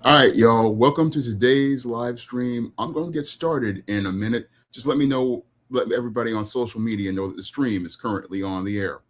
All right, y'all. Welcome to today's live stream. I'm going to get started in a minute. Just let me know, let everybody on social media know that the stream is currently on the air.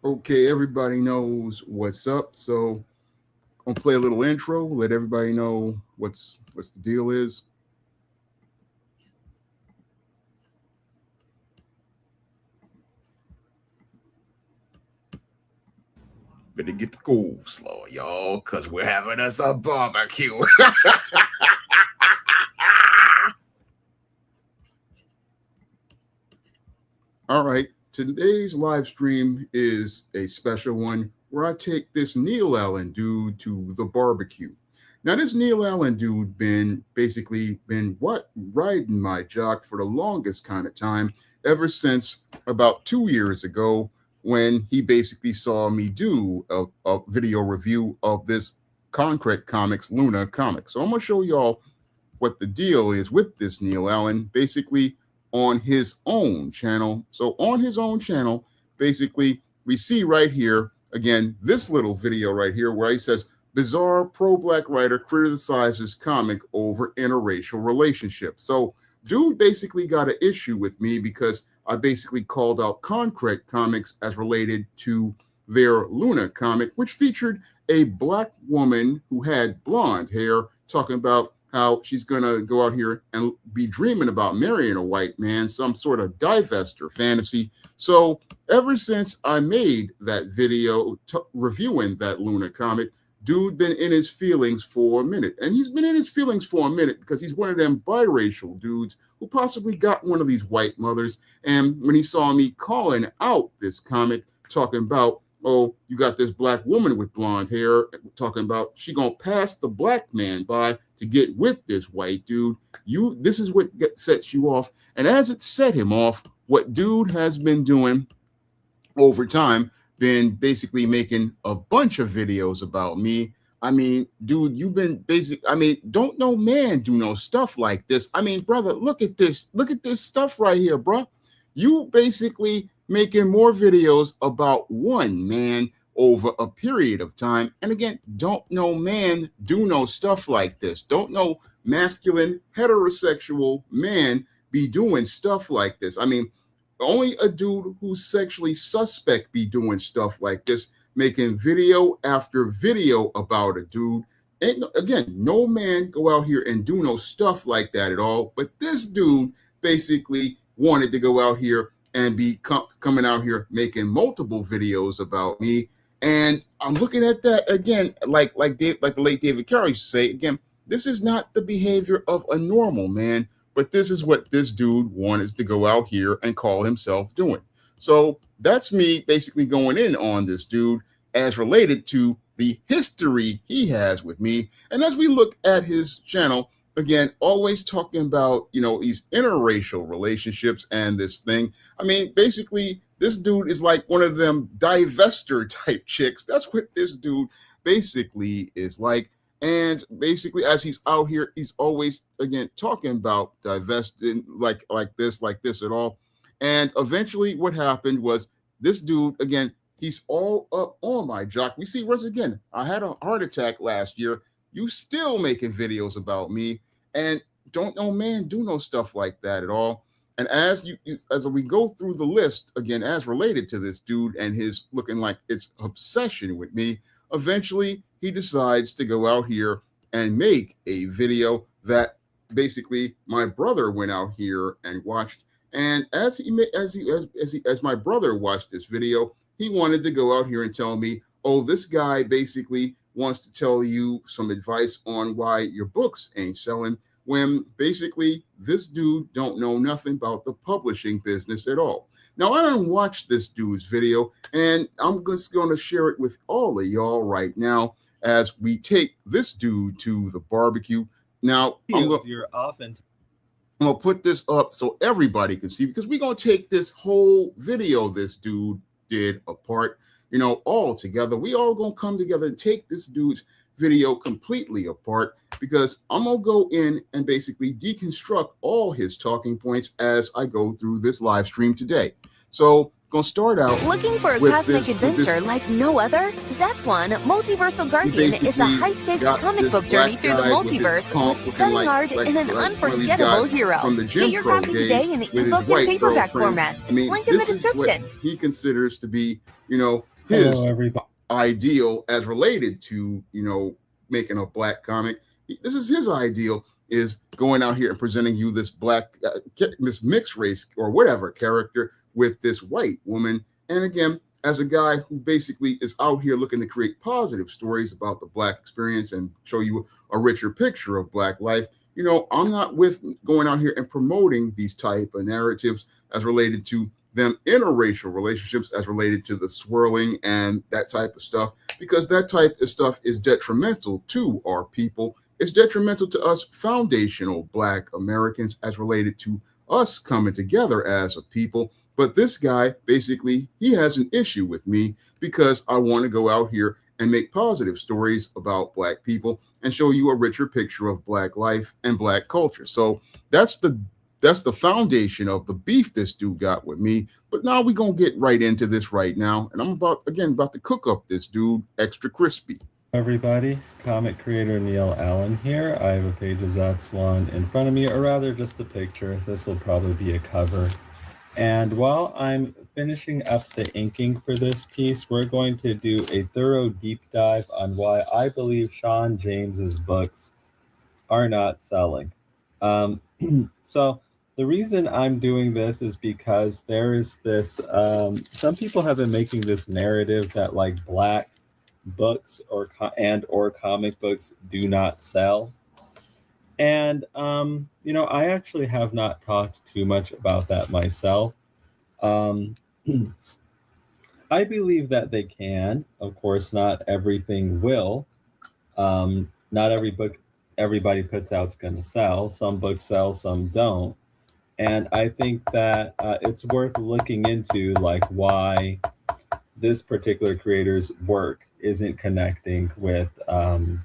Okay, everybody knows what's up. So I'm gonna play a little intro, let everybody know what's the deal is. Better get the coleslaw, y'all, because we're having us a barbecue. All right. Today's live stream is a special one where I take this Neil Allen dude to the barbecue. Now, this Neil Allen dude been what riding my jock for the longest kind of time, ever since about 2 years ago when he basically saw me do a video review of this Concrete Comics Luna comic. So I'm gonna show y'all what the deal is with this Neil Allen, basically on his own channel. So on his own channel, basically, we see right here, again, this little video right here where he says, bizarre pro-black writer criticizes comic over interracial relationship. So dude basically got an issue with me because I basically called out Concrete Comics as related to their Luna comic, which featured a black woman who had blonde hair talking about how she's going to go out here and be dreaming about marrying a white man, some sort of divester fantasy. So ever since I made that video reviewing that Luna comic, dude been in his feelings for a minute. And he's been in his feelings for a minute because he's one of them biracial dudes who possibly got one of these white mothers. And when he saw me calling out this comic, talking about, oh, you got this black woman with blonde hair, talking about she gonna pass the black man by to get with this white dude. This is what sets you off. And as it set him off, what dude has been doing over time, been basically making a bunch of videos about me. I mean, dude, you've been don't no man do no stuff like this. I mean, brother, look at this stuff right here, bro. You basically making more videos about one man over a period of time. And again, don't no man do no stuff like this. Don't no masculine heterosexual man be doing stuff like this. I mean, only a dude who's sexually suspect be doing stuff like this, making video after video about a dude. And again, no man go out here and do no stuff like that at all. But this dude basically wanted to go out here and be coming out here making multiple videos about me. And I'm looking at that again, like the late David Carey used to say, again, this is not the behavior of a normal man. But this is what this dude wanted to go out here and call himself doing. So that's me basically going in on this dude as related to the history he has with me. And as we look at his channel, again, always talking about, these interracial relationships and this thing. I mean, basically, this dude is like one of them divester type chicks. That's what this dude basically is like. And basically, as he's out here, he's always, again, talking about divesting like this at all. And eventually what happened was this dude, again, he's all up on my jock. We see once again, I had a heart attack last year. You still making videos about me. And don't no man do no stuff like that at all. And as we go through the list, again, as related to this dude and his looking like it's obsession with me, eventually he decides to go out here and make a video that basically my brother went out here and watched. And as my brother watched this video, he wanted to go out here and tell me, oh, this guy basically wants to tell you some advice on why your books ain't selling, when basically this dude don't know nothing about the publishing business at all. Now, I don't watch this dude's video, and I'm just going to share it with all of y'all right now as we take this dude to the barbecue. Now, I'm going to put this up so everybody can see, because we're going to take this whole video this dude did apart, all together. We all going to come together and take this dude's video completely apart, because I'm going to go in and basically deconstruct all his talking points as I go through this live stream today. So going to start out. Looking for a cosmic adventure like no other? Zatswan, Multiversal Guardian is a high-stakes comic book journey through the multiverse with stunning art and an unforgettable hero. Get your copy today in ebook and paperback formats. Link in the description. He considers to be, his ideal as related to, making a black comic. This is his ideal, is going out here and presenting you this black, this mixed race or whatever character with this white woman. And again, as a guy who basically is out here looking to create positive stories about the black experience and show you a richer picture of black life, I'm not with going out here and promoting these type of narratives as related to them interracial relationships, as related to the swirling and that type of stuff, because that type of stuff is detrimental to our people. It's detrimental to us foundational black Americans as related to us coming together as a people. But this guy, basically, he has an issue with me because I want to go out here and make positive stories about black people and show you a richer picture of black life and black culture. So that's the foundation of the beef this dude got with me. But now we're going to get right into this right now. And I'm about to cook up this dude extra crispy. Everybody, comic creator Neil Allen here. I have a page of Zatswan in front of me, or rather just a picture. This will probably be a cover. And while I'm finishing up the inking for this piece, we're going to do a thorough deep dive on why I believe Sean James's books are not selling. So the reason I'm doing this is because there is this, some people have been making this narrative that like black books or comic books do not sell. And I actually have not talked too much about that myself. Um, I believe that they can. Of course, not everything will. Not every book everybody puts out is going to sell. Some books sell, some don't. And I think that it's worth looking into, like, why this particular creator's work isn't connecting with an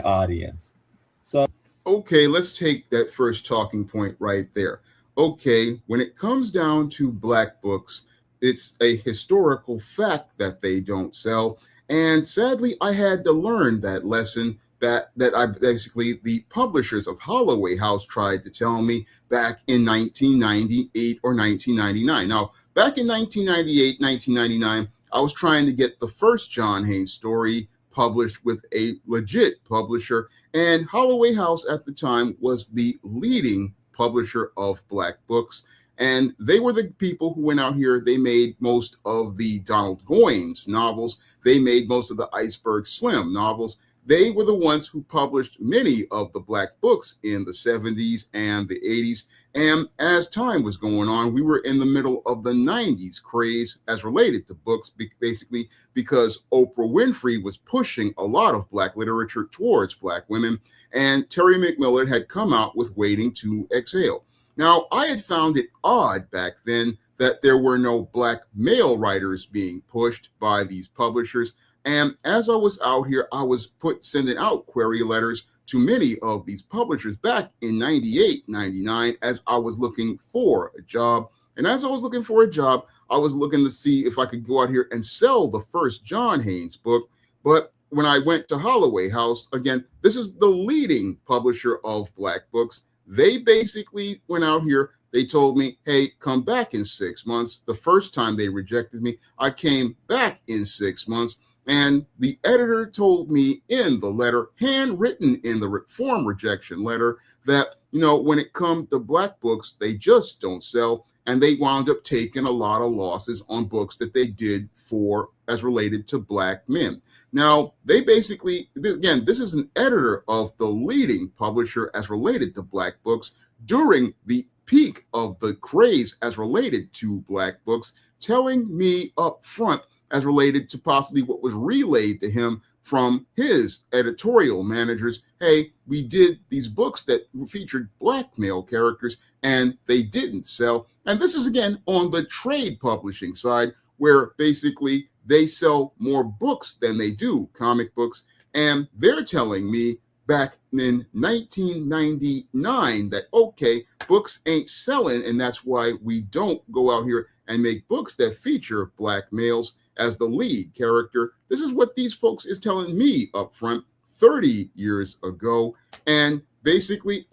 audience. So, okay, let's take that first talking point right there. Okay, when it comes down to Black books, it's a historical fact that they don't sell. And sadly, I had to learn that lesson that I basically the publishers of Holloway House tried to tell me back in 1998 or 1999. Now, back in 1998, 1999, I was trying to get the first John Haynes story published with a legit publisher, and Holloway House at the time was the leading publisher of Black books. And they were the people who went out here. They made most of the Donald Goines novels. They made most of the Iceberg Slim novels. They were the ones who published many of the Black books in the 70s and the 80s. And as time was going on, we were in the middle of the 90s craze as related to books, basically because Oprah Winfrey was pushing a lot of Black literature towards Black women, and Terry McMillan had come out with Waiting to Exhale. Now, I had found it odd back then that there were no Black male writers being pushed by these publishers. And as I was out here, I was sending out query letters to many of these publishers back in 98, 99, as I was looking for a job. And as I was looking for a job, I was looking to see if I could go out here and sell the first John Haynes book. But when I went to Holloway House, again, this is the leading publisher of Black books. They basically went out here. They told me, hey, come back in 6 months. The first time they rejected me, I came back in 6 months. And the editor told me in the letter, handwritten in the form rejection letter, that, when it comes to Black books, they just don't sell. And they wound up taking a lot of losses on books that they did for as related to Black men. Now, they basically, again, this is an editor of the leading publisher as related to Black books during the peak of the craze as related to Black books, telling me up front as related to possibly what was relayed to him from his editorial managers. Hey, we did these books that featured Black male characters and they didn't sell. And this is, again, on the trade publishing side, where basically they sell more books than they do comic books. And they're telling me back in 1999 that, okay, books ain't selling, and that's why we don't go out here and make books that feature Black males as the lead character. This is what these folks is telling me up front 30 years ago. And basically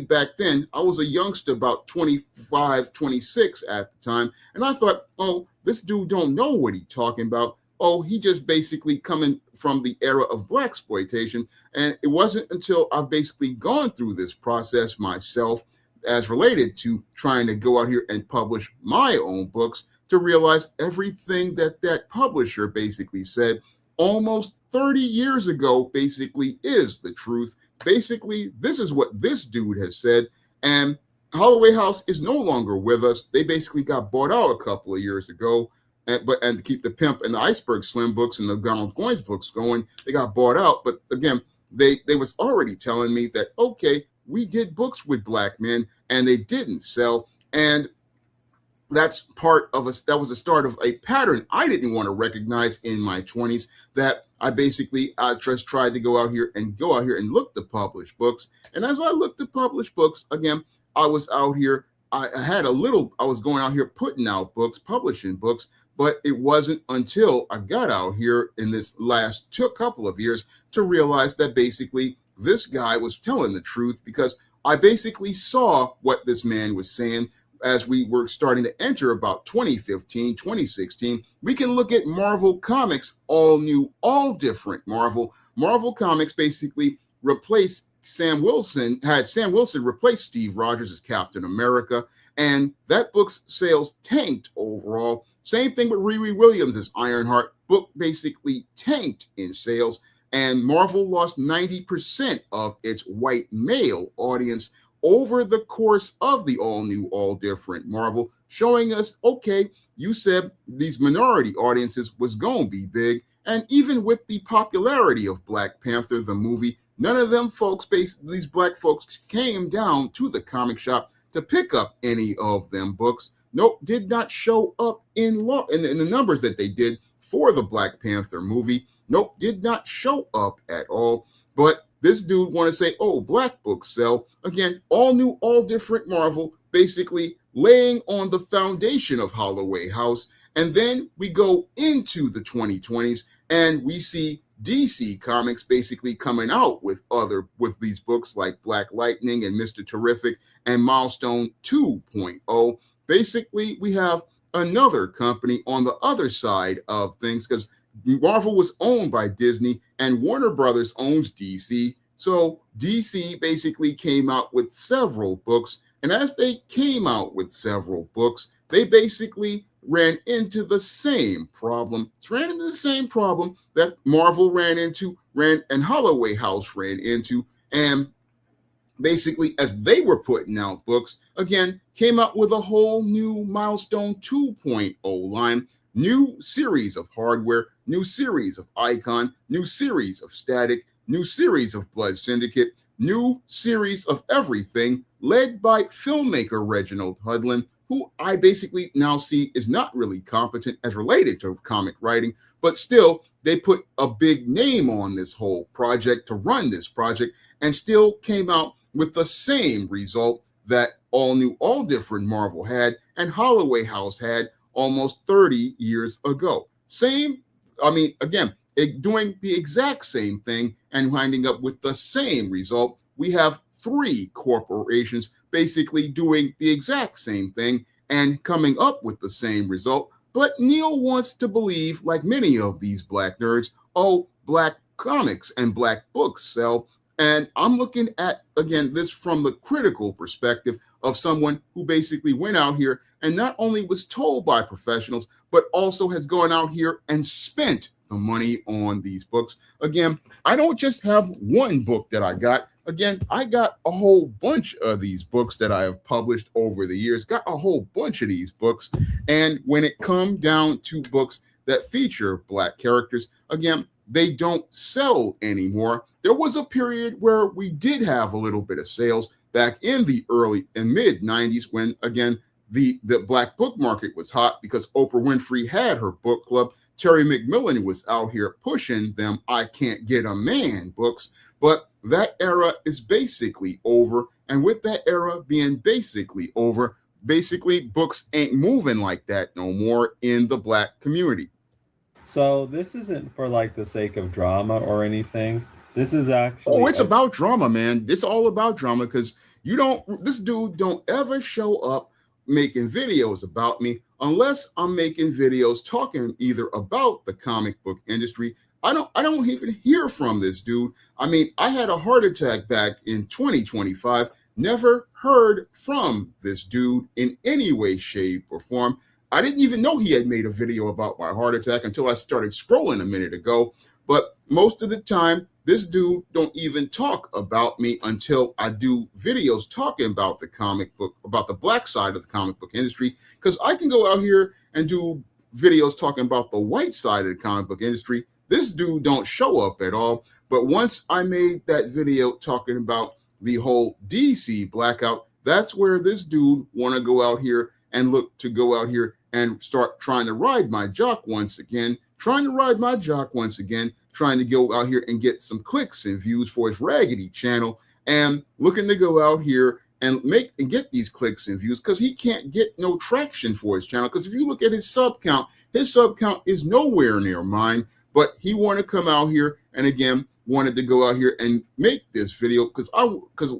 back then, I was a youngster, about 25, 26 at the time. And I thought, oh, this dude don't know what he's talking about. Oh, he just basically coming from the era of Blaxploitation. And it wasn't until I've basically gone through this process myself as related to trying to go out here and publish my own books to realize everything that publisher basically said almost 30 years ago basically is the truth. Basically, this is what this dude has said. And Holloway House is no longer with us. They basically got bought out a couple of years ago. And to keep the Pimp and the Iceberg Slim books and the Donald Goines books going, they got bought out. But again, they was already telling me that, okay, we did books with Black men and they didn't sell. And that's part of us. That was the start of a pattern I didn't want to recognize in my 20s, that I just tried to go out here and look to publish books. And as I looked to publish books, again, I was out here. I was going out here putting out books, publishing books, but it wasn't until I got out here in this last couple of years to realize that basically this guy was telling the truth, because I basically saw what this man was saying. As we were starting to enter about 2015, 2016, we can look at Marvel Comics, all new, all different. Marvel Comics basically replaced Sam Wilson replace Steve Rogers as Captain America. and that book's sales tanked overall. Same thing with Riri Williams' Ironheart book, basically tanked in sales, and Marvel lost 90% of its white male audience over the course of the all new, all different Marvel, showing us, okay, you said these minority audiences was going to be big. And even with the popularity of Black Panther, the movie, none of them folks, these black folks, came down to the comic shop to pick up any of them books. Nope, did not show up in the numbers that they did for the Black Panther movie. Nope, did not show up at all. But this dude want to say, oh, black books sell. Again, all new, all different Marvel, basically laying on the foundation of Holloway House. And then we go into the 2020s and we see DC Comics basically coming out with these books like Black Lightning and Mr. Terrific and Milestone 2.0. Basically, we have another company on the other side of things, because Marvel was owned by Disney and Warner Brothers owns DC. So DC basically came out with several books. And as they came out with several books, they basically ran into the same problem. Ran into the same problem that Marvel ran into, and Holloway House ran into. And basically, as they were putting out books, again, came out with a whole new Milestone 2.0 line, new series of Hardware, new series of Icon, new series of Static, new series of Blood Syndicate, new series of everything, led by filmmaker Reginald Hudlin, who I basically now see is not really competent as related to comic writing, but still, they put a big name on this whole project to run this project, and still came out with the same result that all new, all different Marvel had and Holloway House had almost 30 years ago. Again, doing the exact same thing and winding up with the same result. We have three corporations basically doing the exact same thing and coming up with the same result. But Neil wants to believe, like many of these black nerds, oh, black comics and black books sell. And I'm looking at, again, this from the critical perspective of someone who basically went out here and not only was told by professionals, but also has gone out here and spent the money on these books. Again, I don't just have one book that I got. Again, I got a whole bunch of these books that I have published over the years, got a whole bunch of these books. And when it comes down to books that feature black characters, again, they don't sell anymore. There was a period where we did have a little bit of sales back in the early and mid 90s when, again, the black book market was hot because Oprah Winfrey had her book club. Terry McMillan was out here pushing them I Can't Get a Man books. But that era is basically over. And with that era being basically over, basically books ain't moving like that no more in the black community. So this isn't for like the sake of drama or anything. This is actually... Oh, it's about drama, man. It's all about drama because this dude don't ever show up making videos about me unless I'm making videos talking either about the comic book industry. I don't even hear from this dude. I mean, I had a heart attack back in 2025. Never heard from this dude in any way, shape, or form. I didn't even know he had made a video about my heart attack until I started scrolling a minute ago. But most of the time, this dude don't even talk about me until I do videos talking about the comic book, about the black side of the comic book industry. Because I can go out here and do videos talking about the white side of the comic book industry. This dude don't show up at all. But once I made that video talking about the whole DC blackout, that's where this dude want to go out here and look to go out here and start trying to ride my jock once again, trying to go out here and get some clicks and views for his Raggedy channel, and looking to go out here and get these clicks and views because he can't get no traction for his channel. Because if you look at his sub count is nowhere near mine, but he wanted to come out here and again wanted to go out here and make this video because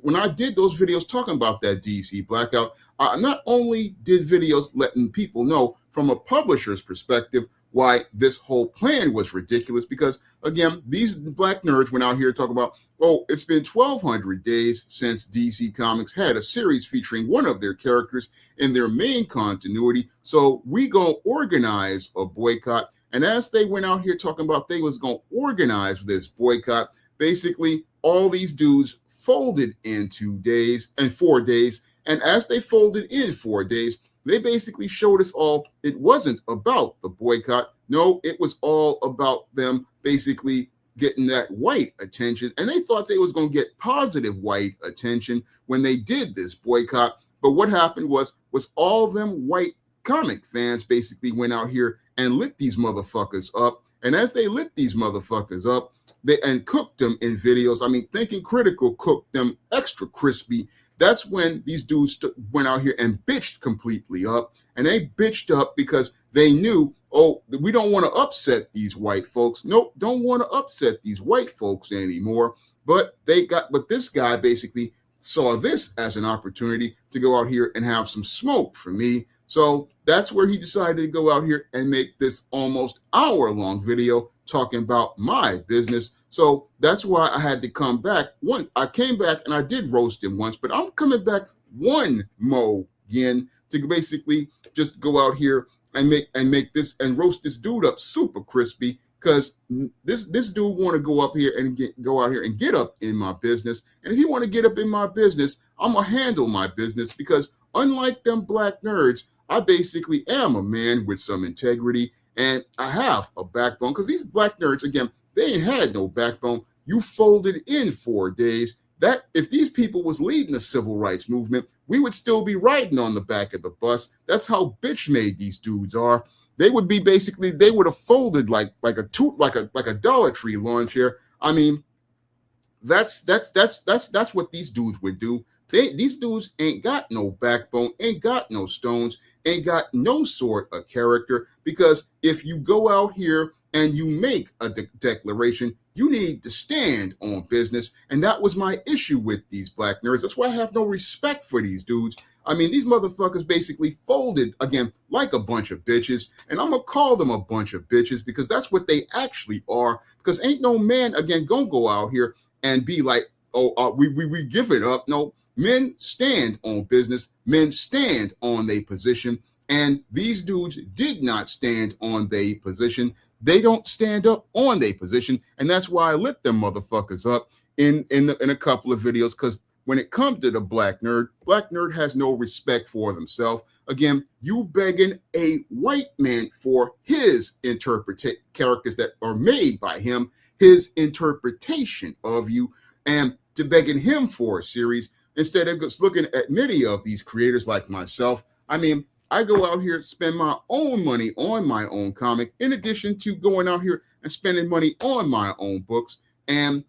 when I did those videos talking about that DC blackout, I not only did videos letting people know from a publisher's perspective why this whole plan was ridiculous. Because again, these black nerds went out here talking about, oh, it's been 1,200 days since DC Comics had a series featuring one of their characters in their main continuity, so we gonna organize a boycott. And as they went out here talking about they was gonna organize this boycott, basically all these dudes folded in 2 days and 4 days. And as they folded in 4 days, they basically showed us all it wasn't about the boycott. No, it was all about them basically getting that white attention. And they thought they was going to get positive white attention when they did this boycott. But what happened was all them white comic fans basically went out here and lit these motherfuckers up. And as they lit these motherfuckers up, they and cooked them in videos. I mean, Thinking Critical cooked them extra crispy. That's when these dudes went out here and bitched completely up. And they bitched up because they knew, oh, we don't want to upset these white folks. Nope, don't want to upset these white folks anymore. But this guy basically saw this as an opportunity to go out here and have some smoke for me. So that's where he decided to go out here and make this almost hour-long video talking about my business. So that's why I had to come back. I came back and I did roast him once, but I'm coming back one more again to basically just go out here and make this and roast this dude up super crispy, because this dude want to go up here and go out here and get up in my business. And if he want to get up in my business, I'm gonna handle my business, because unlike them black nerds, I basically am a man with some integrity and I have a backbone. Because these black nerds, again, they ain't had no backbone. You folded in 4 days. That if these people was leading the civil rights movement, we would still be riding on the back of the bus. That's how bitch made these dudes are. They would be basically, they would have folded like a Dollar Tree lawn chair. I mean, that's what these dudes would do. These dudes ain't got no backbone, ain't got no stones, ain't got no sort of character. Because if you go out here and you make a declaration, you need to stand on business. And that was my issue with these black nerds. That's why I have no respect for these dudes. I mean, these motherfuckers basically folded, again, like a bunch of bitches. And I'm going to call them a bunch of bitches because that's what they actually are. Because ain't no man, again, going to go out here and be like, oh, we give it up. No, men stand on business. Men stand on their position. And these dudes did not stand on their position. They don't stand up on their position. And that's why I lit them motherfuckers up in a couple of videos. Because when it comes to the black nerd has no respect for themselves. Again, you begging a white man for his characters that are made by him, his interpretation of you, and to begging him for a series instead of just looking at many of these creators like myself. I mean, I go out here, spend my own money on my own comic, in addition to going out here and spending money on my own books. And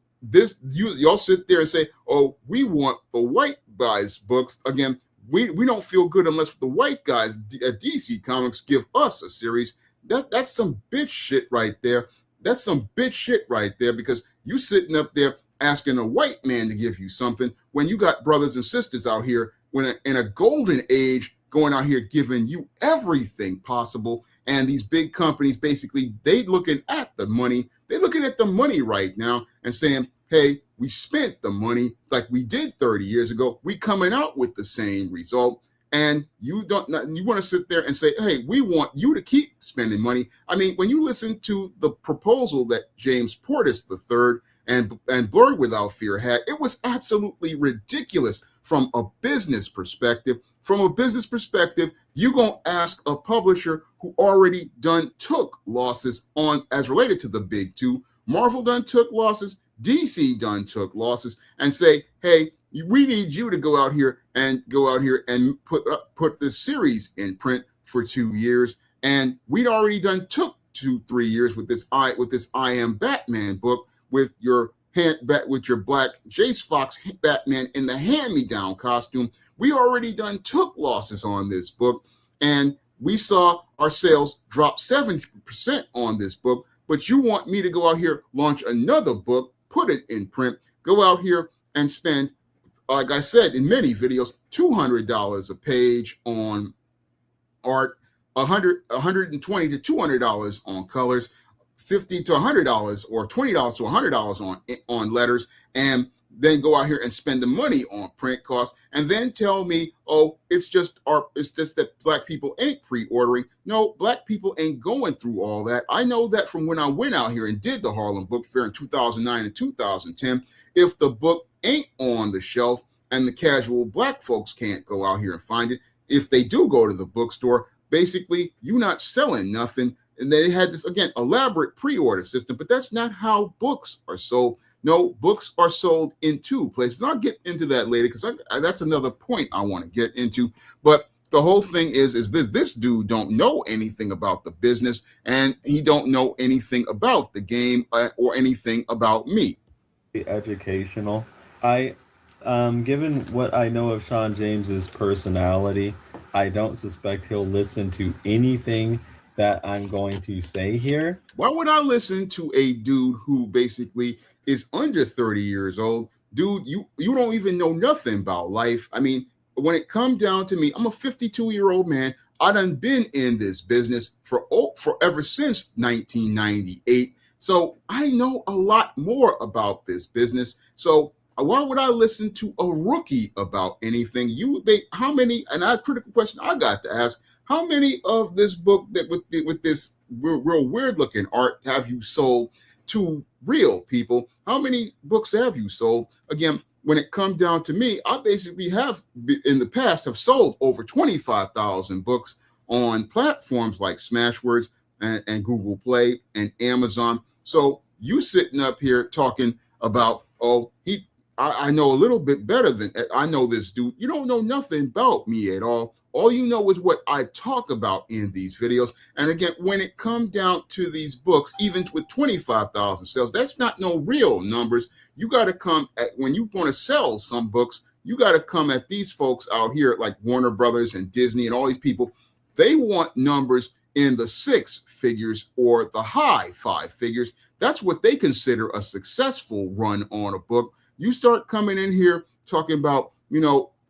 y'all sit there and say, oh, we want the white guys' books. Again, we don't feel good unless the white guys at DC Comics give us a series. That's some bitch shit right there. That's some bitch shit right there, because you sitting up there asking a white man to give you something when you got brothers and sisters out here in a golden age going out here giving you everything possible. And these big companies, basically, they looking at the money. They're looking at the money right now and saying, hey, we spent the money like we did 30 years ago. We coming out with the same result. And you want to sit there and say, hey, we want you to keep spending money. I mean, when you listen to the proposal that James Portis III and Blurred Without Fear had, it was absolutely ridiculous from a business perspective. From a business perspective, you're going to ask a publisher who already done took losses on as related to the big two. Marvel done took losses, DC done took losses, and say, hey, we need you to go out here and put this series in print for 2 years. And we'd already done took 2-3 years with this I Am Batman book with your black Jace Fox Batman in the hand-me-down costume. We already done took losses on this book, and we saw our sales drop 70% on this book. But you want me to go out here, launch another book, put it in print, go out here and spend, like I said in many videos, $200 a page on art, $120 to $200 on colors, $50 to $100 or $20 to $100 on letters, and then go out here and spend the money on print costs, and then tell me, oh, it's just that black people ain't pre-ordering. No, black people ain't going through all that. I know that from when I went out here and did the Harlem Book Fair in 2009 and 2010. If the book ain't on the shelf and the casual black folks can't go out here and find it, if they do go to the bookstore, basically you're not selling nothing. And they had this, again, elaborate pre-order system, but that's not how books are sold. No, books are sold in two places. And I'll get into that later because that's another point I want to get into. But the whole thing is this dude don't know anything about the business, and he don't know anything about the game or anything about me. Educational. Given what I know of Sean James's personality, I don't suspect he'll listen to anything that I'm going to say here. Why would I listen to a dude who basically is under 30 years old? Dude, you don't even know nothing about life. I mean, when it comes down to me, I'm a 52-year-old man. I done been in this business for ever since 1998. So I know a lot more about this business. So why would I listen to a rookie about anything? How many, and a critical question I got to ask, how many of this book that with this real weird looking art have you sold to real people? How many books have you sold? Again, when it comes down to me, I basically have in the past have sold over 25,000 books on platforms like Smashwords and Google Play and Amazon. So you sitting up here talking about, oh, I know a little bit better than I know this dude. You don't know nothing about me at all. All you know is what I talk about in these videos. And again, when it comes down to these books, even with 25,000 sales, that's not no real numbers. You got to come at, when you want to sell some books, you got to come at these folks out here like Warner Brothers and Disney and all these people. They want numbers in the 6 figures or the high 5 figures. That's what they consider a successful run on a book. You start coming in here talking about,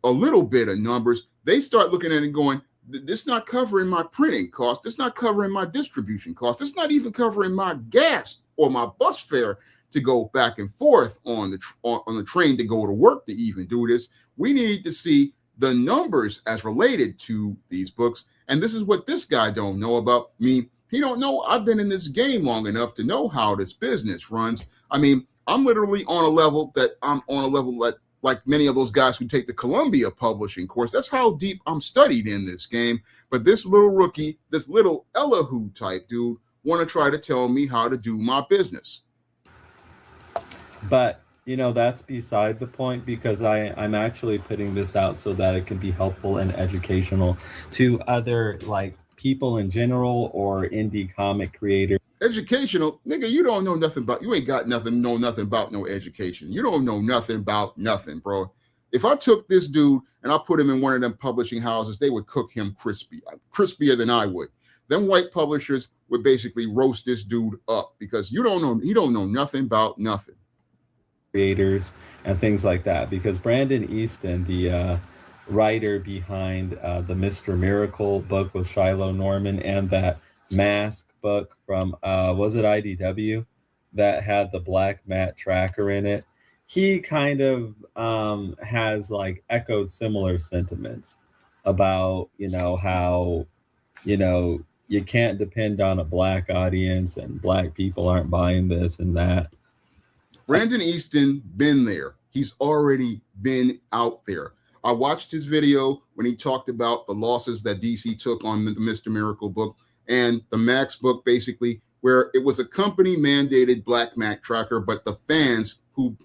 a little bit of numbers. They start looking at it and going, this not covering my printing cost. This not covering my distribution cost. This not even covering my gas or my bus fare to go back and forth on the train to go to work to even do this. We need to see the numbers as related to these books. And this is what this guy don't know about me. He don't know I've been in this game long enough to know how this business runs. I mean, I'm literally on a level that like many of those guys who take the Columbia publishing course. That's how deep I'm studied in this game. But this little rookie, this little Elihu type dude, want to try to tell me how to do my business. But, that's beside the point, because I'm actually putting this out so that it can be helpful and educational to other people in general or indie comic creators. Educational, nigga, you don't know nothing about, you ain't got nothing, know nothing about no education. You don't know nothing about nothing, bro. If I took this dude and I put him in one of them publishing houses, they would cook him crispier than I would. Them white publishers would basically roast this dude up because he don't know nothing about nothing. Creators and things like that, because Brandon Easton, the writer behind the Mr. Miracle book with Shiloh Norman and that Mask book from was it IDW that had the black matte tracker in it, he kind of has echoed similar sentiments about how you can't depend on a black audience and black people aren't buying this and that. Brandon Easton been there. He's already been out there. I watched his video when he talked about the losses that DC took on the Mr. Miracle book and the Max book, basically, where it was a company mandated black Mac tracker, but the fans who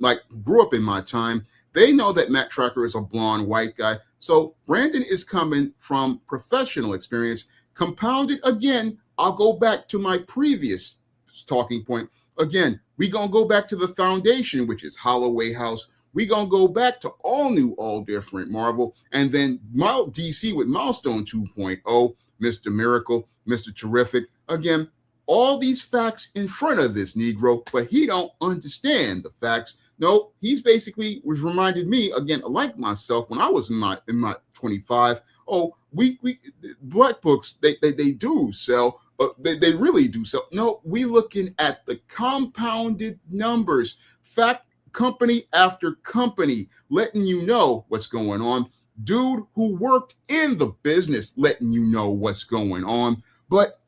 grew up in my time, they know that Mac tracker is a blonde white guy. So Brandon is coming from professional experience, compounded again. I'll go back to my previous talking point. Again, we gonna go back to the foundation, which is Holloway House. We gonna go back to all new, all different Marvel, and then DC with Milestone 2.0, Mr. Miracle, Mr. Terrific. Again, all these facts in front of this Negro, but he don't understand the facts. No, he's basically was reminded me again, like myself, when I was in my 25. Oh, we black books, they do sell. They really do sell. No, we looking at the compounded numbers, fact, company after company, letting you know what's going on. Dude who worked in the business, letting you know what's going on. But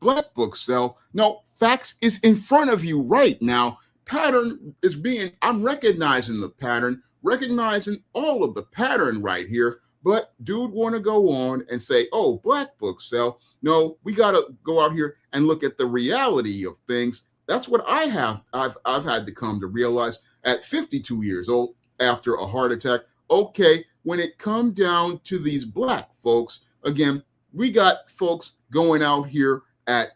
black books sell. No, facts is in front of you right now. Pattern is I'm recognizing the pattern, recognizing all of the pattern right here. But dude want to go on and say, black books sell. No, we got to go out here and look at the reality of things. That's what I've had to come to realize at 52 years old after a heart attack. Okay, when it come down to these black folks, again, we got folks going out here at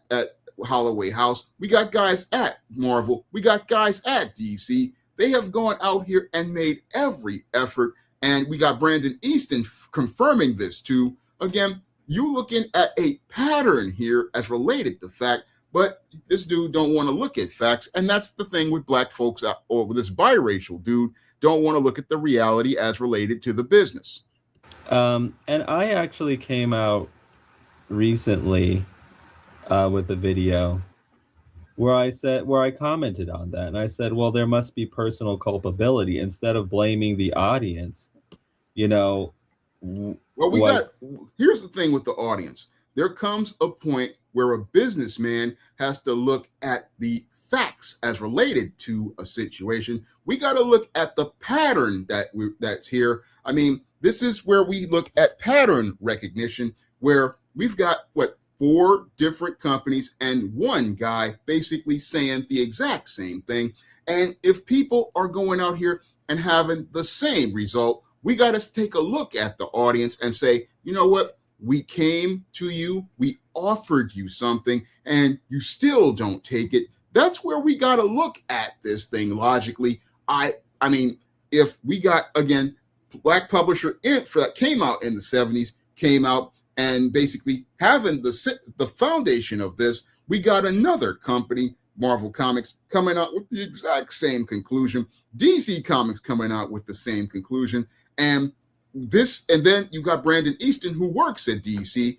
Holloway House. We got guys at Marvel. We got guys at DC. They have gone out here and made every effort. And we got Brandon Easton confirming this too. Again, you looking at a pattern here as related to fact, but this dude don't want to look at facts. And that's the thing with black folks or with this biracial dude, don't want to look at the reality as related to the business. And I actually came out recently with a video where I commented on that, and I said, well, there must be personal culpability instead of blaming the audience. Well, here's the thing with the audience. There comes a point where a businessman has to look at the facts as related to a situation. We got to look at the pattern that's here. I mean, this is where we look at pattern recognition, where we've got 4 different companies and one guy basically saying the exact same thing. And if people are going out here and having the same result, we got to take a look at the audience and say, you know what? We came to you, we offered you something, and you still don't take it. That's where we got to look at this thing logically. I mean, if we got, again, black publisher that came out in the 70s, came out and basically having the foundation of this, we got another company, Marvel Comics, coming out with the exact same conclusion. DC Comics coming out with the same conclusion. And then you got Brandon Easton, who works at DC,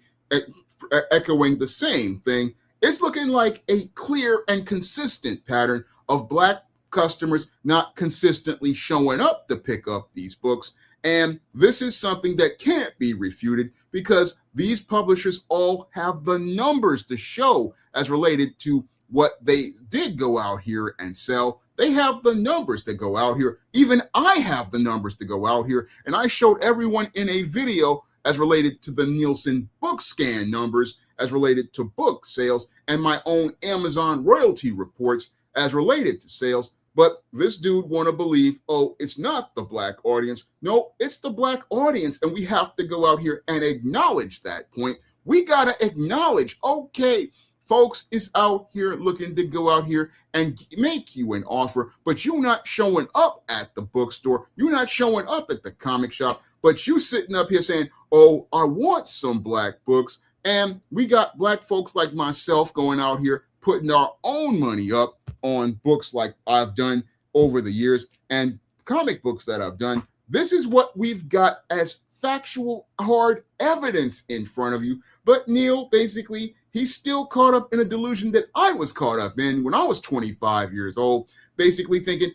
echoing the same thing. It's looking like a clear and consistent pattern of black customers not consistently showing up to pick up these books. And this is something that can't be refuted because these publishers all have the numbers to show as related to what they did go out here and sell. They have the numbers to go out here. Even I have the numbers to go out here. And I showed everyone in a video as related to the Nielsen book scan numbers, as related to book sales, and my own Amazon royalty reports as related to sales. But this dude want to believe, it's not the black audience. No, it's the black audience. And we have to go out here and acknowledge that point. We got to acknowledge, okay, folks is out here looking to go out here and make you an offer, but you're not showing up at the bookstore. You're not showing up at the comic shop, but you sitting up here saying, I want some black books. And we got black folks like myself going out here, putting our own money up on books like I've done over the years and comic books that I've done. This is what we've got as factual hard evidence in front of you. But Neil, basically, he's still caught up in a delusion that I was caught up in when I was 25 years old, basically thinking,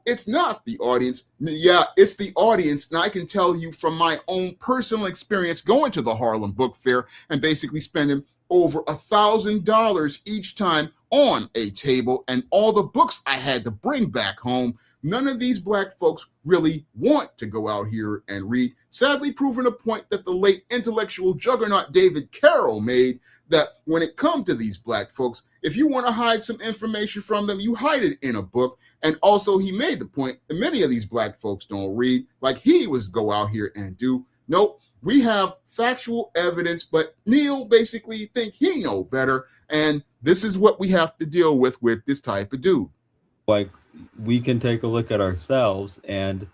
it's not the audience. Yeah, it's the audience. And I can tell you from my own personal experience going to the Harlem Book Fair and basically spending over $1,000 each time on a table and all the books I had to bring back home. None of these black folks really want to go out here and read, sadly proving a point that the late intellectual juggernaut David Carroll made, that when it comes to these black folks, if you want to hide some information from them, you hide it in a book. And also he made the point that many of these black folks don't read like he was go out here and do. Nope, we have factual evidence, but Neil basically think he know better. And this is what we have to deal with this type of dude. Like, we can take a look at ourselves and,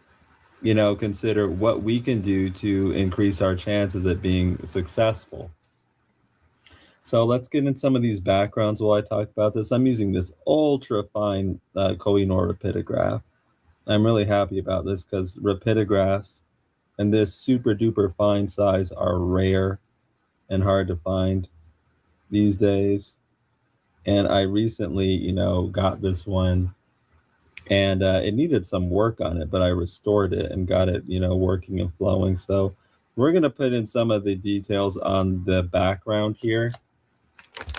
consider what we can do to increase our chances at being successful. So let's get in some of these backgrounds while I talk about this. I'm using this ultra fine Kohinoor rapidograph. I'm really happy about this because rapidographs and this super duper fine size are rare and hard to find these days. And I recently, you know, got this one, and it needed some work on it, but I restored it and got it, you know, working and flowing. So we're going to put in some of the details on the background here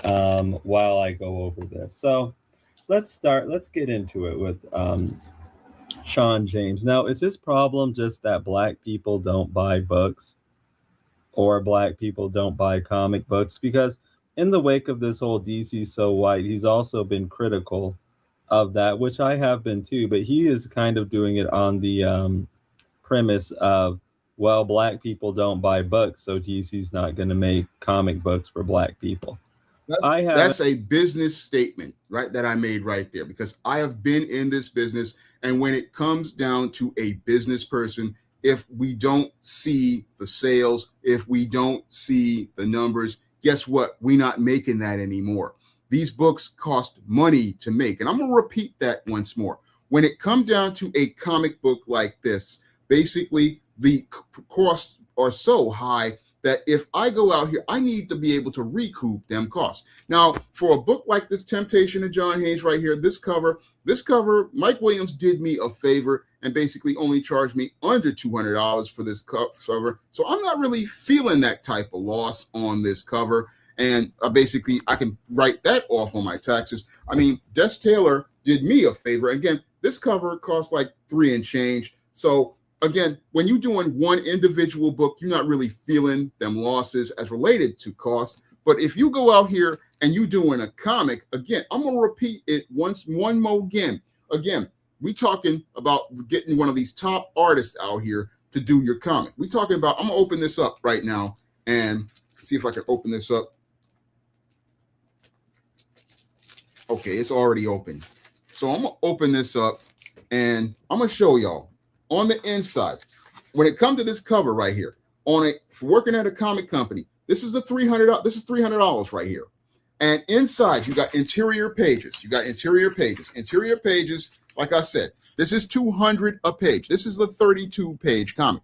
while I go over this. So let's get into it with Sean James. Now, is his problem just that Black people don't buy books, or Black people don't buy comic books? Because in the wake of this whole DC So White, he's also been critical of that, which I have been too, but he is kind of doing it on the premise of, well, Black people don't buy books, so DC's not going to make comic books for Black people. That's a business statement, right, that I made right there, because I have been in this business, and when it comes down to a business person, if we don't see the sales, if we don't see the numbers, guess what? We're not making that anymore. These books cost money to make, and I'm going to repeat that once more. When it comes down to a comic book like this, basically the costs are so high that if I go out here, I need to be able to recoup them costs. Now, for a book like this, Temptation of John Haynes right here, this cover, Mike Williams did me a favor and basically only charged me under $200 for this cover. So I'm not really feeling that type of loss on this cover. And basically, I can write that off on my taxes. I mean, Des Taylor did me a favor. Again, this cover costs like $3 and change. So again, when you're doing one individual book, you're not really feeling them losses as related to cost. But if you go out here and you're doing a comic, again, I'm going to repeat it one more again. Again, we talking about getting one of these top artists out here to do your comic. We talking about, I'm going to open this up right now and see if I can open this up. Okay, it's already open. So I'm going to open this up and I'm going to show y'all. On the inside, when it comes to this cover right here, for working at a comic company, this is $300. This is $300 right here. And inside, you got interior pages. Interior pages. Like I said, this is $200 a page. This is a 32-page comic.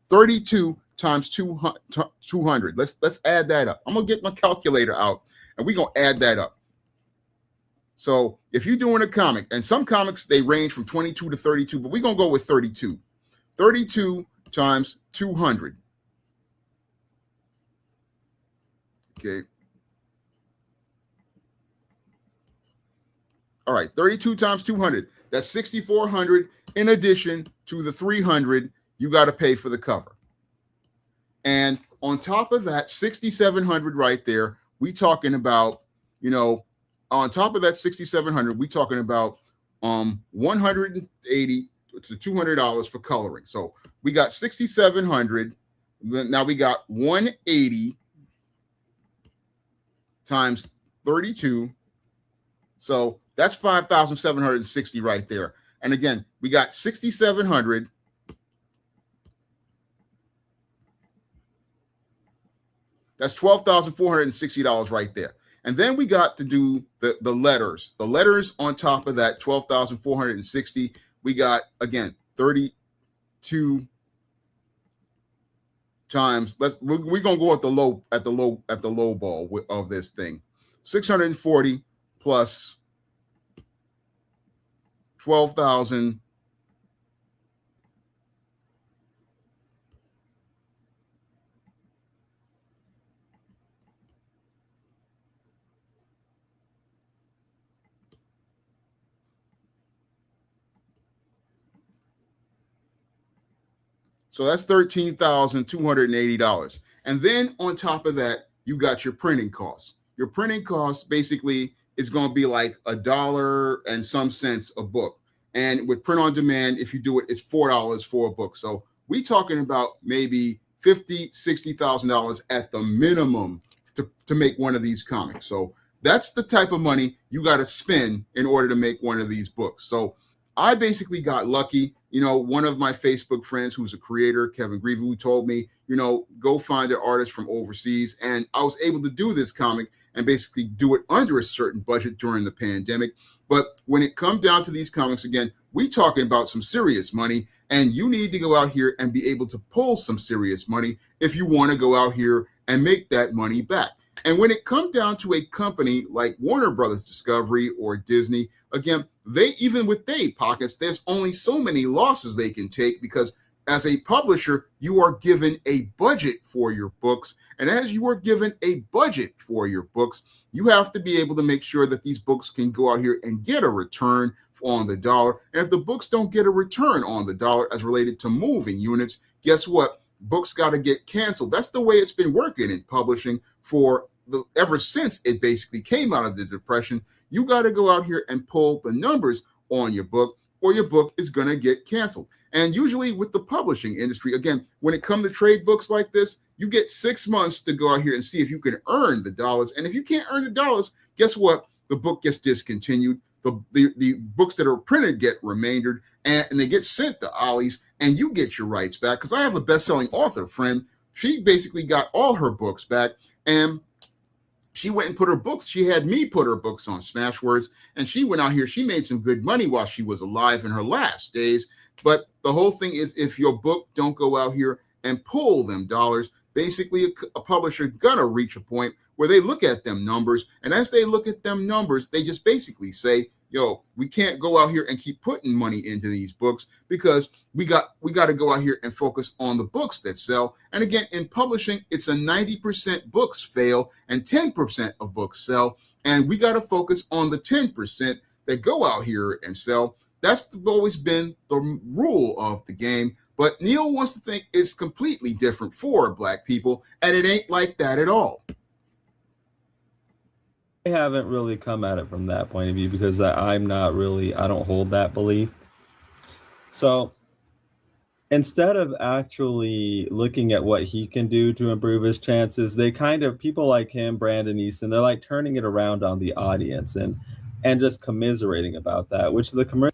32 times 200. Let's add that up. I'm gonna get my calculator out, and we're gonna add that up. So if you're doing a comic, and some comics, they range from 22 to 32, but we're going to go with 32. 32 times 200. Okay. All right, 32 times 200. That's 6,400 in addition to the 300 you got to pay for the cover. And on top of that, 6,700 right there, we talking about, you know, on top of that 6,700, we're talking about $180 to $200 for coloring. So we got 6,700. Now we got 180 times 32. So that's 5,760 right there. And again, we got 6,700. That's $12,460 right there. And then we got to do the letters. The letters on top of that, 12,460. We got, again, 32 times. We're gonna go at the low ball of this thing. 640 plus 12,000. So that's $13,280. And then on top of that, you got your printing costs. Your printing costs basically is going to be like $1 and some cents a book. And with print on demand, if you do it, it's $4 for a book. So we talking about maybe $50,000, $60,000 at the minimum to make one of these comics. So that's the type of money you got to spend in order to make one of these books. So I basically got lucky. You know, one of my Facebook friends who's a creator, Kevin Greavy, who told me, you know, go find an artist from overseas. And I was able to do this comic and basically do it under a certain budget during the pandemic. But when it comes down to these comics, again, we talking about some serious money. And you need to go out here and be able to pull some serious money if you want to go out here and make that money back. And when it comes down to a company like Warner Brothers Discovery or Disney, again, even with their pockets, there's only so many losses they can take, because as a publisher, you are given a budget for your books. And as you are given a budget for your books, you have to be able to make sure that these books can go out here and get a return on the dollar. And if the books don't get a return on the dollar as related to moving units, guess what? Books got to get canceled. That's the way it's been working in publishing ever since it basically came out of the Depression. You got to go out here and pull the numbers on your book, or your book is going to get canceled. And usually with the publishing industry, again, when it comes to trade books like this, you get 6 months to go out here and see if you can earn the dollars. And if you can't earn the dollars, guess what? The book gets discontinued. The books that are printed get remaindered, and they get sent to Ollie's, and you get your rights back. Because I have a best-selling author friend. She basically got all her books back, and she went and put her books. She had me put her books on Smashwords, and she went out here. She made some good money while she was alive in her last days. But the whole thing is, if your book don't go out here and pull them dollars, basically a publisher gonna reach a point where they look at them numbers, and as they look at them numbers, they just basically say, yo, we can't go out here and keep putting money into these books, because we got to go out here and focus on the books that sell. And again, in publishing, it's a 90% books fail and 10% of books sell. And we got to focus on the 10% that go out here and sell. That's always been the rule of the game. But Neil wants to think it's completely different for Black people, and it ain't like that at all. I haven't really come at it from that point of view, because I don't hold that belief. So instead of actually looking at what he can do to improve his chances, people like him, Brandon Easton, they're like turning it around on the audience and just commiserating about that, which the commercial.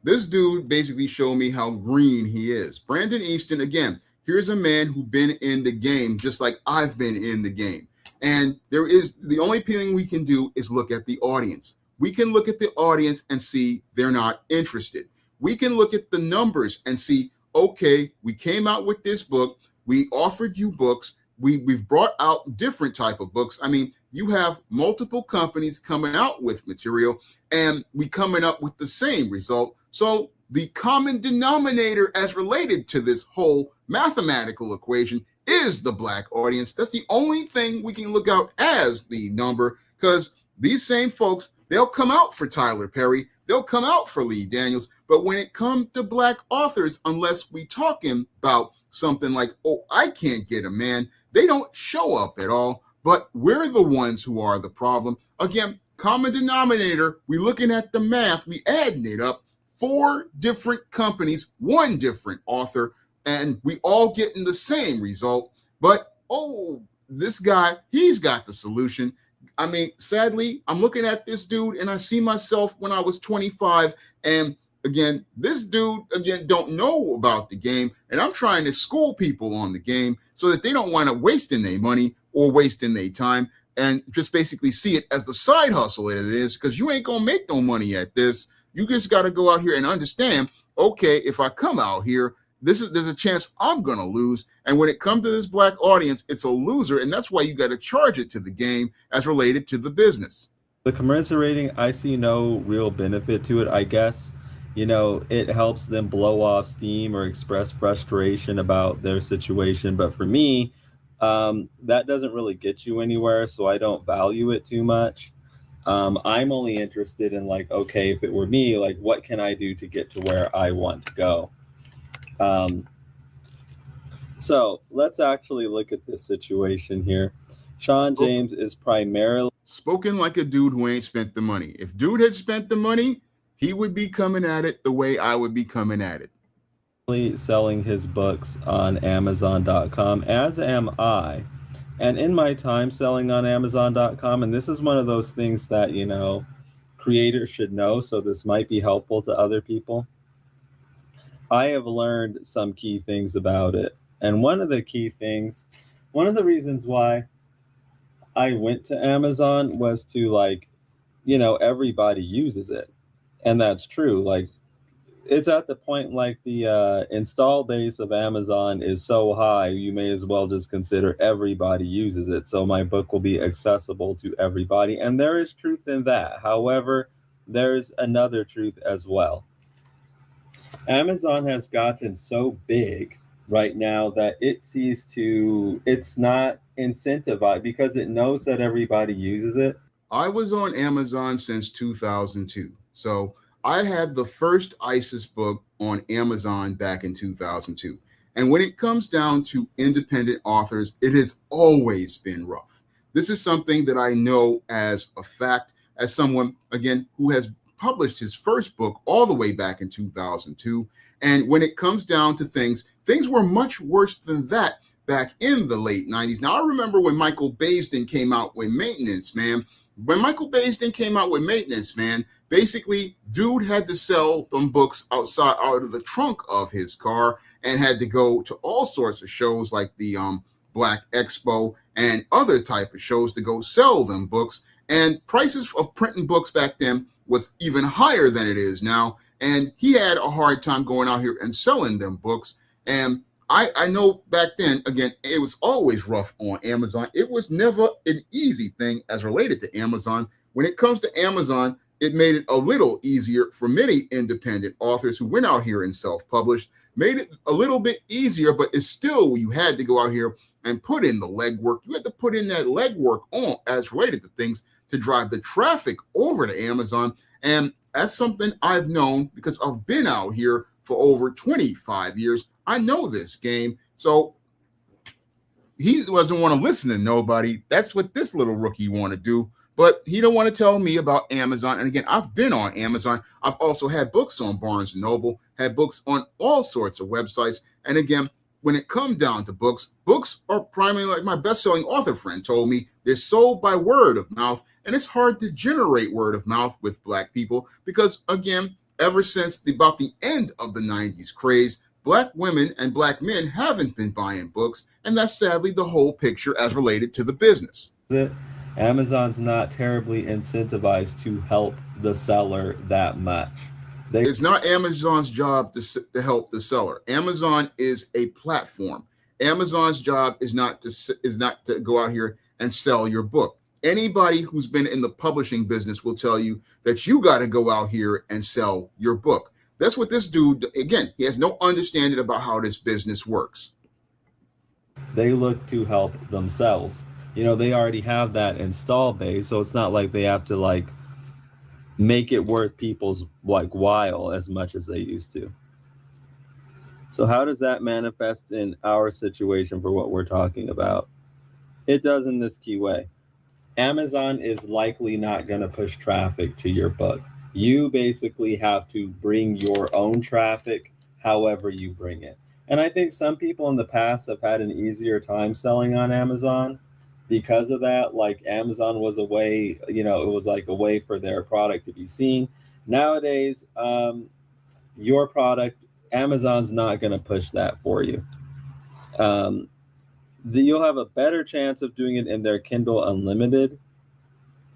This dude basically showed me how green he is. Brandon Easton, again, here's a man who's been in the game just like I've been in the game. And the only thing we can do is look at the audience. We can look at the audience and see they're not interested. We can look at the numbers and see, okay, we came out with this book. We offered you books. We've brought out different type of books. I mean, you have multiple companies coming out with material, and we coming up with the same result. So the common denominator as related to this whole mathematical equation is the Black audience. That's the only thing we can look out as the number, because these same folks, they'll come out for Tyler Perry, they'll come out for Lee Daniels, but when it comes to Black authors, unless we talking about something like, oh, I can't get a man, they don't show up at all. But we're the ones who are the problem. Again, common denominator, we looking at the math, we adding it up, 4 different companies, 1 different author, and we all getting the same result. But, oh, this guy, he's got the solution. I mean, sadly, I'm looking at this dude and I see myself when I was 25. And again, this dude, again, don't know about the game. And I'm trying to school people on the game so that they don't wind up wasting their money or wasting their time, and just basically see it as the side hustle it is, because you ain't going to make no money at this. You just got to go out here and understand, okay, if I come out here, there's a chance I'm going to lose. And when it comes to this Black audience, it's a loser. And that's why you got to charge it to the game as related to the business. The commiserating, I see no real benefit to it. I guess, it helps them blow off steam or express frustration about their situation. But for me, that doesn't really get you anywhere. So I don't value it too much. I'm only interested in okay, if it were me, what can I do to get to where I want to go? So let's actually look at this situation here. Sean James is primarily spoken like a dude who ain't spent the money. If dude had spent the money, he would be coming at it the way I would be coming at it. Selling his books on Amazon.com, as am I. And in my time selling on Amazon.com, and this is one of those things that, creators should know, so this might be helpful to other people. I have learned some key things about it. And one of the reasons why I went to Amazon was to everybody uses it. And that's true. it's at the point like the install base of Amazon is so high, you may as well just consider everybody uses it. So my book will be accessible to everybody. And there is truth in that. However, there's another truth as well. Amazon has gotten so big right now that it's not incentivized because it knows that everybody uses it. I was on Amazon since 2002. So I had the first ISIS book on Amazon back in 2002. And when it comes down to independent authors, it has always been rough. This is something that I know as a fact, as someone, again, who has published his first book all the way back in 2002. And when it comes down to things were much worse than that back in the late 90s. Now, I remember when Michael Baisden came out with Maintenance, man. When Michael Baisden came out with Maintenance, man, basically, dude had to sell them books out of the trunk of his car and had to go to all sorts of shows like the Black Expo and other type of shows to go sell them books. And prices of printing books back then was even higher than it is now. And he had a hard time going out here and selling them books. And I know back then, again, it was always rough on Amazon. It was never an easy thing as related to Amazon. When it comes to Amazon, it made it a little easier for many independent authors who went out here and self-published, made it a little bit easier, but it's still, you had to go out here and put in the legwork. You had to put in that legwork on as related to things to drive the traffic over to Amazon. And that's something I've known because I've been out here for over 25 years. I know this game. So he doesn't want to listen to nobody. That's what this little rookie want to do. But he don't want to tell me about Amazon. And again, I've been on Amazon. I've also had books on Barnes & Noble, had books on all sorts of websites. And again, when it comes down to books are primarily, like my best-selling author friend told me, they're sold by word of mouth. And it's hard to generate word of mouth with Black people because, again, ever since about the end of the 90s craze, Black women and Black men haven't been buying books. And that's sadly the whole picture as related to the business. Amazon's not terribly incentivized to help the seller that much. It's not Amazon's job to help the seller. Amazon is a platform. Amazon's job is not to go out here and sell your book. Anybody who's been in the publishing business will tell you that you got to go out here and sell your book. That's what this dude, again, he has no understanding about how this business works. They look to help themselves. You know, they already have that install base, so it's not like they have to like make it worth people's like while as much as they used to. So how does that manifest in our situation for what we're talking about? It does in this key way. Amazon is likely not going to push traffic to your book. You basically have to bring your own traffic however you bring it. And I think some people in the past have had an easier time selling on Amazon because of that. Like Amazon was a way, you know, it was like a way for their product to be seen. Nowadays, your product, Amazon's not going to push that for you. You'll have a better chance of doing it in their Kindle Unlimited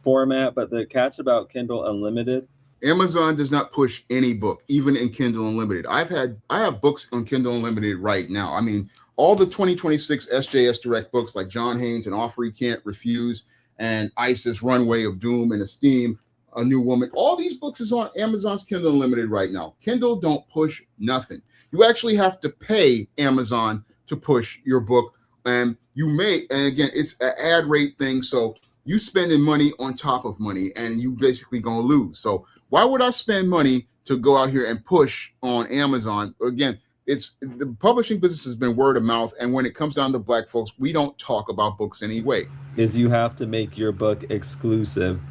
format, but the catch about Kindle Unlimited, Amazon does not push any book, even in Kindle Unlimited. I have books on Kindle Unlimited right now. I mean, all the 2026 SJS Direct books like John Haynes and Offer He Can't Refuse and ISIS, Runway of Doom and Esteem, A New Woman. All these books is on Amazon's Kindle Unlimited right now. Kindle don't push nothing. You actually have to pay Amazon to push your book. And again, it's an ad rate thing. So you spending money on top of money and you basically going to lose. So why would I spend money to go out here and push on Amazon? Again, it's the publishing business has been word of mouth. And when it comes down to Black folks, we don't talk about books anyway. Is you have to make your book exclusive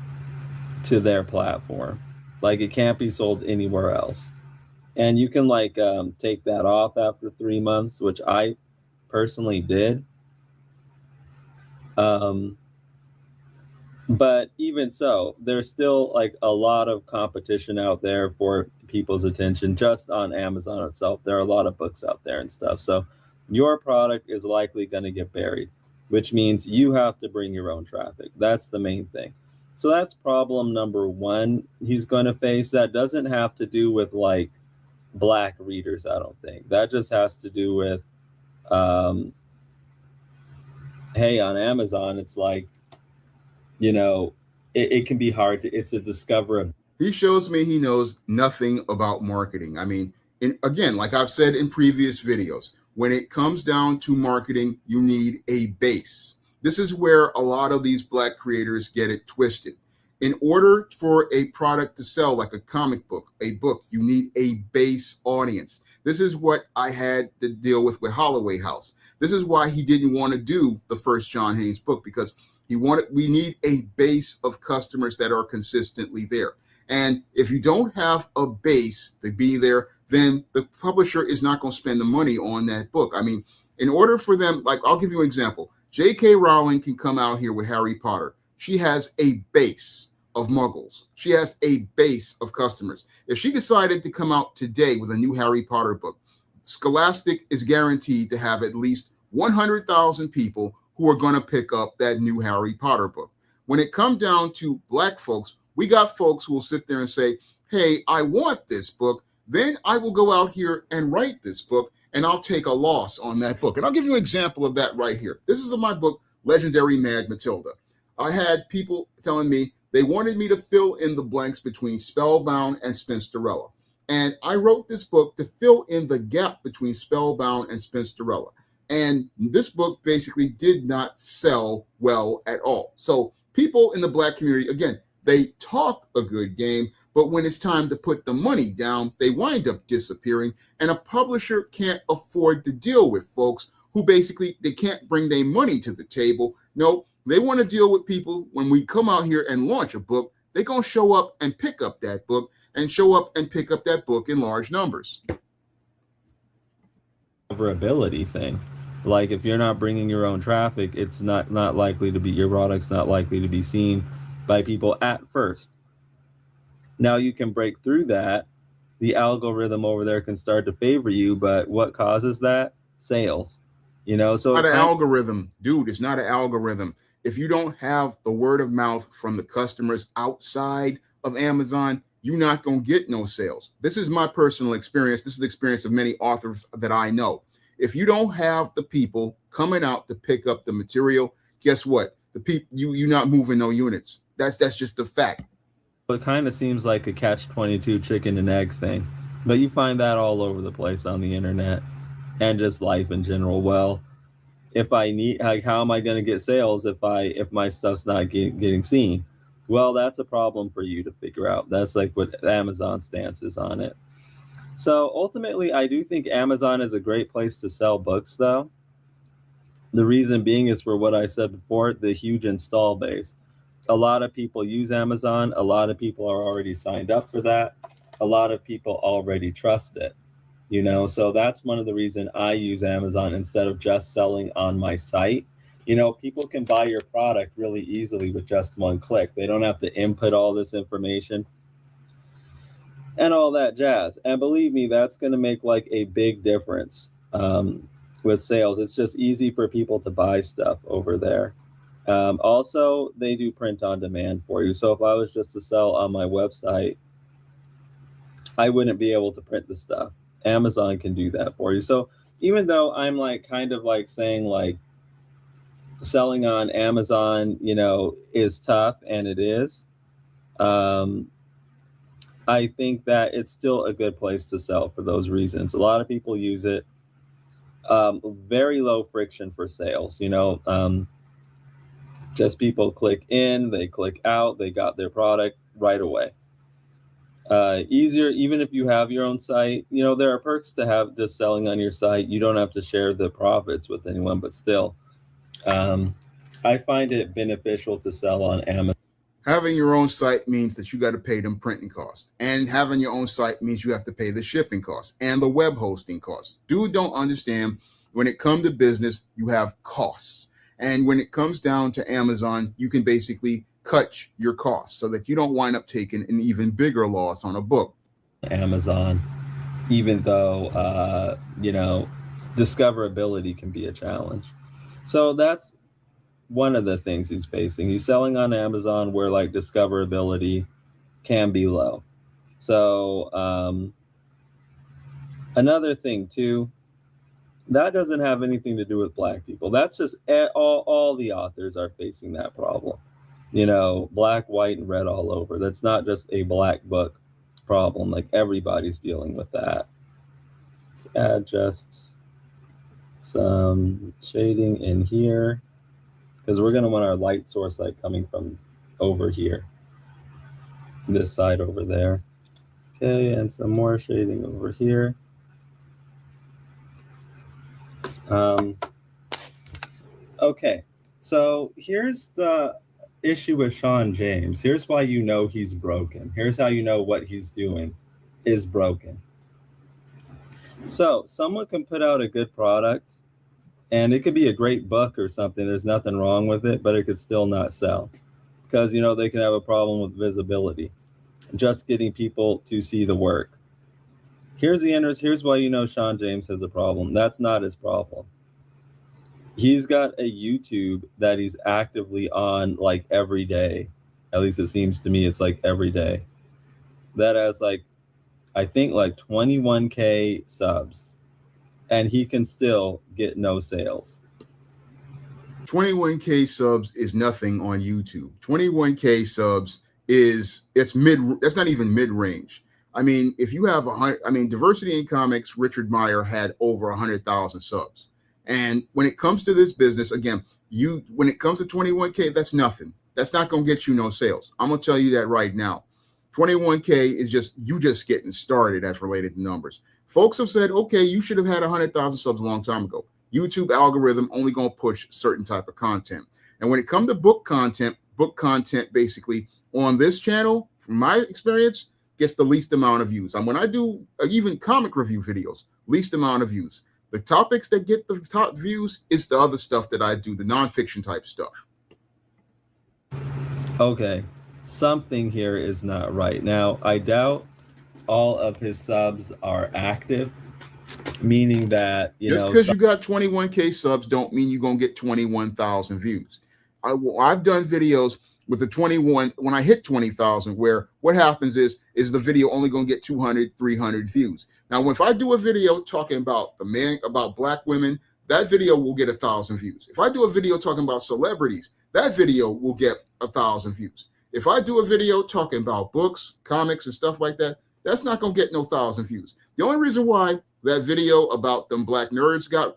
to their platform. Like it can't be sold anywhere else. And you can like take that off after 3 months, which I personally did. But even so, there's still like a lot of competition out there for people's attention just on Amazon itself. There are a lot of books out there and stuff. So your product is likely going to get buried, which means you have to bring your own traffic. That's the main thing. So that's problem number one he's going to face. That doesn't have to do with like Black readers, I don't think. That just has to do with, hey, on Amazon, it's like, you know, it can be hard to, it's a discover. He shows me he knows nothing about marketing. I mean, again, like I've said in previous videos, when it comes down to marketing, you need a base. This is where a lot of these Black creators get it twisted. In order for a product to sell, like a comic book, a book, you need a base audience. This is what I had to deal with Holloway House. This is why he didn't want to do the first John Haynes book, because we need a base of customers that are consistently there. And if you don't have a base to be there, then the publisher is not going to spend the money on that book. I mean, in order for them, like, I'll give you an example. J.K. Rowling can come out here with Harry Potter. She has a base of muggles. She has a base of customers. If she decided to come out today with a new Harry Potter book, Scholastic is guaranteed to have at least 100,000 people who are going to pick up that new Harry Potter book. When it comes down to Black folks, we got folks who will sit there and say, hey, I want this book. Then I will go out here and write this book, and I'll take a loss on that book. And I'll give you an example of that right here. This is my book, Legendary Mad Matilda. I had people telling me they wanted me to fill in the blanks between Spellbound and Spinsterella. And I wrote this book to fill in the gap between Spellbound and Spinsterella. And this book basically did not sell well at all. So people in the Black community, again, they talk a good game, but when it's time to put the money down, they wind up disappearing. And a publisher can't afford to deal with folks who basically, they can't bring their money to the table. No, they want to deal with people. When we come out here and launch a book, they're going to show up and pick up that book and show up and pick up that book in large numbers. Discoverability thing. Like, if you're not bringing your own traffic, it's not likely to be, your product's not likely to be seen by people at first. Now you can break through that. The algorithm over there can start to favor you, but what causes that? Sales. You know, so it's not an algorithm, dude. It's not an algorithm. If you don't have the word of mouth from the customers outside of Amazon, you're not going to get no sales. This is my personal experience. This is the experience of many authors that I know. If you don't have the people coming out to pick up the material, guess what? The people, you're not moving no units. That's just the fact. It kind of seems like a catch-22 chicken and egg thing, but you find that all over the place on the internet and just life in general. Well, if I need, like, how am I going to get sales if my stuff's not getting seen? Well, that's a problem for you to figure out. That's like what Amazon's stance is on it. So ultimately, I do think Amazon is a great place to sell books, though. The reason being is for what I said before, the huge install base. A lot of people use Amazon. A lot of people are already signed up for that. A lot of people already trust it, you know? So that's one of the reasons I use Amazon instead of just selling on my site. You know, people can buy your product really easily with just one click. They don't have to input all this information and all that jazz. And believe me, that's going to make like a big difference with sales. It's just easy for people to buy stuff over there. Also, they do print on demand for you. So if I was just to sell on my website, I wouldn't be able to print the stuff. Amazon can do that for you. So even though I'm like kind of like saying like selling on Amazon, you know, is tough, and it is, I think that it's still a good place to sell for those reasons. A lot of people use it. Very low friction for sales, you know, just people click in, they click out, they got their product right away. Easier, even if you have your own site, you know, there are perks to have just selling on your site. You don't have to share the profits with anyone, but still, I find it beneficial to sell on Amazon. Having your own site means that you got to pay them printing costs, and having your own site means you have to pay the shipping costs and the web hosting costs. Dude, don't understand, when it comes to business, you have costs. And when it comes down to Amazon, you can basically cut your costs so that you don't wind up taking an even bigger loss on a book. Amazon, even though, you know, discoverability can be a challenge. So that's one of the things he's facing. He's selling on Amazon where like discoverability can be low. So Another thing too, that doesn't have anything to do with Black people. That's just all the authors are facing that problem. You know, black, white, and red all over. That's not just a Black book problem. Like, everybody's dealing with that. Let's add just some shading in here, because we're going to want our light source light coming from over here, this side over there. Okay, and some more shading over here. Okay, so here's the issue with Sean James. Here's why you know he's broken. Here's how you know what he's doing is broken. So someone can put out a good product, and it could be a great book or something. There's nothing wrong with it, but it could still not sell because, you know, they can have a problem with visibility, just getting people to see the work. Here's the interest. Here's why you know Sean James has a problem. That's not his problem. He's got a YouTube that he's actively on like every day. At least it seems to me it's like every day. That has like, I think like 21K subs, and he can still get no sales. 21K subs is nothing on YouTube. 21K subs that's not even mid-range. I mean, if you have Diversity in Comics, Richard Meyer had over 100,000 subs. And when it comes to this business, again, when it comes to 21K, that's nothing. That's not going to get you no sales. I'm going to tell you that right now. 21K is just getting started as related to numbers. Folks have said, okay, you should have had 100,000 subs a long time ago. YouTube algorithm only going to push certain type of content. And when it comes to book content basically on this channel, from my experience, gets the least amount of views. And when I do even comic review videos, least amount of views. The topics that get the top views is the other stuff that I do, the nonfiction type stuff. Okay, something here is not right. Now, I doubt all of his subs are active, meaning that, just because you got 21K subs don't mean you're going to get 21,000 views. I've done videos with the 21 when I hit 20,000 where what happens is the video only going to get 200, 300 views. Now, if I do a video talking about about Black women, that video will get 1,000 views. If I do a video talking about celebrities, that video will get 1,000 views. If I do a video talking about books, comics, and stuff like that, that's not going to get no 1,000 views. The only reason why that video about them Black nerds got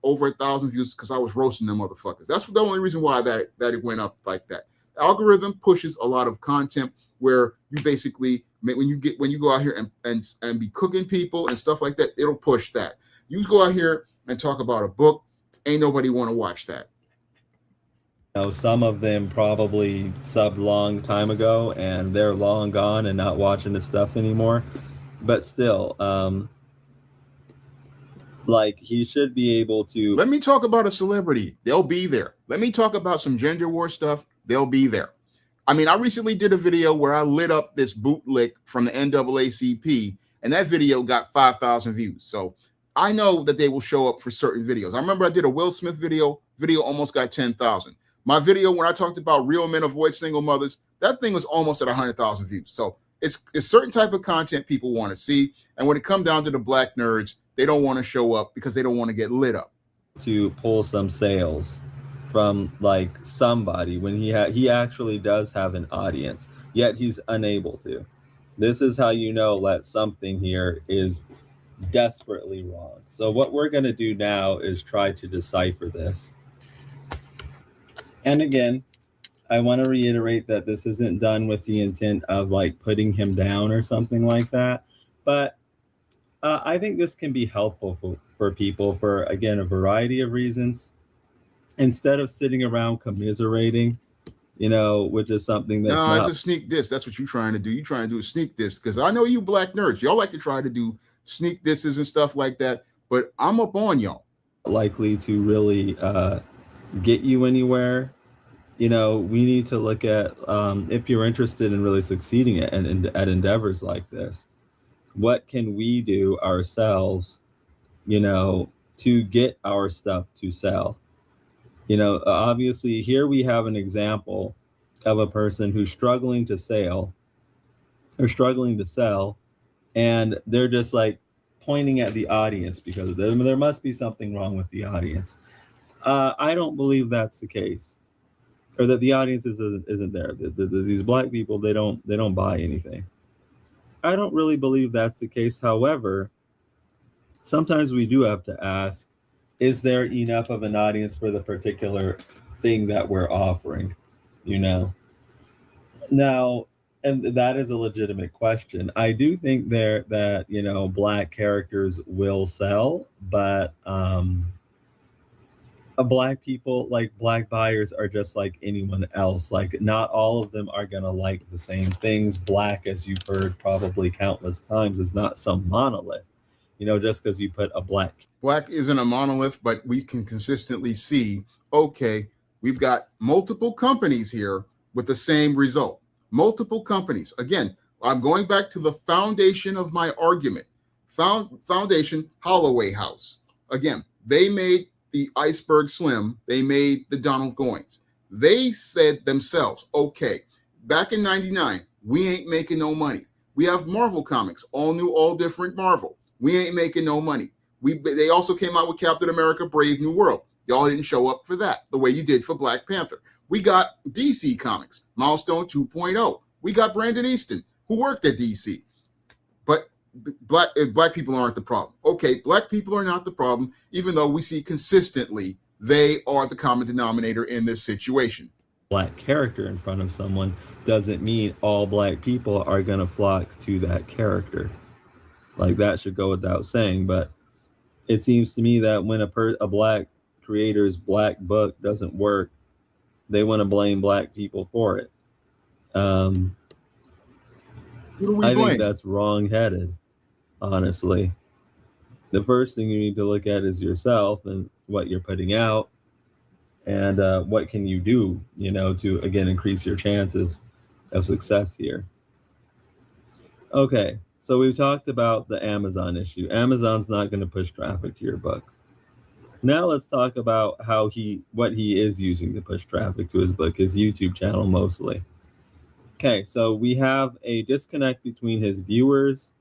over 1,000 views because I was roasting them motherfuckers. That's the only reason why that it went up like that. Algorithm pushes a lot of content where you basically, when you go out here and be cooking people and stuff like that, it'll push that. You go out here and talk about a book, ain't nobody want to watch that. Some of them probably subbed long time ago and they're long gone and not watching the stuff anymore. But still, like, he should be able to. Let me talk about a celebrity. They'll be there. Let me talk about some gender war stuff. They'll be there. I mean, I recently did a video where I lit up this bootleg from the NAACP, and that video got 5,000 views. So I know that they will show up for certain videos. I remember I did a Will Smith video almost got 10,000. My video when I talked about real men avoid single mothers, that thing was almost at 100,000 views. So it's certain type of content people want to see. And when it comes down to the Black nerds, they don't want to show up because they don't want to get lit up. To pull some sales from like somebody when he actually does have an audience, yet he's unable to. This is how you know that something here is desperately wrong. So what we're going to do now is try to decipher this. And again, I want to reiterate that this isn't done with the intent of like putting him down or something like that. But I think this can be helpful for people for, again, a variety of reasons. Instead of sitting around commiserating, which is something that's no, it's a sneak diss. That's what you're trying to do. You're trying to do a sneak diss because I know you Black nerds. Y'all like to try to do sneak disses and stuff like that. But I'm up on y'all. Likely to really get you anywhere. We need to look at if you're interested in really succeeding at endeavors like this, what can we do ourselves, to get our stuff to sell? Obviously here we have an example of a person who's struggling to sell, and they're just like, pointing at the audience because there must be something wrong with the audience. I don't believe that's the case, or that the audience isn't there. These black people, they don't buy anything. I don't really believe that's the case. However, sometimes we do have to ask, is there enough of an audience for the particular thing that we're offering? You know? Now, and that is a legitimate question. I do think that, you know, black characters will sell, but black people, like black buyers, are just like anyone else. Like, not all of them are gonna like the same things. Black, as you've heard probably countless times, is not some monolith. You know, just because you put a black isn't a monolith, but we can consistently see, okay, we've got multiple companies here with the same result. Multiple companies. Again, I'm going back to the foundation of my argument. Foundation, Holloway House. Again, they made the Iceberg Slim. They made the Donald Goines. They said themselves, okay, back in 99, we ain't making no money. We have Marvel Comics, all new, all different Marvel. We ain't making no money. They also came out with Captain America, Brave New World. Y'all didn't show up for that the way you did for Black Panther. We got DC Comics, Milestone 2.0. We got Brandon Easton, who worked at DC. But black people aren't the problem. Okay, black people are not the problem, even though we see consistently they are the common denominator in this situation. Black character in front of someone doesn't mean all black people are going to flock to that character. Like, that should go without saying. But it seems to me that when a black creator's black book doesn't work, they want to blame black people for it. I think that's wrong-headed, honestly. The first thing you need to look at is yourself and what you're putting out, and what can you do, you know, to, again, increase your chances of success here. Okay, so we've talked about the Amazon issue. Amazon's not going to push traffic to your book. Now let's talk about what he is using to push traffic to his book, his YouTube channel mostly. Okay, so we have a disconnect between his viewers.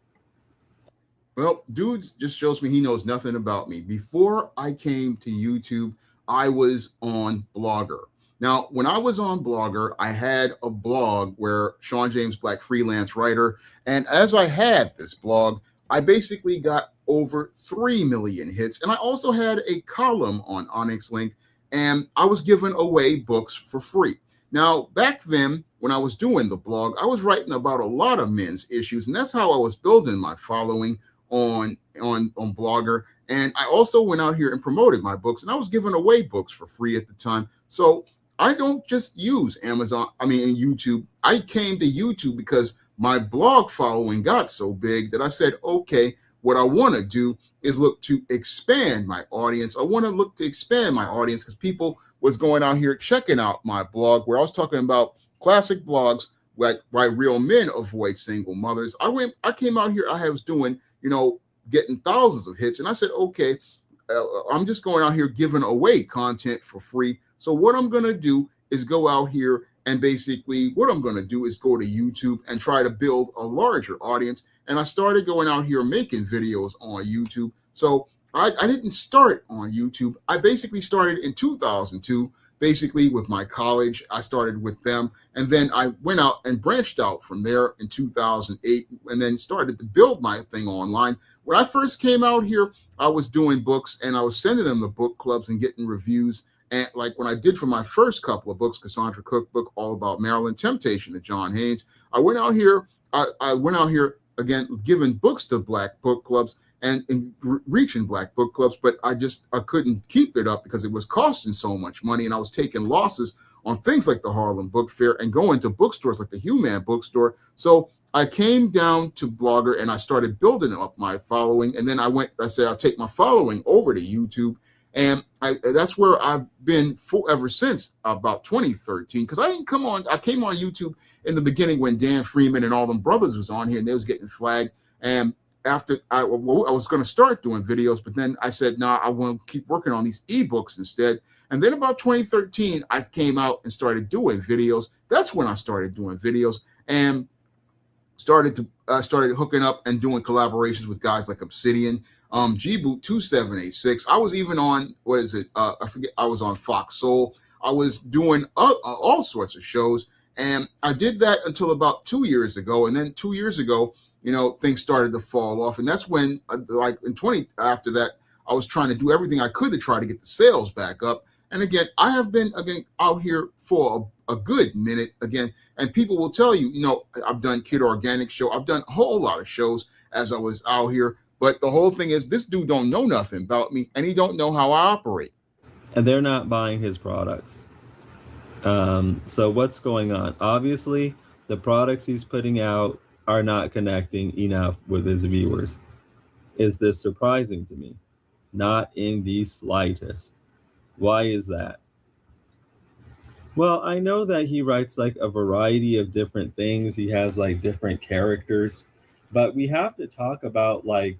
Well, dude just shows me he knows nothing about me. Before I came to YouTube, I was on Blogger. Now, when I was on Blogger, I had a blog where Sean James Black, freelance writer. And as I had this blog, I basically got over 3 million hits. And I also had a column on Onyx Link, and I was giving away books for free. Now, back then, when I was doing the blog, I was writing about a lot of men's issues, and that's how I was building my following on Blogger. And I also went out here and promoted my books, and I was giving away books for free at the time. So I don't just use YouTube. I came to YouTube because my blog following got so big that I said, okay, what I want to do is look to expand my audience. I want to look to expand my audience because people was going out here checking out my blog where I was talking about classic blogs like why real men avoid single mothers. I came out here, I was doing, getting thousands of hits. And I said, okay, I'm just going out here giving away content for free. So what I'm going to do is go out here and basically what I'm going to do is go to YouTube and try to build a larger audience. And I started going out here making videos on YouTube. So I didn't start on YouTube. I basically started in 2002, basically with my college. I started with them. And then I went out and branched out from there in 2008 and then started to build my thing online. When I first came out here, I was doing books and I was sending them to book clubs and getting reviews. And like when I did for my first couple of books, Cassandra Cookbook, All About Maryland, Temptation to John Haynes, I went out here, I went out here again, giving books to black book clubs and reaching black book clubs, but I couldn't keep it up because it was costing so much money and I was taking losses on things like the Harlem Book Fair and going to bookstores like the Human Bookstore. So I came down to Blogger and I started building up my following. And then I said, I'll take my following over to YouTube. And that's where I've been ever since about 2013. Because I came on YouTube in the beginning when Dan Freeman and all them brothers was on here and they was getting flagged. And after I was going to start doing videos, but then I said, nah, I want to keep working on these ebooks instead. And then about 2013, I came out and started doing videos. That's when I started doing videos. And started hooking up and doing collaborations with guys like Obsidian, BOUT 2786. I was even on, what is it? I forget. I was on Fox Soul. I was doing all sorts of shows, and I did that until about 2 years ago. And then 2 years ago, things started to fall off, and that's when, like in 20 after that, I was trying to do everything I could to try to get the sales back up. And again, I have been out here for a good minute again, and people will tell you, I've done Kid Organic Show, I've done a whole lot of shows as I was out here. But the whole thing is, this dude don't know nothing about me, and he don't know how I operate. And they're not buying his products. So what's going on? Obviously, the products he's putting out are not connecting enough with his viewers. Is this surprising to me? Not in the slightest. Why is that? Well, I know that he writes like a variety of different things. He has like different characters, but we have to talk about like,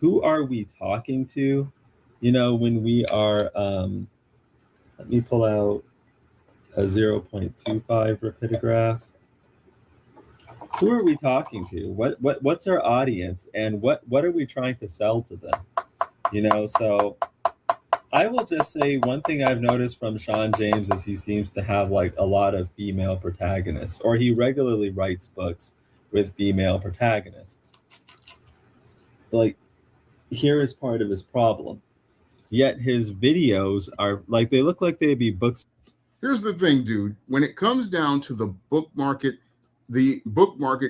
who are we talking to? When we are, let me pull out a 0.25 rapidograph. Who are we talking to? What's our audience, and what are we trying to sell to them? So I will just say one thing I've noticed from Sean James is he seems to have like a lot of female protagonists, or he regularly writes books with female protagonists. Like, here is part of his problem. Yet his videos are like, they look like they'd be books. Here's the thing, dude. When it comes down to the book market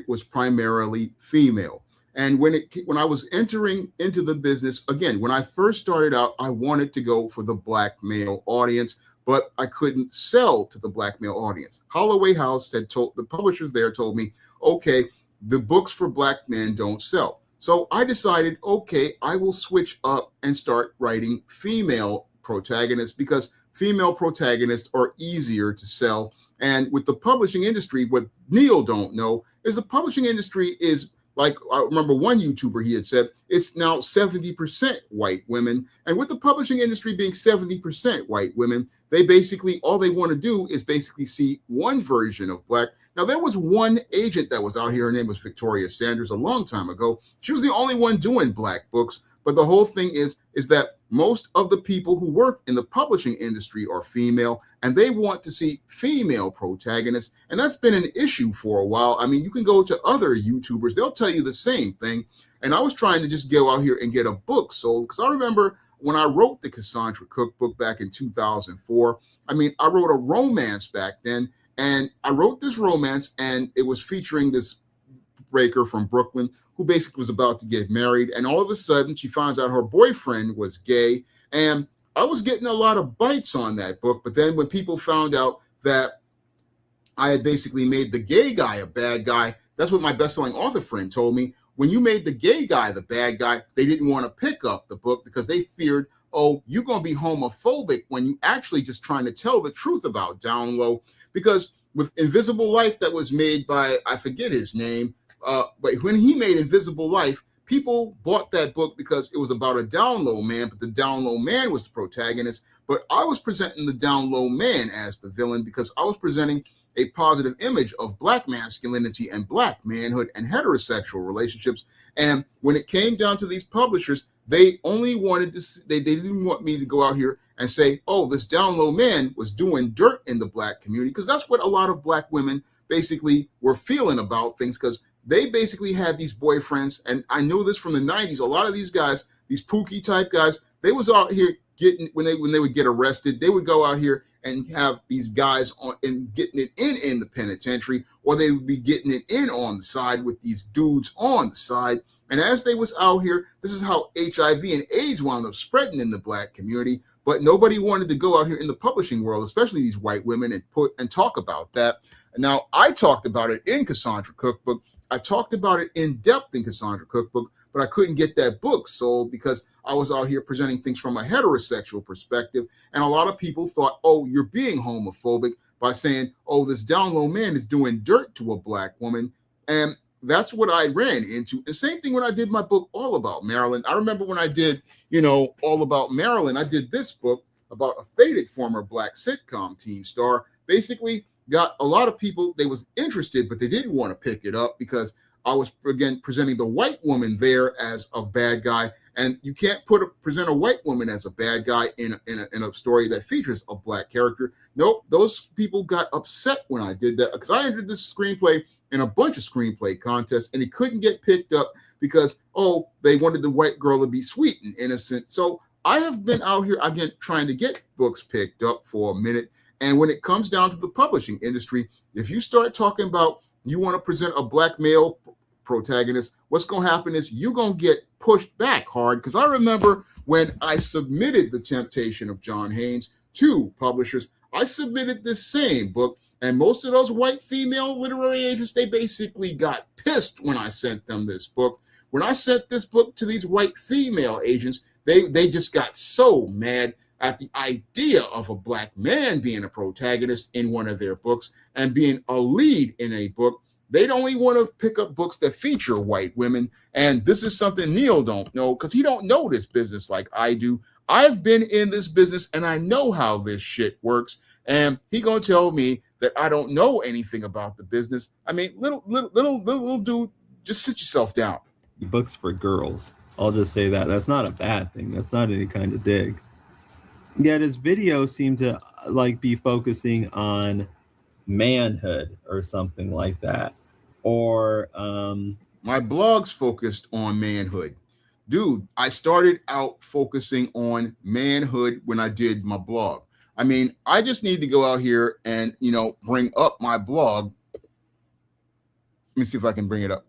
was primarily female. And when I was entering into the business, again, when I first started out, I wanted to go for the black male audience, but I couldn't sell to the black male audience. Holloway House the publishers there told me, okay, the books for black men don't sell. So I decided, okay, I will switch up and start writing female protagonists, because female protagonists are easier to sell. And with the publishing industry, what Neil don't know is the publishing industry is, like, I remember one YouTuber, he had said, it's now 70% white women. And with the publishing industry being 70% white women, they basically, all they want to do is basically see one version of black. Now, there was one agent that was out here. Her name was Victoria Sanders a long time ago. She was the only one doing black books. But the whole thing is that most of the people who work in the publishing industry are female, and they want to see female protagonists. And that's been an issue for a while. I mean, you can go to other YouTubers, they'll tell you the same thing. And I was trying to just go out here and get a book sold, because I remember when I wrote the Cassandra Cookbook back in 2004, I mean, I wrote a romance back then, and I wrote this romance, and it was featuring this breaker from Brooklyn who basically was about to get married. And all of a sudden, she finds out her boyfriend was gay. And I was getting a lot of bites on that book. But then when people found out that I had basically made the gay guy a bad guy, that's what my best-selling author friend told me. When you made the gay guy the bad guy, they didn't want to pick up the book because they feared, oh, you're going to be homophobic when you actually just trying to tell the truth about Down Low. Because with Invisible Life that was made by, I forget his name, but when he made Invisible Life, people bought that book because it was about a down low man, but the down low man was the protagonist. But I was presenting the down low man as the villain because I was presenting a positive image of black masculinity and black manhood and heterosexual relationships. And when it came down to these publishers, they only wanted to, they didn't want me to go out here and say, oh, this down low man was doing dirt in the black community, because that's what a lot of black women basically were feeling about things, because they basically had these boyfriends. And I know this from the 90s. A lot of these guys, these Pookie type guys, they was out here getting, when they would get arrested, they would go out here and have these guys on and getting it in the penitentiary, or they would be getting it in on the side with these dudes on the side. And as they was out here, this is how HIV and AIDS wound up spreading in the black community. But nobody wanted to go out here in the publishing world, especially these white women, and talk about that. And now I talked about it in Cassandra Cookbook. I talked about it in depth in Cassandra Cookbook, but I couldn't get that book sold because I was out here presenting things from a heterosexual perspective. And a lot of people thought, oh, you're being homophobic by saying, oh, this down low man is doing dirt to a black woman. And that's what I ran into. The same thing when I did my book, All About Marilyn. I remember when I did, All About Marilyn, I did this book about a faded former black sitcom teen star. Basically, got a lot of people, they was interested, but they didn't want to pick it up because I was, again, presenting the white woman there as a bad guy. And you can't present a white woman as a bad guy in a story that features a black character. Nope, those people got upset when I did that because I entered this screenplay in a bunch of screenplay contests, and it couldn't get picked up because, oh, they wanted the white girl to be sweet and innocent. So I have been out here, again, trying to get books picked up for a minute. And when it comes down to the publishing industry, if you start talking about you want to present a black male protagonist, what's going to happen is you're going to get pushed back hard. Because I remember when I submitted The Temptation of John Haynes to publishers, I submitted this same book, and most of those white female literary agents, they basically got pissed when I sent them this book. When I sent this book to these white female agents, they just got so mad at the idea of a black man being a protagonist in one of their books and being a lead in a book. They don't even want to pick up books that feature white women. And this is something Neil don't know because he don't know this business like I do. I've been in this business and I know how this shit works. And he gonna tell me that I don't know anything about the business. I mean, little dude, just sit yourself down. Books for girls. I'll just say that. That's not a bad thing. That's not any kind of dig. Yet his videos seem to be focusing on manhood or something like that. Or my blog's focused on manhood. Dude, I started out focusing on manhood when I did my blog. I mean, I just need to go out here and, bring up my blog. Let me see if I can bring it up.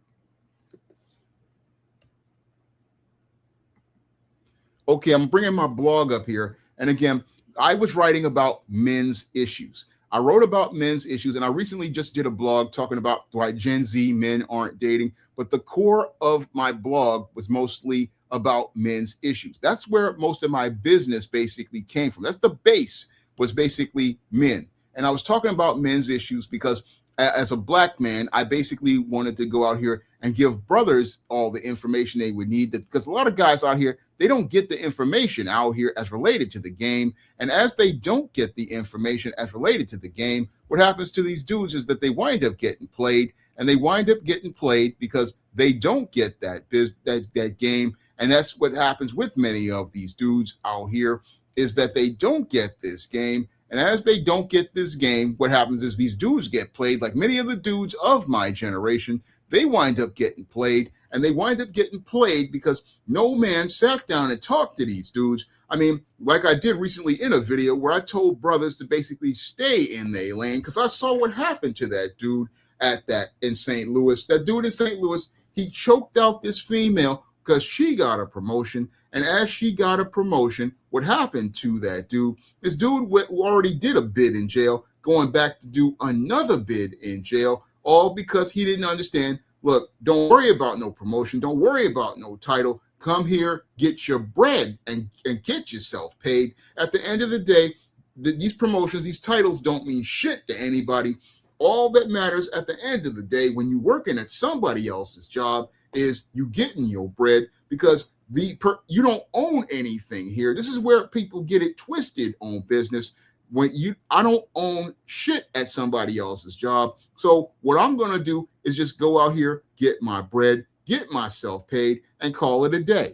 Okay, I'm bringing my blog up here. And again, I was writing about men's issues. I wrote about men's issues, and I recently just did a blog talking about why Gen Z men aren't dating. But the core of my blog was mostly about men's issues. That's where most of my business basically came from. That's the base, was basically men. And I was talking about men's issues because as a black man, I basically wanted to go out here and give brothers all the information they would need, because a lot of guys out here, they don't get the information out here as related to the game. And as they don't get the information as related to the game, what happens to these dudes is that they wind up getting played, and they wind up getting played because they don't get that game. And that's what happens with many of these dudes out here, is that they don't get this game. And as they don't get this game, what happens is these dudes get played. Like many of the dudes of my generation, they wind up getting played, and they wind up getting played because no man sat down and talked to these dudes. I mean, like I did recently in a video where I told brothers to basically stay in their lane, because I saw what happened to that dude in St. Louis. That dude in St. Louis, he choked out this female because she got a promotion. And as she got a promotion, what happened to that dude? This dude already did a bid in jail, going back to do another bid in jail, all because he didn't understand. Look, don't worry about no promotion. Don't worry about no title. Come here, get your bread, and get yourself paid. At the end of the day, these promotions, these titles don't mean shit to anybody. All that matters at the end of the day when you're working at somebody else's job is you getting your bread, because you don't own anything here. This is where people get it twisted on business. I don't own shit at somebody else's job. So what I'm going to do is just go out here, get my bread, get myself paid, and call it a day.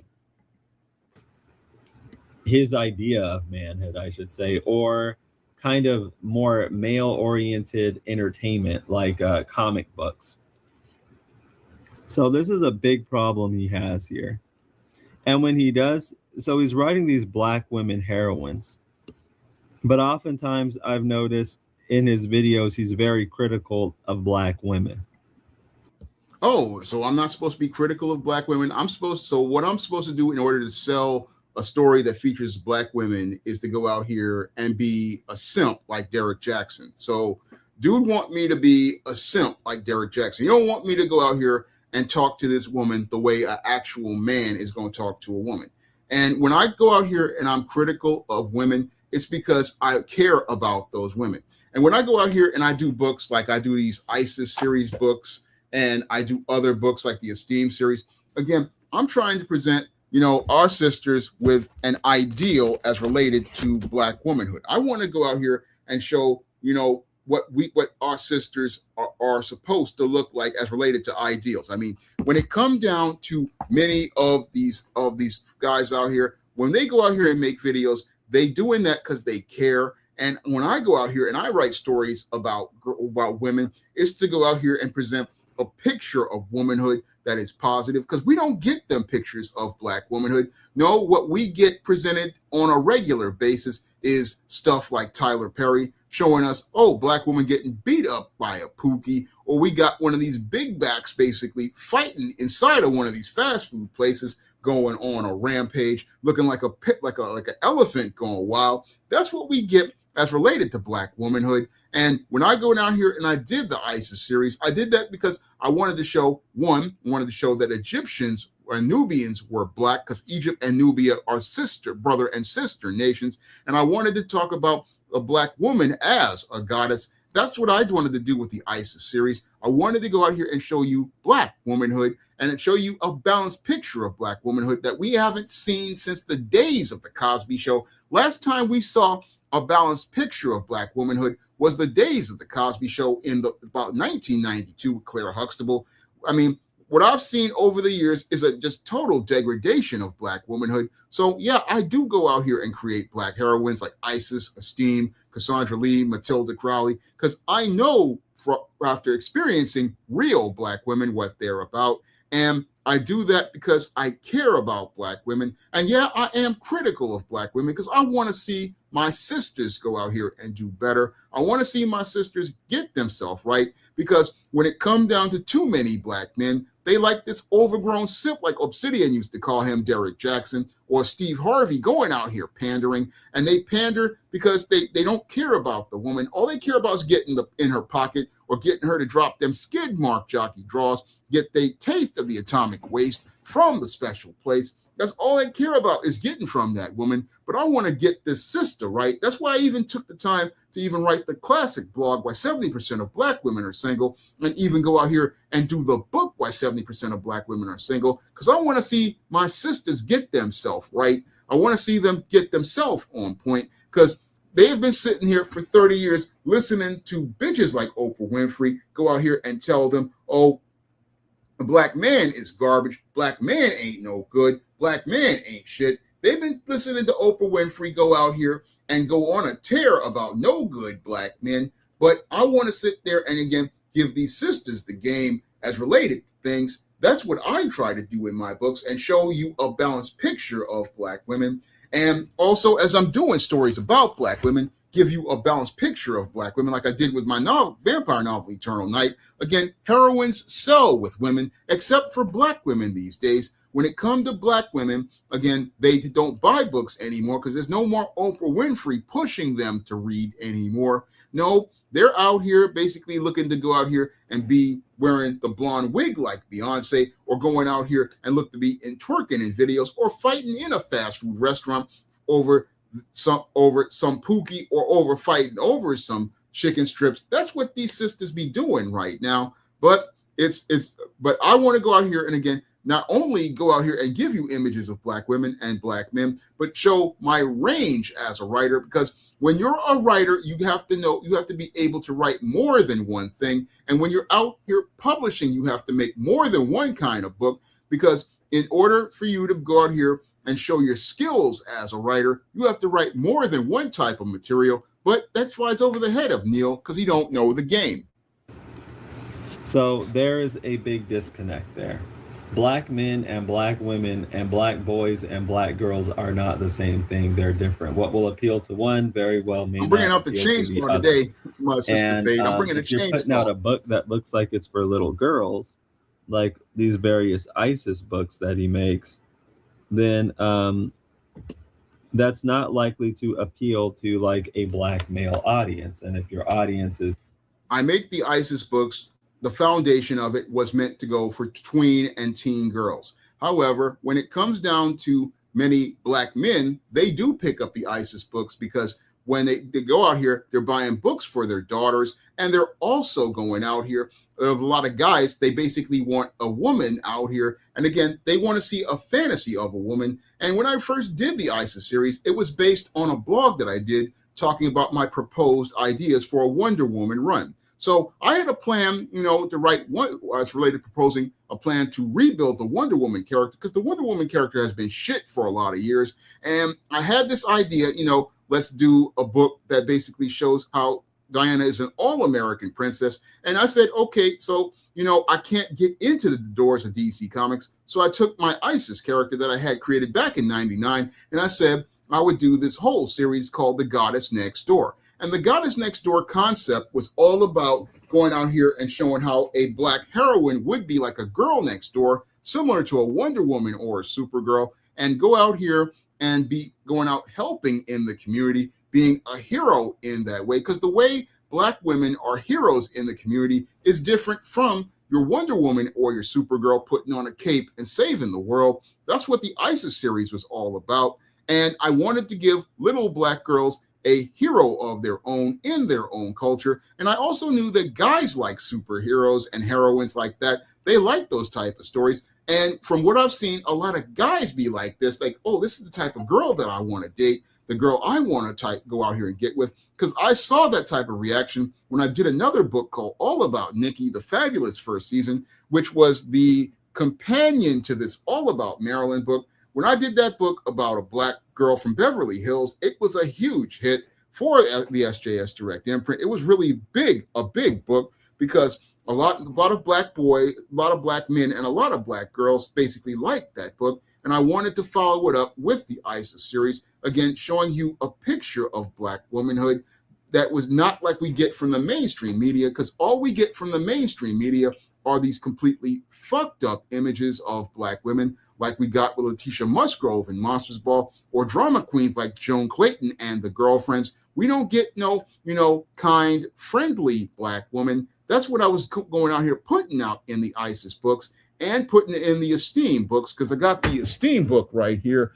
His idea of manhood, I should say, or kind of more male-oriented entertainment like comic books. So this is a big problem he has here. And when he does, so he's writing these black women heroines. But oftentimes I've noticed in his videos, he's very critical of black women. Oh, so I'm not supposed to be critical of black women. So what I'm supposed to do in order to sell a story that features black women is to go out here and be a simp like Derek Jackson. So dude want me to be a simp like Derek Jackson. You don't want me to go out here and talk to this woman the way an actual man is going to talk to a woman. And when I go out here and I'm critical of women, it's because I care about those women. And when I go out here and I do books, like I do these ISIS series books, and I do other books like the Esteem series, again, I'm trying to present, our sisters with an ideal as related to black womanhood. I want to go out here and show, what our sisters are supposed to look like as related to ideals. I mean, when it comes down to many of these guys out here, when they go out here and make videos, they doing that because they care. And when I go out here and I write stories about women, it's to go out here and present a picture of womanhood that is positive, because we don't get them pictures of Black womanhood. No, what we get presented on a regular basis is stuff like Tyler Perry showing us, oh, Black woman getting beat up by a pookie, or we got one of these big backs basically fighting inside of one of these fast food places, going on a rampage, looking like a pit, like an elephant going wild. That's what we get as related to Black womanhood. And when I go down here and I did the ISIS series, I did that because I wanted to show that Egyptians or Nubians were Black, because Egypt and Nubia are brother and sister nations. And I wanted to talk about a Black woman as a goddess. That's what I wanted to do with the ISIS series. I wanted to go out here and show you Black womanhood and show you a balanced picture of Black womanhood that we haven't seen since the days of the Cosby Show. Last time we saw a balanced picture of Black womanhood was the days of the Cosby Show in about 1992 with Claire Huxtable. I mean, what I've seen over the years is a just total degradation of Black womanhood. So yeah, I do go out here and create Black heroines like Isis, Esteem, Cassandra Lee, Matilda Crowley, because I know after experiencing real Black women what they're about. And I do that because I care about Black women. And yeah, I am critical of Black women because I want to see my sisters go out here and do better. I want to see my sisters get themselves right, because when it comes down to too many Black men, they like this overgrown simp, like Obsidian used to call him, Derek Jackson, or Steve Harvey, going out here pandering. And they pander because they don't care about the woman. All they care about is getting in her pocket or getting her to drop them skid mark jockey draws, get the taste of the atomic waste from the special place. That's all they care about, is getting from that woman. But I want to get this sister right. That's why I even took the time to even write the classic blog, Why 70% of Black Women Are Single, and even go out here and do the book, Why 70% of Black Women Are Single, because I want to see my sisters get themselves right. I want to see them get themselves on point, because they have been sitting here for 30 years listening to bitches like Oprah Winfrey go out here and tell them, oh, a Black man is garbage. Black man ain't no good. Black man ain't shit. They've been listening to Oprah Winfrey go out here and go on a tear about no good Black men. But I want to sit there and, again, give these sisters the game as related to things. That's what I try to do in my books, and show you a balanced picture of Black women. And also, as I'm doing stories about Black women, give you a balanced picture of Black women, like I did with my vampire novel, Eternal Night. Again, heroines sell with women, except for Black women these days. When it comes to Black women, again, they don't buy books anymore because there's no more Oprah Winfrey pushing them to read anymore. No, they're out here basically looking to go out here and be wearing the blonde wig like Beyonce, or going out here and look to be twerking in videos, or fighting in a fast food restaurant over some pookie, or over fighting over some chicken strips. That's what these sisters be doing right now. But but I want to go out here and, again, not only go out here and give you images of Black women and Black men, but show my range as a writer. Because when you're a writer, you have to be able to write more than one thing. And when you're out here publishing, you have to make more than one kind of book, because in order for you to go out here and show your skills as a writer, you have to write more than one type of material. But that flies over the head of Neil, because he don't know the game. So there is a big disconnect there. Black men and Black women and Black boys and Black girls are not the same thing. They're different. What will appeal to one very well may I'm bringing not out the appeal chains to the for other. today, my sister And Fade. I'm bringing the if you're chains. putting out a book that looks like it's for little girls, like these various ISIS books that he makes, then that's not likely to appeal to like a Black male audience. And if your audience is... I make the ISIS books, the foundation of it was meant to go for tween and teen girls. However, when it comes down to many Black men, they do pick up the ISIS books, because when they go out here, they're buying books for their daughters, and they're also going out here. There's a lot of guys, they basically want a woman out here. And again, they want to see a fantasy of a woman. And when I first did the ISIS series, it was based on a blog that I did talking about my proposed ideas for a Wonder Woman run. So I had a plan, to write one. I was related proposing a plan to rebuild the Wonder Woman character, because the Wonder Woman character has been shit for a lot of years. And I had this idea, let's do a book that basically shows how Diana is an all-American princess. And I said, okay, so, I can't get into the doors of DC Comics. So I took my Isis character that I had created back in '99, and I said I would do this whole series called The Goddess Next Door. And the Goddess Next Door concept was all about going out here and showing how a Black heroine would be like a girl next door, similar to a Wonder Woman or a Supergirl, and go out here and be going out helping in the community, being a hero in that way. Because the way Black women are heroes in the community is different from your Wonder Woman or your Supergirl putting on a cape and saving the world. That's what the Isis series was all about. And I wanted to give little Black girls a hero of their own in their own culture. And I also knew that guys like superheroes and heroines like that. They like those type of stories. And from what I've seen, a lot of guys be like this, like, oh, this is the type of girl that I want to date, the girl I want to go out here and get with. Because I saw that type of reaction when I did another book called All About Nikki, the Fabulous first season, which was the companion to this All About Marilyn book. When I did that book about a Black girl from Beverly Hills, it was a huge hit for the SJS Direct imprint. It was really big, a big book, because a lot of Black boys, a lot of Black men, and a lot of Black girls basically liked that book. And I wanted to follow it up with the Isis series, again, showing you a picture of Black womanhood that was not like we get from the mainstream media, because all we get from the mainstream media are these completely fucked up images of Black women, like we got with Letitia Musgrove in Monsters Ball, or drama queens like Joan Clayton and The Girlfriends. We don't get no, kind, friendly Black woman. That's what I was going out here putting out in the Isis books and putting it in the Esteem books, because I got the Esteem book right here.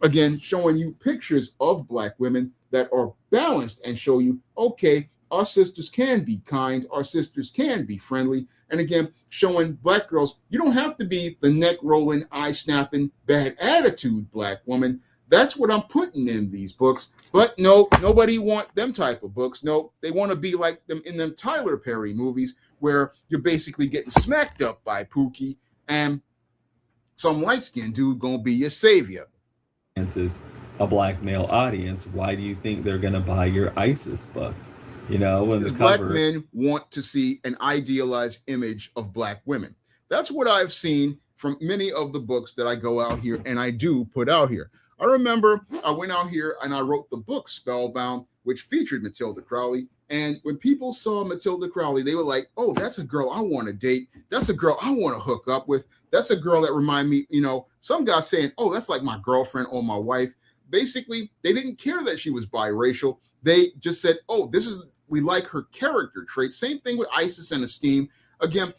Again, showing you pictures of Black women that are balanced and show you, okay, our sisters can be kind, our sisters can be friendly. And again, showing Black girls, you don't have to be the neck rolling, eye snapping, bad attitude Black woman. That's what I'm putting in these books. But no, nobody want them type of books. No, they want to be like them in them Tyler Perry movies, where you're basically getting smacked up by Pookie and some light-skinned dude gonna be your savior. Is a Black male audience. Why do you think they're gonna buy your Isis book? When the Black cover... men want to see an idealized image of Black women. That's what I've seen from many of the books that I go out here and I do put out here. I remember I went out here and I wrote the book Spellbound, which featured Matilda Crowley. And when people saw Matilda Crowley, they were like, oh, that's a girl I want to date. That's a girl I want to hook up with. That's a girl that remind me, some guy saying, oh, that's like my girlfriend or my wife. Basically, they didn't care that she was biracial. They just said, oh, we like her character trait. Same thing with Isis and Esteem. Again,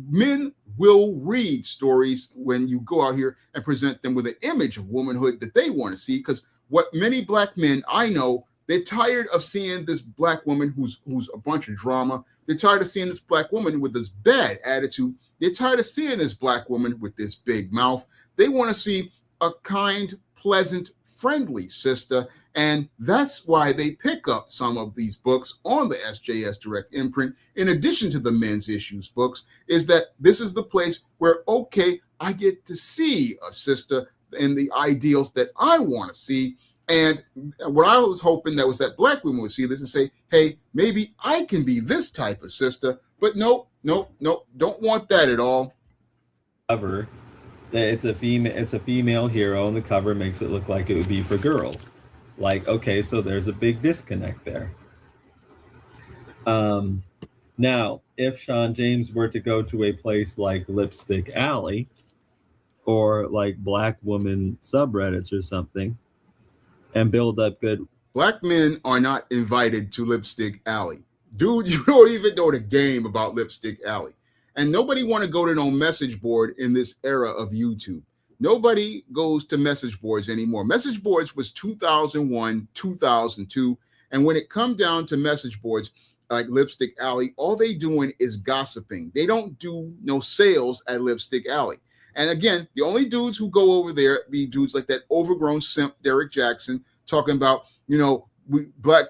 men will read stories when you go out here and present them with an image of womanhood that they want to see. Because what many Black men I know, they're tired of seeing this Black woman who's a bunch of drama. They're tired of seeing this Black woman with this bad attitude. They're tired of seeing this Black woman with this big mouth. They want to see a kind, pleasant, friendly sister. And that's why they pick up some of these books on the SJS Direct imprint, in addition to the men's issues books, is that this is the place where, okay, I get to see a sister in the ideals that I want to see. And what I was hoping that was that Black women would see this and say, hey, maybe I can be this type of sister. But nope, don't want that at all. Cover, it's a female hero, and the cover makes it look like it would be for girls. Like, okay, so there's a big disconnect there. Now, if Sean James were to go to a place like Lipstick Alley or like Black woman subreddits or something and build up good... Black men are not invited to Lipstick Alley. Dude, you don't even know the game about Lipstick Alley. And nobody want to go to no message board in this era of YouTube. Nobody goes to message boards anymore. Message boards was 2001, 2002. And when it come down to message boards like Lipstick Alley, all they doing is gossiping. They don't do no sales at Lipstick Alley. And again, the only dudes who go over there be dudes like that overgrown simp Derek Jackson talking about, black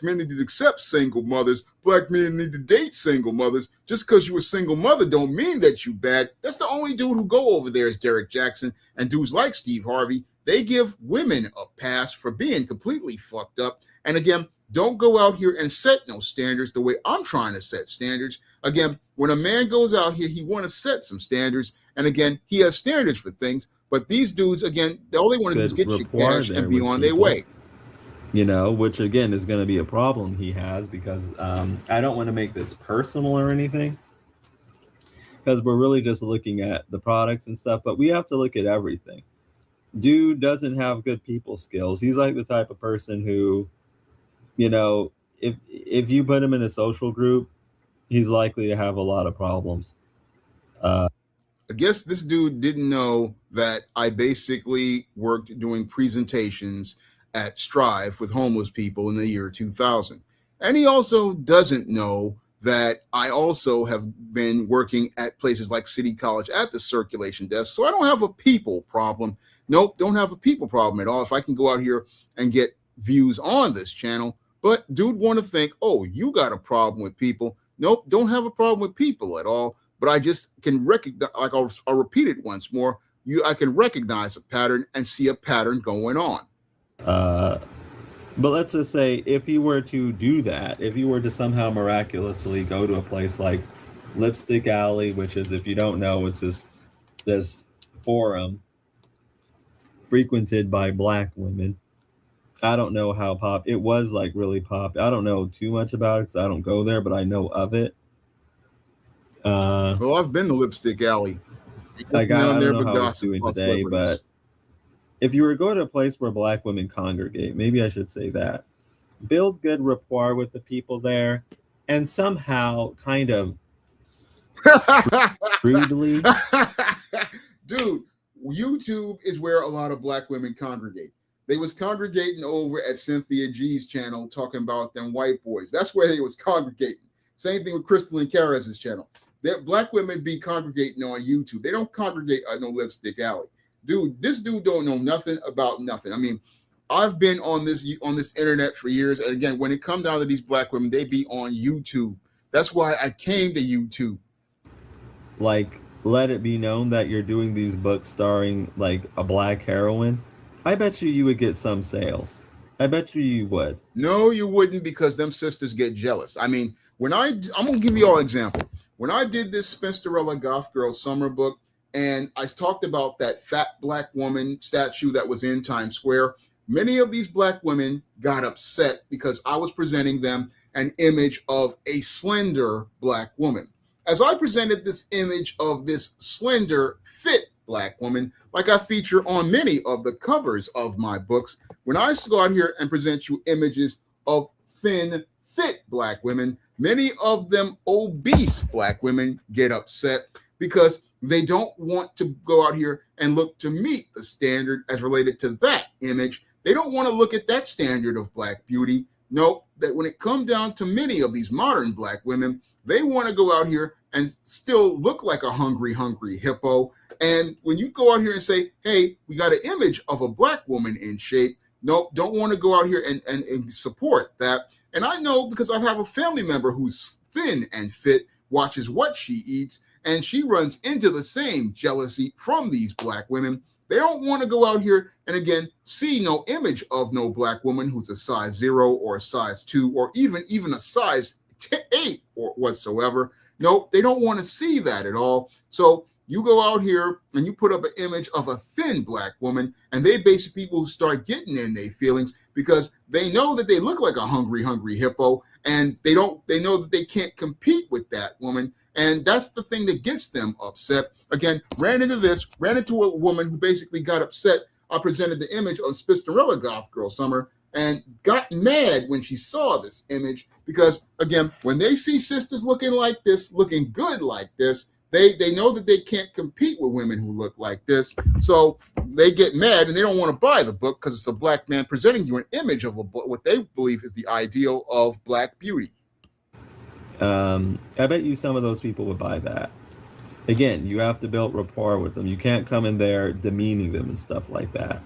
men need to accept single mothers. Black men need to date single mothers. Just because you're a single mother don't mean that you bad. That's the only dude who go over there is Derek Jackson and dudes like Steve Harvey. They give women a pass for being completely fucked up. And again, don't go out here and set no standards the way I'm trying to set standards. Again, when a man goes out here, he want to set some standards. And again, he has standards for things. But these dudes, again, all they want to do is get you cash and be on their way. You know, which again is going to be a problem he has because I don't want to make this personal or anything because we're really just looking at the products and stuff, but we have to look at everything. Dude doesn't have good people skills. He's like the type of person who, you know, if you put him in a social group, he's likely to have a lot of problems. I guess this dude didn't know that I basically worked doing presentations at Strive with homeless people in the year 2000. And he also doesn't know that I also have been working at places like City College at the circulation desk. So I don't have a people problem. Nope, don't have a people problem at all. If I can go out here and get views on this channel, but dude want to think, oh, you got a problem with people. Nope, don't have a problem with people at all. But I just can recognize, like I'll repeat it once more, I can recognize a pattern and see a pattern going on. But let's just say if you were to do that, if you were to somehow miraculously go to a place like Lipstick Alley, which is, if you don't know, it's this forum frequented by black women. I don't know how it was like really pop. I don't know too much about it because I don't go there, but I know of it. Well, I've been to Lipstick Alley. I don't know how it's doing today, but if you were going to a place where black women congregate, maybe I should say that, build good rapport with the people there and somehow kind of rudely. Dude, YouTube is where a lot of black women congregate. They was congregating over at Cynthia G's channel talking about them white boys. That's where they was congregating. Same thing with Crystal and Karaz's channel. Black women be congregating on YouTube. They don't congregate at no Lipstick Alley. Dude, this dude don't know nothing about nothing. I mean, I've been on this internet for years. And again, when it comes down to these black women, they be on YouTube. That's why I came to YouTube. Like, let it be known that you're doing these books starring like a black heroine. I bet you would get some sales. I bet you would. No, you wouldn't, because them sisters get jealous. I mean, I'm going to give you all an example. When I did this Spinsterella Goth Girl summer book, and I talked about that fat black woman statue that was in Times Square, many of these black women got upset because I was presenting them an image of a slender black woman. As I presented this image of this slender, fit black woman, like I feature on many of the covers of my books, when I go out here and present you images of thin, fit black women, many of them obese black women get upset because they don't want to go out here and look to meet the standard as related to that image. They don't want to look at that standard of black beauty. No, that when it comes down to many of these modern black women, they want to go out here and still look like a hungry hippo. And when you go out here and say, hey, we got an image of a black woman in shape, nope, don't want to go out here and support that. And I know because I have a family member who's thin and fit, watches what she eats, and she runs into the same jealousy from these black women. They don't want to go out here and, again, see no image of no black woman who's a size 0 or a size 2 or even a size 8 or whatsoever. Nope, they don't want to see that at all. So you go out here and you put up an image of a thin black woman, and they basically will start getting in their feelings because they know that they look like a hungry hippo, and they know that they can't compete with that woman. And that's the thing that gets them upset. Again, ran into a woman who basically got upset. I presented the image of Spinsterella Goth Girl Summer and got mad when she saw this image because, again, when they see sisters looking like this, looking good like this, they know that they can't compete with women who look like this. So they get mad and they don't want to buy the book because it's a black man presenting you an image of what they believe is the ideal of black beauty. I bet you some of those people would buy that. Again, you have to build rapport with them. You can't come in there demeaning them and stuff like that.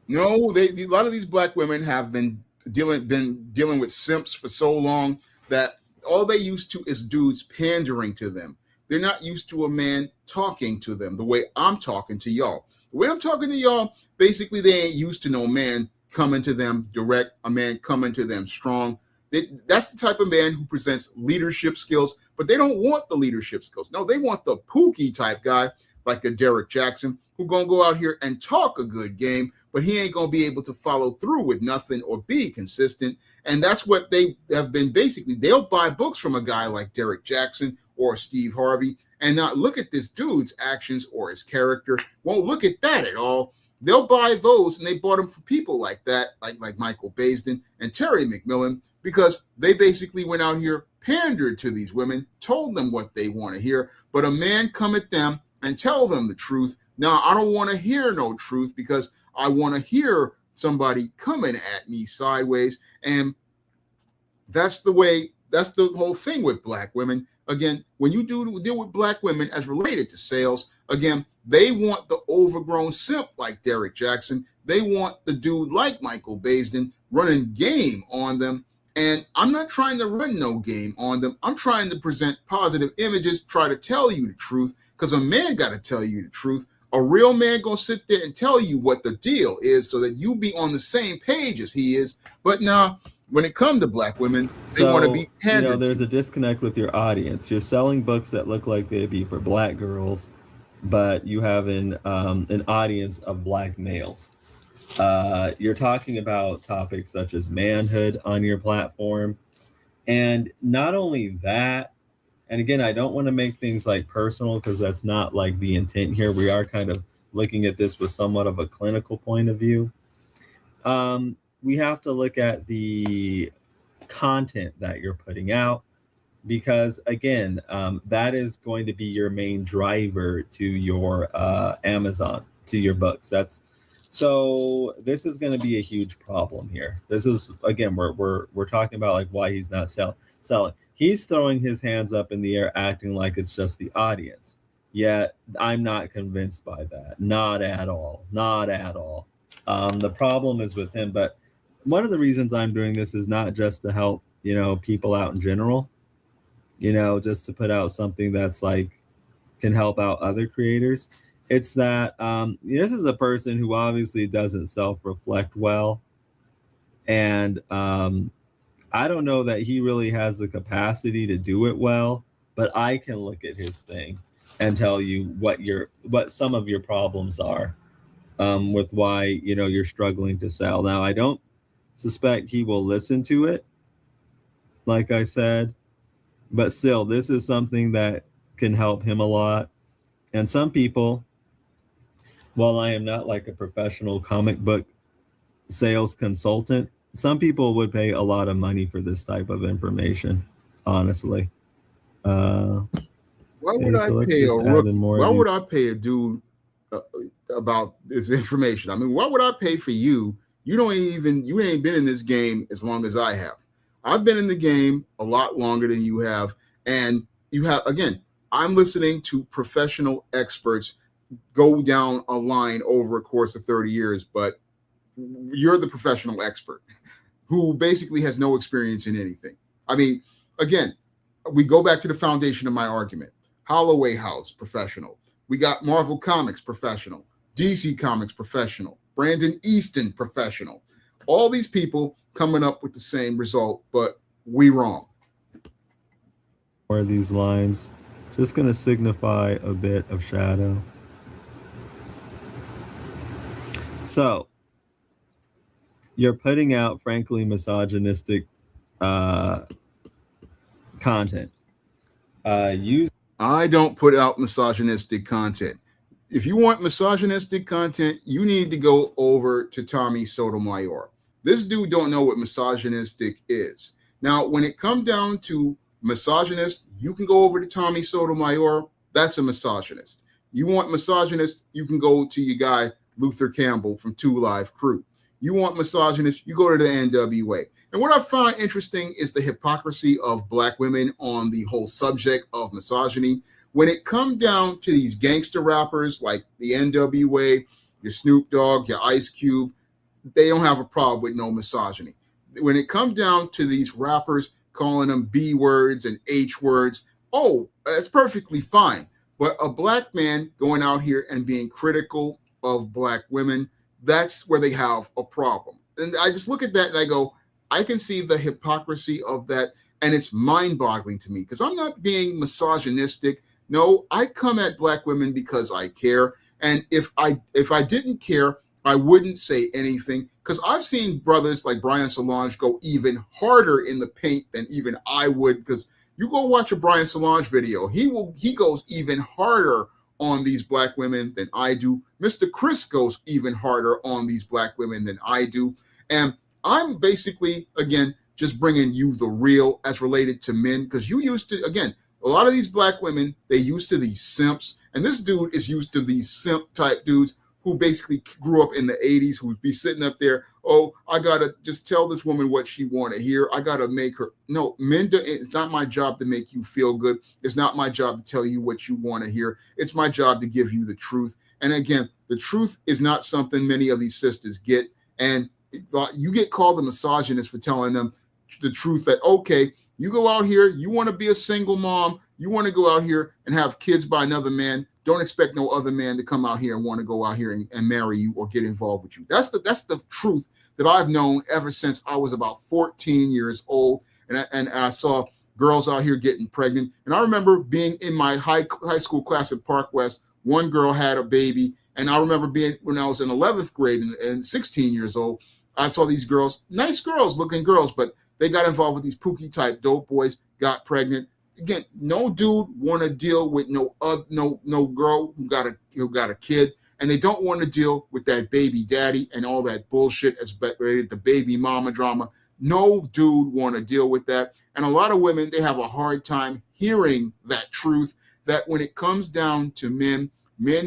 No, a lot of these black women have been dealing with simps for so long that all they used to is dudes pandering to them. They're not used to a man talking to them the way I'm talking to y'all. The way I'm talking to y'all, basically they ain't used to no man coming to them direct, a man coming to them strong. That's the type of man who presents leadership skills, but they don't want the leadership skills. No, they want the Pookie type guy like a Derek Jackson who gonna go out here and talk a good game, but he ain't gonna be able to follow through with nothing or be consistent. And that's what they have been basically. They'll buy books from a guy like Derek Jackson or Steve Harvey and not look at this dude's actions or his character. Won't look at that at all. They'll buy those, and they bought them for people like that, like Michael Baisden and Terry McMillan, because they basically went out here, pandered to these women, told them what they want to hear. But a man come at them and tell them the truth. Now, I don't want to hear no truth because I want to hear somebody coming at me sideways. And that's the whole thing with black women. Again, when you deal with black women as related to sales, again, they want the overgrown simp like Derek Jackson. They want the dude like Michael Baisden running game on them. And I'm not trying to run no game on them. I'm trying to present positive images, try to tell you the truth, because a man got to tell you the truth. A real man gonna sit there and tell you what the deal is so that you be on the same page as he is. But now, when it comes to black women, they want to be pandered. There's a disconnect with your audience. You're selling books that look like they'd be for black girls, but you have an audience of black males. You're talking about topics such as manhood on your platform. And not only that, and again, I don't want to make things like personal because that's not like the intent here. We are kind of looking at this with somewhat of a clinical point of view. We have to look at the content that you're putting out because, again, that is going to be your main driver to your Amazon, to your books. So this is going to be a huge problem here. This is, again, we're talking about like why he's not selling. He's throwing his hands up in the air, acting like it's just the audience. Yet I'm not convinced by that. Not at all. Not at all. The problem is with him. But one of the reasons I'm doing this is not just to help, people out in general, just to put out something that's like can help out other creators. It's that this is a person who obviously doesn't self-reflect well. And I don't know that he really has the capacity to do it well, but I can look at his thing and tell you what some of your problems are with why, you're struggling to sell. Now, I don't suspect he will listen to it, like I said, but still, this is something that can help him a lot. And some people, while I am not like a professional comic book sales consultant, some people would pay a lot of money for this type of information, honestly. Why would I pay a dude about this information? I mean, why would I pay for you? You ain't been in this game as long as I have. I've been in the game a lot longer than you have. And I'm listening to professional experts go down a line over a course of 30 years, but you're the professional expert who basically has no experience in anything. I mean, again, we go back to the foundation of my argument. Holloway House, professional. We got Marvel Comics, professional. DC Comics, professional. Brandon Easton, professional. All these people coming up with the same result, but we wrong. More of these lines, just going to signify a bit of shadow. So, you're putting out, frankly, misogynistic content. I don't put out misogynistic content. If you want misogynistic content, you need to go over to Tommy Sotomayor. This dude don't know what misogynistic is. Now, when it comes down to misogynist, you can go over to Tommy Sotomayor. That's a misogynist. You want misogynist, you can go to your guy, Luther Campbell from 2 Live Crew. You want misogynist, you go to the NWA. And what I find interesting is the hypocrisy of black women on the whole subject of misogyny. When it comes down to these gangster rappers like the NWA, your Snoop Dogg, your Ice Cube, they don't have a problem with no misogyny. When it comes down to these rappers calling them B words and H words, oh, that's perfectly fine. But a black man going out here and being critical of black women, that's where they have a problem. And I just look at that and I go, I can see the hypocrisy of that. And it's mind-boggling to me because I'm not being misogynistic. No, I come at black women because I care. And if I didn't care, I wouldn't say anything, because I've seen brothers like Brian Solange go even harder in the paint than even I would. Because you go watch a Brian Solange video, he goes even harder on these black women than I do. Mr. Chris goes even harder on these black women than I do. And I'm basically, again, just bringing you the real as related to men, because you used to, again, a lot of these black women, they used to these simps. And this dude is used to these simp type dudes who basically grew up in the 80s, who would be sitting up there, oh, I got to just tell this woman what she want to hear. I got to make her. No, men, it's not my job to make you feel good. It's not my job to tell you what you want to hear. It's my job to give you the truth. And again, the truth is not something many of these sisters get. And you get called a misogynist for telling them the truth that, okay, you go out here, you want to be a single mom, you want to go out here and have kids by another man. Don't expect no other man to come out here and want to go out here and marry you or get involved with you. That's the truth that I've known ever since I was about 14 years old. And I saw girls out here getting pregnant. And I remember being in my high school class at Park West. One girl had a baby. And I remember being, when I was in 11th grade and 16 years old, I saw these girls, nice girls, looking girls, but they got involved with these Pookie type dope boys, got pregnant. Again, no dude want to deal with no girl who got a kid, and they don't want to deal with that baby daddy and all that bullshit as related to baby mama drama. No dude want to deal with that. And a lot of women, they have a hard time hearing that truth, that when it comes down to men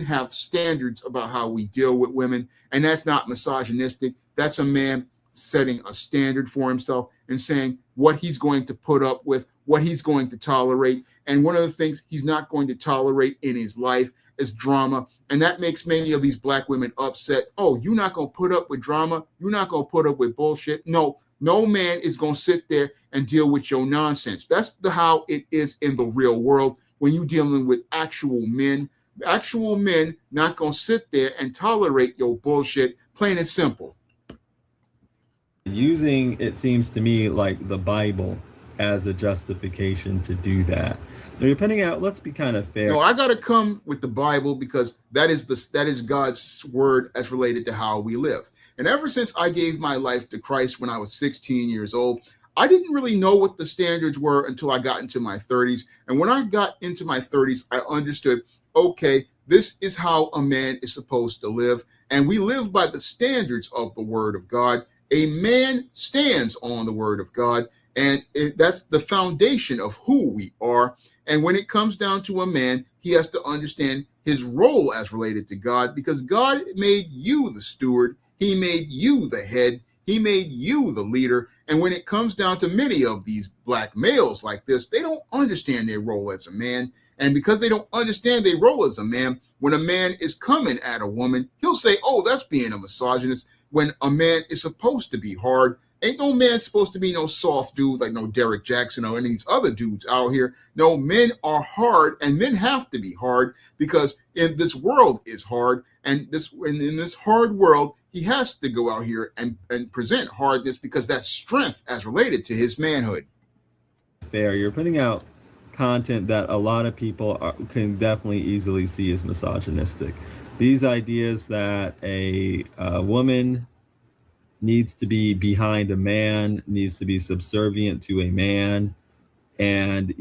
have standards about how we deal with women, and that's not misogynistic. That's a man setting a standard for himself and saying what he's going to put up with, what he's going to tolerate. And one of the things he's not going to tolerate in his life is drama. And that makes many of these black women upset. Oh, you're not going to put up with drama? You're not going to put up with bullshit? No man is going to sit there and deal with your nonsense. That's how it is in the real world when you're dealing with actual men. Actual men not going to sit there and tolerate your bullshit, plain and simple. Using, it seems to me, like the Bible as a justification to do that. Now you're putting out, let's be kind of fair. No, I got to come with the Bible because that is God's word as related to how we live. And ever since I gave my life to Christ when I was 16 years old, I didn't really know what the standards were until I got into my 30s. And when I got into my 30s, I understood, okay, this is how a man is supposed to live. And we live by the standards of the word of God. A man stands on the word of God, and that's the foundation of who we are. And when it comes down to a man, he has to understand his role as related to God, because God made you the steward. He made you the head. He made you the leader. And when it comes down to many of these black males like this, they don't understand their role as a man. And because they don't understand their role as a man, when a man is coming at a woman, he'll say, oh, that's being a misogynist. When a man is supposed to be hard, ain't no man supposed to be no soft dude like no Derek Jackson or any of these other dudes out here. No, men are hard, and men have to be hard because in this world is hard, and in this hard world, he has to go out here and present hardness because that's strength as related to his manhood. Fair, you're putting out content that a lot of people can definitely easily see as misogynistic. These ideas that a woman needs to be behind a man, needs to be subservient to a man, and,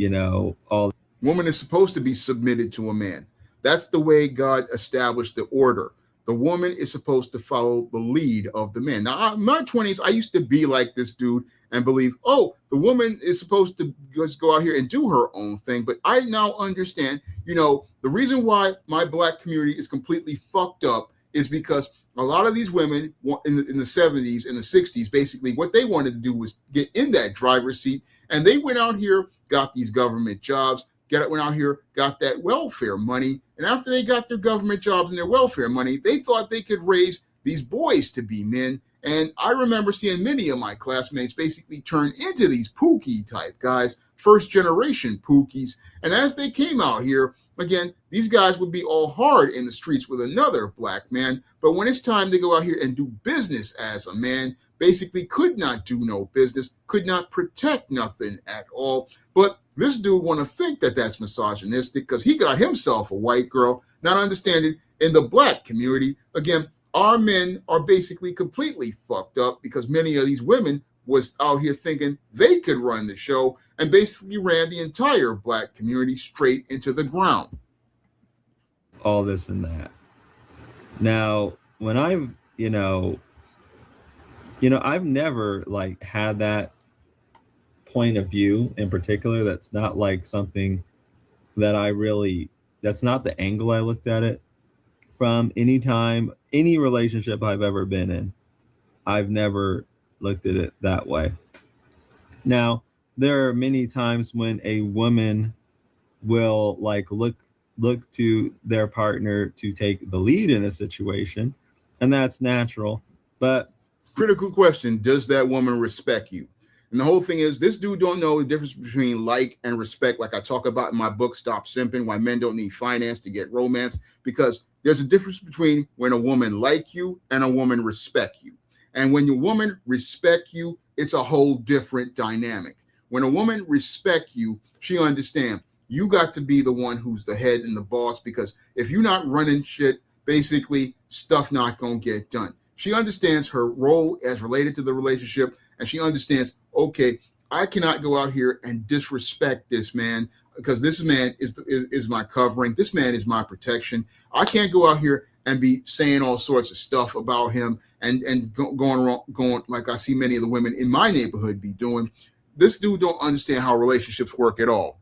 all. Woman is supposed to be submitted to a man. That's the way God established the order. The woman is supposed to follow the lead of the man. Now, in my 20s, I used to be like this dude and believe, oh, the woman is supposed to just go out here and do her own thing. But I now understand, the reason why my black community is completely fucked up is because a lot of these women in the 70s and the 60s, basically what they wanted to do was get in that driver's seat. And they went out here, got these government jobs, went out here, got that welfare money. And after they got their government jobs and their welfare money, they thought they could raise these boys to be men. And I remember seeing many of my classmates basically turn into these Pookie type guys, first generation Pookies. And as they came out here, again, these guys would be all hard in the streets with another black man. But when it's time to go out here and do business as a man, basically could not do no business, could not protect nothing at all. But this dude want to think that that's misogynistic because he got himself a white girl, not understanding in the black community, again, our men are basically completely fucked up because many of these women was out here thinking they could run the show and basically ran the entire black community straight into the ground. All this and that. Now, when I've, I've never like had that point of view in particular. That's not like something that that's not the angle I looked at it from. Any relationship I've ever been in, I've never looked at it that way. Now, there are many times when a woman will like look to their partner to take the lead in a situation, and that's natural. But critical question, does that woman respect you? And the whole thing is, this dude don't know the difference between like and respect, like I talk about in my book, Stop Simping, Why Men Don't Need Finance to Get Romance, because there's a difference between when a woman like you and a woman respect you. And when your woman respect you, it's a whole different dynamic. When a woman respect you, she understands you got to be the one who's the head and the boss, because if you're not running shit, basically stuff not going to get done. She understands her role as related to the relationship, and she understands, okay, I cannot go out here and disrespect this man because this man is my covering. This man is my protection. I can't go out here and be saying all sorts of stuff about him and going like I see many of the women in my neighborhood be doing. This dude don't understand how relationships work at all.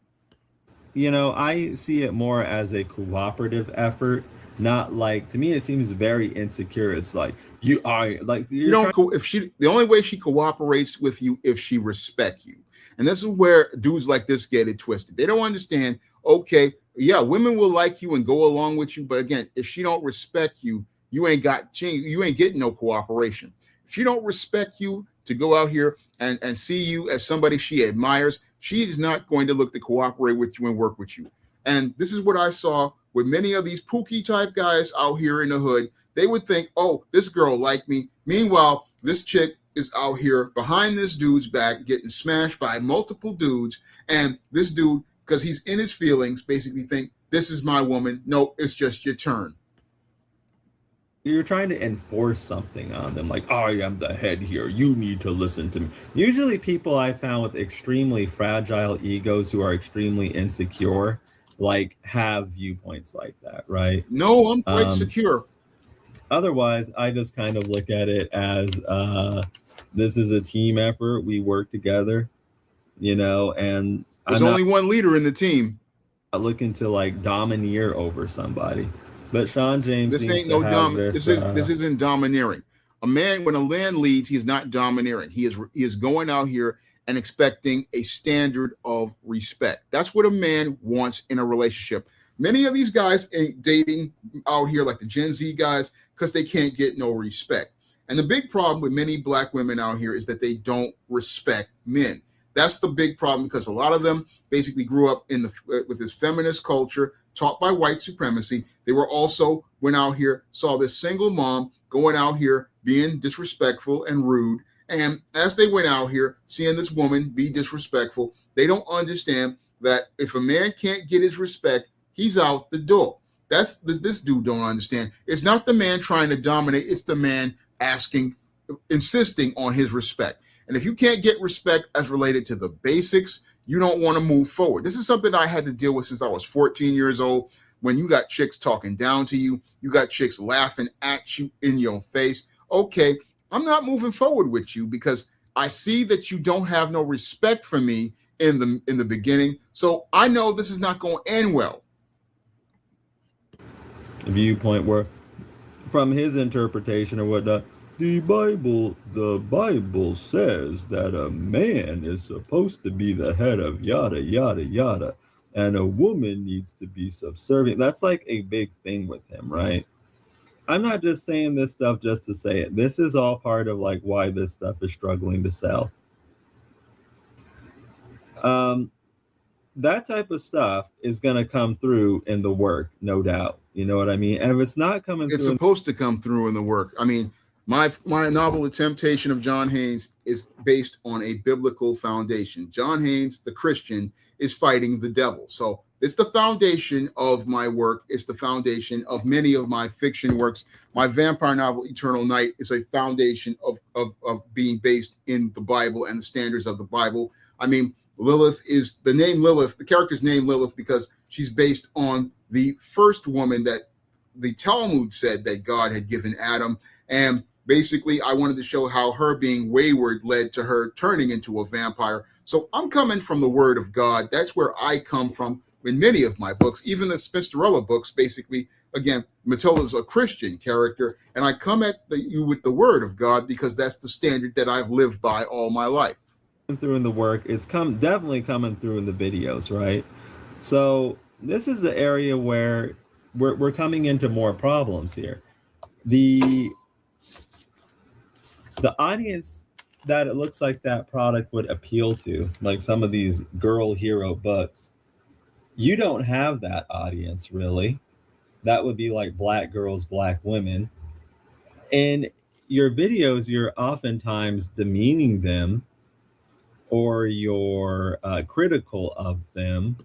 I see it more as a cooperative effort. Not like, to me, it seems very insecure. It's like you are like you don't. The only way she cooperates with you if she respect you, and this is where dudes like this get it twisted. They don't understand. Okay, yeah, women will like you and go along with you, but again, if she don't respect you, you ain't getting no cooperation. If she don't respect you to go out here and see you as somebody she admires, she is not going to look to cooperate with you and work with you. And this is what I saw with many of these Pookie type guys out here in the hood. They would think, oh, this girl liked me. Meanwhile, this chick is out here behind this dude's back getting smashed by multiple dudes. And this dude, because he's in his feelings, basically think, this is my woman. No, it's just your turn. You're trying to enforce something on them, like, I am the head here. You need to listen to me. Usually people I found with extremely fragile egos who are extremely insecure, like, have viewpoints like that, right? No, I'm quite secure. Otherwise, I just kind of look at it as this is a team effort. We work together, and there's only one leader in the team. Not looking to like domineer over somebody. But Sean James, this ain't no this isn't domineering. A man, when a man leads, he is not domineering. He is going out here and expecting a standard of respect. That's what a man wants in a relationship. Many of these guys ain't dating out here like the Gen Z guys because they can't get no respect. And the big problem with many black women out here is that they don't respect men. That's the big problem, because a lot of them basically grew up with this feminist culture taught by white supremacy. They were also went out here, saw this single mom going out here being disrespectful and rude. And as they went out here, seeing this woman be disrespectful, they don't understand that if a man can't get his respect, he's out the door. That's this dude don't understand. It's not the man trying to dominate. It's the man insisting on his respect. And if you can't get respect as related to the basics, you don't want to move forward. This is something I had to deal with since I was 14 years old. When you got chicks talking down to you, you got chicks laughing at you in your face. Okay, I'm not moving forward with you because I see that you don't have no respect for me in the beginning. So I know this is not going to end well. A viewpoint where, from his interpretation or whatnot, the Bible says that a man is supposed to be the head of yada, yada, yada, and a woman needs to be subservient. That's like a big thing with him, right? I'm not just saying this stuff just to say it. This is all part of like why this stuff is struggling to sell. That type of stuff is going to come through in the work, no doubt. You know what I mean? And if it's not coming it's through, supposed to come through in the work. I mean, my novel, The Temptation of John Haynes, is based on a biblical foundation. John Haynes, the Christian, is fighting the devil. So it's the foundation of my work. It's the foundation of many of my fiction works. My vampire novel, Eternal Night, is a foundation of being based in the Bible and the standards of the Bible. I mean, Lilith is the name Lilith, the character's name Lilith, because she's based on the first woman that the Talmud said that God had given Adam. And basically, I wanted to show how her being wayward led to her turning into a vampire. So I'm coming from the word of God. That's where I come from in many of my books, even the Spinsterella books. Basically, again, Matilda's a Christian character, and I come at you with the word of God because that's the standard that I've lived by all my life. Through in the work, it's definitely coming through in the videos, right? So this is the area where we're coming into more problems here. The audience that it looks like that product would appeal to, like some of these girl hero books, you don't have that audience really. That would be like black girls, black women. In your videos, you're oftentimes demeaning them, or you're critical of them,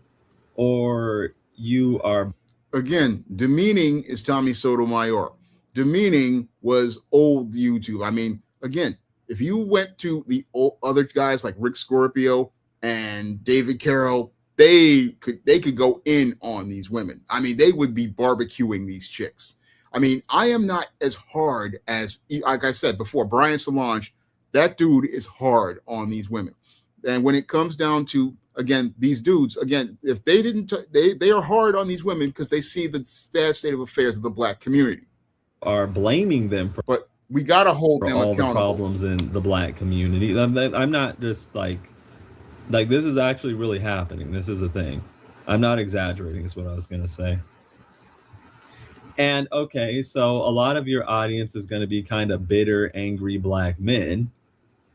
or you are... Again, demeaning is Tommy Sotomayor. Demeaning was old YouTube. I mean, again, if you went to the other guys like Rick Scorpio and David Carroll, they could go in on these women. I mean, they would be barbecuing these chicks. I mean, I am not as hard as, like I said before, Brian Solange. That dude is hard on these women. And when it comes down to, again, these dudes, again, if they didn't, they are hard on these women because they see the sad state of affairs of the black community. Are blaming them for, but we got to hold them all accountable. The problems in the black community. I'm not just like this is actually really happening. This is a thing. I'm not exaggerating is what I was going to say. And okay, so a lot of your audience is going to be kind of bitter, angry black men.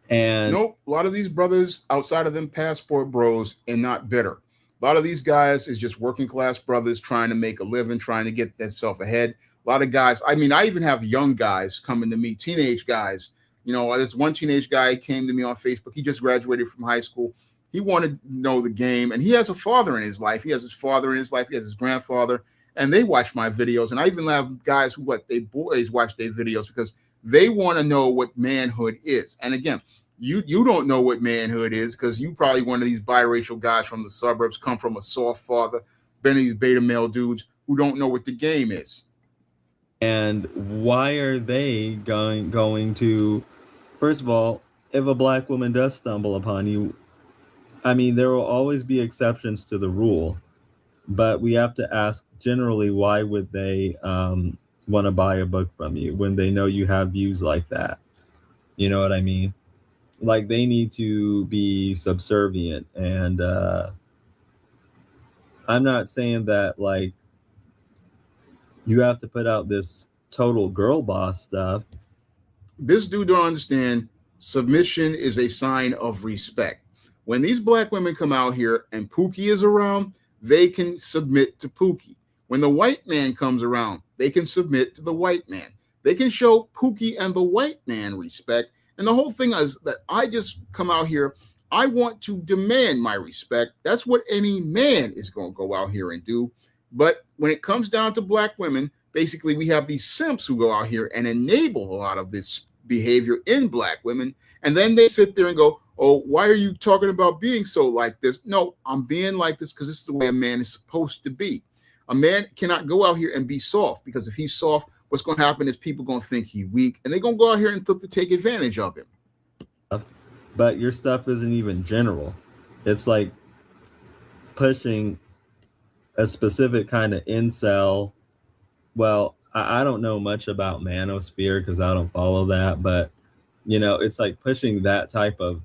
And nope, a lot of these brothers outside of them passport bros and not bitter. A lot of these guys is just working class brothers trying to make a living, trying to get themselves ahead. A lot of guys, I mean, I even have young guys coming to me, teenage guys. You know, this one teenage guy came to me on Facebook. He just graduated from high school. He wanted to know the game, and he has a father in his life. He has his father in his life. He has his grandfather, and they watch my videos. And I even have guys who they boys watch their videos because they want to know what manhood is. And again, you don't know what manhood is because you probably one of these biracial guys from the suburbs, come from a soft father, been these beta male dudes who don't know what the game is. And why are they going to, first of all, if a black woman does stumble upon you, I mean, there will always be exceptions to the rule, but we have to ask generally, why would they want to buy a book from you when they know you have views like that? You know what I mean? Like, they need to be subservient. And I'm not saying that like you have to put out this total girl boss stuff. This dude don't understand submission is a sign of respect. When these black women come out here and Pookie is around, they can submit to Pookie. When the white man comes around, they can submit to the white man. They can show Pookie and the white man respect. And the whole thing is that I just come out here. I want to demand my respect. That's what any man is going to go out here and do. But when it comes down to black women, basically we have these simps who go out here and enable a lot of this behavior in black women. And then they sit there and go, oh, why are you talking about being so like this? No, I'm being like this because this is the way a man is supposed to be. A man cannot go out here and be soft, because if he's soft, what's going to happen is people going to think he's weak, and they're going to go out here and take advantage of him. But your stuff isn't even general. It's like pushing a specific kind of incel. Well, I don't know much about manosphere because I don't follow that, but you know, it's like pushing that type of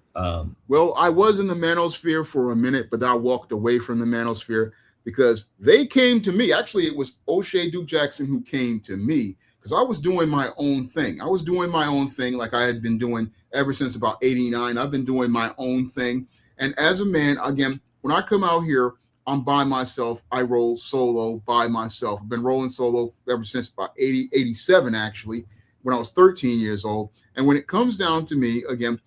well, I was in the manosphere for a minute, but I walked away from the manosphere because they came to me. Actually, it was O'Shea Duke Jackson who came to me because I was doing my own thing. I was doing my own thing like I had been doing ever since about 89. I've been doing my own thing. And as a man, again, when I come out here, I'm by myself. I roll solo by myself. I've been rolling solo ever since about 87, actually, when I was 13 years old. And when it comes down to me, again,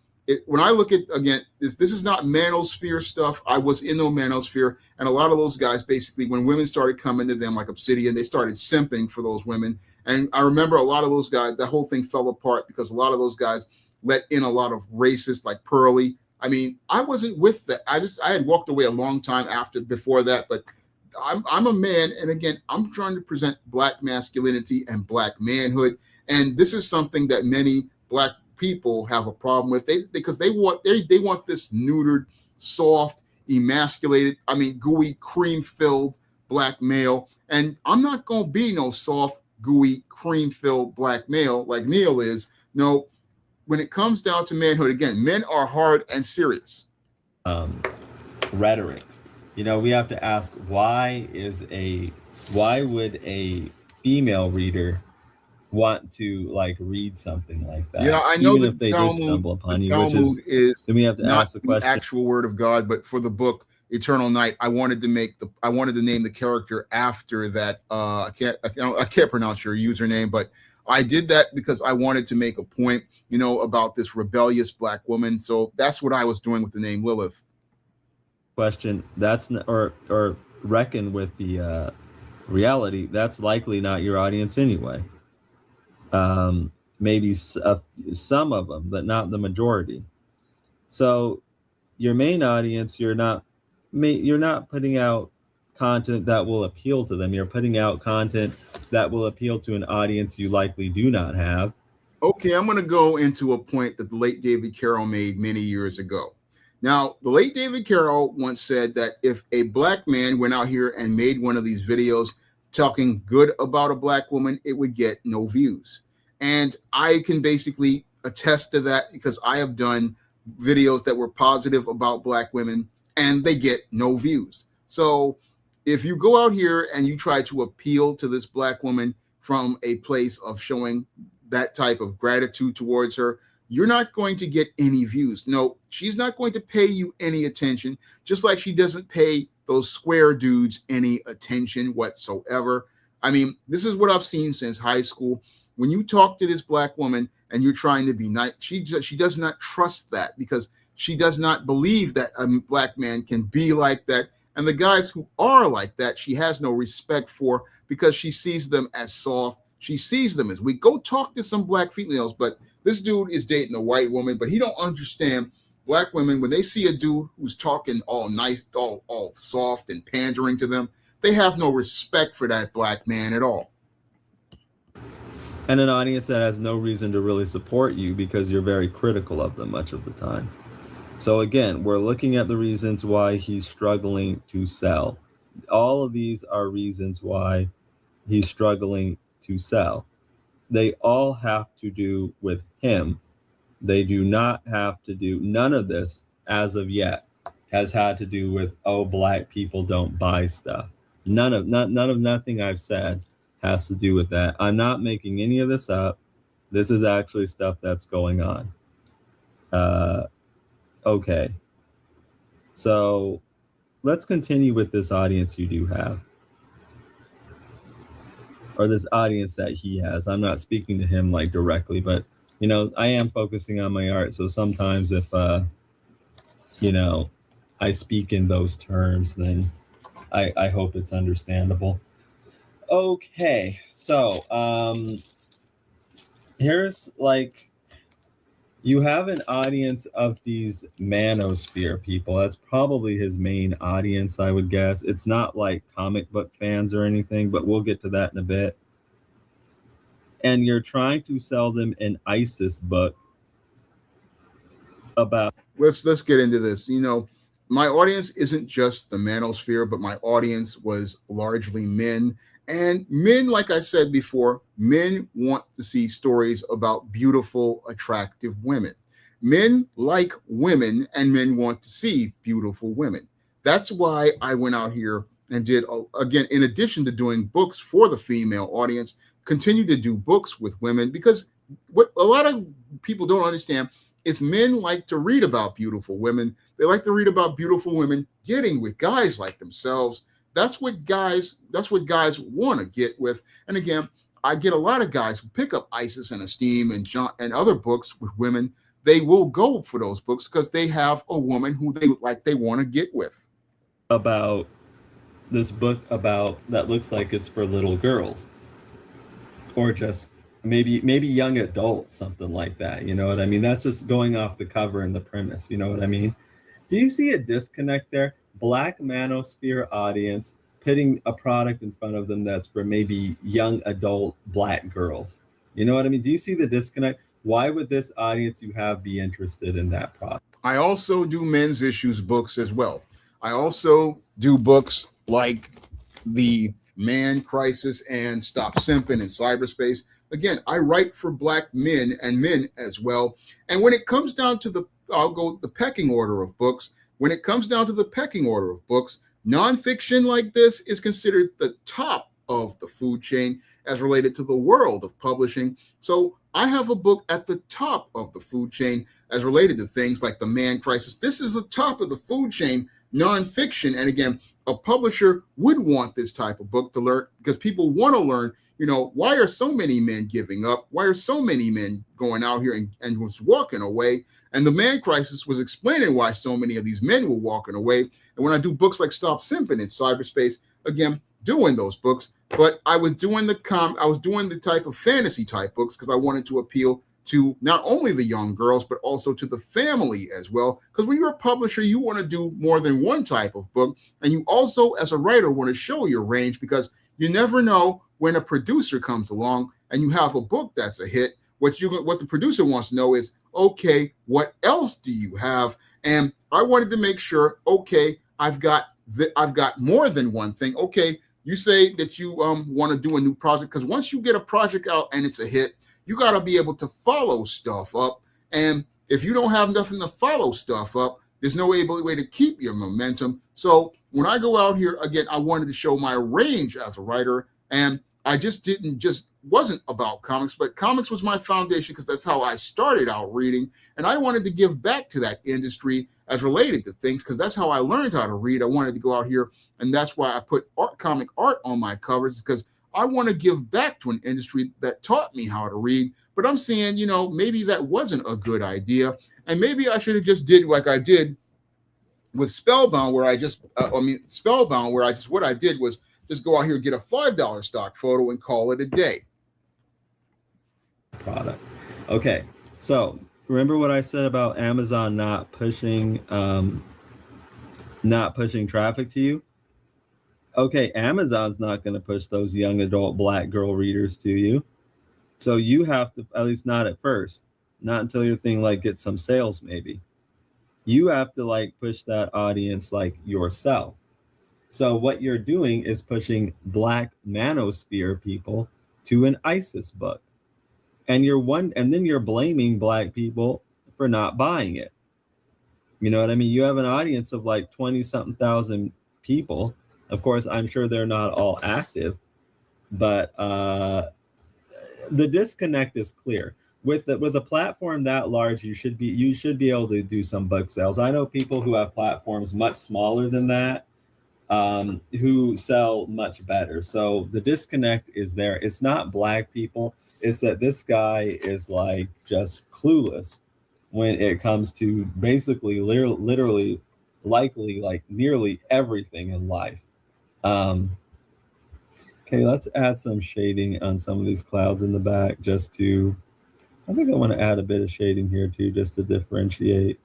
when I look at, again, this is not manosphere stuff. I was in no manosphere. And a lot of those guys, basically, when women started coming to them like Obsidian, they started simping for those women. And I remember a lot of those guys, that whole thing fell apart because a lot of those guys let in a lot of racists like Pearly. I mean, I wasn't with that. I had walked away a long time before that, but I'm a man. And again, I'm trying to present Black masculinity and Black manhood. And this is something that many Black people have a problem with, because they want this neutered, soft, emasculated, gooey, cream-filled Black male. And I'm not going to be no soft, gooey, cream-filled Black male like Neil is. No, when it comes down to manhood, again, men are hard and serious. Rhetoric. We have to ask, why would a female reader want to read something like that? Yeah, I know, even if they did stumble upon you, then we have to ask the question. The actual word of God, but for the book Eternal Night, I wanted to name the character after that. I can't pronounce your username, but I did that because I wanted to make a point, about this rebellious Black woman. So that's what I was doing with the name Lilith. Question: that's or reckon with the reality. That's likely not your audience anyway. Maybe some of them, but not the majority. So your main audience, you're not putting out content that will appeal to them. You're putting out content that will appeal to an audience you likely do not have. Okay, I'm going to go into a point that the late David Carroll made many years ago. Now, the late David Carroll once said that if a Black man went out here and made one of these videos talking good about a Black woman, it would get no views. And I can basically attest to that because I have done videos that were positive about Black women and they get no views. So if you go out here and you try to appeal to this Black woman from a place of showing that type of gratitude towards her, you're not going to get any views. No, she's not going to pay you any attention, just like she doesn't pay those square dudes any attention whatsoever. This is what I've seen since high school. When you talk to this Black woman and you're trying to be nice, she does not trust that because she does not believe that a Black man can be like that. And the guys who are like that, she has no respect for because she sees them as soft. She sees them as weak. Go talk to some Black females, but this dude is dating a white woman, but he don't understand Black women. When they see a dude who's talking all nice, all soft and pandering to them, they have no respect for that Black man at all. And an audience that has no reason to really support you because you're very critical of them much of the time. So again, we're looking at the reasons why he's struggling to sell. All of these are reasons why he's struggling to sell. They all have to do with him. They do not have to do, none of this as of yet has had to do with, oh, Black people don't buy stuff. Nothing I've said has to do with that. I'm not making any of this up. This is actually stuff that's going on. Okay. So let's continue with this audience you do have. Or this audience that he has. I'm not speaking to him directly, but I am focusing on my art. So sometimes if I speak in those terms, then I hope it's understandable. Okay, so here's you have an audience of these manosphere people. That's probably his main audience, I would guess. It's not like comic book fans or anything, but we'll get to that in a bit. And you're trying to sell them an ISIS book about... Let's get into this. My audience isn't just the manosphere, but my audience was largely men. And men, like I said before, men want to see stories about beautiful, attractive women. Men like women, and men want to see beautiful women. That's why I went out here and did, again, in addition to doing books for the female audience, continue to do books with women, because what a lot of people don't understand is men like to read about beautiful women. They like to read about beautiful women getting with guys like themselves. That's what guys want to get with. And again, I get a lot of guys who pick up Isis and Esteem and other books with women. They will go for those books because they have a woman who they want to get with. About this book about that looks like it's for little girls, or just maybe young adults, something like that. You know what I mean? That's just going off the cover and the premise. You know what I mean? Do you see a disconnect there? Black manosphere audience putting a product in front of them that's for maybe young adult Black girls. You know what I mean? Do you see the disconnect? Why would this audience you have be interested in that product? I also do men's issues books as well. I also do books like The Man Crisis and Stop Simping in Cyberspace. Again, I write for Black men and men as well. And when it comes down to the pecking order of books, nonfiction like this is considered the top of the food chain as related to the world of publishing. So I have a book at the top of the food chain as related to things like The Man Crisis. This is the top of the food chain, nonfiction. And again, a publisher would want this type of book to learn, because people want to learn, why are so many men giving up? Why are so many men going out here and was walking away? And The Man Crisis was explaining why so many of these men were walking away. And when I do books like Stop Simping in Cyberspace, again, doing those books, but I was doing the type of fantasy type books because I wanted to appeal to not only the young girls, but also to the family as well. Because when you're a publisher, you want to do more than one type of book. And you also, as a writer, want to show your range, because you never know when a producer comes along and you have a book that's a hit. What the producer wants to know is, okay, what else do you have? And I wanted to make sure, okay, I've got more than one thing. Okay, you say that you want to do a new project, because once you get a project out and it's a hit, you got to be able to follow stuff up. And if you don't have nothing to follow stuff up, there's no way to keep your momentum. So when I go out here, again, I wanted to show my range as a writer. And I wasn't about comics, but comics was my foundation because that's how I started out reading. And I wanted to give back to that industry as related to things, because that's how I learned how to read. I wanted to go out here, and that's why I put comic art on my covers, because I want to give back to an industry that taught me how to read. But I'm saying, maybe that wasn't a good idea. And maybe I should have just did like I did with Spellbound, what I did was just go out here and get a $5 stock photo and call it a day. Product. Okay. So remember what I said about Amazon not pushing traffic to you? Okay, Amazon's not going to push those young adult Black girl readers to you. So you have to, at least not at first, not until your thing gets some sales maybe. You have to push that audience yourself. So what you're doing is pushing Black manosphere people to an ISIS book. And then you're blaming Black people for not buying it. You know what I mean? You have an audience of 20-something thousand people. Of course, I'm sure they're not all active, but the disconnect is clear. With a platform that large, you should be able to do some book sales. I know people who have platforms much smaller than that, who sell much better. So the disconnect is there. It's not Black people. It's that this guy is just clueless when it comes to basically literally likely nearly everything in life. Okay, let's add some shading on some of these clouds in the back I think I want to add a bit of shading here too, just to differentiate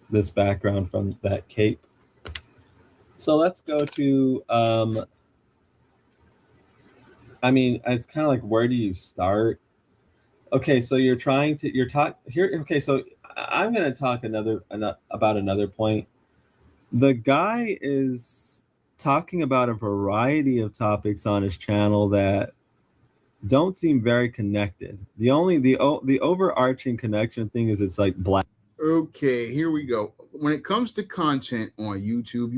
this background from that cape. So let's go to, it's kind of where do you start? Okay, so you're talking here. Okay, so I'm going to talk about another point. The guy is talking about a variety of topics on his channel that don't seem very connected. The overarching connection thing is it's Black. Okay, here we go. When it comes to content on YouTube,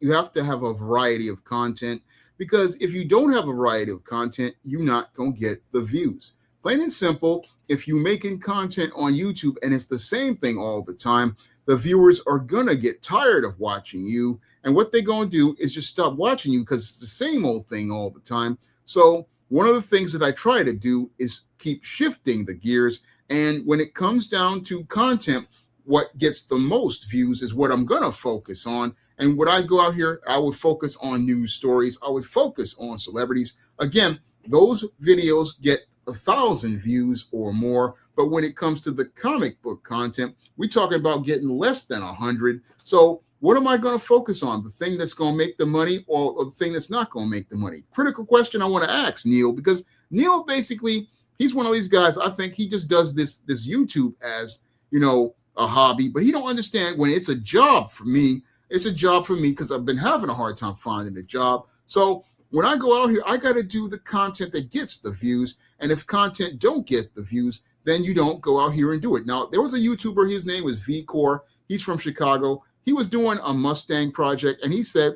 you have to have a variety of content, because if you don't have a variety of content, you're not going to get the views. Plain and simple, if you're making content on YouTube and it's the same thing all the time, the viewers are going to get tired of watching you. And what they're going to do is just stop watching you because it's the same old thing all the time. So one of the things that I try to do is keep shifting the gears. And when it comes down to content, what gets the most views is what I'm going to focus on. And when I go out here, I would focus on news stories. I would focus on celebrities. Again, those videos get 1,000 views or more. But when it comes to the comic book content, we're talking about getting less than 100. So what am I going to focus on? The thing that's going to make the money or the thing that's not going to make the money? Critical question I want to ask Neil, because Neil basically, he's one of these guys, I think he just does this YouTube as, a hobby, but he don't understand when it's a job for me. It's a job for me because I've been having a hard time finding a job. So when I go out here, I got to do the content that gets the views. And if content don't get the views, then you don't go out here and do it. Now, there was a YouTuber, his name was V-Core. He's from Chicago. He was doing a Mustang project, and he said,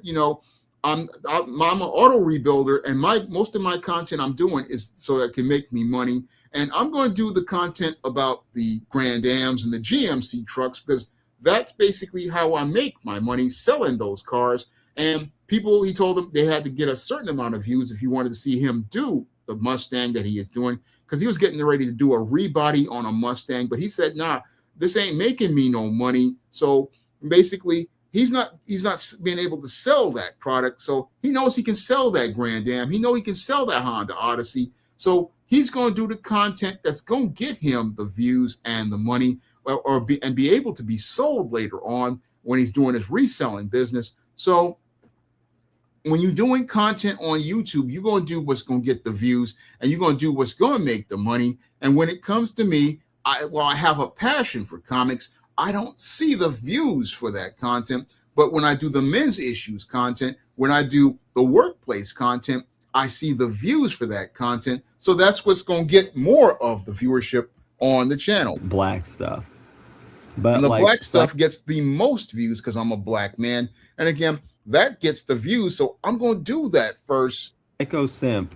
I'm an auto rebuilder, and most of my content I'm doing is so that it can make me money. And I'm going to do the content about the Grand Ams and the GMC trucks because that's basically how I make my money, selling those cars. And people, he told them they had to get a certain amount of views if you wanted to see him do the Mustang that he is doing, because he was getting ready to do a rebody on a Mustang. But he said, nah, this ain't making me no money. So basically, he's not being able to sell that product. So he knows he can sell that Grand Am. He knows he can sell that Honda Odyssey. So he's going to do the content that's going to get him the views and the money, or be able to be sold later on when he's doing his reselling business. So when you're doing content on YouTube, you're going to do what's going to get the views, and you're going to do what's going to make the money. And when it comes to me, I have a passion for comics. I don't see the views for that content. But when I do the men's issues content, when I do the workplace content, I see the views for that content. So that's what's going to get more of the viewership on the channel. Black stuff. And the black stuff gets the most views because I'm a black man. And again, that gets the views. So I'm going to do that first. Psycho Simp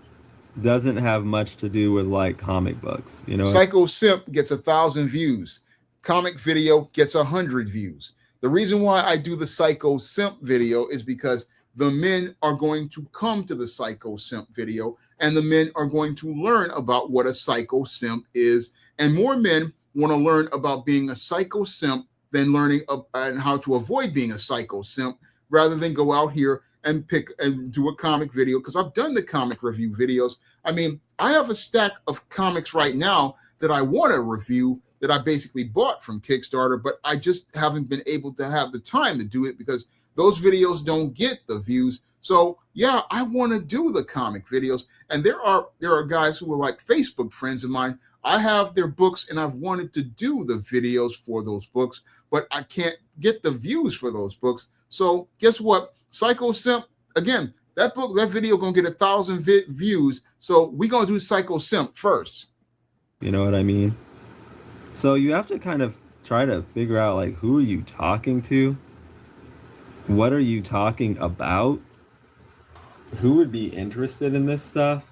doesn't have much to do with like comic books. Psycho Simp gets 1,000 views. Comic video gets 100 views. The reason why I do the Psycho Simp video is because the men are going to come to the Psycho Simp video, and the men are going to learn about what a Psycho Simp is. And more men want to learn about being a Psycho Simp than learning and how to avoid being a Psycho Simp, rather than go out here and pick and do a comic video, because I've done the comic review videos. I mean, I have a stack of comics right now that I want to review that I basically bought from Kickstarter, but I just haven't been able to have the time to do it because those videos don't get the views. So yeah, I want to do the comic videos. And there are guys who are like Facebook friends of mine. I have their books and I've wanted to do the videos for those books, but I can't get the views for those books. So guess what? Psycho Simp, again, that video gonna get 1,000 views. So we're gonna do Psycho Simp first. You know what I mean? So you have to kind of try to figure out, like, who are you talking to? What are you talking about? Who would be interested in this stuff?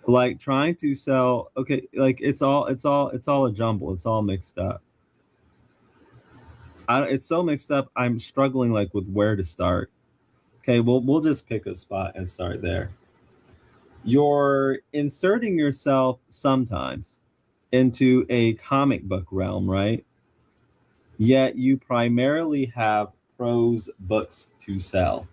Like trying to sell, okay, like it's all a jumble. It's all mixed up. It's so mixed up. I'm struggling like with where to start. Okay, we'll just pick a spot and start there. You're inserting yourself sometimes into a comic book realm, right? Yet you primarily have prose books to sell.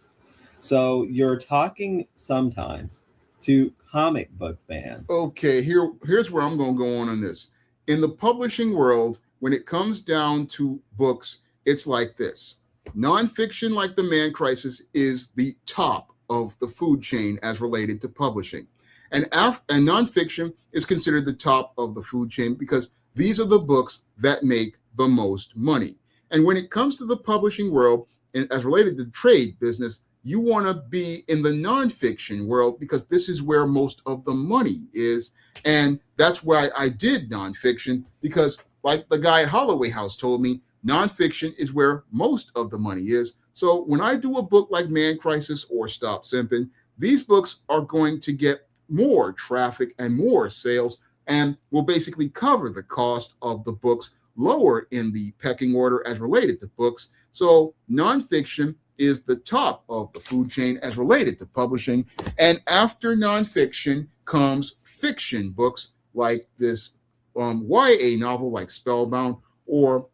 So you're talking sometimes to comic book fans. Okay, here's where I'm going to go on this. In the publishing world, when it comes down to books, it's like this. Nonfiction, like The Man Crisis, is the top of the food chain as related to publishing. And nonfiction is considered the top of the food chain because these are the books that make the most money. And when it comes to the publishing world, and as related to the trade business, you want to be in the nonfiction world because this is where most of the money is. And that's why I did nonfiction, because like the guy at Holloway House told me, nonfiction is where most of the money is. So when I do a book like Man Crisis or Stop Simping, these books are going to get more traffic and more sales and will basically cover the cost of the books lower in the pecking order as related to books. So nonfiction is the top of the food chain as related to publishing. And after nonfiction comes fiction books like this YA novel like Spellbound, or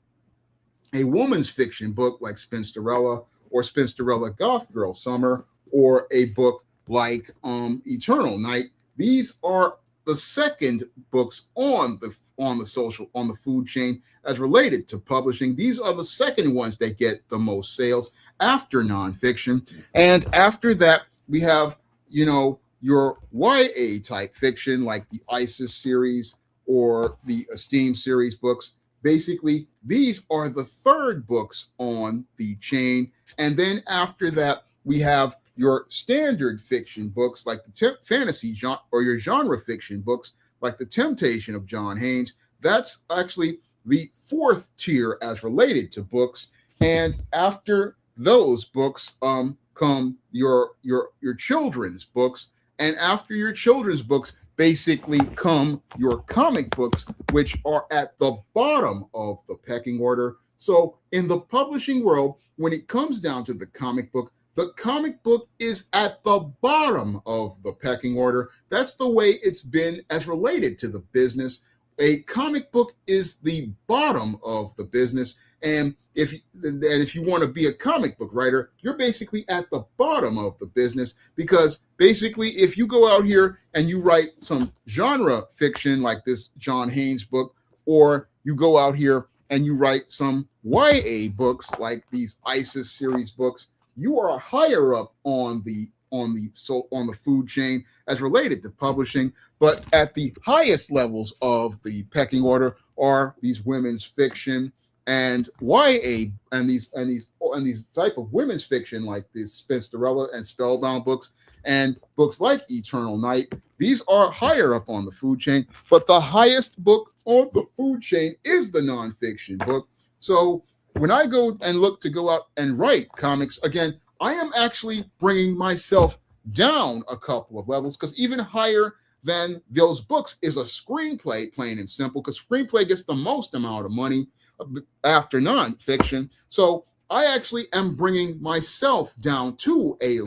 a woman's fiction book like Spinsterella or Spinsterella Goth Girl Summer, or a book like Eternal Night. These are the second books on the food chain as related to publishing. These are the second ones that get the most sales after nonfiction. And after that, we have, your YA type fiction like the ISIS series or the Esteem series books. Basically, these are the third books on the chain. And then after that, we have your standard fiction books like the fantasy genre, or your genre fiction books like The Temptation of John Haynes. That's actually the fourth tier as related to books. And after those books come your children's books. And after your children's books, basically come your comic books, which are at the bottom of the pecking order. So in the publishing world, when it comes down to the comic book is at the bottom of the pecking order. That's the way it's been as related to the business. A comic book is the bottom of the business. And if you want to be a comic book writer, you're basically at the bottom of the business, because basically if you go out here and you write some genre fiction like this John Haynes book, or you go out here and you write some YA books like these ISIS series books, you are higher up on the food chain as related to publishing. But at the highest levels of the pecking order are these women's fiction and YA and these type of women's fiction like this Spinsterella and Spellbound books and books like Eternal Night. These are higher up on the food chain, but the highest book on the food chain is the nonfiction book. So when I go and look to go out and write comics, again, I am actually bringing myself down a couple of levels, because even higher than those books is a screenplay, plain and simple, because screenplay gets the most amount of money after nonfiction. So I actually am bringing myself down to the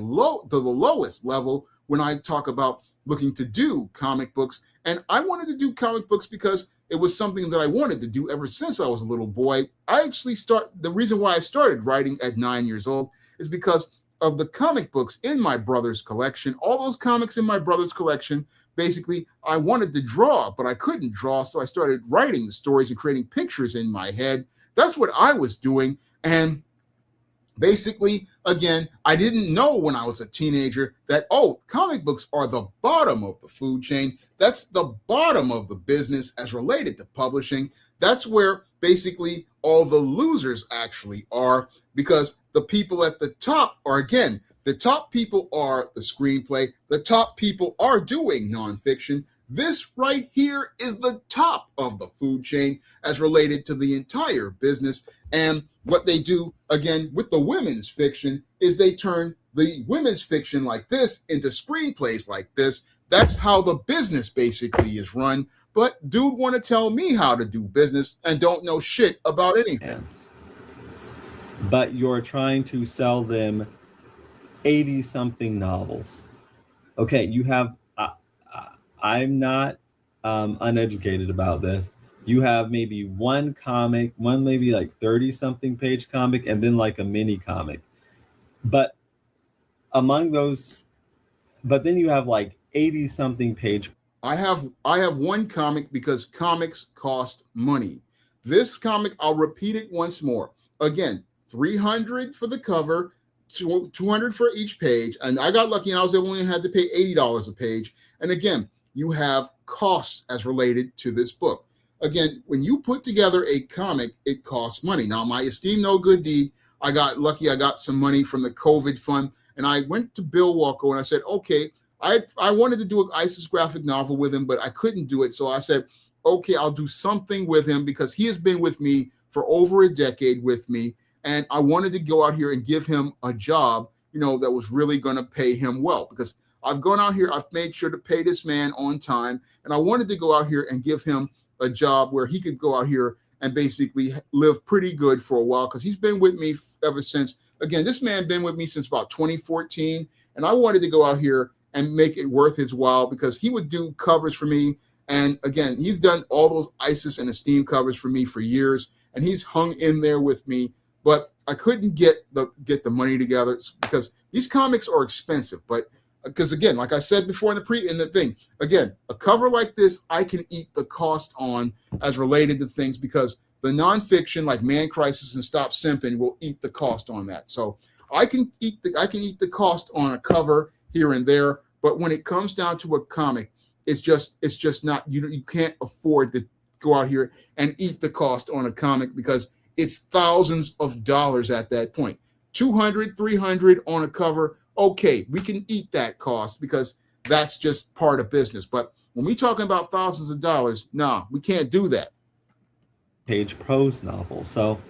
lowest level when I talk about looking to do comic books. And I wanted to do comic books because it was something that I wanted to do ever since I was a little boy. The reason why I started writing at 9 years old is because of the comic books in my brother's collection. All those comics in my brother's collection, basically, I wanted to draw, but I couldn't draw. So I started writing the stories and creating pictures in my head. That's what I was doing. And basically, again, I didn't know when I was a teenager that, comic books are the bottom of the food chain. That's the bottom of the business as related to publishing. That's where basically all the losers actually are, because the people at the top are, again, the top people are the screenplay. The top people are doing nonfiction. This right here is the top of the food chain as related to the entire business. And what they do, again, with the women's fiction is they turn the women's fiction like this into screenplays like this. That's how the business basically is run. But dude want to tell me how to do business and don't know shit about anything. But you're trying to sell them 80-something novels. Okay, you have... I'm not uneducated about this. You have maybe one comic, one maybe like 30-something page comic, and then like a mini comic. But among those, but then you have like 80-something page. I have one comic because comics cost money. This comic, I'll repeat it once more. Again, $300 for the cover, $200 for each page. And I got lucky and I was only had to pay $80 a page. And again, you have costs as related to this book. Again, when you put together a comic, it costs money. Now, my esteemed no good deed, I got lucky. I got some money from the COVID fund, and I went to Bill Walko and I said, okay, I wanted to do an ISIS graphic novel with him, but I couldn't do it. So I said, okay, I'll do something with him because he has been with me for over a decade with me. And I wanted to go out here and give him a job, that was really going to pay him well, because I've gone out here, I've made sure to pay this man on time. And I wanted to go out here and give him a job where he could go out here and basically live pretty good for a while, because he's been with me ever since. Again, this man been with me since about 2014. And I wanted to go out here and make it worth his while, because he would do covers for me. And again, he's done all those ISIS and Esteem covers for me for years, and he's hung in there with me. But I couldn't get the money together, because these comics are expensive. But because again, like I said before in the thing, again, a cover like this, I can eat the cost on as related to things, because the nonfiction like Man Crisis and Stop Simping will eat the cost on that. So I can eat the cost on a cover here and there. But when it comes down to a comic, it's just not, you can't afford to go out here and eat the cost on a comic, because it's thousands of dollars at that point. 200, 300 on a cover. Okay, we can eat that cost, because that's just part of business. But when we talking about thousands of dollars, nah, we can't do that. Page prose novel. So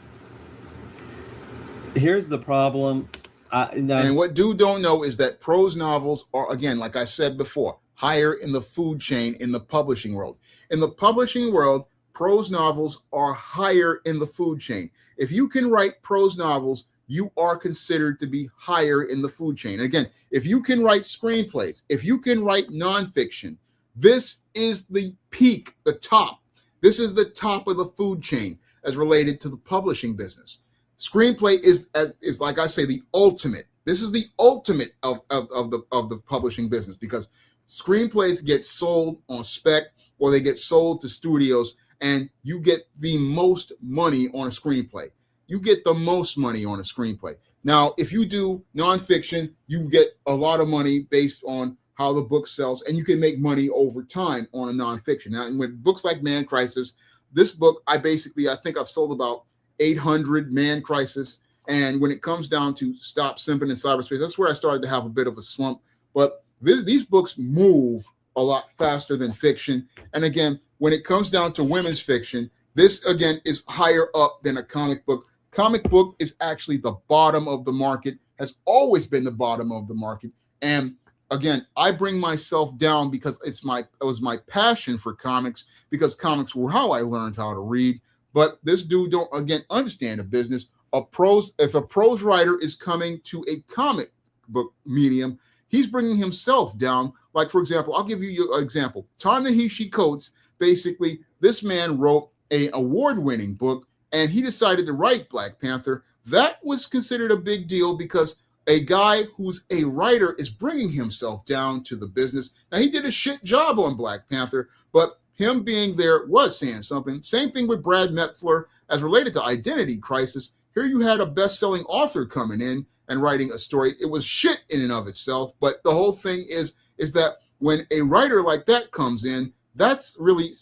here's the problem. And what dude don't know is that prose novels are, again, like I said before, higher in the food chain in the publishing world. In the publishing world, prose novels are higher in the food chain. If you can write prose novels, you are considered to be higher in the food chain. Again, if you can write screenplays, if you can write nonfiction, this is the peak, the top. This is the top of the food chain as related to the publishing business. Screenplay is like I say, the ultimate. This is the ultimate of the publishing business, because screenplays get sold on spec, or they get sold to studios, and you get the most money on a screenplay. You get the most money on a screenplay. Now, if you do nonfiction, you get a lot of money based on how the book sells, and you can make money over time on a nonfiction. Now, and with books like Man Crisis, this book, I think I've sold about 800 Man Crisis. And when it comes down to Stop Simping in Cyberspace, that's where I started to have a bit of a slump. But these books move a lot faster than fiction. And again, when it comes down to women's fiction, this again is higher up than a comic book. Comic book is actually the bottom of the market, has always been the bottom of the market. And again, I bring myself down because it was my passion for comics, because comics were how I learned how to read. But this dude don't, again, understand the business. If a prose writer is coming to a comic book medium, he's bringing himself down. Like, for example, I'll give you an example. Ta-Nehisi Coates, basically, this man wrote an award-winning book, and he decided to write Black Panther. That was considered a big deal, because a guy who's a writer is bringing himself down to the business. Now, he did a shit job on Black Panther, but him being there was saying something. Same thing with Brad Metzler as related to Identity Crisis. Here you had a best-selling author coming in and writing a story. It was shit in and of itself, but the whole thing is that when a writer like that comes in, that's really,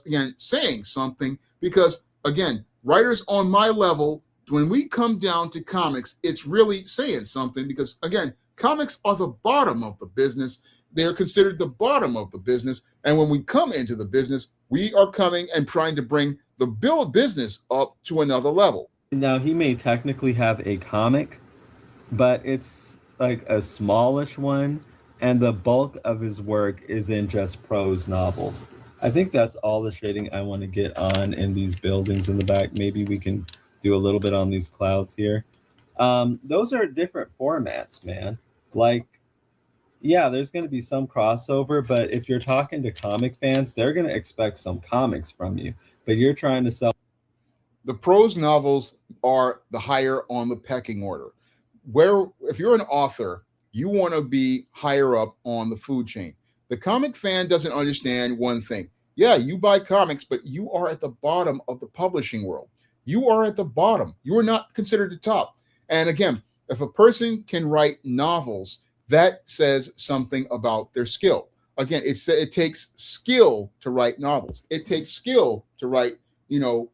again, saying something, because, again, writers on my level, when we come down to comics, it's really saying something, because, again, comics are the bottom of the business. They're considered the bottom of the business. And when we come into the business, we are coming and trying to bring the business up to another level. Now, he may technically have a comic, but it's like a smallish one, and the bulk of his work is in just prose novels. I think that's all the shading I want to get on in these buildings in the back. Maybe we can do a little bit on these clouds here. Those are different formats, man. Like, yeah, there's going to be some crossover, but if you're talking to comic fans, they're going to expect some comics from you. But you're trying to sell. The prose novels are the higher on the pecking order. Where, if you're an author, you want to be higher up on the food chain. The comic fan doesn't understand one thing. Yeah, you buy comics, but you are at the bottom of the publishing world. You are at the bottom. You are not considered the top. And again, if a person can write novels, that says something about their skill. Again, it takes skill to write novels. It takes skill to write,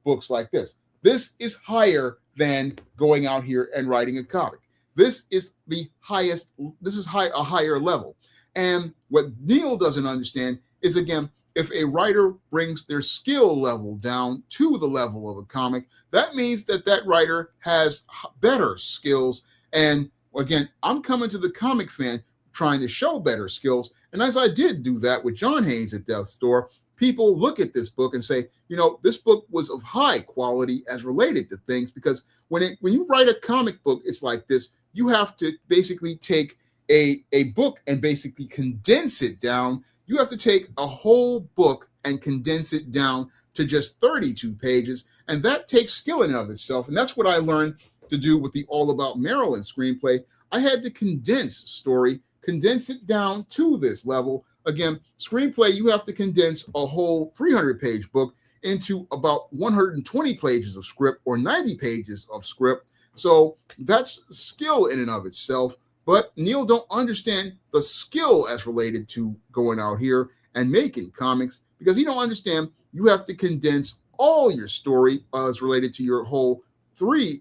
books like this. This is higher than going out here and writing a comic. This is the highest. This is a higher level. And what Neil doesn't understand is, again, if a writer brings their skill level down to the level of a comic, that means that that writer has better skills. And again, I'm coming to the comic fan trying to show better skills. And as I did do that with John Haynes at Death's Door, people look at this book and say, you know, this book was of high quality as related to things, because when you write a comic book, it's like this. You have to basically take a book and basically condense it down. You have to take a whole book and condense it down to just 32 pages. And that takes skill in and of itself. And that's what I learned to do with the All About Marilyn screenplay. I had to condense story, condense it down to this level. Again, screenplay, you have to condense a whole 300-page book into about 120 pages of script or 90 pages of script. So that's skill in and of itself. But Neil don't understand the skill as related to going out here and making comics, because he don't understand you have to condense all your story as related to your whole three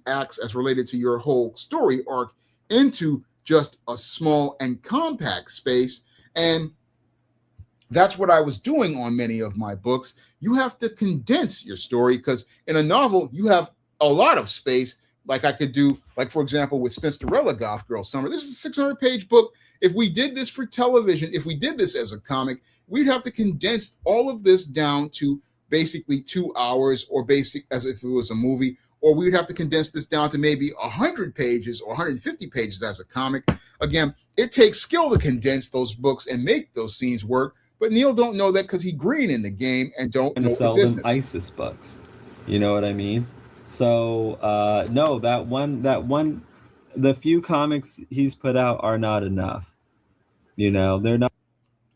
acts as related to your whole story arc into just a small and compact space. And that's what I was doing on many of my books. You have to condense your story, because in a novel, you have a lot of space. Like I could do, like, for example, with Spinsterella Goth Girl Summer. This is a 600-page book. If we did this for television, if we did this as a comic, we'd have to condense all of this down to basically 2 hours, or basic as if it was a movie, or we would have to condense this down to maybe 100 pages or 150 pages as a comic. Again, it takes skill to condense those books and make those scenes work. But Neil don't know that because he's green in the game and don't know sell the them ISIS books. You know what I mean? So no, the few comics he's put out are not enough. You know, they're not.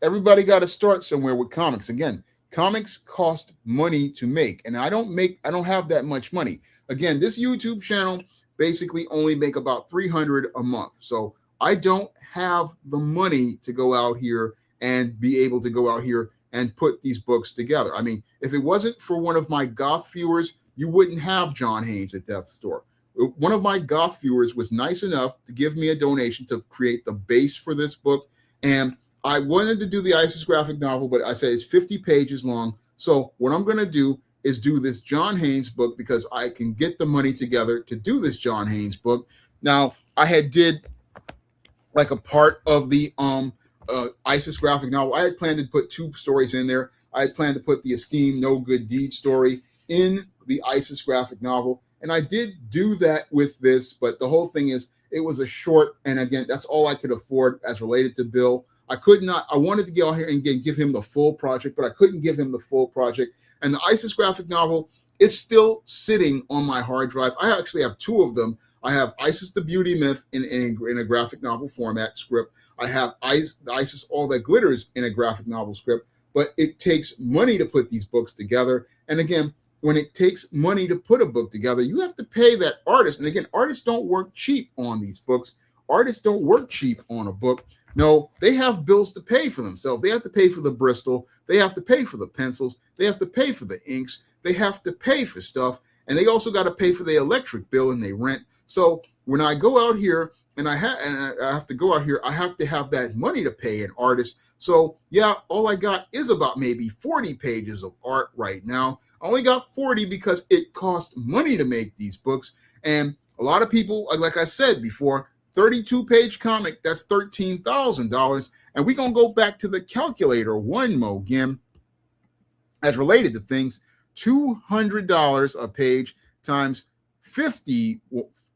Everybody got to start somewhere with comics. Again, comics cost money to make, and I don't have that much money. Again, this YouTube channel basically only make about $300 a month. So I don't have the money to go out here and be able to go out here and put these books together. I mean, if it wasn't for one of my goth viewers, you wouldn't have John Haynes at Death's Door. One of my goth viewers was nice enough to give me a donation to create the base for this book. And I wanted to do the ISIS graphic novel, but I said it's 50 pages long. So what I'm going to do is do this John Haynes book, because I can get the money together to do this John Haynes book. Now, I had did like a part of the ISIS graphic novel. I had planned to put 2 stories in there. I had planned to put the Esteemed No Good Deed story in the ISIS graphic novel. And I did do that with this, but the whole thing is it was a short. And again, that's all I could afford as related to Bill. I wanted to get out here and give him the full project, but I couldn't give him the full project. And the ISIS graphic novel, it's still sitting on my hard drive. I actually have 2 of them. I have ISIS the Beauty Myth in a graphic novel format script. I have ISIS All That Glitters in a graphic novel script, but it takes money to put these books together. And again, when it takes money to put a book together, you have to pay that artist. And again, artists don't work cheap on these books. Artists don't work cheap on a book. No, they have bills to pay for themselves. They have to pay for the Bristol. They have to pay for the pencils. They have to pay for the inks. They have to pay for stuff. And they also got to pay for the electric bill and they rent. So when I go out here and I have to go out here, I have to have that money to pay an artist. So yeah, all I got is about maybe 40 pages of art right now. I only got 40 because it cost money to make these books. And a lot of people, like I said before, 32-page comic, that's $13,000. And we're going to go back to the calculator one more again as related to things. $200 a page times 50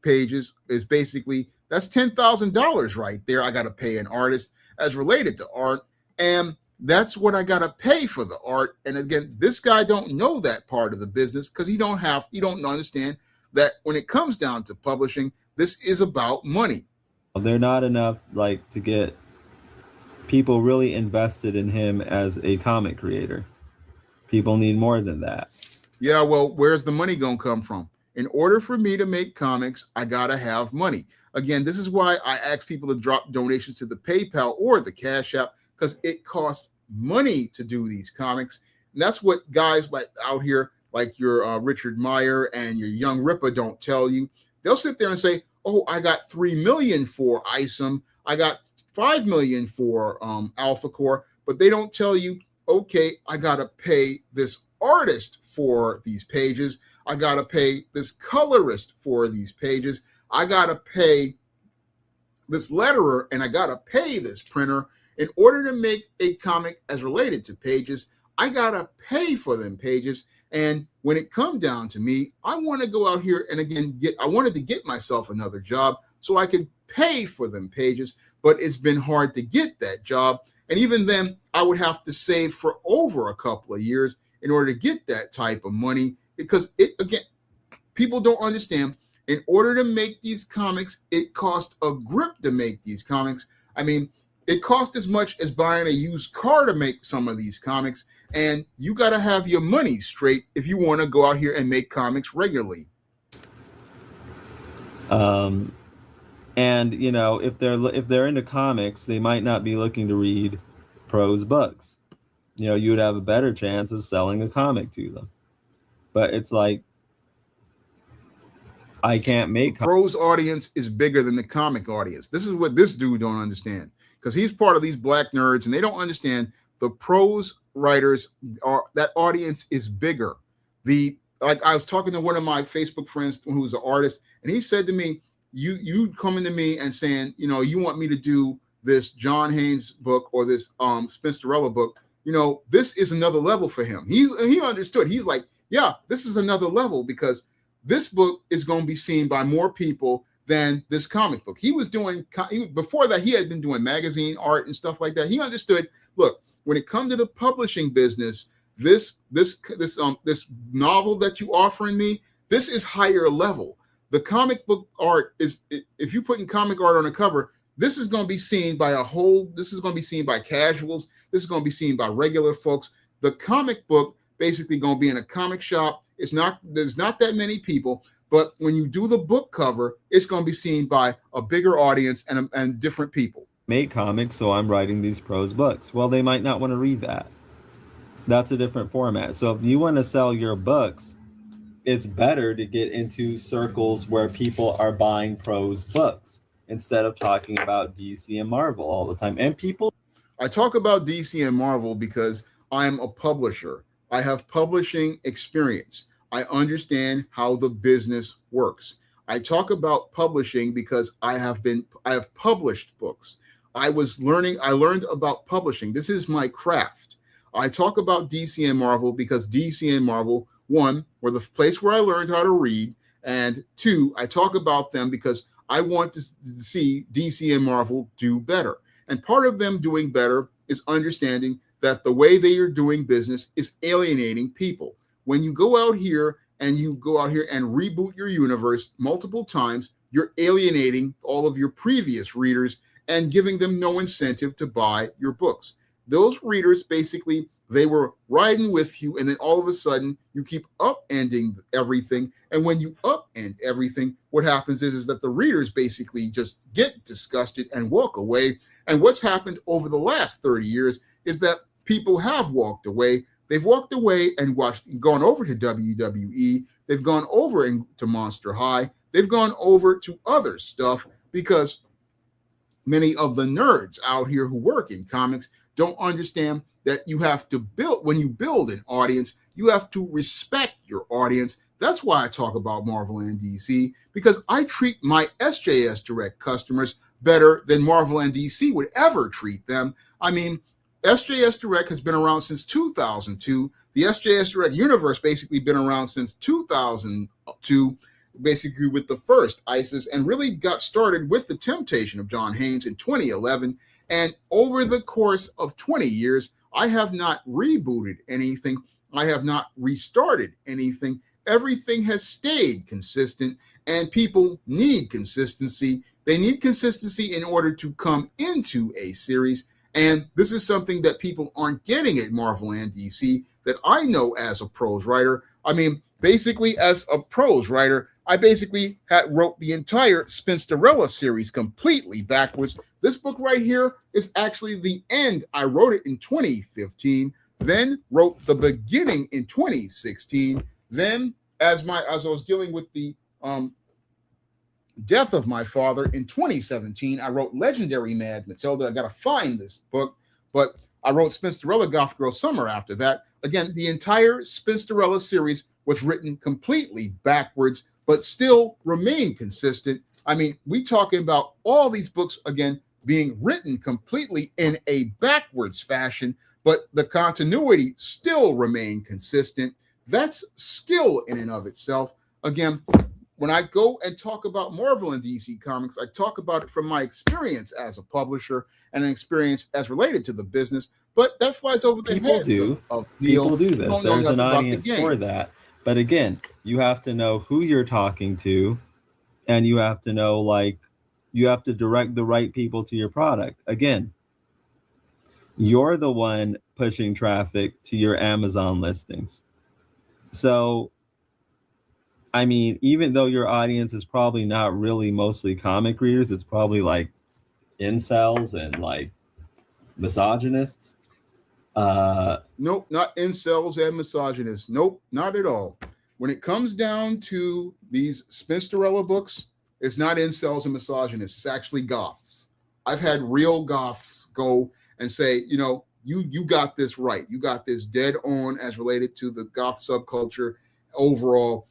pages is basically, that's $10,000 right there. I got to pay an artist as related to art. And that's what I got to pay for the art. And again, this guy don't know that part of the business, because he don't understand that when it comes down to publishing, this is about money. They're not enough like to get people really invested in him as a comic creator. People need more than that. Yeah, well, where's the money going to come from? In order for me to make comics, I got to have money. Again, this is why I ask people to drop donations to the PayPal or the Cash App, because it costs money to do these comics. And that's what guys like out here, like your Richard Meyer and your Young Ripper, don't tell you. They'll sit there and say, oh, I got $3 million for ISOM. I got $5 million for Alpha Core. but they don't tell you, okay, I got to pay this artist for these pages. I got to pay this colorist for these pages. I got to pay this letterer, and I got to pay this printer. In order to make a comic as related to pages, I got to pay for them pages. And when it come down to me, I want to go out here and again, I wanted to get myself another job so I could pay for them pages, but it's been hard to get that job. And even then, I would have to save for over a couple of years in order to get that type of money, because people don't understand. In order to make these comics, it costs a grip to make these comics. I mean, it costs as much as buying a used car to make some of these comics, and you got to have your money straight if you want to go out here and make comics regularly. And if they're into comics, they might not be looking to read prose books. You would have a better chance of selling a comic to them. But it's like, I can't make the prose audience is bigger than the comic audience. This is what this dude don't understand, because he's part of these black nerds and they don't understand the prose writers that audience is bigger. Like I was talking to one of my Facebook friends who's an artist, and he said to me, you coming to me and saying, you want me to do this John Haynes book or this Spinsterella book, this is another level for him. He understood. He's like, yeah, this is another level, because this book is going to be seen by more people than this comic book. Before that, he had been doing magazine art and stuff like that. He understood, look, when it comes to the publishing business, this novel that you offering me, this is higher level. The comic book art is, if you put in comic art on a cover, this is going to be seen by this is going to be seen by casuals. This is going to be seen by regular folks. The comic book basically going to be in a comic shop. There's not that many people, but when you do the book cover, it's going to be seen by a bigger audience and different people. Make comics, so I'm writing these prose books. Well, they might not want to read that. That's a different format. So if you want to sell your books, it's better to get into circles where people are buying prose books instead of talking about DC and Marvel all the time. And I talk about DC and Marvel because I am a publisher. I have publishing experience. I understand how the business works. I talk about publishing because I have published books. I learned about publishing. This is my craft. I talk about DC and Marvel because DC and Marvel, one, were the place where I learned how to read, and two, I talk about them because I want to see DC and Marvel do better. And part of them doing better is understanding that the way they are doing business is alienating people. When you go out here and reboot your universe multiple times, you're alienating all of your previous readers and giving them no incentive to buy your books. Those readers, basically, they were riding with you, and then all of a sudden you keep upending everything. And when you upend everything, what happens is that the readers basically just get disgusted and walk away. And what's happened over the last 30 years is that people have walked away. They've walked away and gone over to WWE. They've gone over to Monster High. They've gone over to other stuff because many of the nerds out here who work in comics don't understand that you have to when you build an audience, you have to respect your audience. That's why I talk about Marvel and DC, because I treat my SJS Direct customers better than Marvel and DC would ever treat them. I mean, SJS Direct has been around since 2002. The SJS Direct universe basically been around since 2002, basically with the first ISIS, and really got started with the temptation of John Haynes in 2011. And over the course of 20 years, I have not rebooted anything. I have not restarted anything. Everything has stayed consistent, and people need consistency. They need consistency in order to come into a series. And this is something that people aren't getting at Marvel and DC that I know as a prose writer. I mean, basically, as a prose writer, I basically wrote the entire Spinsterella series completely backwards. This book right here is actually the end. I wrote it in 2015, then wrote the beginning in 2016. Then, as I was dealing with the death of my father in 2017, I wrote Legendary Mad Matilda. I got to find this book, but I wrote Spinsterella Goth Girl Summer after that. Again, the entire Spinsterella series was written completely backwards, but still remained consistent. I mean, we talking about all these books, again, being written completely in a backwards fashion, but the continuity still remained consistent. That's skill in and of itself. Again, when I go and talk about Marvel and DC Comics, I talk about it from my experience as a publisher and an experience as related to the business. But that flies over the heads of Neil. People do this. There's an audience for that. But again, you have to know who you're talking to, and you have to know, like, you have to direct the right people to your product. Again, you're the one pushing traffic to your Amazon listings. So, I mean, even though your audience is probably not really mostly comic readers, it's probably like incels and like misogynists. Nope, not incels and misogynists. Nope, not at all. When it comes down to these Spinsterella books, it's not incels and misogynists. It's actually goths. I've had real goths go and say, you know, you got this right. You got this dead on as related to the goth subculture overall.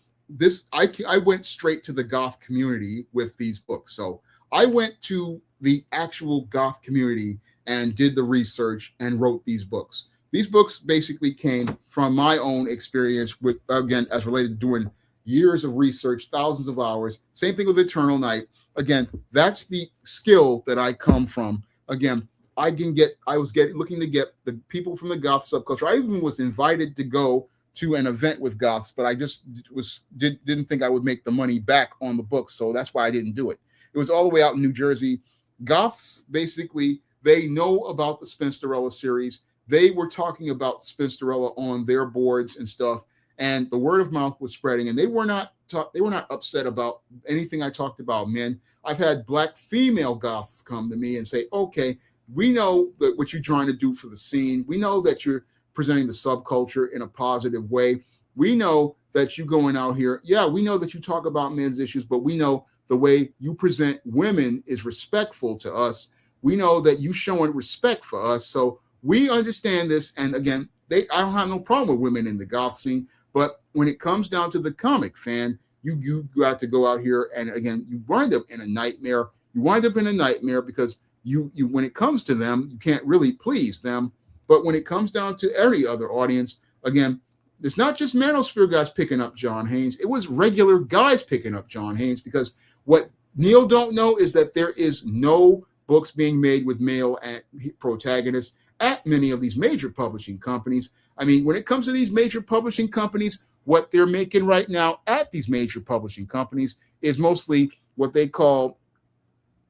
I went straight to the goth community with these books. So I went to the actual goth community and did the research and wrote these books. These books basically came from my own experience with, again, as related to doing years of research, thousands of hours. Same thing with Eternal Night. Again, that's the skill that I come from. Again, I was looking to get the people from the goth subculture. I even was invited to go to an event with goths, but I just didn't think I would make the money back on the book. So that's why I didn't do it. It was all the way out in New Jersey. Goths, basically, they know about the Spinsterella series. They were talking about Spinsterella on their boards and stuff, and the word of mouth was spreading. And they were not upset about anything I talked about men. I've had Black female goths come to me and say, "Okay, we know that what you're trying to do for the scene. We know that you're presenting the subculture in a positive way. We know that you going out here. Yeah, we know that you talk about men's issues, but we know the way you present women is respectful to us. We know that you showing respect for us. So we understand this." And again, I don't have no problem with women in the goth scene, but when it comes down to the comic fan, you got to go out here, and again, you wind up in a nightmare. You wind up in a nightmare because you when it comes to them, you can't really please them. But when it comes down to any other audience, again, it's not just Manosphere guys picking up John Haynes. It was regular guys picking up John Haynes, because what Neil don't know is that there is no books being made with male protagonists at many of these major publishing companies. I mean, when it comes to these major publishing companies, what they're making right now at these major publishing companies is mostly what they call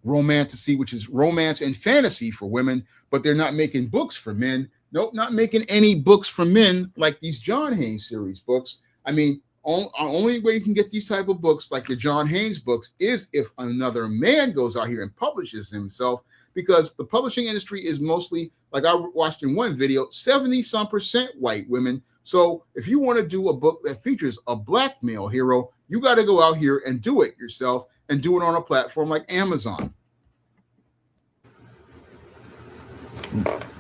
romantasy, which is romance and fantasy for women, but they're not making books for men. Nope, not making any books for men like these John Haynes series books. I mean, only way you can get these type of books like the John Haynes books is if another man goes out here and publishes himself, because the publishing industry is mostly, like I watched in one video, 70-some% white women. So if you want to do a book that features a Black male hero, you got to go out here and do it yourself, and do it on a platform like Amazon.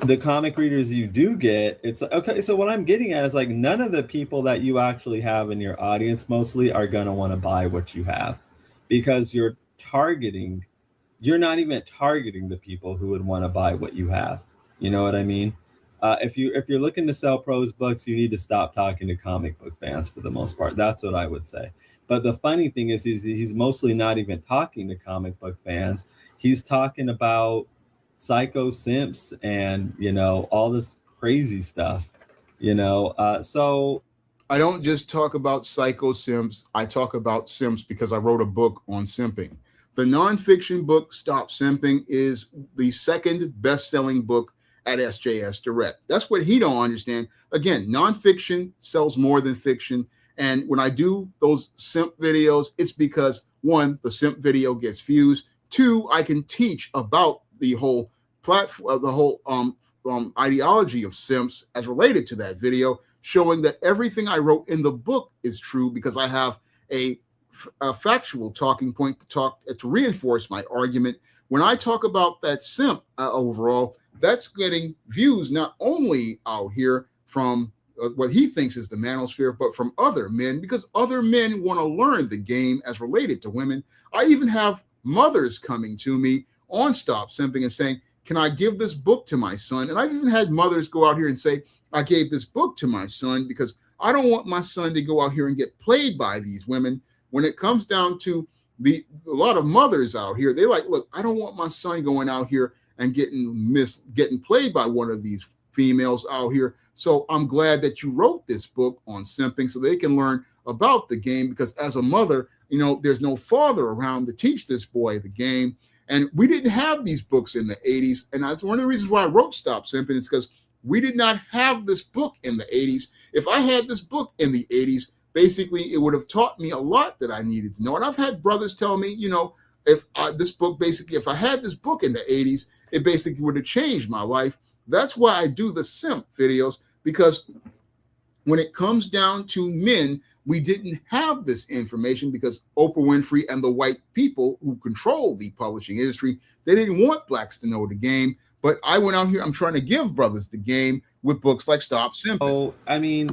The comic readers you do get, it's okay. So what I'm getting at is, like, none of the people that you actually have in your audience mostly are going to want to buy what you have, because you're not even targeting the people who would want to buy what you have. You know what I mean? If you're looking to sell prose books, you need to stop talking to comic book fans for the most part. That's what I would say. But the funny thing is, he's mostly not even talking to comic book fans. He's talking about psycho simps and, you know, all this crazy stuff, you know. So I don't just talk about psycho simps. I talk about simps because I wrote a book on simping. The nonfiction book, Stop Simping, is the second best-selling book at SJS Direct. That's what he don't understand. Again, nonfiction sells more than fiction. And when I do those simp videos, it's because, one, the simp video gets views. Two, I can teach about the whole platform, the whole ideology of simps as related to that video, showing that everything I wrote in the book is true, because I have a factual talking point to reinforce my argument. when I talk about that simp overall, that's getting views not only out here from what he thinks is the manosphere, but from other men, because other men want to learn the game as related to women. I even have mothers coming to me on Stop Simping and saying, can I give this book to my son? And I've even had mothers go out here and say, I gave this book to my son because I don't want my son to go out here and get played by these women. When it comes down to a lot of mothers out here, they like, look, I don't want my son going out here and getting played by one of these females out here. So I'm glad that you wrote this book on simping so they can learn about the game, because as a mother, there's no father around to teach this boy the game. And we didn't have these books in the 80s. And that's one of the reasons why I wrote Stop Simping, is because we did not have this book in the 80s. If I had this book in the 80s, basically it would have taught me a lot that I needed to know. And I've had brothers tell me, if I had this book in the 80s, it basically would have changed my life. That's why I do the simp videos, because when it comes down to men, we didn't have this information because Oprah Winfrey and the white people who control the publishing industry, they didn't want blacks to know the game. But I went out here, I'm trying to give brothers the game with books like Stop Simping. Oh, I mean,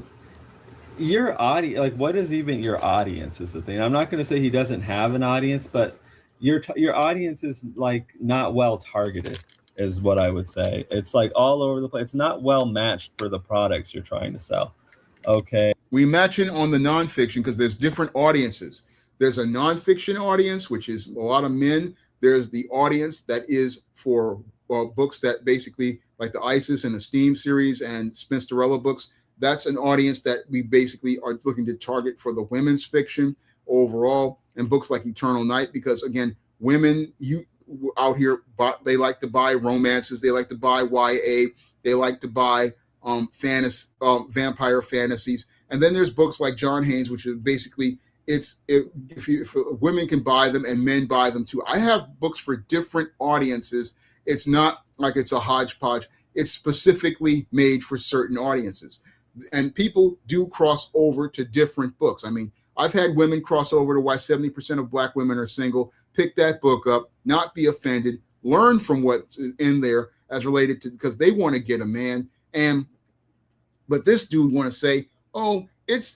your audience, like, what is even your audience is the thing. I'm not going to say he doesn't have an audience, but your audience is like not well targeted, is what I would say. It's like all over the place. It's not well matched for the products you're trying to sell. Okay. We match it on the nonfiction because there's different audiences. There's a nonfiction audience, which is a lot of men. There's the audience that is for books that basically, like the ISIS and the STEAM series and Spinsterella books. That's an audience that we basically are looking to target for the women's fiction overall, and books like Eternal Night, because again, women out here, they like to buy romances, they like to buy YA, they like to buy vampire fantasies. And then there's books like John Haynes, which is basically if women can buy them and men buy them too. I have books for different audiences. It's not like it's a hodgepodge. It's specifically made for certain audiences. And people do cross over to different books. I mean, I've had women cross over to Why 70% of Black Women Are Single, pick that book up, not be offended, learn from what's in there as related to, because they want to get a man. But this dude want to say, oh, it's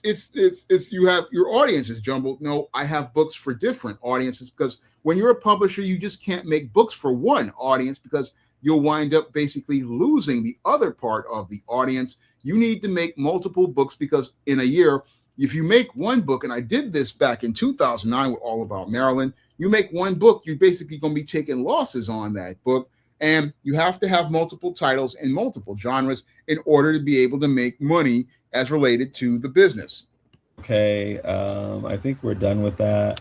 you have your audience is jumbled. No, I have books for different audiences, because when you're a publisher, you just can't make books for one audience, because you'll wind up basically losing the other part of the audience. You need to make multiple books, because in a year, if you make one book, and I did this back in 2009 with All About Maryland, you make one book, you're basically going to be taking losses on that book. And you have to have multiple titles in multiple genres in order to be able to make money as related to the business. Okay, I think we're done with that.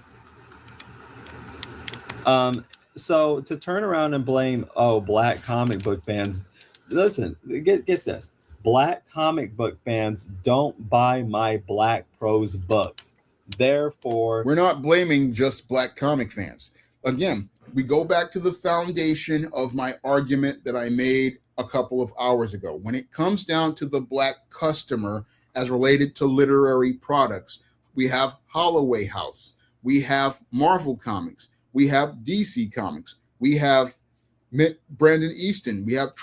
So to turn around and blame, Black comic book fans, listen, get this. Black comic book fans don't buy my Black prose books. Therefore, we're not blaming just Black comic fans. Again, we go back to the foundation of my argument that I made a couple of hours ago. When it comes down to the Black customer as related to literary products, we have Holloway House, we have Marvel Comics, we have DC Comics, we have Brandon Easton, we have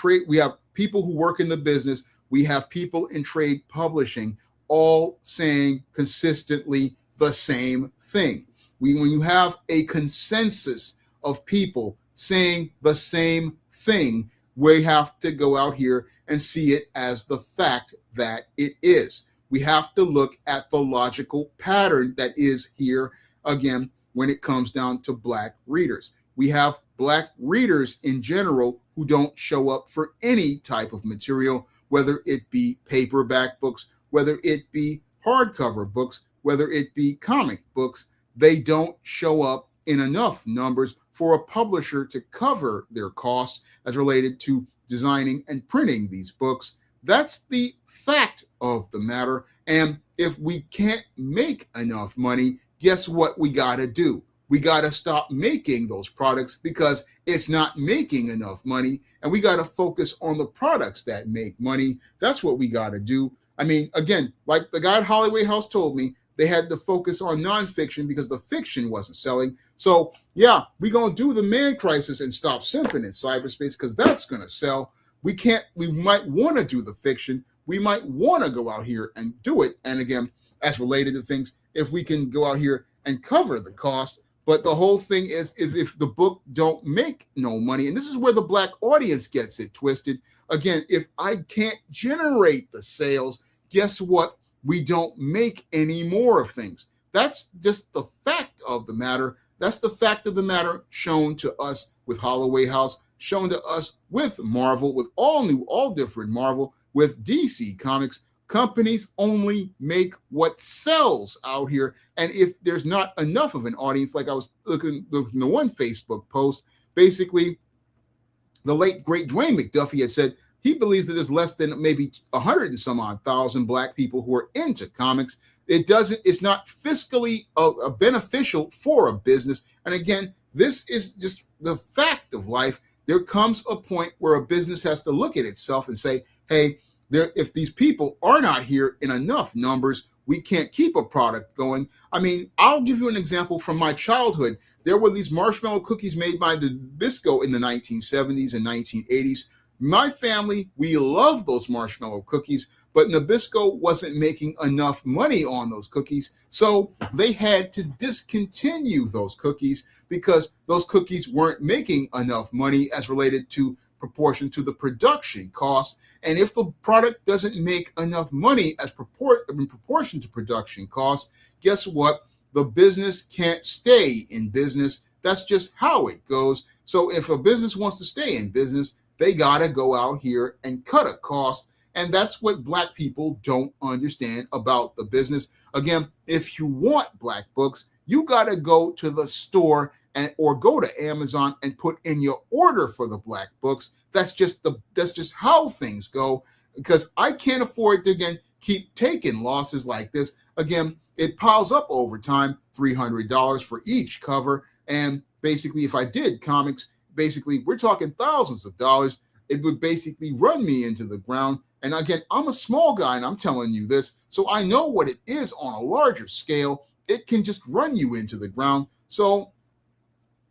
people who work in the business, we have people in trade publishing, all saying consistently the same thing. When you have a consensus of people saying the same thing, we have to go out here and see it as the fact that it is. We have to look at the logical pattern that is here, again, when it comes down to Black readers. We have Black readers in general who don't show up for any type of material, whether it be paperback books, whether it be hardcover books, whether it be comic books. They don't show up in enough numbers for a publisher to cover their costs as related to designing and printing these books. That's the fact of the matter. And if we can't make enough money, guess what we got to do? We got to stop making those products because it's not making enough money. And we got to focus on the products that make money. That's what we got to do. I mean, again, like the guy at Holloway House told me, they had to focus on nonfiction because the fiction wasn't selling. So yeah, we're going to do the man crisis and stop simping in cyberspace because that's going to sell. We might want to do the fiction. We might want to go out here and do it. And again, as related to things, if we can go out here and cover the cost. But the whole thing is if the book don't make no money, and this is where the Black audience gets it twisted. Again, if I can't generate the sales, guess what? We don't make any more of things. That's just the fact of the matter. That's the fact of the matter shown to us with Holloway House, shown to us with Marvel, with all different Marvel, with DC Comics. Companies only make what sells out here. And if there's not enough of an audience, like I was looking at the one Facebook post, basically the late great Dwayne McDuffie had said he believes that there's less than maybe 100 and some odd thousand Black people who are into comics. It's not fiscally beneficial for a business. And again, this is just the fact of life. There comes a point where a business has to look at itself and say, hey, if these people are not here in enough numbers, we can't keep a product going. I mean, I'll give you an example from my childhood. There were these marshmallow cookies made by Nabisco in the 1970s and 1980s. My family, we loved those marshmallow cookies, but Nabisco wasn't making enough money on those cookies. So they had to discontinue those cookies because those cookies weren't making enough money as related to proportion to the production cost. And if the product doesn't make enough money as in proportion to production costs, guess what? The business can't stay in business. That's just how it goes. So if a business wants to stay in business, they got to go out here and cut a cost. And that's what Black people don't understand about the business. Again, if you want Black books, you got to go to the store or go to Amazon and put in your order for the Black books. That's just how things go, because I can't afford to again keep taking losses like this. Again, it piles up over time, $300 for each cover. And basically, if I did comics, basically we're talking thousands of dollars. It would basically run me into the ground. And again, I'm a small guy and I'm telling you this, so I know what it is on a larger scale. It can just run you into the ground. So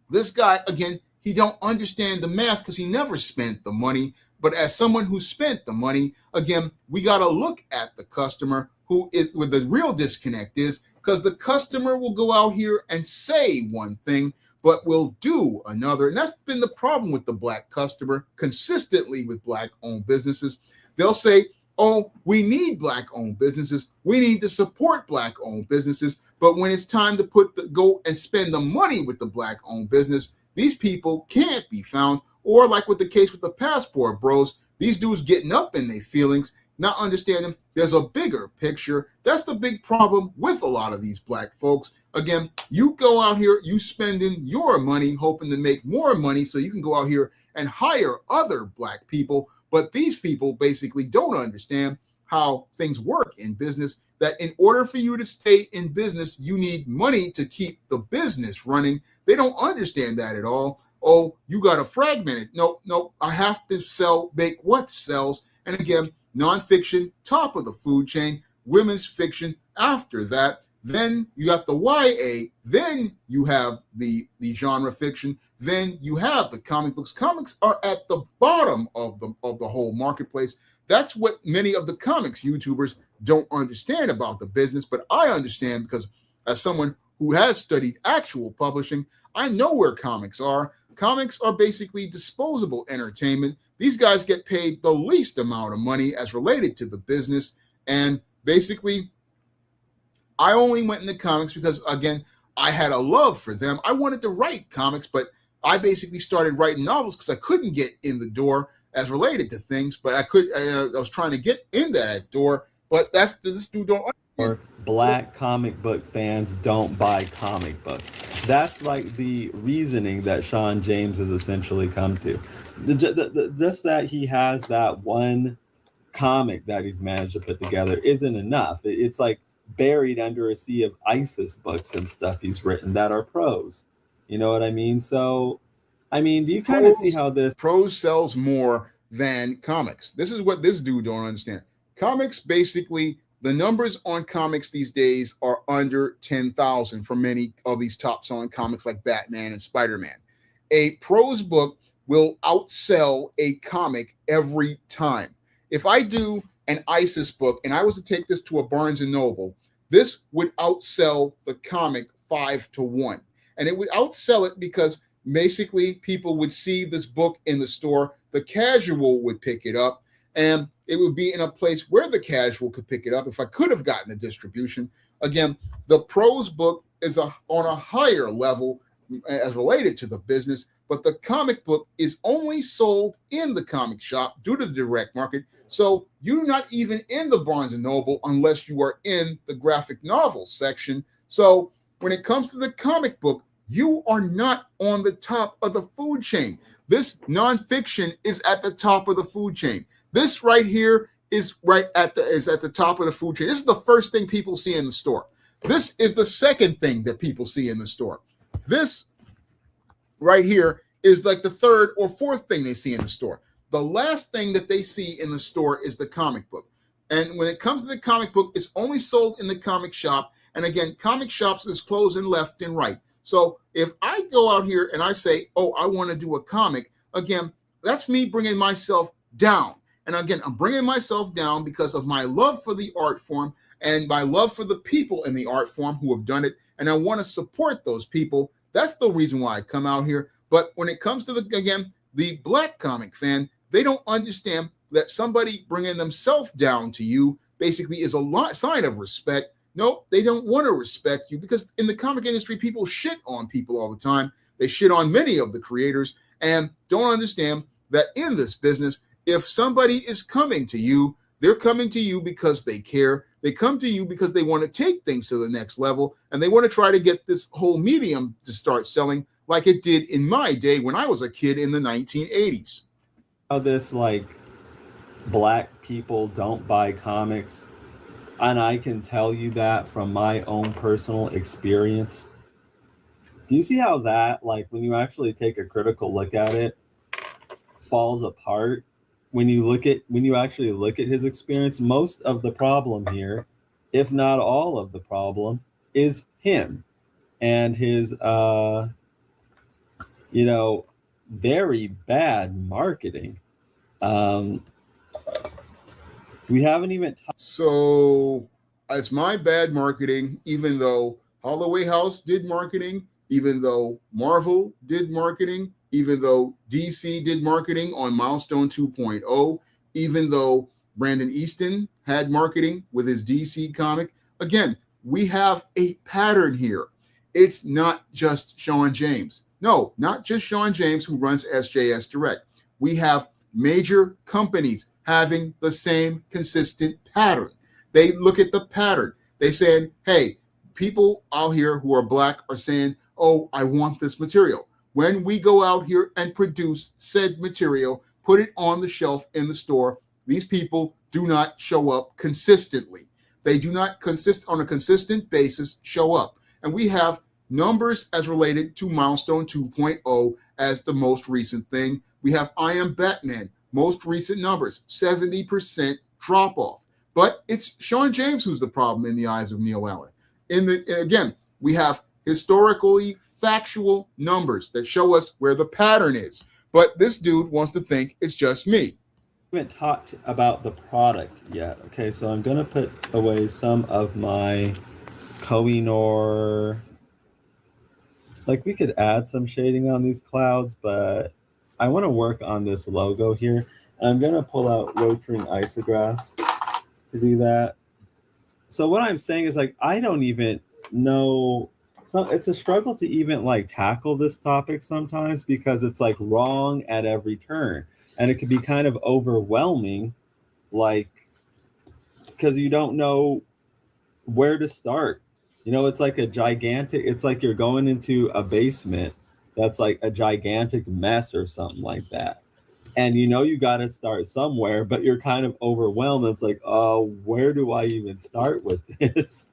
this guy, again, he don't understand the math because he never spent the money. But as someone who spent the money, again, we got to look at the customer who is where the real disconnect is, because the customer will go out here and say one thing, but will do another. And that's been the problem with the Black customer consistently with Black-owned businesses. They'll say, oh, we need Black-owned businesses. We need to support Black-owned businesses. But when it's time to go and spend the money with the Black-owned business, these people can't be found. Or like with the case with the Passport Bros, these dudes getting up in their feelings, not understanding there's a bigger picture. That's the big problem with a lot of these Black folks. Again, you go out here, you spending your money, hoping to make more money so you can go out here and hire other Black people. But these people basically don't understand how things work in business, that in order for you to stay in business, you need money to keep the business running. They don't understand that at all. Oh, you got to fragment it. No, I have to make what sells. And again, nonfiction, top of the food chain, women's fiction after that. Then you got the YA, then you have the genre fiction, then you have the comic books. Comics are at the bottom of the whole marketplace. That's what many of the comics YouTubers don't understand about the business, but I understand because as someone who has studied actual publishing, I know where comics are. Comics are basically disposable entertainment. These guys get paid the least amount of money as related to the business. And basically, I only went into comics because, again, I had a love for them. I wanted to write comics, but I basically started writing novels because I couldn't get in the door as related to things. But I was trying to get in that door. But this dude don't understand. Or Black comic book fans don't buy comic books. That's like the reasoning that Sean James has essentially come to. Just that he has that one comic that he's managed to put together isn't enough. It's like buried under a sea of ISIS books and stuff he's written that are prose. You know what I mean? So, I mean, do you kind of see how this prose sells more than comics? This is what this dude don't understand. Comics basically the numbers on comics these days are under 10,000 for many of these top selling comics like Batman and Spider-Man. A prose book will outsell a comic every time. If I do an ISIS book and I was to take this to a Barnes and Noble, this would outsell the comic 5-1. And it would outsell it because basically people would see this book in the store, the casual would pick it up, and it would be in a place where the casual could pick it up if I could have gotten a distribution. Again, the prose book is on a higher level as related to the business, but the comic book is only sold in the comic shop due to the direct market. So you're not even in the Barnes & Noble unless you are in the graphic novel section. So when it comes to the comic book, you are not on the top of the food chain. This nonfiction is at the top of the food chain. This right here is at the top of the food chain. This is the first thing people see in the store. This is the second thing that people see in the store. This right here is like the third or fourth thing they see in the store. The last thing that they see in the store is the comic book. And when it comes to the comic book, it's only sold in the comic shop. And again, comic shops is closing left and right. So if I go out here and I say, oh, I want to do a comic, again, that's me bringing myself down. And again, I'm bringing myself down because of my love for the art form and my love for the people in the art form who have done it. And I want to support those people. That's the reason why I come out here. But when it comes to the black comic fan, they don't understand that somebody bringing themselves down to you basically is a sign of respect. Nope, they don't want to respect you because in the comic industry, people shit on people all the time. They shit on many of the creators and don't understand that in this business, if somebody is coming to you, they're coming to you because they care. They come to you because they want to take things to the next level and they want to try to get this whole medium to start selling like it did in my day when I was a kid in the 1980s. How this like black people don't buy comics, and I can tell you that from my own personal experience. Do you see how that, like, when you actually take a critical look at it, falls apart? When you actually look at his experience, most of the problem here, if not all of the problem, is him and his very bad marketing. We haven't even so it's my bad marketing, even though Holloway House did marketing, even though Marvel did marketing, even though DC did marketing on Milestone 2.0, even though Brandon Easton had marketing with his DC comic. Again, we have a pattern here. It's not just Sean James. No, not just Sean James who runs SJS Direct. We have major companies having the same consistent pattern. They look at the pattern. They say, hey, people out here who are black are saying, oh, I want this material. When we go out here and produce said material, put it on the shelf in the store, these people do not show up consistently. They do not on a consistent basis show up. And we have numbers as related to Milestone 2.0 as the most recent thing. We have I Am Batman, most recent numbers, 70% drop off. But it's Sean James who's the problem in the eyes of Neil Allen. Again, we have historically factual numbers that show us where the pattern is. But this dude wants to think it's just me. We haven't talked about the product yet. Okay, so I'm going to put away some of my Kohinoor. Like, we could add some shading on these clouds, but I want to work on this logo here. I'm going to pull out rotating isographs to do that. So what I'm saying is, like, I don't even know. So it's a struggle to even like tackle this topic sometimes because it's like wrong at every turn. And it can be kind of overwhelming, like, because you don't know where to start. You know, it's like it's like you're going into a basement that's like a gigantic mess or something like that. And you know, you got to start somewhere, but you're kind of overwhelmed. It's like, oh, where do I even start with this?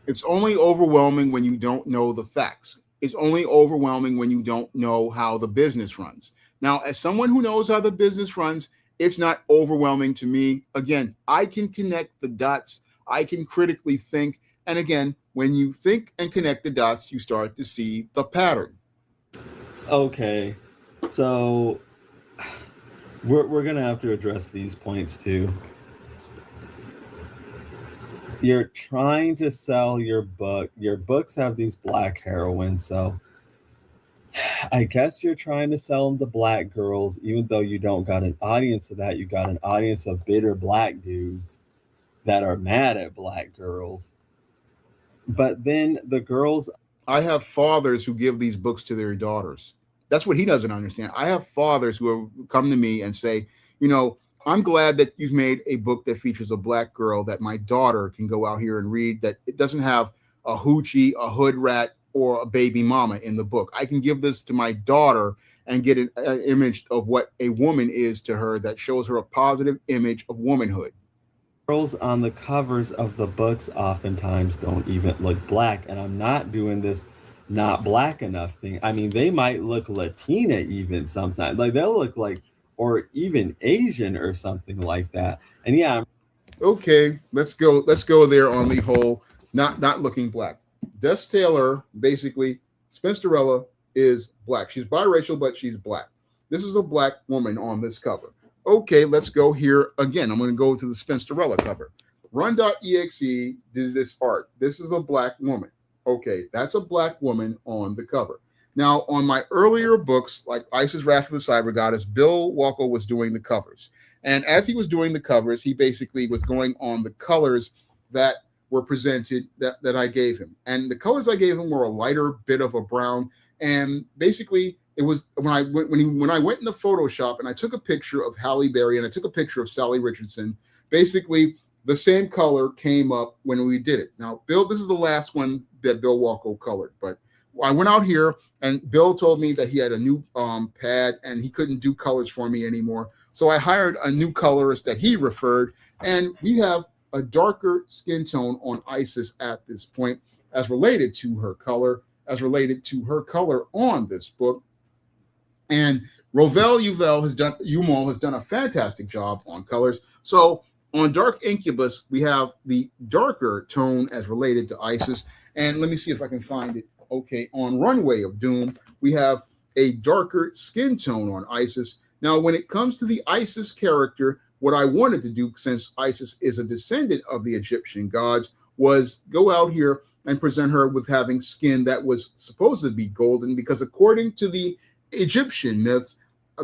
It's only overwhelming when you don't know the facts. It's only overwhelming when you don't know how the business runs. Now, as someone who knows how the business runs, It's not overwhelming to me. Again, I can connect the dots. I can critically think. And again, when you think and connect the dots, you start to see the pattern. Okay, so we're gonna have to address these points too. You're trying to sell your book. Your books have these black heroines, so I guess you're trying to sell them to black girls, even though you don't got an audience of that. You got an audience of bitter black dudes that are mad at black girls. But then the girls... I have fathers who give these books to their daughters. That's what he doesn't understand. I have fathers who have come to me and say, you know, I'm glad that you've made a book that features a black girl that my daughter can go out here and read, that it doesn't have a hoochie, a hood rat, or a baby mama in the book. I can give this to my daughter and get an image of what a woman is to her that shows her a positive image of womanhood. Girls on the covers of the books oftentimes don't even look black, and I'm not doing this not black enough thing. I mean, they might look Latina even sometimes. Like they'll look like, or even Asian or something like that. And yeah. Okay, let's go there on the whole not looking black. Des Taylor, basically, Spinsterella is black. She's biracial, but she's black. This is a black woman on this cover. Okay, let's go here again. I'm going to go to the Spinsterella cover. Run.exe did this art. This is a black woman. Okay, that's a black woman on the cover. Now, on my earlier books, like Isis Wrath of the Cyber Goddess, Bill Walker was doing the covers. And as he was doing the covers, he basically was going on the colors that were presented that I gave him. And the colors I gave him were a lighter bit of a brown. And basically, it was when I went into Photoshop and I took a picture of Halle Berry and I took a picture of Sally Richardson, basically the same color came up when we did it. Now, Bill, this is the last one that Bill Walker colored, but I went out here and Bill told me that he had a new pad and he couldn't do colors for me anymore. So I hired a new colorist that he referred, and we have a darker skin tone on Isis at this point as related to her color on this book. And Rovell Umal has done a fantastic job on colors. So on Dark Incubus, we have the darker tone as related to Isis. And let me see if I can find it. Okay, on Runway of Doom, we have a darker skin tone on Isis. Now, when it comes to the Isis character, what I wanted to do, since Isis is a descendant of the Egyptian gods, was go out here and present her with having skin that was supposed to be golden, because according to the Egyptian myths,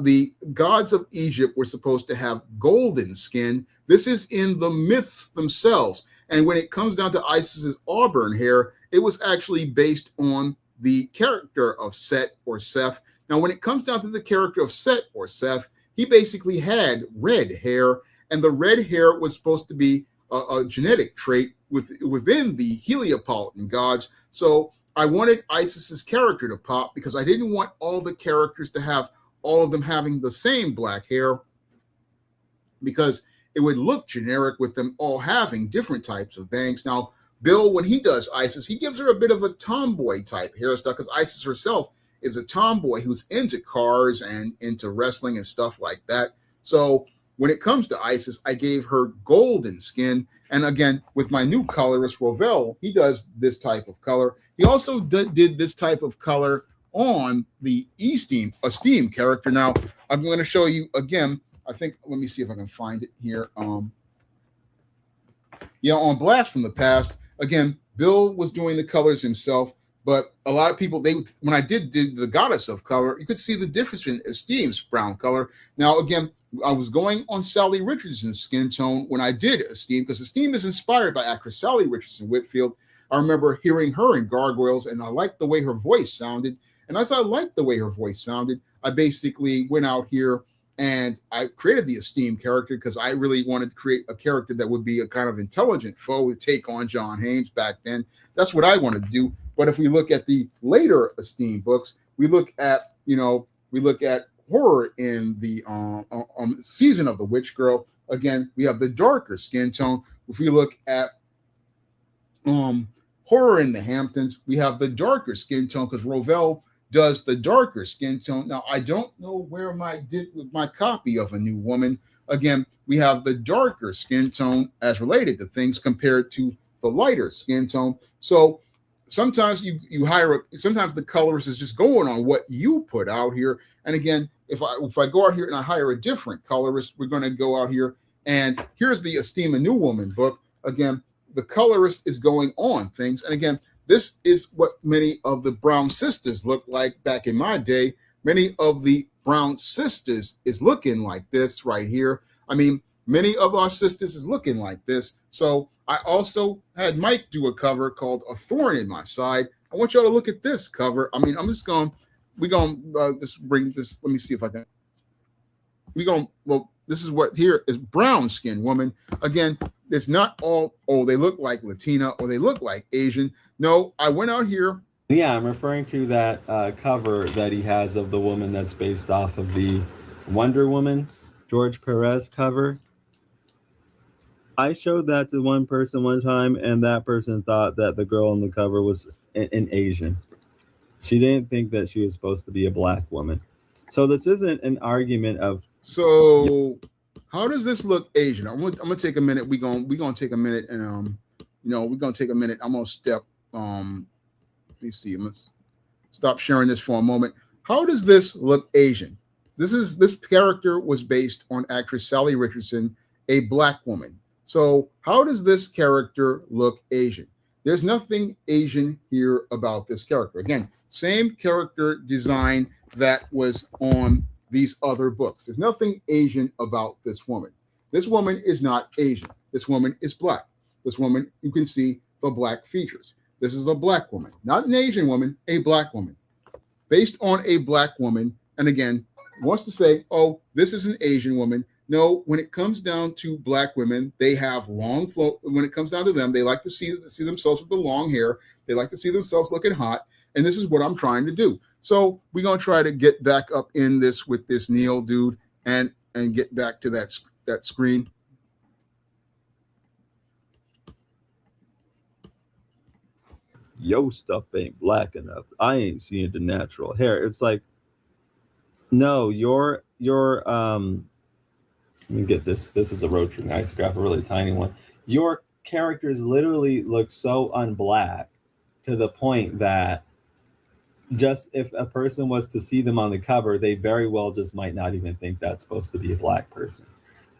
the gods of Egypt were supposed to have golden skin. This is in the myths themselves. And when it comes down to Isis's auburn hair, it was actually based on the character of Set or Seth. Now, when it comes down to the character of Set or Seth, he basically had red hair, and the red hair was supposed to be a genetic trait within the Heliopolitan gods. So I wanted Isis's character to pop because I didn't want all the characters to have all of them having the same black hair, because it would look generic with them all having different types of bangs. Now, Bill, when he does Isis, he gives her a bit of a tomboy type hairstyle, because Isis herself is a tomboy who's into cars and into wrestling and stuff like that. So when it comes to Isis, I gave her golden skin. And again, with my new colorist, Rovell, he does this type of color. He also did this type of color on the Esteem character. Now, I'm going to show you again. I think, let me see if I can find it here. Yeah, on Blast from the Past, again, Bill was doing the colors himself, but a lot of people, when I did the Goddess of Color, you could see the difference in Esteem's brown color. Now, again, I was going on Sally Richardson's skin tone when I did Esteem, because Esteem is inspired by actress Sally Richardson Whitfield. I remember hearing her in Gargoyles, and I liked the way her voice sounded. And as I liked the way her voice sounded, I basically went out here and I created the Esteem character, because I really wanted to create a character that would be a kind of intelligent foe to take on John Haynes back then. That's what I wanted to do. But if we look at the later Esteem books, we look at horror in the Season of the Witch Girl. Again, we have the darker skin tone. If we look at horror in the Hamptons, we have the darker skin tone, because Rovell does the darker skin tone. Now, I don't know where my did with my copy of A New Woman. Again, we have the darker skin tone as related to things compared to the lighter skin tone. So sometimes you hire sometimes the colorist is just going on what you put out here. And again, if I go out here and I hire a different colorist, we're going to go out here and here's the Esteem a New Woman book. Again, the colorist is going on things. And again, this is what many of the Brown sisters looked like back in my day. Many of the Brown sisters is looking like this right here. I mean, many of our sisters is looking like this. So I also had Mike do a cover called A Thorn in My Side. I want y'all to look at this cover. I mean, I'm just going, we're going to just bring this. Let me see if I can. Well, this is what here is brown skinned woman. Again, it's not all, oh, they look like Latina or they look like Asian. No, I went out here. Yeah, I'm referring to that cover that he has of the woman that's based off of the Wonder Woman, George Perez cover. I showed that to one person one time, and that person thought that the girl on the cover was an Asian. She didn't think that she was supposed to be a black woman. So this isn't an argument of... So how does this look Asian? I'm gonna take a minute. We're gonna take a minute and we're gonna take a minute. I'm gonna step let me see. I'm gonna stop sharing this for a moment. How does this look Asian? This character was based on actress Sally Richardson, a black woman. So how does this character look Asian? There's nothing Asian here about this character. Again, same character design that was on these other books. There's nothing Asian about this woman. This woman is not Asian. This woman is black. This woman, you can see the black features. This is a black woman, not an Asian woman, a black woman. Based on a black woman, and again, wants to say, oh, this is an Asian woman. No, when it comes down to black women, they have long flow. When it comes down to them, they like to see themselves with the long hair. They like to see themselves looking hot. And this is what I'm trying to do. So we're going to try to get back up in this with this Neil dude and get back to that screen. Yo, stuff ain't black enough. I ain't seeing the natural hair. It's like, no, your let me get this. This is a road trip isograph, a really tiny one. Your characters literally look so unblack to the point that just if a person was to see them on the cover, they very well just might not even think that's supposed to be a black person.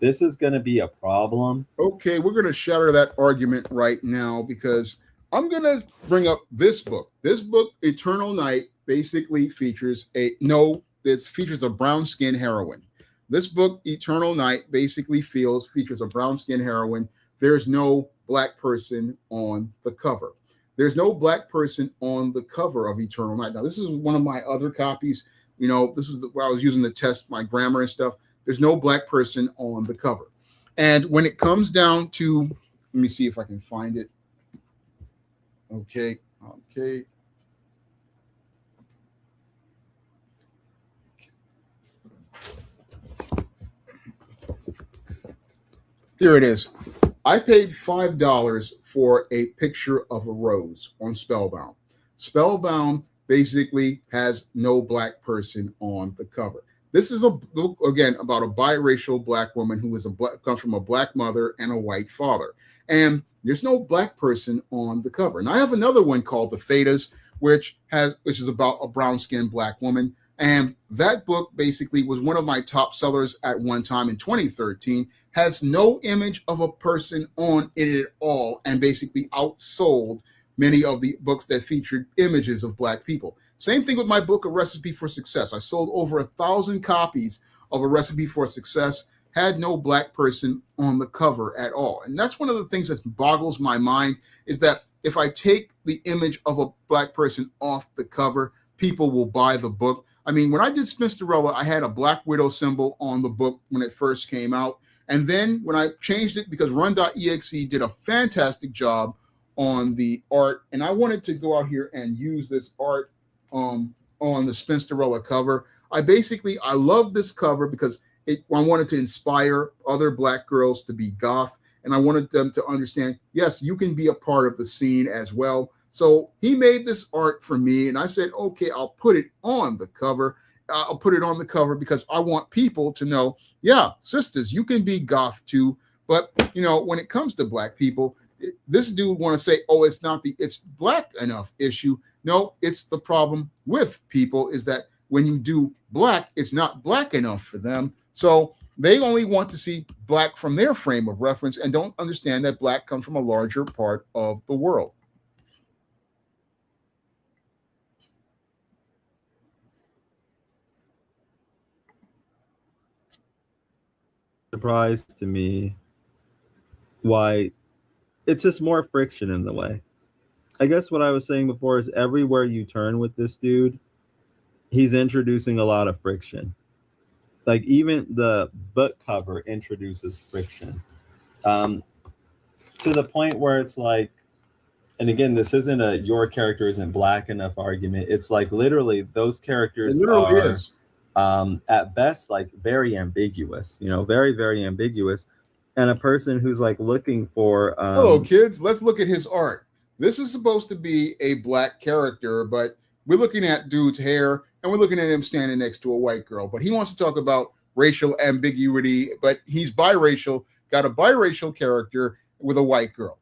This is going to be a problem. Okay, we're going to shatter that argument right now because I'm going to bring up this book. This book, Eternal Night, basically features features a brown-skinned heroine. This book, Eternal Night, basically features a brown-skinned heroine. There's no black person on the cover. There's no black person on the cover of Eternal Night. Now, this is one of my other copies. This was where I was using to test my grammar and stuff. There's no black person on the cover. And when it comes down to, let me see if I can find it. Okay. Here it is. I paid $5 for a picture of a rose on Spellbound. Spellbound basically has no black person on the cover. This is a book, again, about a biracial black woman who comes from a black mother and a white father. And there's no black person on the cover. And I have another one called The Thetas, which is about a brown-skinned black woman. And that book basically was one of my top sellers at one time in 2013, has no image of a person on it at all, and basically outsold many of the books that featured images of black people. Same thing with my book, A Recipe for Success. I sold over 1,000 copies of A Recipe for Success, had no black person on the cover at all. And that's one of the things that boggles my mind, is that if I take the image of a black person off the cover, people will buy the book. I mean, when I did Spinsterella, I had a Black Widow symbol on the book when it first came out. And then when I changed it, because Run.exe did a fantastic job on the art, and I wanted to go out here and use this art on the Spinsterella cover. I love this cover because I wanted to inspire other black girls to be goth, and I wanted them to understand, yes, you can be a part of the scene as well. So he made this art for me, and I said, okay, I'll put it on the cover. I'll put it on the cover because I want people to know, yeah, sisters, you can be goth too. But, when it comes to black people, this dude want to say, oh, it's black enough issue. No, it's the problem with people is that when you do black, it's not black enough for them. So they only want to see black from their frame of reference and don't understand that black comes from a larger part of the world. Surprise to me why it's just more friction in the way. I guess what I was saying before is everywhere you turn with this dude, he's introducing a lot of friction. Like even the book cover introduces friction to the point where it's like, and again, this isn't a your character isn't black enough argument. It's like literally those characters are at best like very ambiguous, very, very ambiguous. And a person who's like looking for hello kids, let's look at his art. This is supposed to be a black character, but we're looking at dude's hair and we're looking at him standing next to a white girl. But he wants to talk about racial ambiguity, but he's biracial, got a biracial character with a white girl.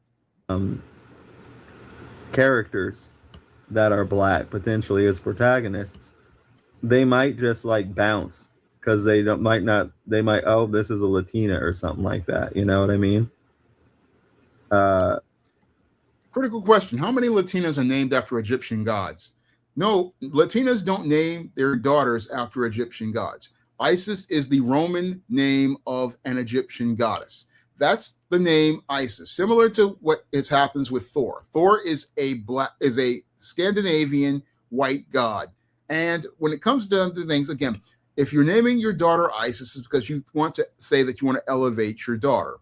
Characters that are black potentially as protagonists, they might just like bounce because they might, oh, this is a Latina or something like that. You know what I mean? Critical question. How many Latinas are named after Egyptian gods? No, Latinas don't name their daughters after Egyptian gods. Isis is the Roman name of an Egyptian goddess. That's the name Isis, similar to what happens with Thor. Thor is a Scandinavian white god. And when it comes down to things, again, if you're naming your daughter Isis, it's because you want to say that you want to elevate your daughter.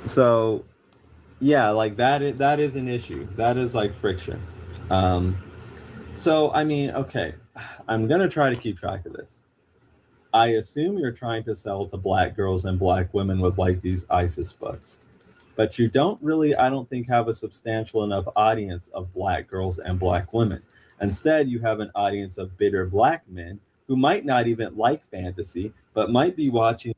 So, yeah, like that is an issue. That is like friction. So, I mean, okay, I'm going to try to keep track of this. I assume you're trying to sell to black girls and black women with like these ISIS books, but you don't really, I don't think, have a substantial enough audience of black girls and black women. Instead, you have an audience of bitter black men who might not even like fantasy, but might be watching.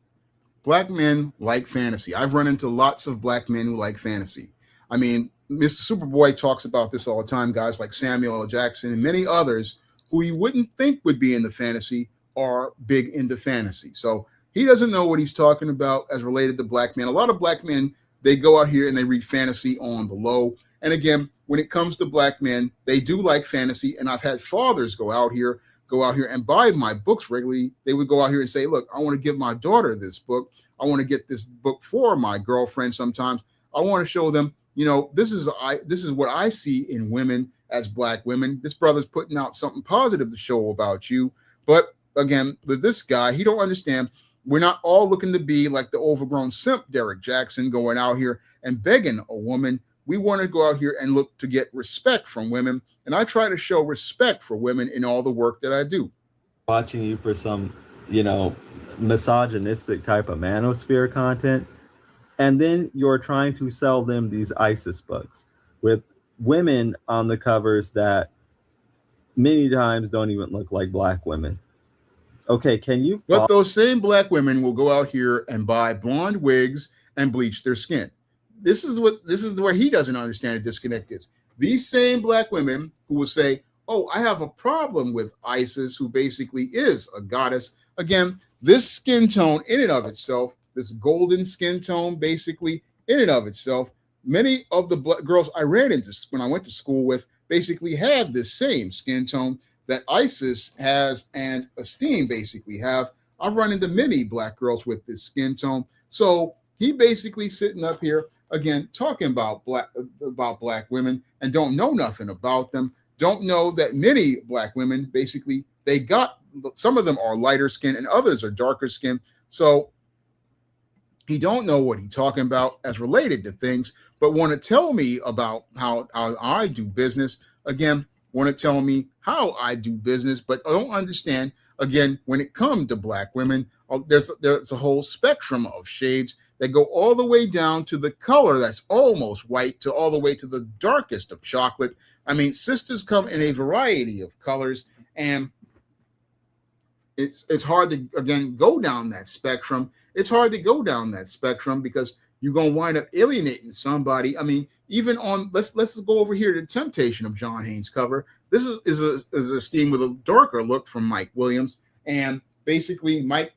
Black men like fantasy. I've run into lots of black men who like fantasy. I mean, Mr. Superboy talks about this all the time. Guys like Samuel L. Jackson and many others who you wouldn't think would be into fantasy are big into fantasy. So he doesn't know what he's talking about as related to black men. A lot of black men, they go out here and they read fantasy on the low. And again, when it comes to black men, they do like fantasy. And I've had fathers go out here and buy my books regularly. They would go out here and say, look, I want to give my daughter this book. I want to get this book for my girlfriend sometimes. I want to show them, this is what I see in women as black women. This brother's putting out something positive to show about you. But again, with this guy, he don't understand. We're not all looking to be like the overgrown simp Derek Jackson going out here and begging a woman. We want to go out here and look to get respect from women. And I try to show respect for women in all the work that I do. Watching you for some, misogynistic type of manosphere content. And then you're trying to sell them these ISIS books with women on the covers that many times don't even look like black women. Okay, can you? But those same black women will go out here and buy blonde wigs and bleach their skin. This is where he doesn't understand the disconnect is. These same black women who will say, oh, I have a problem with Isis, who basically is a goddess. Again, this skin tone in and of itself, this golden skin tone, basically in and of itself, many of the girls I ran into when I went to school with basically had this same skin tone that Isis has and Esteem basically have. I've run into many black girls with this skin tone. So he basically sitting up here again talking about black women and don't know nothing about them. Don't know that many black women basically some of them are lighter skin and others are darker skin. So he don't know what he's talking about as related to things, but want to tell me about how I do business. Again, want to tell me how I do business, but I don't understand. Again, when it comes to black women, there's a whole spectrum of shades that go all the way down to the color that's almost white to all the way to the darkest of chocolate. I mean, sisters come in a variety of colors, and it's hard to, again, go down that spectrum. It's hard to go down that spectrum because you're going to wind up alienating somebody. I mean, even on, let's go over here to Temptation of John Haynes cover. This is a steam with a darker look from Mike Williams. And basically Mike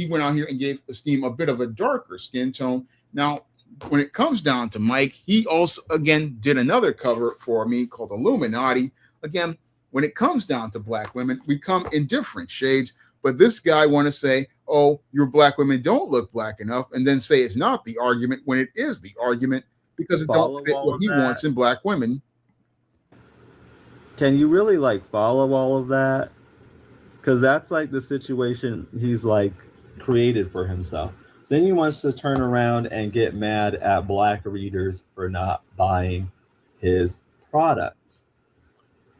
went out here and gave Esteem a bit of a darker skin tone. Now, when it comes down to Mike, he also, again, did another cover for me called Illuminati. Again, when it comes down to black women, we come in different shades, but this guy want to say, oh, your black women don't look black enough, and then say it's not the argument when it is the argument because it don't fit what he wants in black women. Can you really like follow all of that? Because that's like the situation he's like created for himself. Then he wants to turn around and get mad at black readers for not buying his products.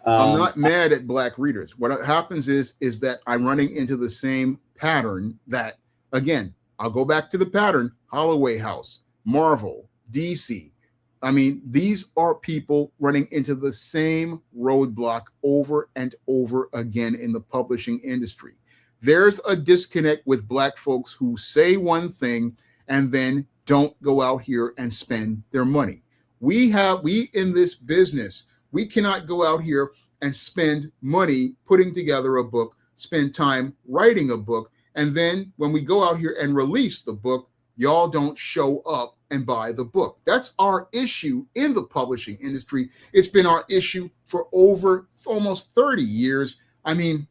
I'm not mad at black readers. What happens is that I'm running into the same pattern that, again, I'll go back to the pattern, Holloway House, Marvel, DC. I mean, these are people running into the same roadblock over and over again in the publishing industry. There's a disconnect with black folks who say one thing and then don't go out here and spend their money. We in this business, we cannot go out here and spend money putting together a book, spend time writing a book, and then when we go out here and release the book, y'all don't show up and buy the book. That's our issue in the publishing industry. It's been our issue for over almost 30 years. I mean,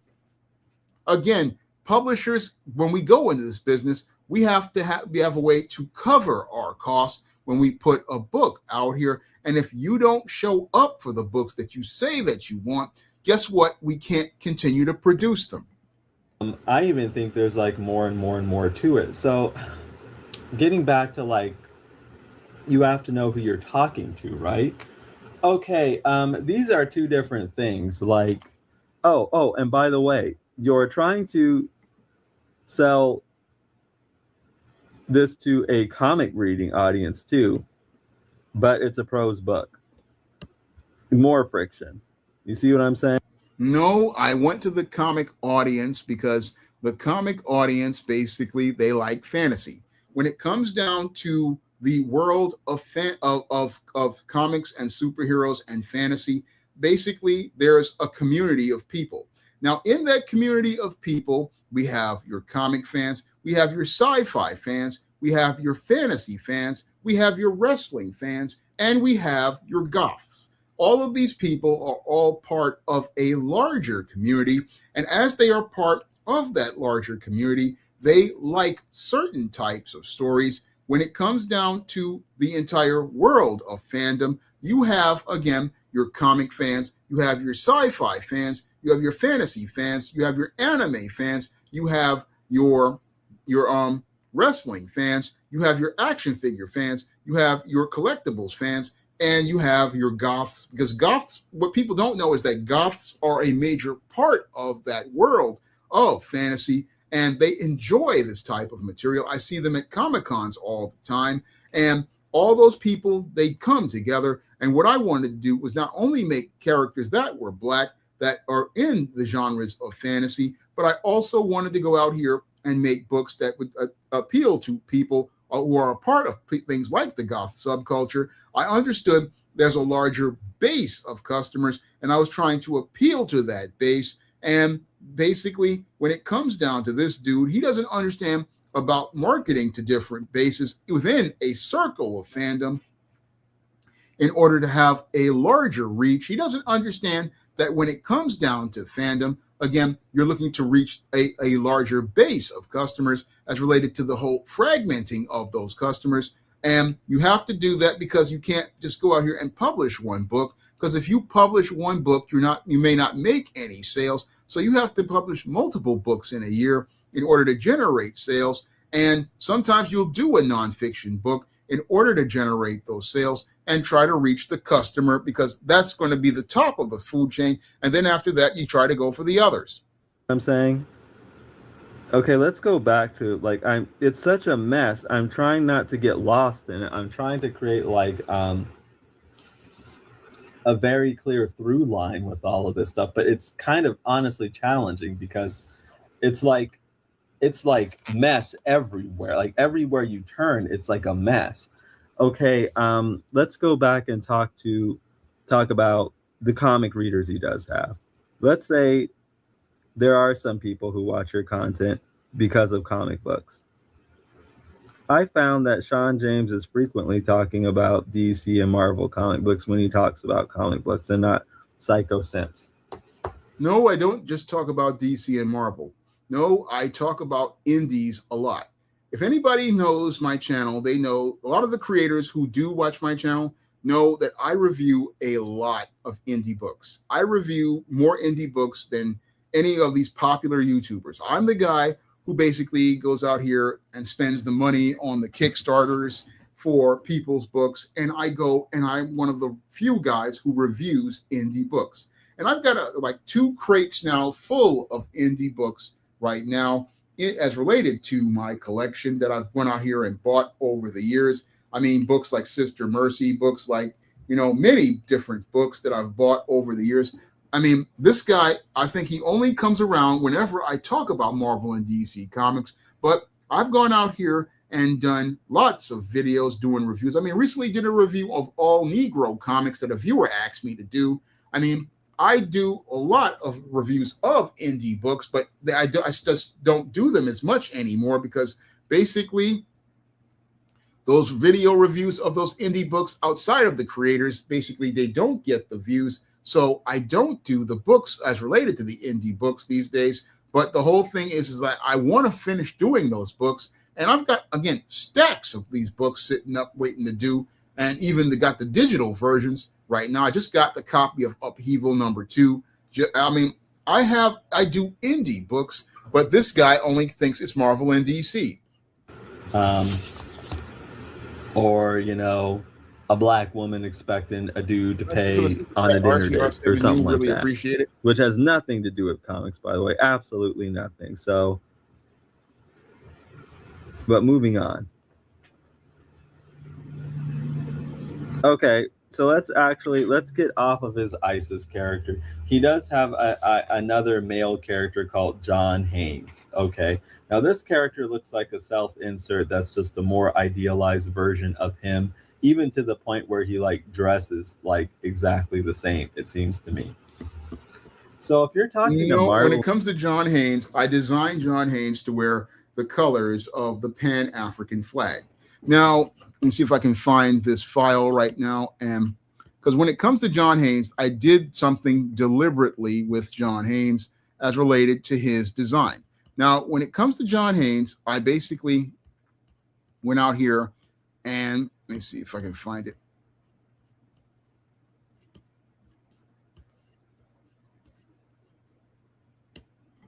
again, publishers, when we go into this business, we have a way to cover our costs when we put a book out here. And if you don't show up for the books that you say that you want, guess what? We can't continue to produce them. I even think there's like more and more and more to it. So getting back to like, you have to know who you're talking to, right? Okay, these are two different things. Like, oh, and by the way, you're trying to sell this to a comic reading audience too, but it's a prose book. More friction. You see what I'm saying? No, I went to the comic audience because the comic audience, basically, they like fantasy. When it comes down to the world of comics and superheroes and fantasy, basically, there's a community of people. Now, in that community of people, we have your comic fans, we have your sci-fi fans, we have your fantasy fans, we have your wrestling fans, and we have your goths. All of these people are all part of a larger community, and as they are part of that larger community, they like certain types of stories. When it comes down to the entire world of fandom, you have, again, your comic fans, you have your sci-fi fans, you have your fantasy fans, you have your anime fans, you have your wrestling fans, you have your action figure fans, you have your collectibles fans, and you have your goths. Because goths, what people don't know is that goths are a major part of that world of fantasy, and they enjoy this type of material. I see them at Comic-Cons all the time, and all those people, they come together. And what I wanted to do was not only make characters that were black, that are in the genres of fantasy, but I also wanted to go out here and make books that would appeal to people who are a part of things like the goth subculture. I understood there's a larger base of customers, and I was trying to appeal to that base. And basically, when it comes down to this dude, he doesn't understand about marketing to different bases within a circle of fandom in order to have a larger reach. He doesn't understand that when it comes down to fandom, again, you're looking to reach a larger base of customers as related to the whole fragmenting of those customers. And you have to do that because you can't just go out here and publish one book, because if you publish one book, you may not make any sales. So you have to publish multiple books in a year in order to generate sales. And sometimes you'll do a nonfiction book in order to generate those sales and try to reach the customer, because that's going to be the top of the food chain. And then after that, you try to go for the others. I'm saying, Okay, let's go back to it's such a mess. I'm trying not to get lost in it. I'm trying to create a very clear through line with all of this stuff, but it's kind of honestly challenging because it's like mess everywhere. Like everywhere you turn, it's like a mess. Okay, let's go back and talk about the comic readers he does have. Let's say there are some people who watch your content because of comic books. I found that Sean James is frequently talking about DC and Marvel comic books when he talks about comic books and not Psycho Simps. No, I don't just talk about DC and Marvel. No, I talk about indies a lot. If anybody knows my channel, they know a lot of the creators who do watch my channel know that I review a lot of indie books. I review more indie books than any of these popular YouTubers. I'm the guy who basically goes out here and spends the money on the Kickstarters for people's books. And I'm one of the few guys who reviews indie books. And I've got like 2 crates now full of indie books right now as related to my collection that I've went out here and bought over the years. I mean, books like Sister Mercy, books like, many different books that I've bought over the years. I mean, this guy, I think he only comes around whenever I talk about Marvel and DC comics, but I've gone out here and done lots of videos doing reviews. I mean, recently did a review of all Negro comics that a viewer asked me to do. I mean, I do a lot of reviews of indie books, but I just don't do them as much anymore because basically those video reviews of those indie books outside of the creators, basically they don't get the views. So I don't do the books as related to the indie books these days. But the whole thing is that I want to finish doing those books. And I've got, again, stacks of these books sitting up waiting to do. And even got the digital versions right now. I just got the copy of Upheaval #2. I mean, I do indie books, but this guy only thinks it's Marvel and DC. Or, a black woman expecting a dude to pay on a dinner date or something like that. Appreciate it. Which has nothing to do with comics, by the way. Absolutely nothing. So, but moving on. Okay, so let's get off of his ISIS character. He does have another male character called John Haynes. Okay, now this character looks like a self-insert that's just a more idealized version of him, even to the point where he dresses exactly the same, it seems to me. So if you're talking to Marvel, when it comes to John Haynes, I designed John Haynes to wear the colors of the Pan-African flag. Now, let me see if I can find this file right now. And because when it comes to John Haynes, I did something deliberately with John Haynes as related to his design. Now, when it comes to John Haynes, I basically went out here and let me see if I can find it.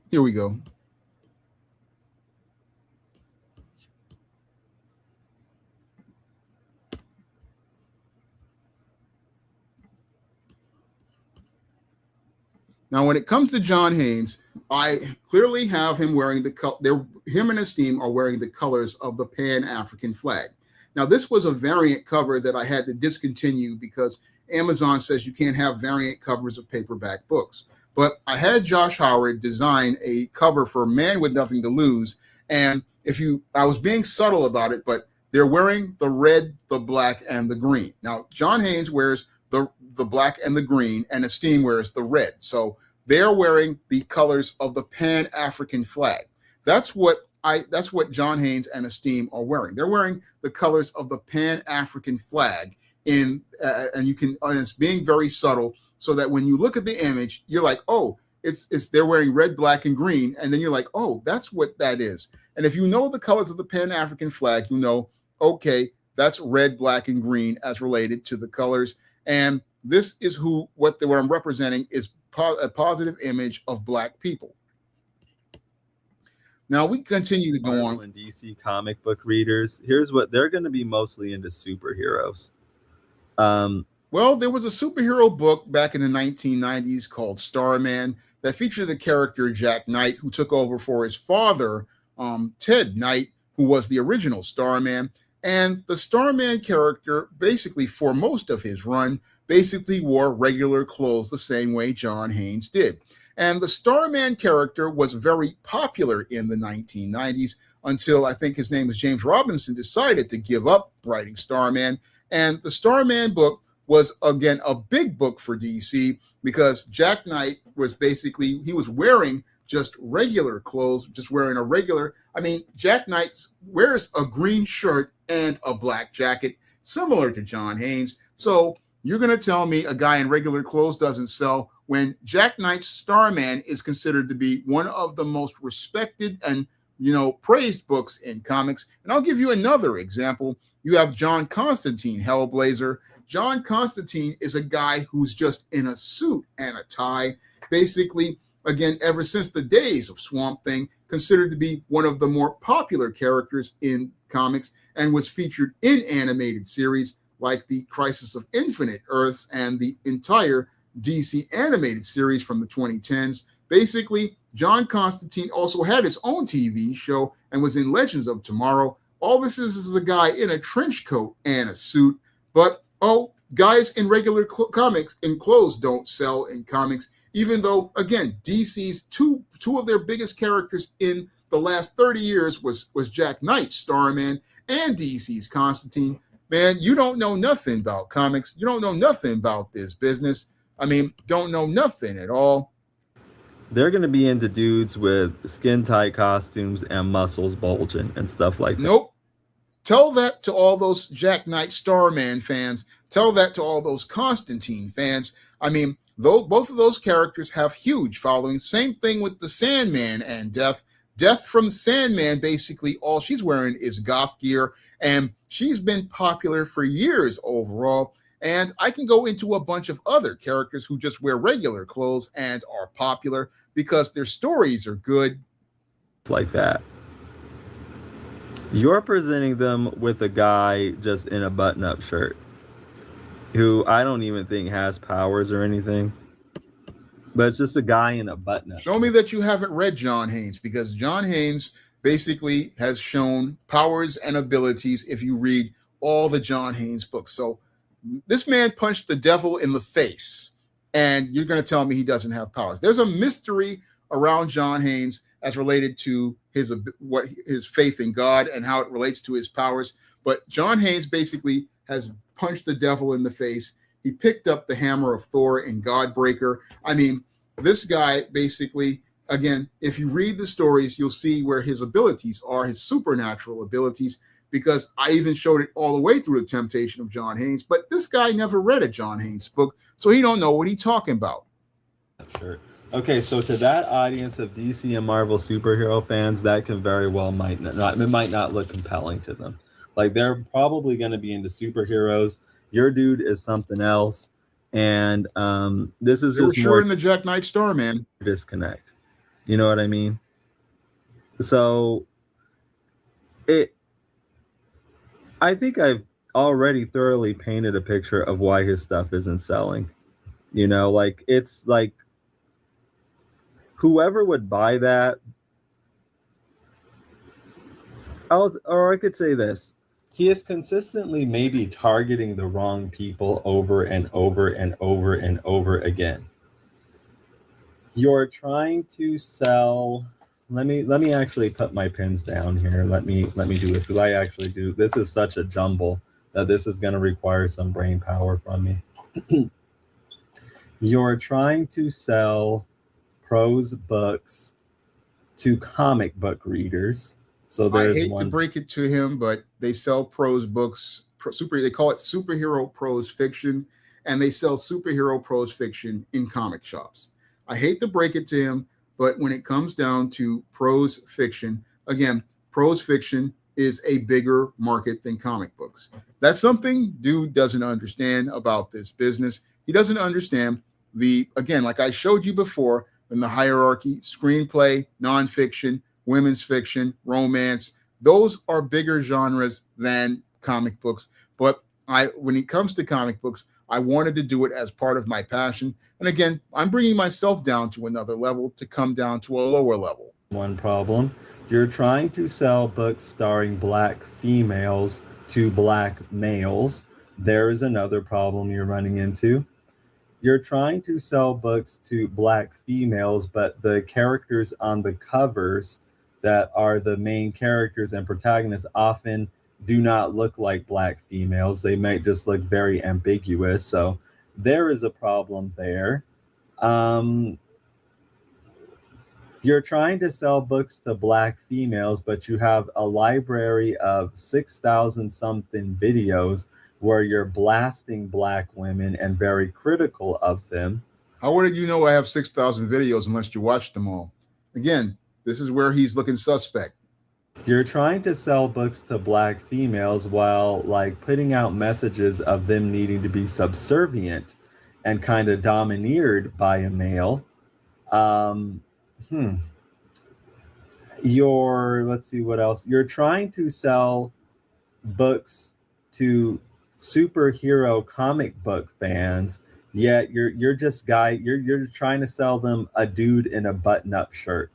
Here we go. Now, when it comes to John Haynes, I clearly have him wearing him and his team are wearing the colors of the Pan-African flag. Now, this was a variant cover that I had to discontinue because Amazon says you can't have variant covers of paperback books. But I had Josh Howard design a cover for Man with Nothing to Lose. And I was being subtle about it, but they're wearing the red, the black, and the green. Now, John Haynes wears the black and the green, and Esteem wears the red. So they're wearing the colors of the Pan-African flag. That's what John Haynes and Esteem are wearing. They're wearing the colors of the Pan-African flag and it's being very subtle so that when you look at the image, you're like, oh, they're wearing red, black, and green. And then you're like, oh, that's what that is. And if you know the colors of the Pan-African flag, you know, okay, that's red, black, and green as related to the colors. And this is what I'm representing is a positive image of Black people. Now we continue to go on. And DC comic book readers, here's what they're going to be mostly into: superheroes. Well, there was a superhero book back in the 1990s called Starman that featured the character Jack Knight, who took over for his father, Ted Knight, who was the original Starman. And the Starman character, basically for most of his run, basically wore regular clothes the same way John Haynes did. And the Starman character was very popular in the 1990s until I think his name was James Robinson decided to give up writing Starman. And the Starman book was, again, a big book for DC because Jack Knight was basically, he was wearing just regular clothes, just wearing a regular, Jack Knight wears a green shirt and a black jacket, similar to John Haynes. So you're going to tell me a guy in regular clothes doesn't sell when Jack Knight's Starman is considered to be one of the most respected and, praised books in comics. And I'll give you another example. You have John Constantine, Hellblazer. John Constantine is a guy who's just in a suit and a tie, basically, again, ever since the days of Swamp Thing, considered to be one of the more popular characters in comics and was featured in animated series like the Crisis of Infinite Earths and the entire DC animated series from the 2010s. Basically, John Constantine also had his own TV show and was in Legends of Tomorrow. All this is a guy in a trench coat and a suit, but guys in regular comics in clothes don't sell in comics, even though, again, DC's two of their biggest characters in the last 30 years was Jack Knight's Starman and DC's Constantine. Man, you don't know nothing about comics. You don't know nothing about this business. Don't know nothing at all. They're going to be into dudes with skin-tight costumes and muscles bulging and stuff like that. Nope. Tell that to all those Jack Knight Starman fans. Tell that to all those Constantine fans. Both of those characters have huge followings. Same thing with the Sandman and Death. Death from Sandman, basically all she's wearing is goth gear, and she's been popular for years overall. And I can go into a bunch of other characters who just wear regular clothes and are popular because their stories are good. Like that. You're presenting them with a guy just in a button-up shirt who I don't even think has powers or anything. But it's just a guy in a button-up. Show me that you haven't read John Haynes, because John Haynes basically has shown powers and abilities if you read all the John Haynes books. So this man punched the devil in the face, and you're going to tell me he doesn't have powers. There's a mystery around John Haynes as related to his faith in God and how it relates to his powers. But John Haynes basically has punched the devil in the face. He picked up the hammer of Thor in Godbreaker. This guy basically, again, if you read the stories, you'll see where his abilities are, his supernatural abilities, because I even showed it all the way through The Temptation of John Haynes. But this guy never read a John Haynes book, so he don't know what he's talking about. Sure. Okay, so to that audience of DC and Marvel superhero fans, that can very well might not look compelling to them. Like, they're probably going to be into superheroes. Your dude is something else, and this is just more in the Jack Knight Starman disconnect. You know what I mean? So I think I've already thoroughly painted a picture of why his stuff isn't selling. It's like whoever would buy that, or I could say this. He is consistently maybe targeting the wrong people over and over and over and over again. You're trying to sell. Let me actually put my pins down here. Let me do this, because I actually do. This is such a jumble that this is going to require some brain power from me. You're trying to sell prose books to comic book readers. So I hate to break it to him, but they sell prose books. They call it superhero prose fiction, and they sell superhero prose fiction in comic shops. I hate to break it to him, but when it comes down to prose fiction, again, prose fiction is a bigger market than comic books. That's something dude doesn't understand about this business. He doesn't understand like I showed you before, in the hierarchy: screenplay, nonfiction, women's fiction, romance. Those are bigger genres than comic books. But when it comes to comic books, I wanted to do it as part of my passion. And again, I'm bringing myself down to another level to come down to a lower level. One problem. You're trying to sell books starring black females to black males. There is another problem you're running into. You're trying to sell books to black females, but the characters on the covers that are the main characters and protagonists often do not look like black females. They might just look very ambiguous. So there is a problem there. You're trying to sell books to black females, but you have a library of 6,000 something videos where you're blasting black women and very critical of them. How would you know I have 6,000 videos unless you watch them all? Again, this is where he's looking suspect. You're trying to sell books to black females while like putting out messages of them needing to be subservient and kind of domineered by a male. Let's see what else. You're trying to sell books to superhero comic book fans, yet you're trying to sell them a dude in a button-up shirt.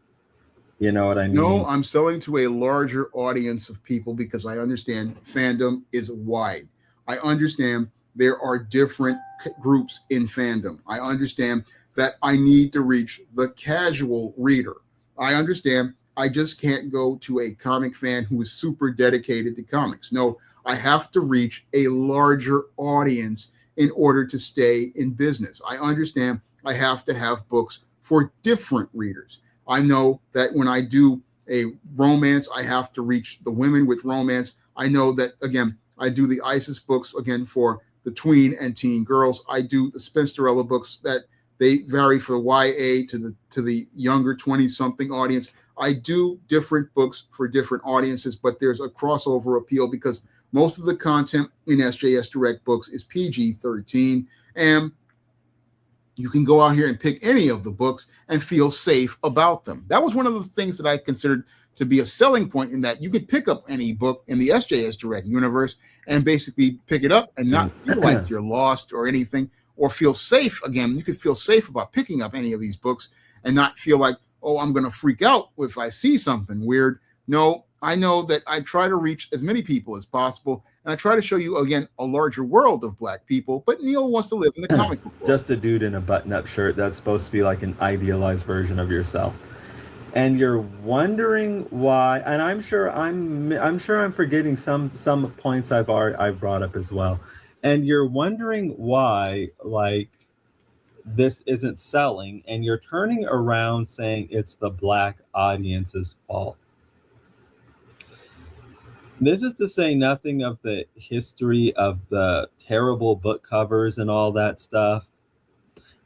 You know what I mean? No, I'm selling to a larger audience of people because I understand fandom is wide. I understand there are different groups in fandom. I understand that I need to reach the casual reader. I understand I just can't go to a comic fan who is super dedicated to comics. No, I have to reach a larger audience in order to stay in business. I understand I have to have books for different readers. I know that when I do a romance, I have to reach the women with romance. I know that, again, I do the ISIS books, again, for the tween and teen girls. I do the Spinsterella books that they vary for YA to the younger 20-something audience. I do different books for different audiences, but there's a crossover appeal because most of the content in SJS Direct books is PG-13, and you can go out here and pick any of the books and feel safe about them. That was one of the things that I considered to be a selling point, in that you could pick up any book in the SJS Direct universe and basically pick it up and not feel like you're lost or anything, or feel safe. Again, you could feel safe about picking up any of these books and not feel like, oh, I'm going to freak out if I see something weird. No, I know that I try to reach as many people as possible, and I try to show you, again, a larger world of black people, but Neil wants to live in the comic book world. Just a dude in a button-up shirt that's supposed to be like an idealized version of yourself. And you're wondering why, and I'm sure I'm forgetting some points I've brought up as well. And you're wondering why, like, this isn't selling, and you're turning around saying it's the black audience's fault. This is to say nothing of the history of the terrible book covers and all that stuff.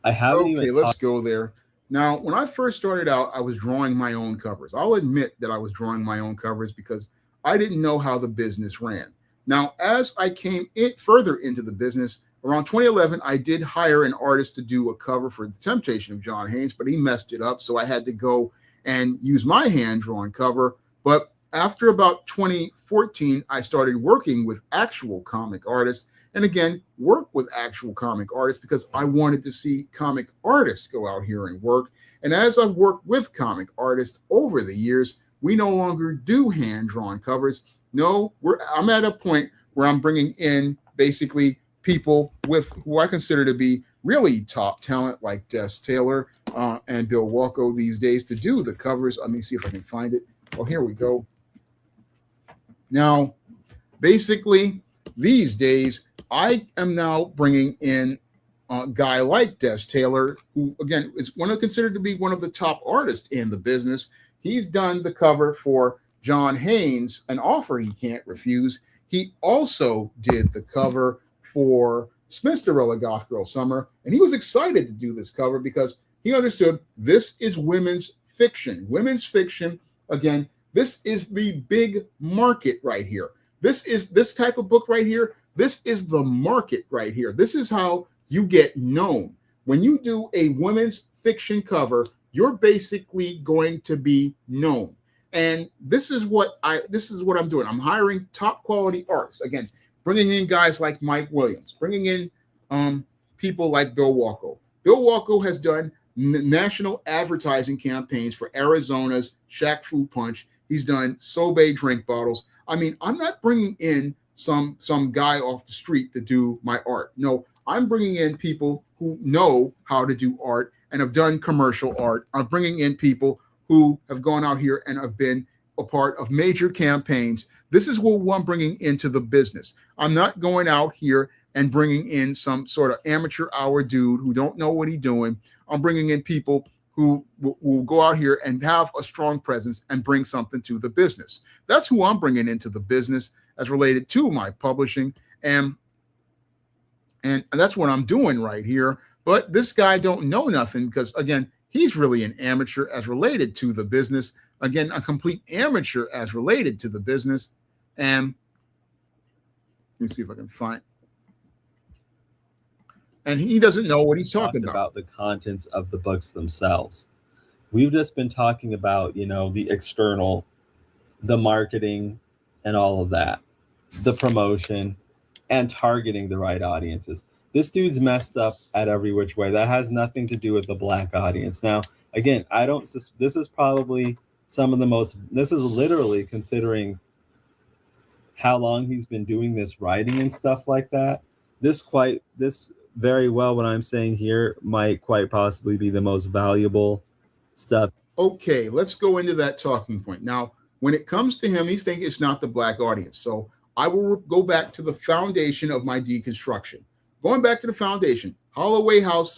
I haven't even... Okay, let's go there. Now, when I first started out, I was drawing my own covers. I'll admit that I was drawing my own covers because I didn't know how the business ran. Now, as I came further into the business, around 2011, I did hire an artist to do a cover for The Temptation of John Haynes, but he messed it up, so I had to go and use my hand-drawn cover. But after about 2014, I started working with actual comic artists, and again, work with actual comic artists because I wanted to see comic artists go out here and work. And as I've worked with comic artists over the years, we no longer do hand-drawn covers. No, I'm at a point where I'm bringing in basically people with who I consider to be really top talent, like Des Taylor and Bill Walko these days, to do the covers. Let me see if I can find it. Oh, here we go. Now, basically, these days, I am now bringing in a guy like Des Taylor, who, again, is considered to be one of the top artists in the business. He's done the cover for John Haynes, An Offer He Can't Refuse. He also did the cover for Spinsterella Goth Girl Summer, and he was excited to do this cover because he understood this is women's fiction. Women's fiction, again, this is the big market right here. This type of book right here. This is the market right here. This is how you get known. When you do a women's fiction cover, you're basically going to be known. And this is what I'm doing. I'm hiring top quality artists. Again, bringing in guys like Mike Williams, bringing in people like Bill Walko. Bill Walko has done national advertising campaigns for Arizona's Shaq Fu Punch. He's done Sobe drink bottles. I mean, I'm not bringing in some guy off the street to do my art. No, I'm bringing in people who know how to do art and have done commercial art. I'm bringing in people who have gone out here and have been a part of major campaigns. This is what I'm bringing into the business. I'm not going out here and bringing in some sort of amateur hour dude who don't know what he's doing. I'm bringing in people who will go out here and have a strong presence and bring something to the business. That's who I'm bringing into the business as related to my publishing. And that's what I'm doing right here. But this guy don't know nothing because, again, he's really an amateur as related to the business. Again, a complete amateur as related to the business. And let me see if I can find. And he doesn't know what he's talking about. The contents of the books themselves. We've just been talking about, the external, the marketing and all of that, the promotion and targeting the right audiences. This dude's messed up at every which way. That has nothing to do with the Black audience. Now, again, this is probably this is literally, considering how long he's been doing this writing and stuff like that, this very well, what I'm saying here might quite possibly be the most valuable stuff. Okay, let's go into that talking point. Now, when it comes to him, he's thinking it's not the Black audience. So I will go back to the foundation of my deconstruction. Going back to the foundation, Holloway House.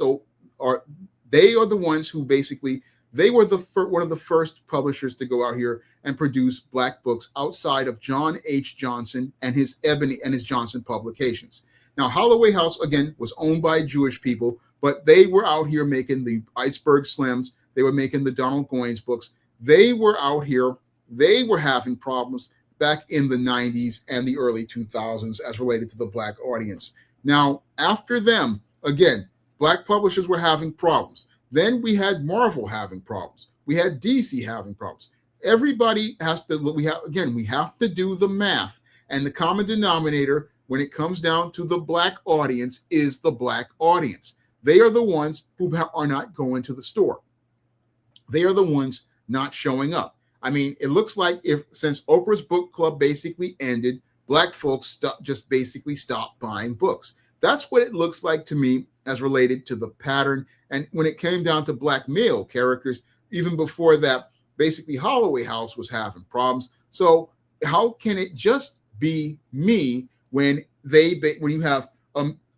They are the ones who basically, they were one of the first publishers to go out here and produce Black books outside of John H. Johnson and his Ebony and his Johnson publications. Now, Holloway House, again, was owned by Jewish people, but they were out here making the Iceberg Slims. They were making the Donald Goines books. They were out here. They were having problems back in the 90s and the early 2000s as related to the Black audience. Now, after them, again, Black publishers were having problems. Then we had Marvel having problems. We had DC having problems. Everybody has to, we have to do the math. And the common denominator when it comes down to the Black audience is the Black audience. They are the ones who are not going to the store. They are the ones not showing up. I mean, it looks like since Oprah's book club basically ended, Black folks just basically stopped buying books. That's what it looks like to me as related to the pattern. And when it came down to Black male characters, even before that, basically Holloway House was having problems. So how can it just be me when you have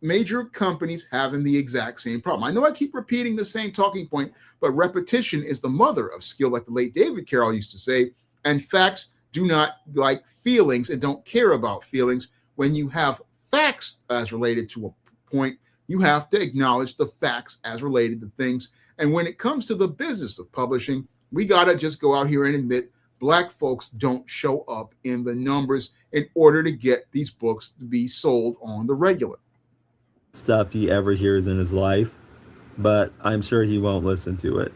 major companies having the exact same problem? I know I keep repeating the same talking point, but repetition is the mother of skill, like the late David Carroll used to say. And facts do not like feelings and don't care about feelings. When you have facts as related to a point, you have to acknowledge the facts as related to things. And when it comes to the business of publishing, we got to just go out here and admit Black folks don't show up in the numbers in order to get these books to be sold on the regular. Stuff he ever hears in his life, but I'm sure he won't listen to it.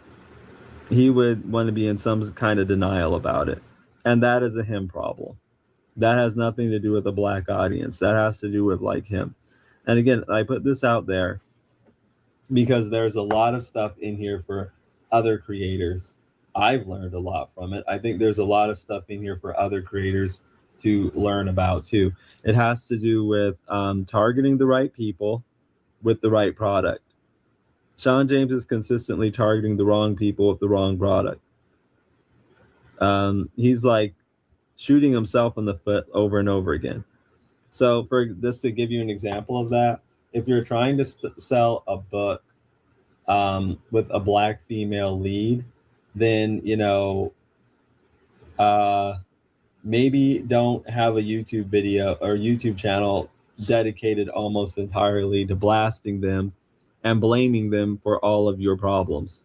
He would want to be in some kind of denial about it. And that is a him problem. That has nothing to do with the Black audience. That has to do with like him. And again, I put this out there because there's a lot of stuff in here for other creators. I've learned a lot from it. I think there's a lot of stuff in here for other creators to learn about too. It has to do with targeting the right people with the right product. Sean James is consistently targeting the wrong people with the wrong product. He's like shooting himself in the foot over and over again. So for this to give you an example of that, if you're trying to sell a book with a Black female lead, then, maybe don't have a YouTube video or YouTube channel dedicated almost entirely to blasting them and blaming them for all of your problems,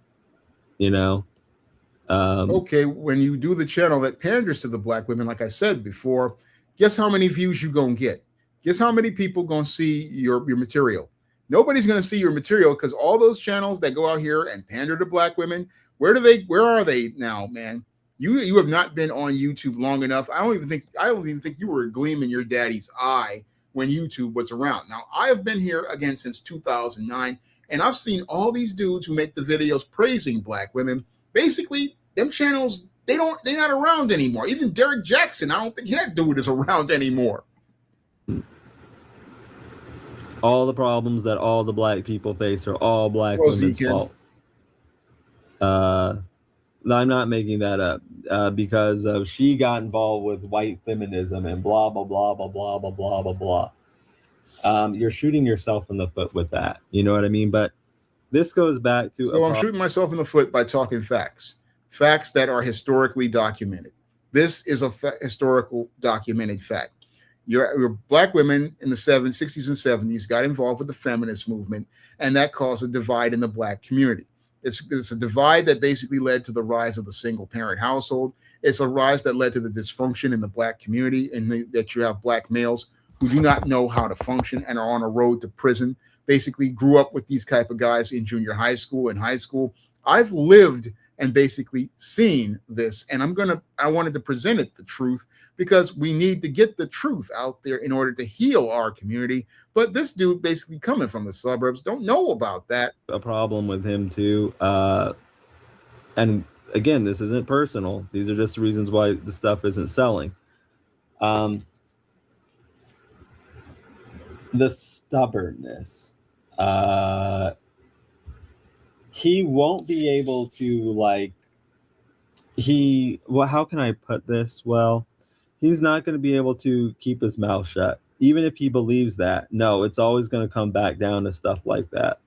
Okay, when you do the channel that panders to the Black women, like I said before, guess how many views you gonna get? Guess how many people gonna see your material? Nobody's gonna see your material because all those channels that go out here and pander to Black women, where are they now, man? You have not been on YouTube long enough. I don't even think you were a gleam in your daddy's eye when YouTube was around. Now, I have been here again since 2009, and I've seen all these dudes who make the videos praising black women. Basically, them channels, they're not around anymore. Even Derek Jackson, I don't think that dude is around anymore. All the problems that all the black people face are all black women's fault. I'm not making that up because she got involved with white feminism and blah, blah, blah, blah, blah, blah, blah, blah, blah. You're shooting yourself in the foot with that. You know what I mean? But this goes back to... So I'm shooting myself in the foot by talking facts. Facts that are historically documented. This is a historical documented fact. Your black women in the 60s and 70s got involved with the feminist movement, and that caused a divide in the black community. It's a divide that basically led to the rise of the single-parent household. It's a rise that led to the dysfunction in the black community, and that you have black males who do not know how to function and are on a road to prison. Basically grew up with these type of guys in junior high school and high school. I've lived and basically seen this, and I wanted to present it the truth, because we need to get the truth out there in order to heal our community. But this dude basically coming from the suburbs don't know about that. A problem with him too. And again, this isn't personal. These are just the reasons why the stuff isn't selling. The stubbornness. He won't be able to how can I put this? Well, he's not going to be able to keep his mouth shut. Even if he believes that, no, it's always going to come back down to stuff like that.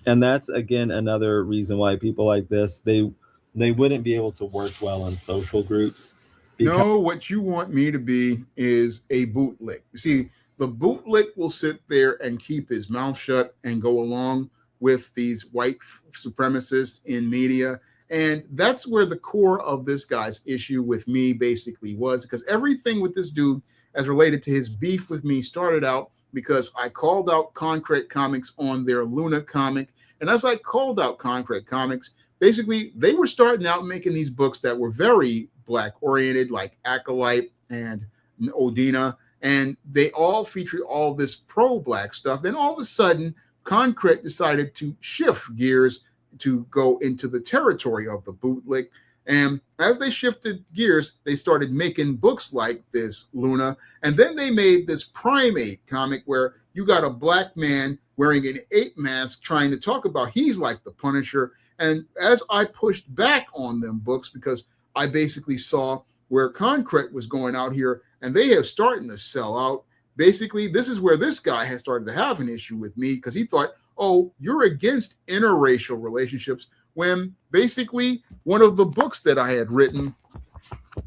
And that's, again, another reason why people like this, they wouldn't be able to work well in social groups. No, what you want me to be is a bootlick. You see, the bootlick will sit there and keep his mouth shut and go along with these white supremacists in media. And that's where the core of this guy's issue with me basically was, because everything with this dude as related to his beef with me started out because I called out Concrete Comics on their Luna comic. And as I called out Concrete Comics, basically they were starting out making these books that were very black oriented, like Acolyte and Odina. And they all featured all this pro-black stuff. Then all of a sudden, Concrete decided to shift gears to go into the territory of the bootlick. And as they shifted gears, they started making books like this, Luna. And then they made this Primate comic where you got a black man wearing an ape mask trying to talk about he's like the Punisher. And as I pushed back on them books, because I basically saw where Concrete was going out here and they have starting to sell out, basically this is where this guy has started to have an issue with me, because he thought, oh, you're against interracial relationships, when basically one of the books that I had written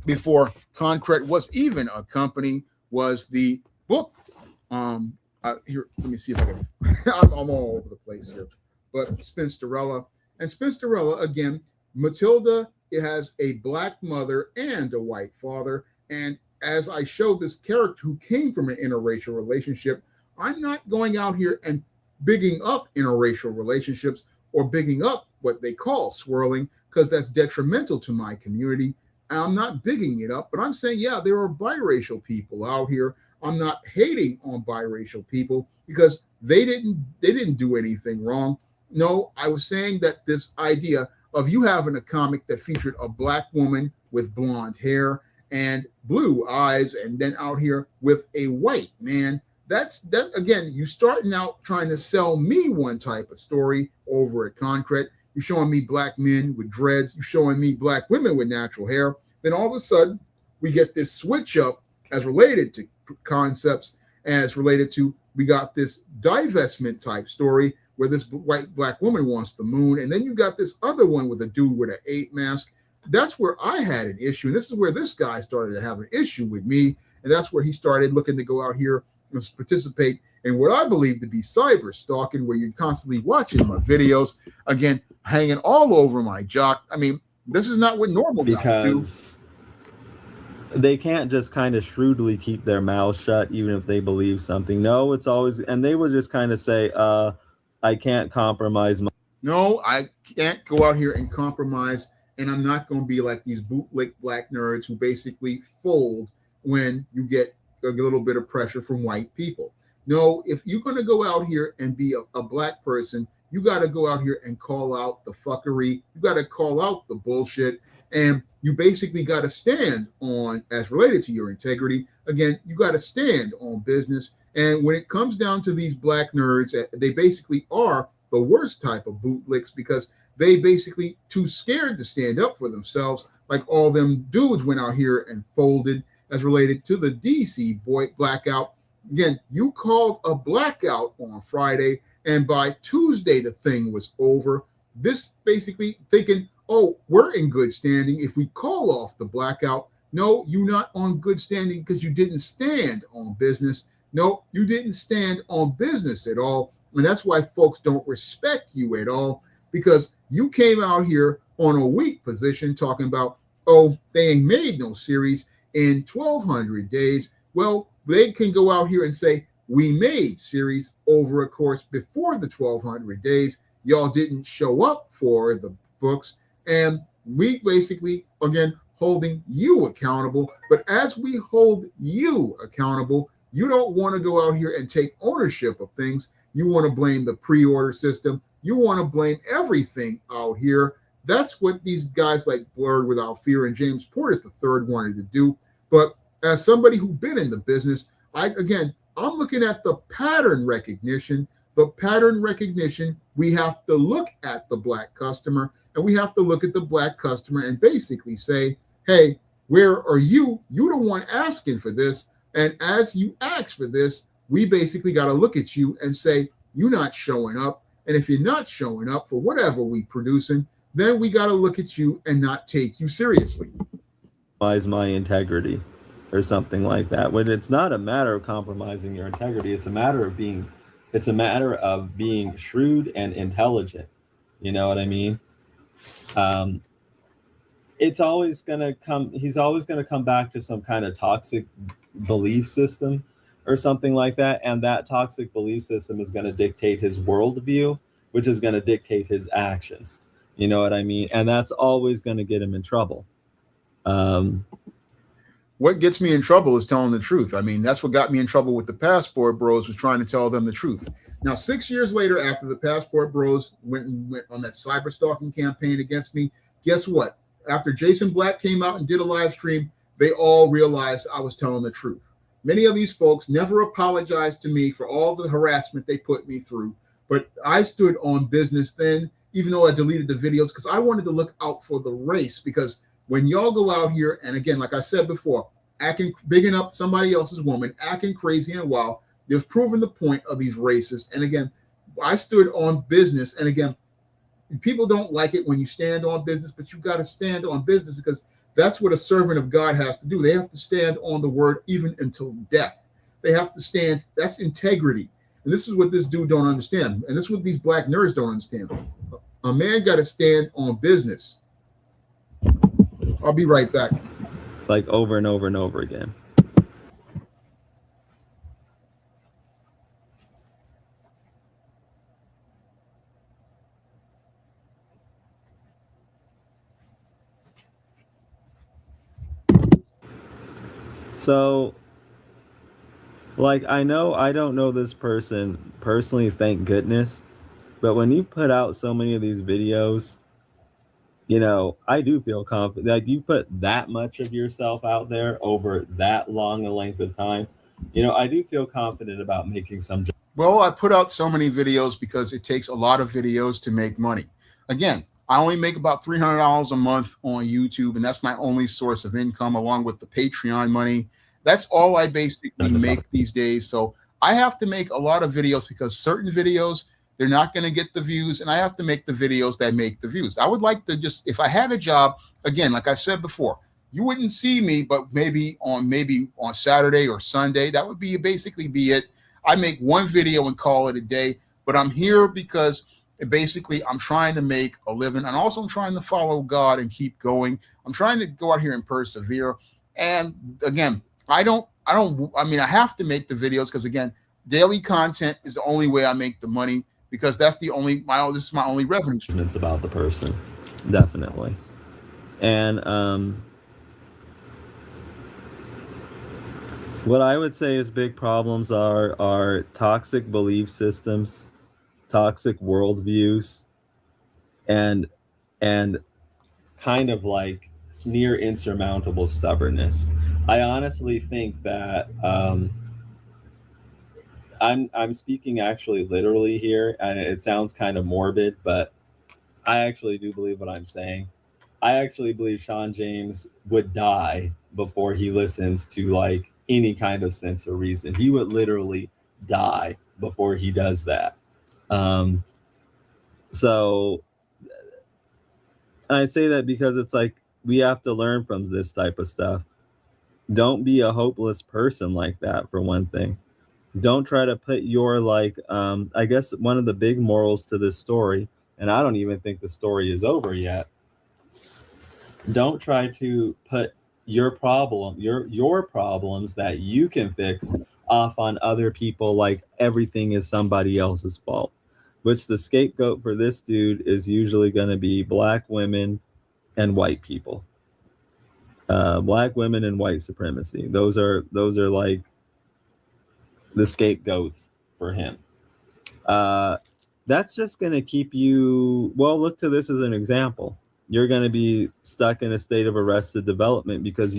before Concrete was even a company was the book. Here, let me see if I can. I'm all over the place here, but Spinsterella. And Spinsterella, again, Matilda, it has a black mother and a white father. And as I showed this character who came from an interracial relationship, I'm not going out here and bigging up interracial relationships or bigging up what they call swirling, because that's detrimental to my community. I'm not bigging it up, but I'm saying, yeah, there are biracial people out here. I'm not hating on biracial people because they didn't do anything wrong. No, I was saying that this idea of you having a comic that featured a black woman with blonde hair and blue eyes, and then out here with a white man, that again, you starting out trying to sell me one type of story over at Concrete. You're showing me black men with dreads. You're showing me black women with natural hair. Then all of a sudden, we get this switch up as related to concepts, as related to, we got this divestment type story where this white black woman wants the moon. And then you got this other one with a dude with an ape mask. That's where I had an issue. And this is where this guy started to have an issue with me. And that's where he started looking to go out here and participate in what I believe to be cyber stalking, where you're constantly watching my videos, again, hanging all over my jock. I mean, this is not what normal guys do. They can't just kind of shrewdly keep their mouths shut, even if they believe something. No, it's always, and they would just kind of say, I can't compromise. No, I can't go out here and compromise. And I'm not going to be like these bootlick black nerds who basically fold when you get a little bit of pressure from white people. No, if you're going to go out here and be a black person, you got to go out here and call out the fuckery. You got to call out the bullshit. And you basically got to stand on, as related to your integrity, again, you got to stand on business. And when it comes down to these black nerds, they basically are the worst type of bootlicks because they basically too scared to stand up for themselves. Like all them dudes went out here and folded as related to the DC blackout. Again, you called a blackout on Friday, and by Tuesday, the thing was over. This basically thinking, oh, we're in good standing if we call off the blackout. No, you're not on good standing because you didn't stand on business. No, you didn't stand on business at all. And that's why folks don't respect you at all, because you came out here on a weak position talking about, oh, they ain't made no series in 1,200 days. Well, they can go out here and say, we made series over a course before the 1,200 days. Y'all didn't show up for the books. And we basically, again, holding you accountable. But as we hold you accountable, you don't want to go out here and take ownership of things. You want to blame the pre-order system. You want to blame everything out here. That's what these guys like Blurred Without Fear and James Portis III wanted to do. But as somebody who's been in the business, I'm looking at the pattern recognition. The pattern recognition, we have to look at the black customer, and we have to look at the black customer and basically say, hey, where are you? You're the one asking for this. And as you ask for this, we basically got to look at you and say, you're not showing up. And if you're not showing up for whatever we producing, then we got to look at you and not take you seriously. My integrity or something like that. When it's not a matter of compromising your integrity, it's a matter of being shrewd and intelligent. You know what I mean? It's always gonna come. He's always gonna come back to some kind of toxic belief system or something like that, and that toxic belief system is going to dictate his worldview, which is going to dictate his actions. You know what I mean? And that's always going to get him in trouble. What gets me in trouble is telling the truth. I mean, that's what got me in trouble with the Passport Bros, was trying to tell them the truth. Now, 6 years later, after the Passport Bros went on that cyber stalking campaign against me, guess what? After Jason Black came out and did a live stream, they all realized I was telling the truth. Many of these folks never apologized to me for all the harassment they put me through, but I stood on business then, even though I deleted the videos, because I wanted to look out for the race. Because when y'all go out here, and again, like I said before, bigging up somebody else's woman, acting crazy and wild, they've proven the point of these racists. And again, I stood on business. And again, people don't like it when you stand on business, but you got to stand on business, because that's what a servant of God has to do. They have to stand on the word even until death. They have to stand. That's integrity. And this is what this dude don't understand. And this is what these black nerds don't understand. A man got to stand on business. I'll be right back. Like over and over and over again. So, like, I don't know this person personally, thank goodness, but when you put out so many of these videos, you know, I do feel confident. Like, you put that much of yourself out there over that long a length of time, you know, I do feel confident about making some. Well, I put out so many videos because it takes a lot of videos to make money. Again, I only make about $300 a month on YouTube, and that's my only source of income, along with the Patreon money. That's all I basically make these days. So I have to make a lot of videos, because certain videos, they're not going to get the views, and I have to make the videos that make the views. I would like to just, if I had a job, again, like I said before, you wouldn't see me, but maybe on Saturday or Sunday, that would basically be it. I make one video and call it a day, but I'm here because basically I'm trying to make a living, and also I'm trying to follow God and keep going. I'm trying to go out here and persevere. And again, I have to make the videos, because again, daily content is the only way I make the money, because that's this is my only revenue stream. It's about the person, definitely. And What I would say is big problems are toxic belief systems, toxic worldviews, and and kind of like near insurmountable stubbornness. I honestly think that I'm speaking actually literally here, and it sounds kind of morbid, but I actually do believe what I'm saying. I actually believe Sean James would die before he listens to like any kind of sense or reason. He would literally die before he does that. So I say that because it's like we have to learn from this type of stuff. Don't be a hopeless person like that, for one thing. Don't try to put your like I guess one of the big morals to this story, and I don't even think the story is over yet. Don't try to put your problems that you can fix off on other people like everything is somebody else's fault. Which the scapegoat for this dude is usually going to be black women and white people. Black women and white supremacy. Those are like the scapegoats for him. That's just going to keep you, well, look to this as an example. You're going to be stuck in a state of arrested development because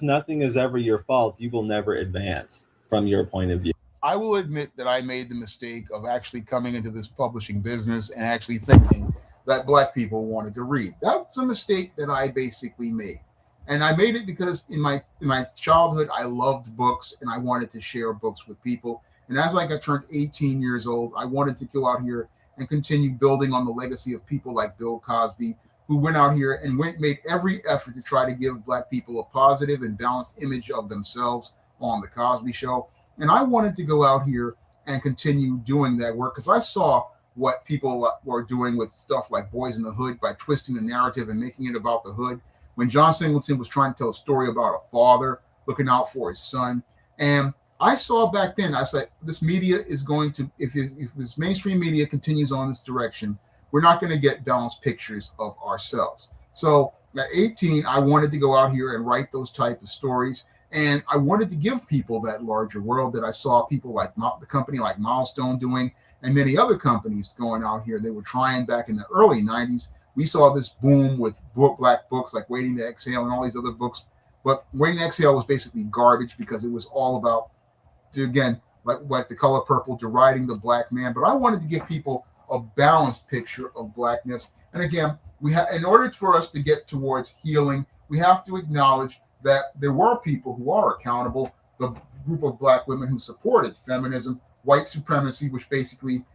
nothing is ever your fault. You will never advance from your point of view. I will admit that I made the mistake of actually coming into this publishing business and actually thinking that black people wanted to read. That's a mistake that I basically made. And I made it because in my childhood, I loved books and I wanted to share books with people. And as I turned 18 years old, I wanted to go out here and continue building on the legacy of people like Bill Cosby, who went out here and made every effort to try to give black people a positive and balanced image of themselves on the Cosby Show. And I wanted to go out here and continue doing that work because I saw what people were doing with stuff like Boys in the Hood by twisting the narrative and making it about the hood. When John Singleton was trying to tell a story about a father looking out for his son. And I saw back then, I said, this media is going to, if this mainstream media continues on this direction, we're not going to get balanced pictures of ourselves. So at 18, I wanted to go out here and write those type of stories. And I wanted to give people that larger world that I saw people like the company like Milestone doing and many other companies going out here. They were trying back in the early 90s. We saw this boom with black books like Waiting to Exhale and all these other books. But Waiting to Exhale was basically garbage because it was all about, again, like The Color Purple, deriding the black man. But I wanted to give people a balanced picture of blackness. And again, in order for us to get towards healing, we have to acknowledge that there were people who are accountable, the group of black women who supported feminism, white supremacy, which basically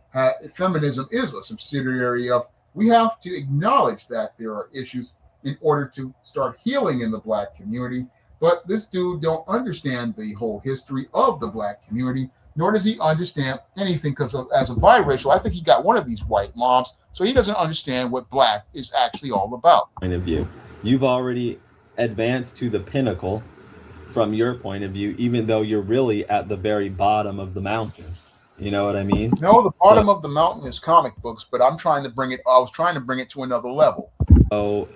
feminism is a subsidiary of. We have to acknowledge that there are issues in order to start healing in the black community. But this dude don't understand the whole history of the black community, nor does he understand anything because as a biracial, I think he got one of these white moms, so he doesn't understand what black is actually all about. Point of view. You've already advanced to the pinnacle from your point of view, even though you're really at the very bottom of the mountain. You know what I mean? No, the bottom of the mountain is comic books, but I was trying to bring it to another level. So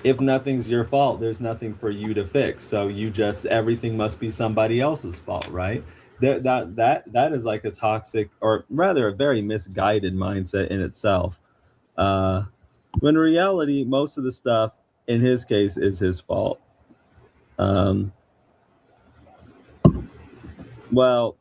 if nothing's your fault, there's nothing for you to fix. So everything must be somebody else's fault, right? That is like a toxic, or rather a very misguided mindset in itself. When in reality, most of the stuff in his case is his fault. Well,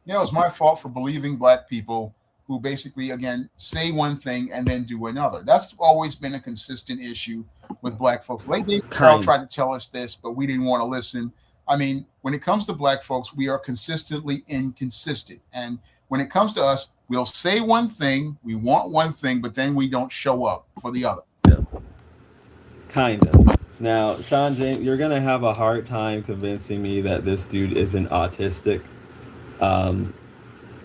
it was my fault for believing black people who basically, again, say one thing and then do another. That's always been a consistent issue with black folks. Lately, Carl tried to tell us this, but we didn't want to listen. I mean, when it comes to black folks, we are consistently inconsistent. And when it comes to us, we'll say one thing, we want one thing, but then we don't show up for the other. Yeah. Kind of. Now, Sean James, you're going to have a hard time convincing me that this dude isn't autistic.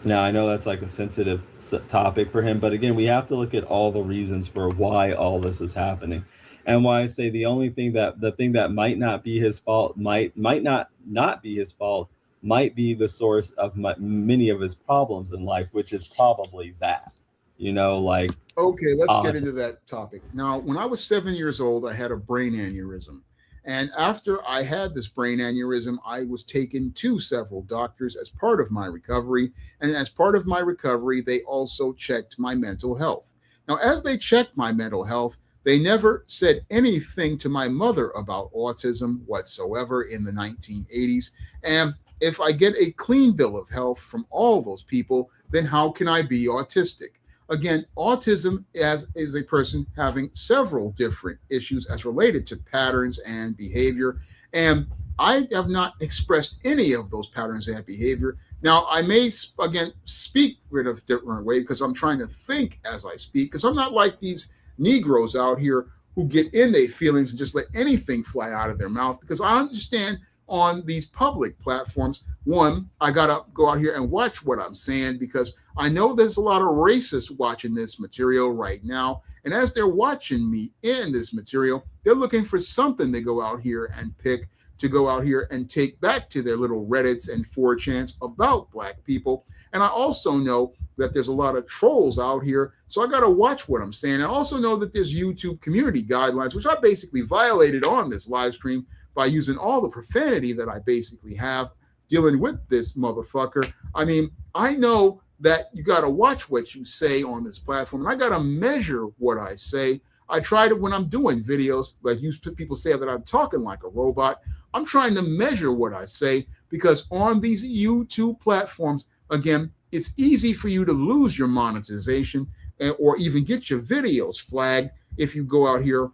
Now, I know that's like a sensitive topic for him, but again, we have to look at all the reasons for why all this is happening. And why I say the thing that might not be his fault, might not be his fault, might be the source of many of his problems in life, which is probably that, like. Okay, let's get into that topic. Now, when I was 7 years old, I had a brain aneurysm. And after I had this brain aneurysm, I was taken to several doctors as part of my recovery. And as part of my recovery, they also checked my mental health. Now, as they checked my mental health, they never said anything to my mother about autism whatsoever in the 1980s. And if I get a clean bill of health from all those people, then how can I be autistic? Again, autism is a person having several different issues as related to patterns and behavior. And I have not expressed any of those patterns and behavior. Now, I may, again, speak in a different way because I'm trying to think as I speak, because I'm not like these Negroes out here who get in their feelings and just let anything fly out of their mouth, because I understand on these public platforms, one, I got to go out here and watch what I'm saying, because I know there's a lot of racists watching this material right now. And as they're watching me in this material, they're looking for something to go out here and pick, to go out here and take back to their little Reddits and 4chans about Black people. And I also know that there's a lot of trolls out here, so I got to watch what I'm saying. I also know that there's YouTube community guidelines, which I basically violated on this live stream by using all the profanity that I basically have dealing with this motherfucker. I mean, I know that you got to watch what you say on this platform, and I got to measure what I say. I try to, when I'm doing videos, like people say that I'm talking like a robot, I'm trying to measure what I say, because on these YouTube platforms, again, it's easy for you to lose your monetization or even get your videos flagged if you go out here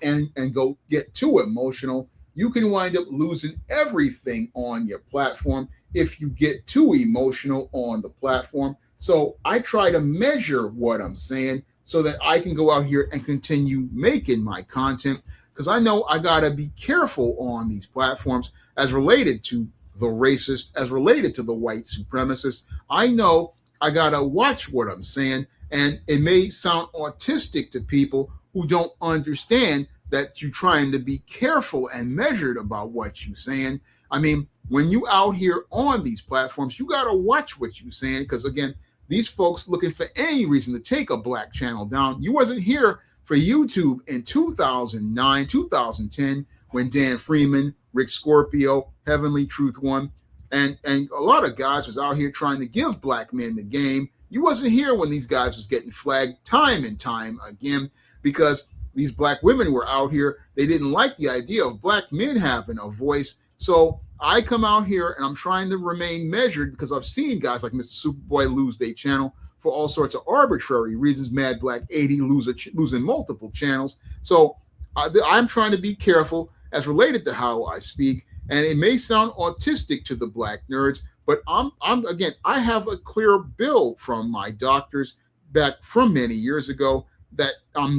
and go get too emotional. You can wind up losing everything on your platform if you get too emotional on the platform. So I try to measure what I'm saying so that I can go out here and continue making my content, because I know I got to be careful on these platforms as related to the racist, as related to the white supremacist. I know I got to watch what I'm saying, and it may sound autistic to people who don't understand that you're trying to be careful and measured about what you're saying. I mean, when you out here on these platforms, you got to watch what you're saying, because again, these folks looking for any reason to take a Black channel down. You wasn't here for YouTube in 2009, 2010, when Dan Freeman, Rick Scorpio, Heavenly Truth One, and a lot of guys was out here trying to give Black men the game. You wasn't here when these guys was getting flagged time and time again, because these Black women were out here. They didn't like the idea of Black men having a voice. So I come out here and I'm trying to remain measured, because I've seen guys like Mr. Superboy lose their channel for all sorts of arbitrary reasons. Mad Black 80 losing multiple channels. So I'm trying to be careful as related to how I speak. And it may sound autistic to the Black nerds, but I'm again, I have a clear bill from my doctors back from many years ago that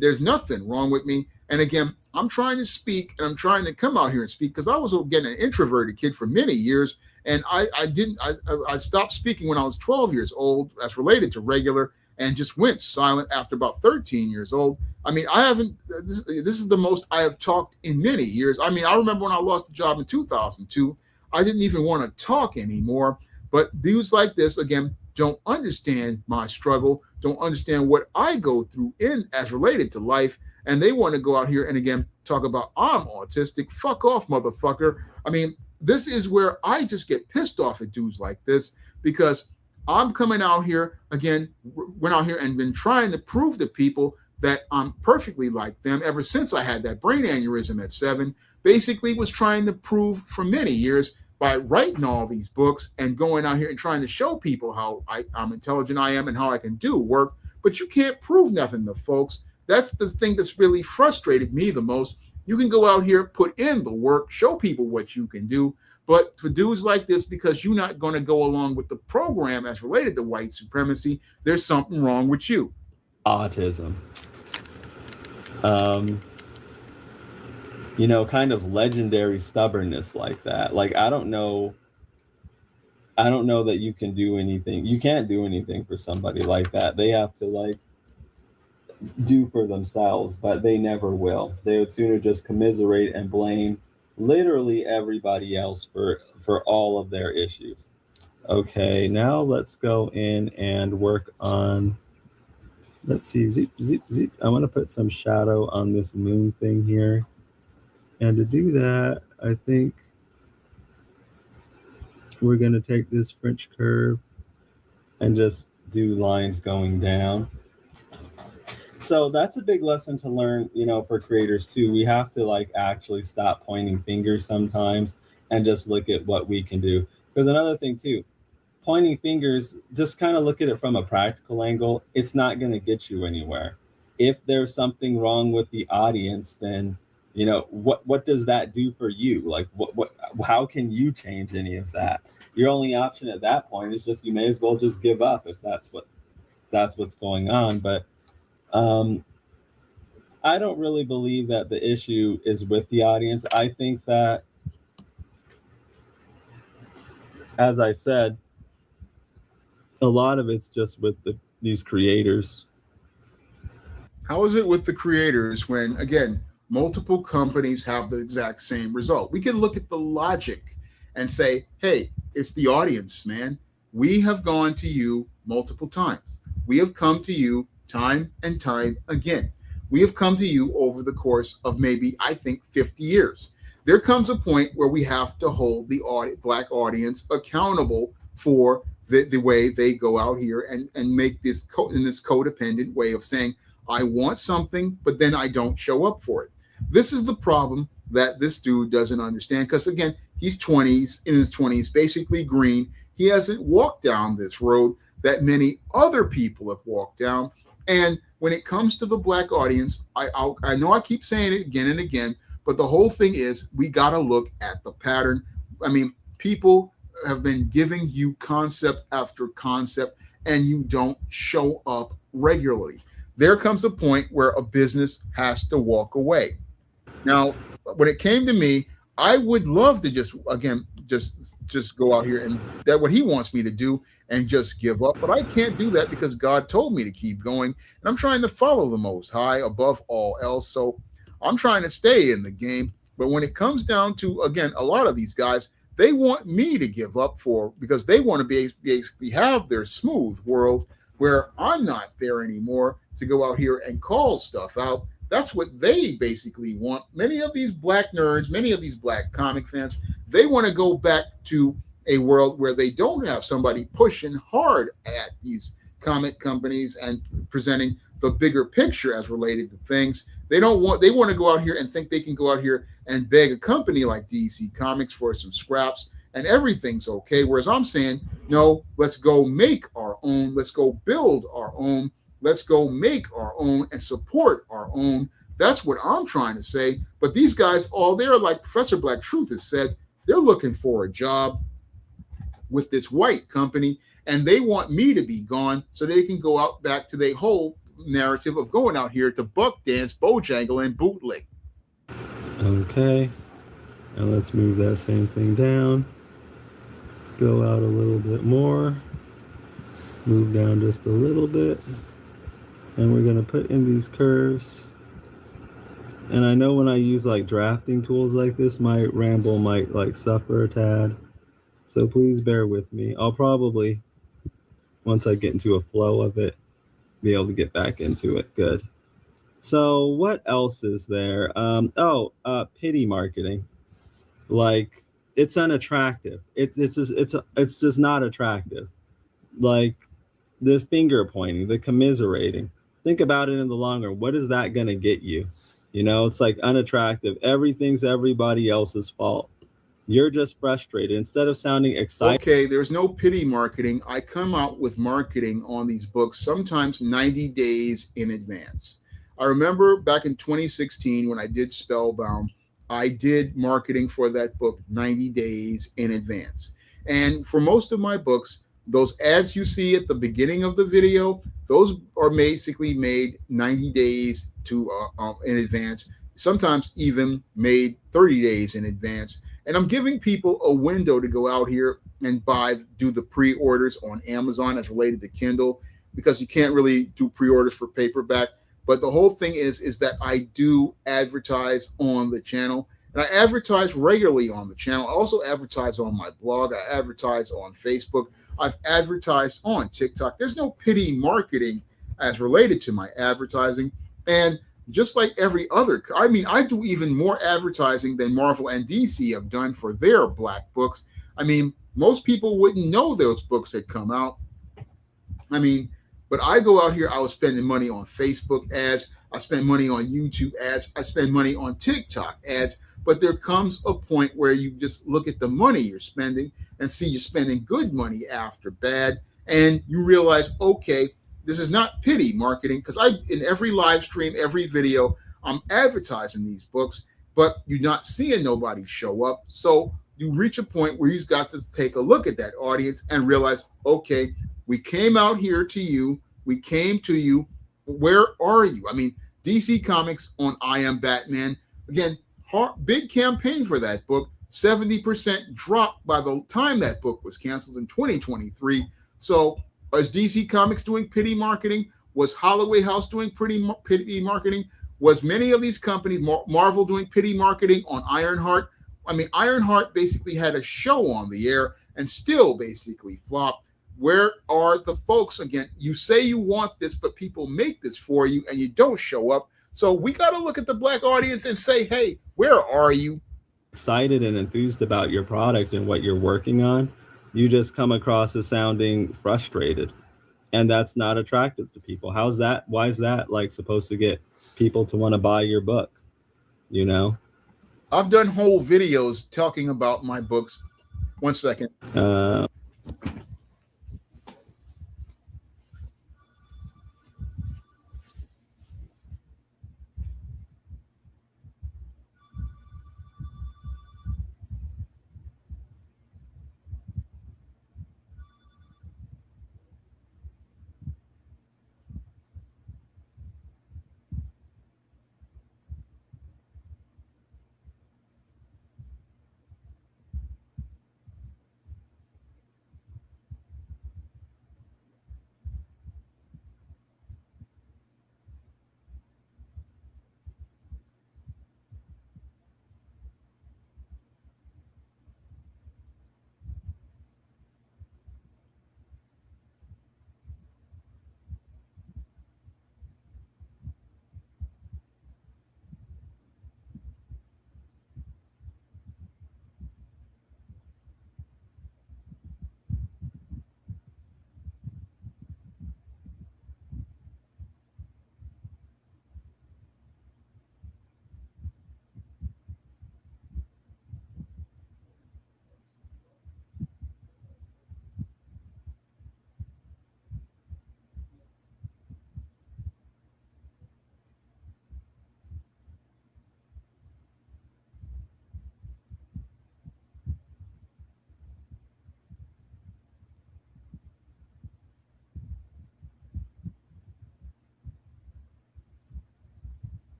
there's nothing wrong with me. And again, I'm trying to speak, and I'm trying to come out here and speak, because I was getting an introverted kid for many years, and I stopped speaking when I was 12 years old as related to regular, and just went silent after about 13 years old. I mean, this is the most I have talked in many years. I mean, I remember when I lost the job in 2002, I didn't even want to talk anymore. But dudes like this, again, don't understand my struggle, don't understand what I go through as related to life. And they want to go out here and again, talk about I'm autistic. Fuck off, motherfucker. I mean, this is where I just get pissed off at dudes like this, because I'm coming out here again, went out here and been trying to prove to people that I'm perfectly like them ever since I had that brain aneurysm at 7. Basically was trying to prove for many years by writing all these books and going out here and trying to show people how I'm intelligent I am and how I can do work. But you can't prove nothing to folks. That's the thing that's really frustrated me the most. You can go out here, put in the work, show people what you can do. But for dudes like this, because you're not going to go along with the program as related to white supremacy, there's something wrong with you. Autism. Kind of legendary stubbornness like that. Like, I don't know that you can do anything. You can't do anything for somebody like that. They have to do for themselves, but they never will. They would sooner just commiserate and blame literally everybody else for all of their issues. Okay, now let's go in and work on, let's see, zip. I want to put some shadow on this moon thing here. And to do that, I think we're going to take this French curve and just do lines going down. So that's a big lesson to learn, for creators too. We have to like actually stop pointing fingers sometimes and just look at what we can do. Because another thing too, pointing fingers, just kind of look at it from a practical angle. It's not going to get you anywhere. If there's something wrong with the audience, then what does that do for you? Like how can you change any of that? Your only option at that point is just, you may as well just give up if that's what's going on. But I don't really believe that the issue is with the audience. I think that, as I said, a lot of it's just with these creators. How is it with the creators when, again, multiple companies have the exact same result? We can look at the logic and say, hey, it's the audience, man. We have gone to you multiple times. We have come to you time and time again. We have come to you over the course of maybe, I think, 50 years. There comes a point where we have to hold the Black audience accountable for the way they go out here and make this in this codependent way of saying, I want something, but then I don't show up for it. This is the problem that this dude doesn't understand, because again, he's in his 20s, basically green. He hasn't walked down this road that many other people have walked down. And when it comes to the Black audience, I know I keep saying it again and again, but the whole thing is we got to look at the pattern. I mean, people have been giving you concept after concept, and you don't show up regularly. There comes a point where a business has to walk away. Now, when it came to me, I would love to just go out here and that what he wants me to do and just give up. But I can't do that because God told me to keep going. And I'm trying to follow the Most High above all else. So I'm trying to stay in the game. But when it comes down to, again, a lot of these guys, they want me to give up because they want to basically have their smooth world where I'm not there anymore to go out here and call stuff out. That's what they basically want. Many of these Black nerds, many of these Black comic fans, they want to go back to a world where they don't have somebody pushing hard at these comic companies and presenting the bigger picture as related to things. They want to go out here and think they can go out here and beg a company like DC Comics for some scraps and everything's okay. Whereas I'm saying, no, let's go make our own. Let's go build our own. Let's go make our own and support our own. That's what I'm trying to say. But these guys, they're like Professor Black Truth has said, they're looking for a job with this white company, and they want me to be gone so they can go out back to their whole narrative of going out here to buck dance, bojangle, and bootleg. Okay. And let's move that same thing down. Go out a little bit more. Move down just a little bit. And we're going to put in these curves. And I know when I use like drafting tools like this, my ramble might like suffer a tad. So please bear with me. I'll probably, once I get into a flow of it, be able to get back into it. Good. So what else is there? Pity marketing. Like, it's unattractive. It's just not attractive. Like the finger pointing, the commiserating. Think about it in the long run. What is that going to get you? It's like unattractive. Everything's everybody else's fault. You're just frustrated instead of sounding excited. Okay, there's no pity marketing. I come out with marketing on these books sometimes 90 days in advance. I remember back in 2016 when I did Spellbound, I did marketing for that book 90 days in advance. And for most of my books, those ads you see at the beginning of the video, those are basically made 90 days in advance, sometimes even made 30 days in advance. And I'm giving people a window to go out here and do the pre-orders on Amazon as related to Kindle, because you can't really do pre-orders for paperback. But the whole thing is that I do advertise on the channel, and I advertise regularly on the channel. I also advertise on my blog. I advertise on Facebook. I've advertised on TikTok. There's no pity marketing as related to my advertising. And just like every other. I mean, I do even more advertising than Marvel and DC have done for their black books. I mean, most people wouldn't know those books had come out. I mean, but I go out here, I was spending money on Facebook ads, I spend money on YouTube ads, I spend money on TikTok ads. But there comes a point where you just look at the money you're spending and see you're spending good money after bad. And you realize, okay, this is not pity marketing, because in every live stream, every video, I'm advertising these books, but you're not seeing nobody show up. So you reach a point where you've got to take a look at that audience and realize, okay, we came out here to you. We came to you. Where are you? I mean, DC Comics on I Am Batman. Again, big campaign for that book. 70% drop by the time that book was canceled in 2023. So is DC Comics doing pity marketing? Was Holloway House doing pity marketing? Was many of these companies, Marvel, doing pity marketing on Ironheart? I mean, Ironheart basically had a show on the air and still basically flopped. Where are the folks? Again, you say you want this, but people make this for you and you don't show up. So we got to look at the black audience and say, hey, where are you? Excited and enthused about your product and what you're working on, you just come across as sounding frustrated. And that's not attractive to people. How's that? Why is that like supposed to get people to want to buy your book? You know? I've done whole videos talking about my books. 1 second.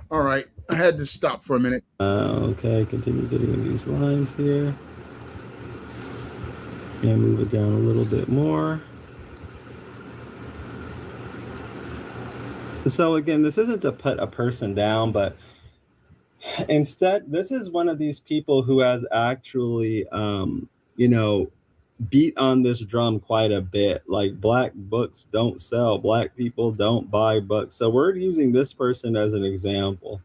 All right, I had to stop for a minute. Okay, continue getting these lines here. And move it down a little bit more. So again, this isn't to put a person down, but instead, this is one of these people who has actually, you know, beat on this drum quite a bit. Like, black books don't sell, black people don't buy books. So we're using this person as an example.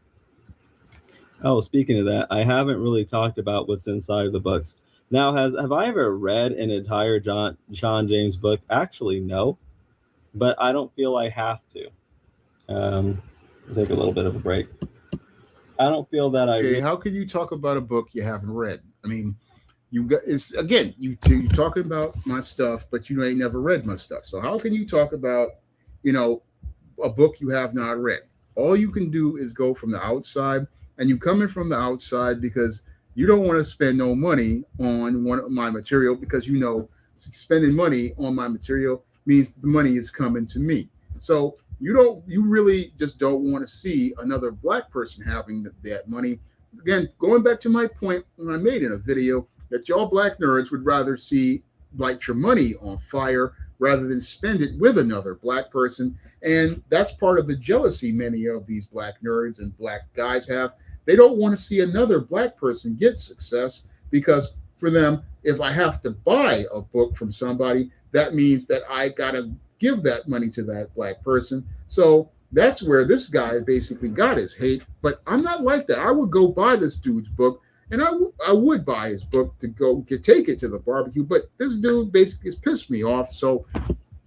Oh, speaking of that, I haven't really talked about what's inside of the books. Now, have I ever read an entire John James book? Actually, no, but I don't feel I have to. Take a little bit of a break. I don't feel that Okay, how can you talk about a book you haven't read? I mean, you got it's again, you talking about my stuff, but you ain't never read my stuff. So how can you talk about, you know, a book you have not read? All you can do is go from the outside, and you coming from the outside because you don't want to spend no money on one of my material, because you know spending money on my material means the money is coming to me. So you really just don't want to see another black person having that money. Again, going back to my point when I made in a video, that y'all black nerds would rather see light your money on fire rather than spend it with another black person. And that's part of the jealousy many of these black nerds and black guys have. They don't want to see another black person get success, because for them, if I have to buy a book from somebody, that means that I got to give that money to that black person. So that's where this guy basically got his hate. But I'm not like that. I would go buy this dude's book, and I would buy his book to take it to the barbecue. But this dude basically has pissed me off, so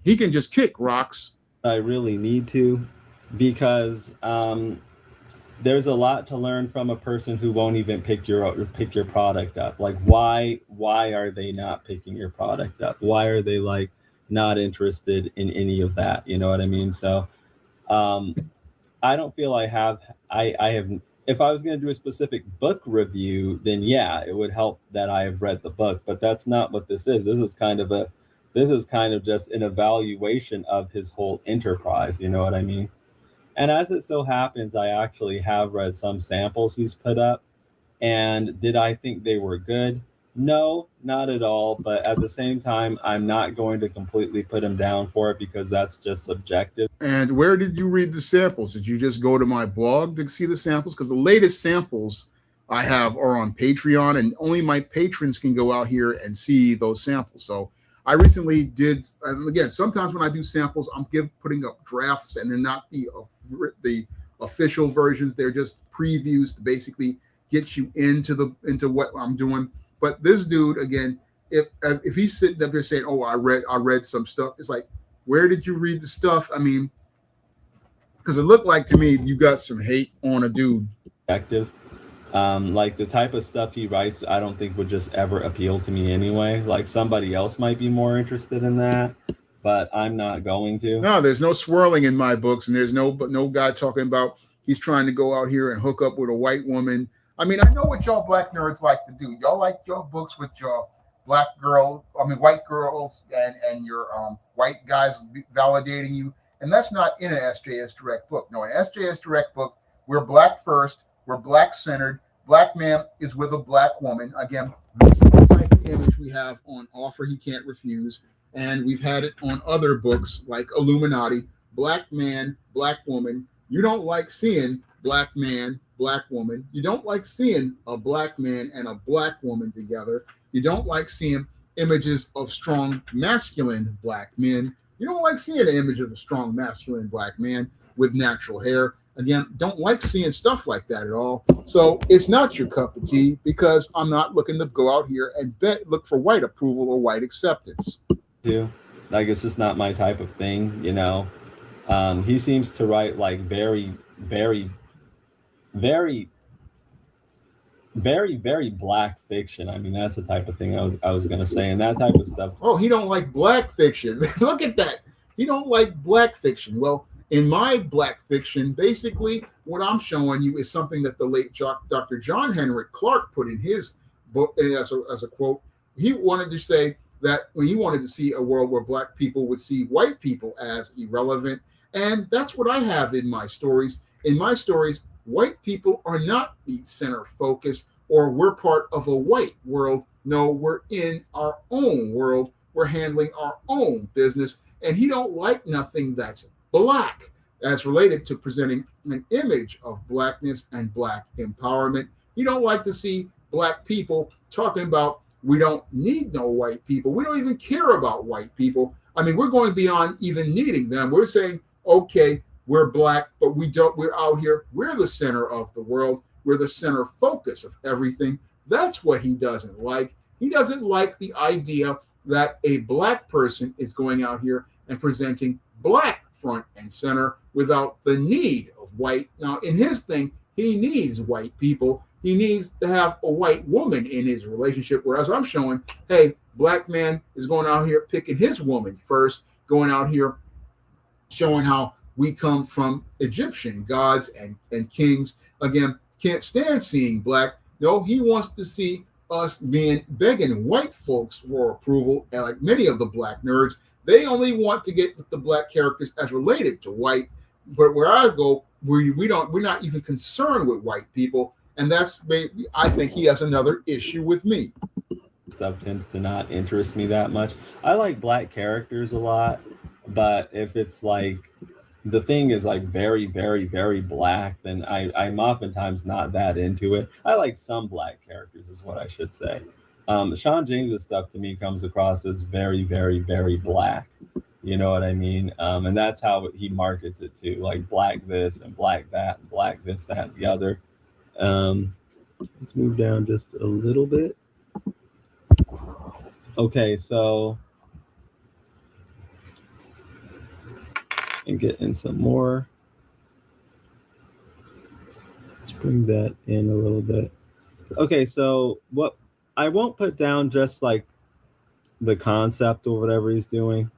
he can just kick rocks. I really need to, because there's a lot to learn from a person who won't even pick your product up. Like, why are they not picking your product up? Why are they like not interested in any of that? You know what I mean? So I don't feel I have. If I was going to do a specific book review, then yeah, it would help that I have read the book. But that's not what this is. This is kind of just an evaluation of his whole enterprise. You know what I mean? And as it so happens, I actually have read some samples he's put up. And did I think they were good? No, not at all. But at the same time, I'm not going to completely put him down for it, because that's just subjective. And where did you read the samples? Did you just go to my blog to see the samples? Because the latest samples I have are on Patreon, and only my patrons can go out here and see those samples. So I recently did, and again, sometimes when I do samples, I'm putting up drafts, and they're not the official versions. They're just previews to basically get you into what I'm doing. But this dude, again, if he's sitting up there saying, "Oh, I read some stuff," it's like, where did you read the stuff? I mean, because it looked like to me you got some hate on a dude. Active. Like the type of stuff he writes, I don't think would just ever appeal to me anyway. Like, somebody else might be more interested in that, but I'm not going to. No, there's no swirling in my books, and there's no guy talking about he's trying to go out here and hook up with a white woman. I mean, I know what y'all black nerds like to do. Y'all like your books with your white girls and your white guys validating you. And that's not in an SJS Direct book. No, an SJS Direct book, we're black first, we're black centered. Black man is with a black woman. Again, this is the type of image we have on Offer He Can't Refuse. And we've had it on other books like Illuminati. Black man, black woman. You don't like seeing black man, black woman. You don't like seeing a black man and a black woman together. You don't like seeing images of strong masculine black men. You don't like seeing an image of a strong masculine black man with natural hair. Again, don't like seeing stuff like that at all. So it's not your cup of tea, because I'm not looking to go out here and look for white approval or white acceptance. Like, it's just not my type of thing, you know. He seems to write like very, very, very, very, very black fiction. I mean, that's the type of thing I was gonna say, and that type of stuff. Oh, he don't like black fiction. Look at that. He don't like black fiction. Well, in my black fiction, basically what I'm showing you is something that the late Dr. John Henrik Clarke put in his book as a quote. He wanted to say that when he wanted to see a world where black people would see white people as irrelevant. And that's what I have in my stories. In my stories, white people are not the center focus, or we're part of a white world. No, we're in our own world. We're handling our own business. And he don't like nothing that's black, as related to presenting an image of blackness and black empowerment. He don't like to see black people talking about we don't need no white people. We don't even care about white people. I mean, we're going beyond even needing them. We're saying, okay, we're black, but we're out here. We're the center of the world. We're the center focus of everything. That's what he doesn't like. He doesn't like the idea that a black person is going out here and presenting black front and center without the need of white. Now, in his thing, he needs white people. He needs to have a white woman in his relationship, whereas I'm showing, hey, black man is going out here picking his woman first, going out here showing how we come from Egyptian gods and kings. Again, can't stand seeing black. No, he wants to see us begging white folks for approval. And like many of the black nerds, they only want to get with the black characters as related to white. But where I go, we're not even concerned with white people. And that's maybe, I think he has another issue with me. Stuff tends to not interest me that much. I like black characters a lot, but if it's like the thing is like very, very, very black, then I'm oftentimes not that into it. I like some black characters is what I should say. Sean James's stuff to me comes across as very, very, very black. You know what I mean? And that's how he markets it too, like black this and black that, and black this, that, and the other. Let's move down just a little bit. Okay, so and get in some more. Let's bring that in a little bit. Okay, so what I won't put down just like the concept or whatever he's doing,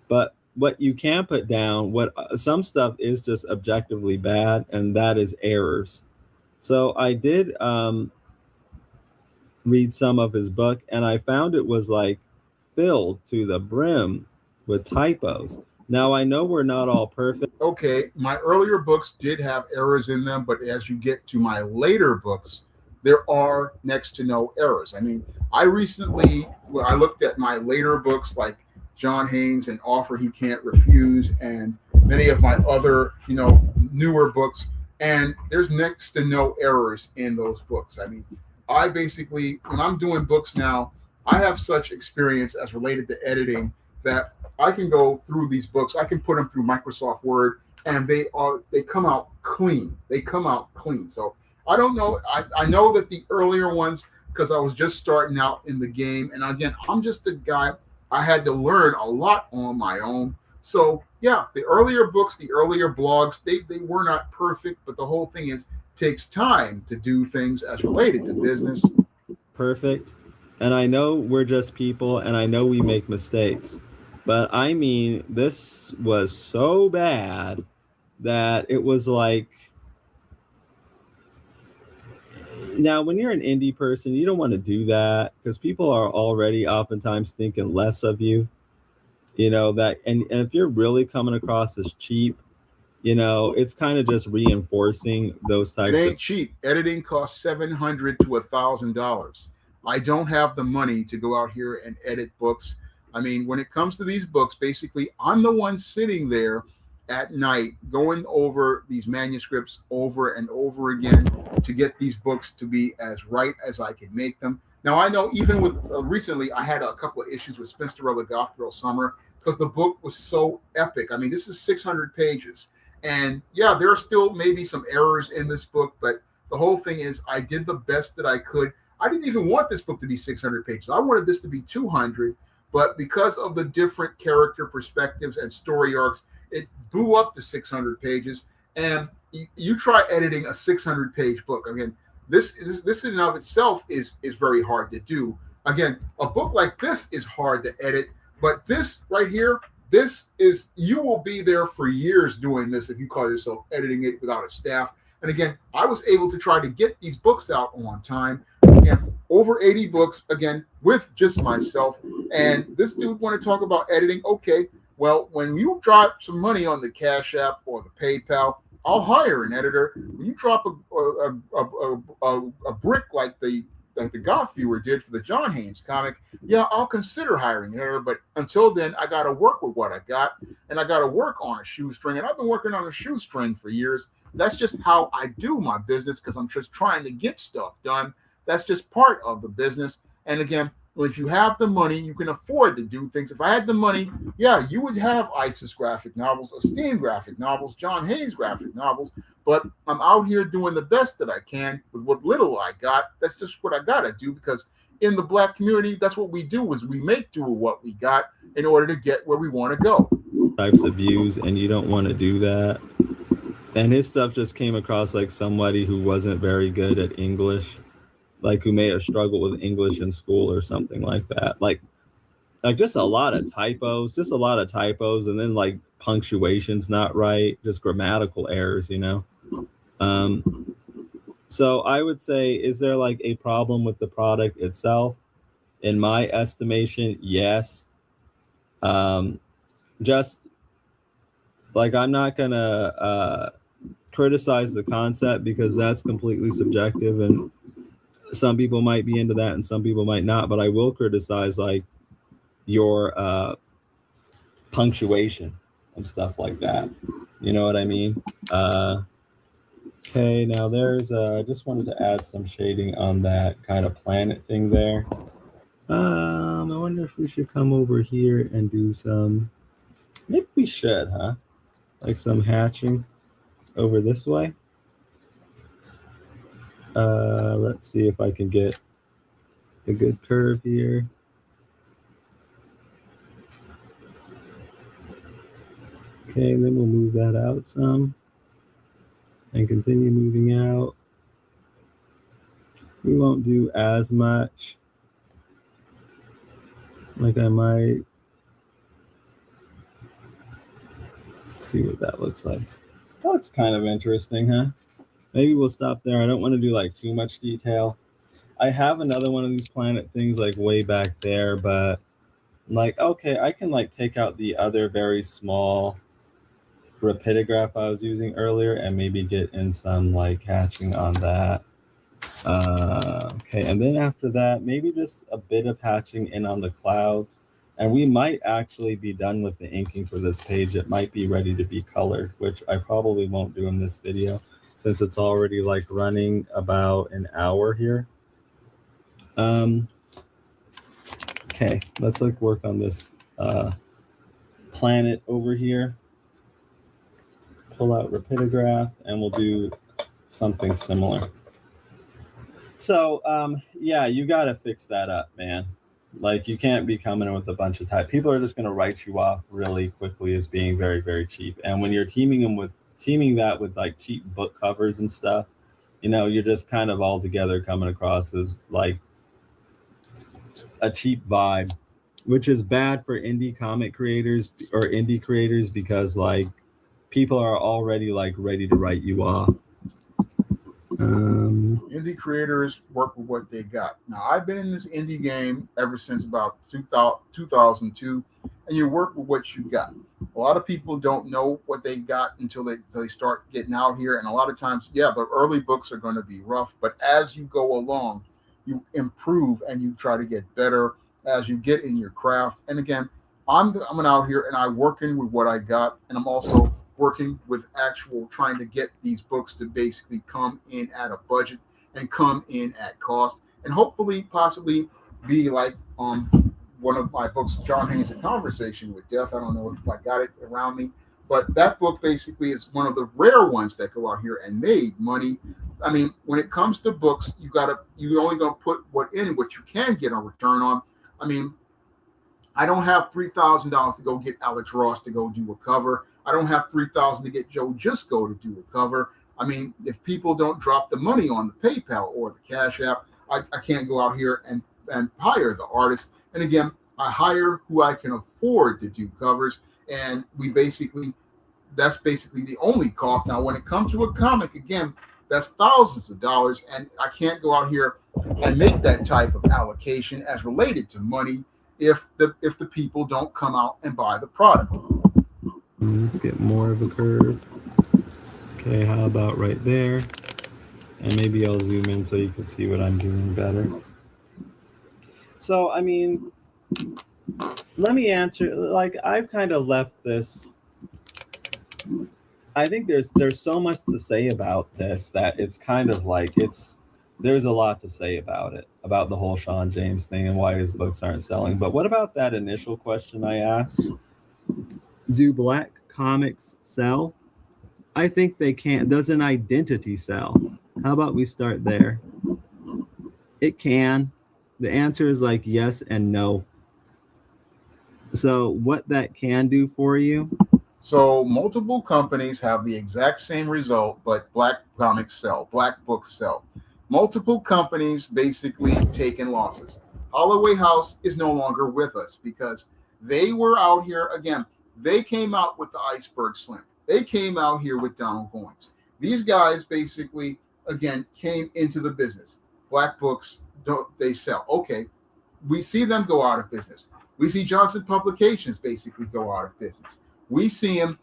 but what you can put down, what some stuff is just objectively bad, and that is errors. So I did read some of his book, and I found it was like filled to the brim with typos. Now, I know we're not all perfect. Okay, my earlier books did have errors in them, but as you get to my later books, there are next to no errors. I mean, I looked at my later books like John Haynes and Offer He Can't Refuse and many of my other, newer books, and there's next to no errors in those books. I mean, I basically, when I'm doing books now, I have such experience as related to editing that I can go through these books. I can put them through Microsoft Word, and they come out clean. They come out clean. So I don't know. I know that the earlier ones, because I was just starting out in the game, and again, I'm just a guy. I had to learn a lot on my own. So yeah, the earlier books, the earlier blogs, they were not perfect, but the whole thing is takes time to do things as related to business. Perfect. And I know we're just people, and I know we make mistakes. But I mean, this was so bad that it was like, now when you're an indie person, you don't want to do that because people are already oftentimes thinking less of you, that, and if you're really coming across as cheap, it's kind of just reinforcing those types. It ain't cheap. Editing costs $700 to $1,000. I don't have the money to go out here and edit books. I mean, when it comes to these books, basically, I'm the one sitting there at night going over these manuscripts over and over again to get these books to be as right as I can make them. Now, I know even with recently, I had a couple of issues with Spinsterella Goth Girl Summer because the book was so epic. I mean, this is 600 pages. And yeah, there are still maybe some errors in this book, but the whole thing is I did the best that I could. I didn't even want this book to be 600 pages. I wanted this to be 200. But because of the different character perspectives and story arcs, it blew up to 600 pages. And you try editing a 600-page book. Again, this in and of itself is very hard to do. Again, a book like this is hard to edit. But this right here, you will be there for years doing this if you call yourself editing it without a staff. And again, I was able to try to get these books out on time. Again, over 80 books, again, with just myself. And this dude want to talk about editing. Okay, well, when you drop some money on the Cash App or the PayPal, I'll hire an editor. When you drop a brick like the Goth viewer did for the John Haynes comic, yeah, I'll consider hiring an editor. But until then, I got to work with what I got, and I got to work on a shoestring. And I've been working on a shoestring for years. That's just how I do my business because I'm just trying to get stuff done. That's just part of the business. And again, if you have the money, you can afford to do things. If I had the money, yeah, you would have ISIS graphic novels, Esteem graphic novels, John Haynes graphic novels. But I'm out here doing the best that I can with what little I got. That's just what I got to do because in the Black community, that's what we do is we make do with what we got in order to get where we want to go. Types of views, and you don't want to do that. And his stuff just came across like somebody who wasn't very good at English, like who may have struggled with English in school or something like that. Like just a lot of typos, and then like punctuation's not right, just grammatical errors, you know? So I would say, is there like a problem with the product itself? In my estimation, yes. Just like, I'm not gonna criticize the concept because that's completely subjective, and some people might be into that and some people might not, but I will criticize like your punctuation and stuff like that. You know what I mean? Okay, now there's I just wanted to add some shading on that kind of planet thing there. I wonder if we should come over here and do some, maybe we should, huh? Like some hatching over this way. Let's see if I can get a good curve here. Okay, and then we'll move that out some and continue moving out. We won't do as much. Like I might see what that looks like. That's kind of interesting, huh? Maybe we'll stop there. I don't want to do like too much detail. I have another one of these planet things like way back there, but like, okay, I can like take out the other very small rapidograph I was using earlier and maybe get in some like hatching on that. Okay, and then after that, maybe just a bit of hatching in on the clouds. And we might actually be done with the inking for this page. It might be ready to be colored, which I probably won't do in this video since it's already like running about an hour here. Okay, let's like work on this planet over here. Pull out rapidograph and we'll do something similar. So yeah, you got to fix that up, man. Like you can't be coming in with a bunch of type. People are just going to write you off really quickly as being very, very cheap. And when you're teaming that with like cheap book covers and stuff, you know, you're just kind of all together coming across as like a cheap vibe, which is bad for indie comic creators or indie creators because like people are already like ready to write you off. Indie creators work with what they got. Now, I've been in this indie game ever since about 2002, and you work with what you got. A lot of people don't know what they got until they start getting out here, and a lot of times, yeah, the early books are going to be rough, but as you go along, you improve and you try to get better as you get in your craft. And again, I'm out here and I'm working with what I got, and I'm also working with actual trying to get these books to basically come in at a budget and come in at cost, and hopefully possibly be like one of my books, John Haynes, A Conversation with Death. I don't know if I got it around me, but that book basically is one of the rare ones that go out here and made money. I mean, when it comes to books, you only gonna put what you can get a return on. I mean, I don't have $3,000 to go get Alex Ross to go do a cover. I don't have $3,000 to get Joe Jusko to do a cover. I mean, if people don't drop the money on the PayPal or the Cash App, I can't go out here and hire the artist. And again, I hire who I can afford to do covers, and that's basically the only cost. Now, when it comes to a comic, again, that's thousands of dollars, and I can't go out here and make that type of allocation as related to money if the people don't come out and buy the product. Let's get more of a curve. Okay, how about right there? And maybe I'll zoom in so you can see what I'm doing better. So, I mean, let me answer, like, I've kind of left this. I think there's so much to say about this that it's kind of like there's a lot to say about it, about the whole Sean James thing and why his books aren't selling. But what about that initial question I asked? Do black comics sell? I think they can. Does an identity sell? How about we start there? It can. The answer is like yes and no. So what that can do for you? So multiple companies have the exact same result, but black comics sell, black books sell. Multiple companies basically taking losses. Holloway House is no longer with us because they were out here again. They came out with the Iceberg Slim. They came out here with Donald Goines. These guys basically again came into the business. Black books don't they sell? Okay, we see them go out of business. We see Johnson Publications basically go out of business. We see them,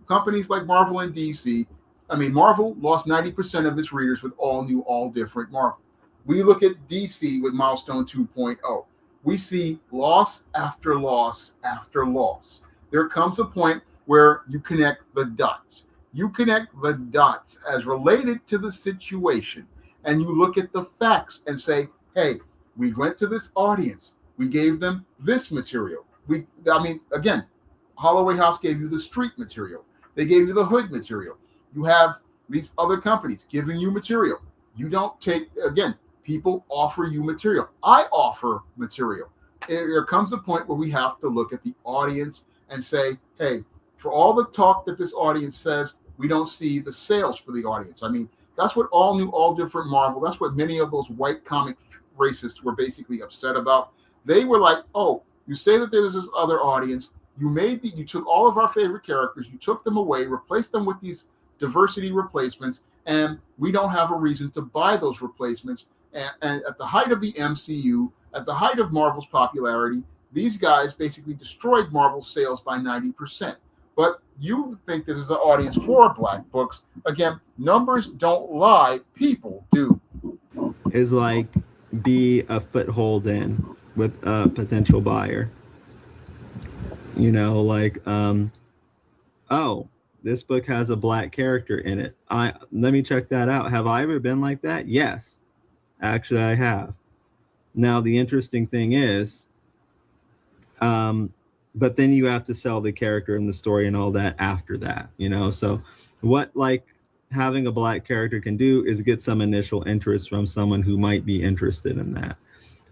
companies like Marvel and DC. I mean, Marvel lost 90% of its readers with all new, all different Marvel. We look at DC with Milestone 2.0. We see loss after loss after loss. There comes a point where you connect the dots. You connect the dots as related to the situation, and you look at the facts and say, hey, we went to this audience. We gave them this material. Again, Holloway House gave you the street material. They gave you the hood material. You have these other companies giving you material. You don't take, again, people offer you material. I offer material. There comes a point where we have to look at the audience and say, hey, for all the talk that this audience says, we don't see the sales for the audience. I mean, that's what all new, all different Marvel, that's what many of those white comic racists were basically upset about. They were like, oh, you say that there's this other audience. You took all of our favorite characters, you took them away, replaced them with these diversity replacements, and we don't have a reason to buy those replacements. And at the height of the MCU, at the height of Marvel's popularity, these guys basically destroyed Marvel's sales by 90%. But you think this is an audience for black books. Again, numbers don't lie, people do. Is like be a foothold in with a potential buyer. You know, like, oh, this book has a black character in it. Let me check that out. Have I ever been like that? Yes, actually, I have. Now, the interesting thing is, but then you have to sell the character and the story and all that after that, you know? So what like having a black character can do is get some initial interest from someone who might be interested in that.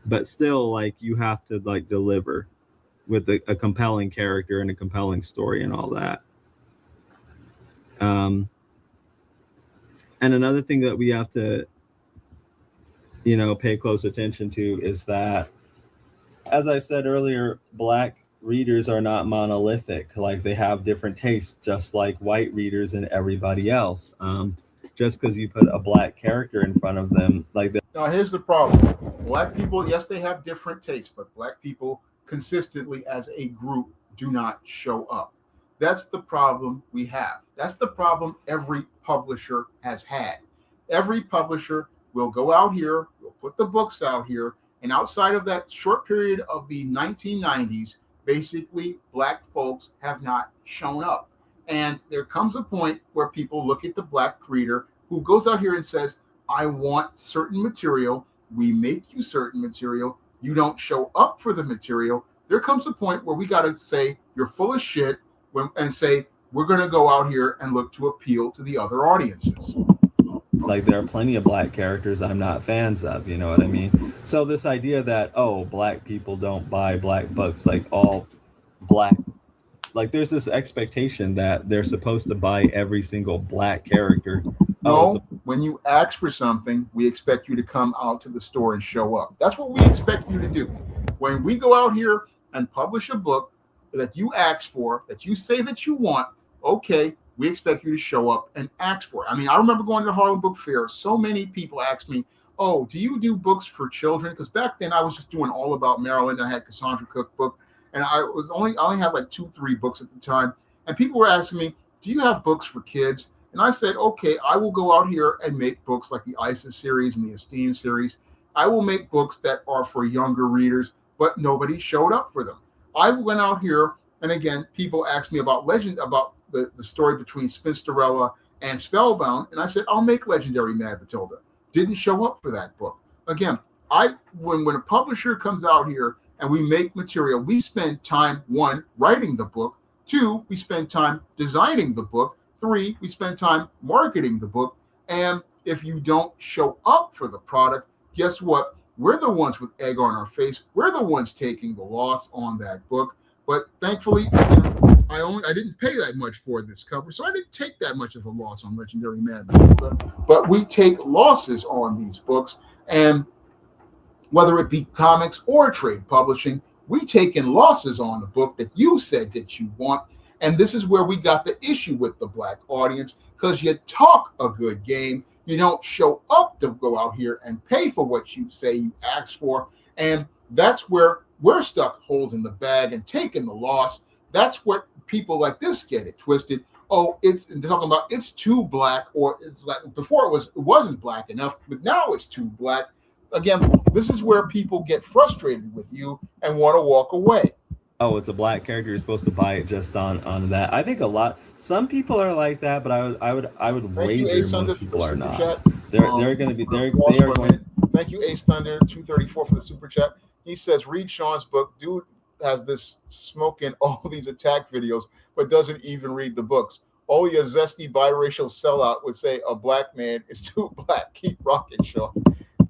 But still, like, you have to like deliver with a compelling character and a compelling story and all that. And another thing that we have to, you know, pay close attention to is that, as I said earlier, black readers are not monolithic. Like, they have different tastes, just like white readers and everybody else. Just because you put a black character in front of them, like. Now, here's the problem. Black people, yes, they have different tastes, but black people consistently as a group do not show up. That's the problem we have. That's the problem every publisher has had. Every publisher will go out here, will put the books out here, and outside of that short period of the 1990s, basically black folks have not shown up. And there comes a point where people look at the black reader who goes out here and says, I want certain material. We make you certain material. You don't show up for the material. There comes a point where we got to say you're full of shit and say we're going to go out here and look to appeal to the other audiences. Like, there are plenty of black characters I'm not fans of, you know what I mean? So this idea that, oh, black people don't buy black books, like all black, like there's this expectation that they're supposed to buy every single black character. No, when you ask for something, we expect you to come out to the store and show up. That's what we expect you to do. When we go out here and publish a book that you ask for, that you say that you want, okay, we expect you to show up and ask for it. I mean, I remember going to the Harlem Book Fair. So many people asked me, oh, do you do books for children? Because back then I was just doing All About Maryland. I had Cassandra Cook book, and I only had like 2-3 books at the time. And people were asking me, do you have books for kids? And I said, okay, I will go out here and make books like the ISIS series and the Esteem series. I will make books that are for younger readers, but nobody showed up for them. I went out here, and again, people asked me about the story between Spinsterella and Spellbound, and I said, I'll make Legendary Mad Matilda. Didn't show up for that book. Again, when a publisher comes out here and we make material, we spend time, 1, writing the book, 2, we spend time designing the book, 3, we spend time marketing the book. And if you don't show up for the product, guess what? We're the ones with egg on our face. We're the ones taking the loss on that book. But thankfully, I didn't pay that much for this cover, so I didn't take that much of a loss on Legendary Mad Matilda. But we take losses on these books, and whether it be comics or trade publishing, we taking losses on the book that you said that you want. And this is where we got the issue with the Black audience, because you talk a good game, you don't show up to go out here and pay for what you say you asked for. And that's where we're stuck holding the bag and taking the loss. That's what people like this get it twisted. Oh, they're talking about it's too black, or it's like before it wasn't black enough, but now it's too black. Again, this is where people get frustrated with you and want to walk away. Oh, it's a black character. You're supposed to buy it just on that. I think some people are like that, but I would wager most people are not. They're going to be they are going. Thank you, Ace Thunder 234 for the super chat. He says, read Sean's book. Dude has this smoking all these attack videos, but doesn't even read the books. Only a zesty biracial sellout would say a black man is too black. Keep rocking, Sean.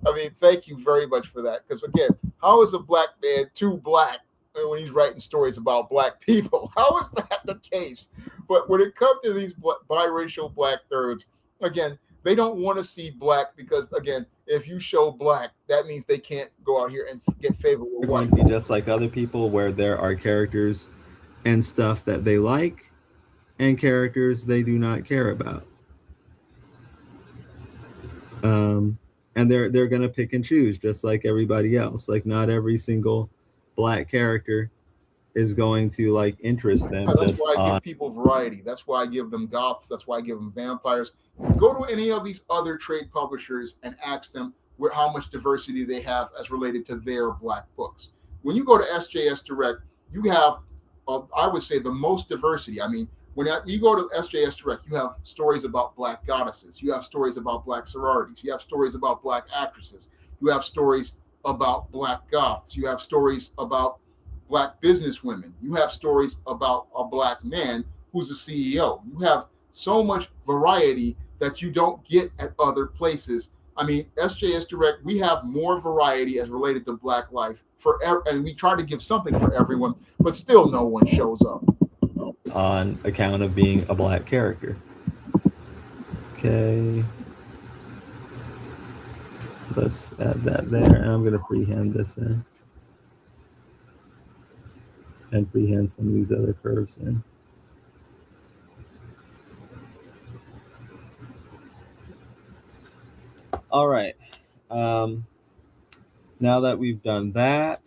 I mean, thank you very much for that. Because again, how is a black man too black when he's writing stories about black people? How is that the case? But when it comes to these biracial black thirds, again, they don't want to see black because, again, if you show black, that means they can't go out here and get favorable. They're going to be just like other people, where there are characters and stuff that they like and characters they do not care about. And they're going to pick and choose just like everybody else. Like, not every single black character is going to like interest them. That's why I give people variety. That's why I give them goths. That's why I give them vampires. Go to any of these other trade publishers and ask them how much diversity they have as related to their black books. When you go to SJS Direct, you have, I would say, the most diversity. I mean, when you go to SJS Direct, you have stories about black goddesses. You have stories about black sororities. You have stories about black actresses. You have stories about black goths. You have stories about black businesswomen. You have stories about a black man who's a CEO. You have so much variety that you don't get at other places. I mean, SJS Direct, we have more variety as related to black life and we try to give something for everyone, but still no one shows up. On account of being a black character. Okay. Let's add that there. And I'm going to freehand this in. And freehand some of these other curves in. All right. Now that we've done that,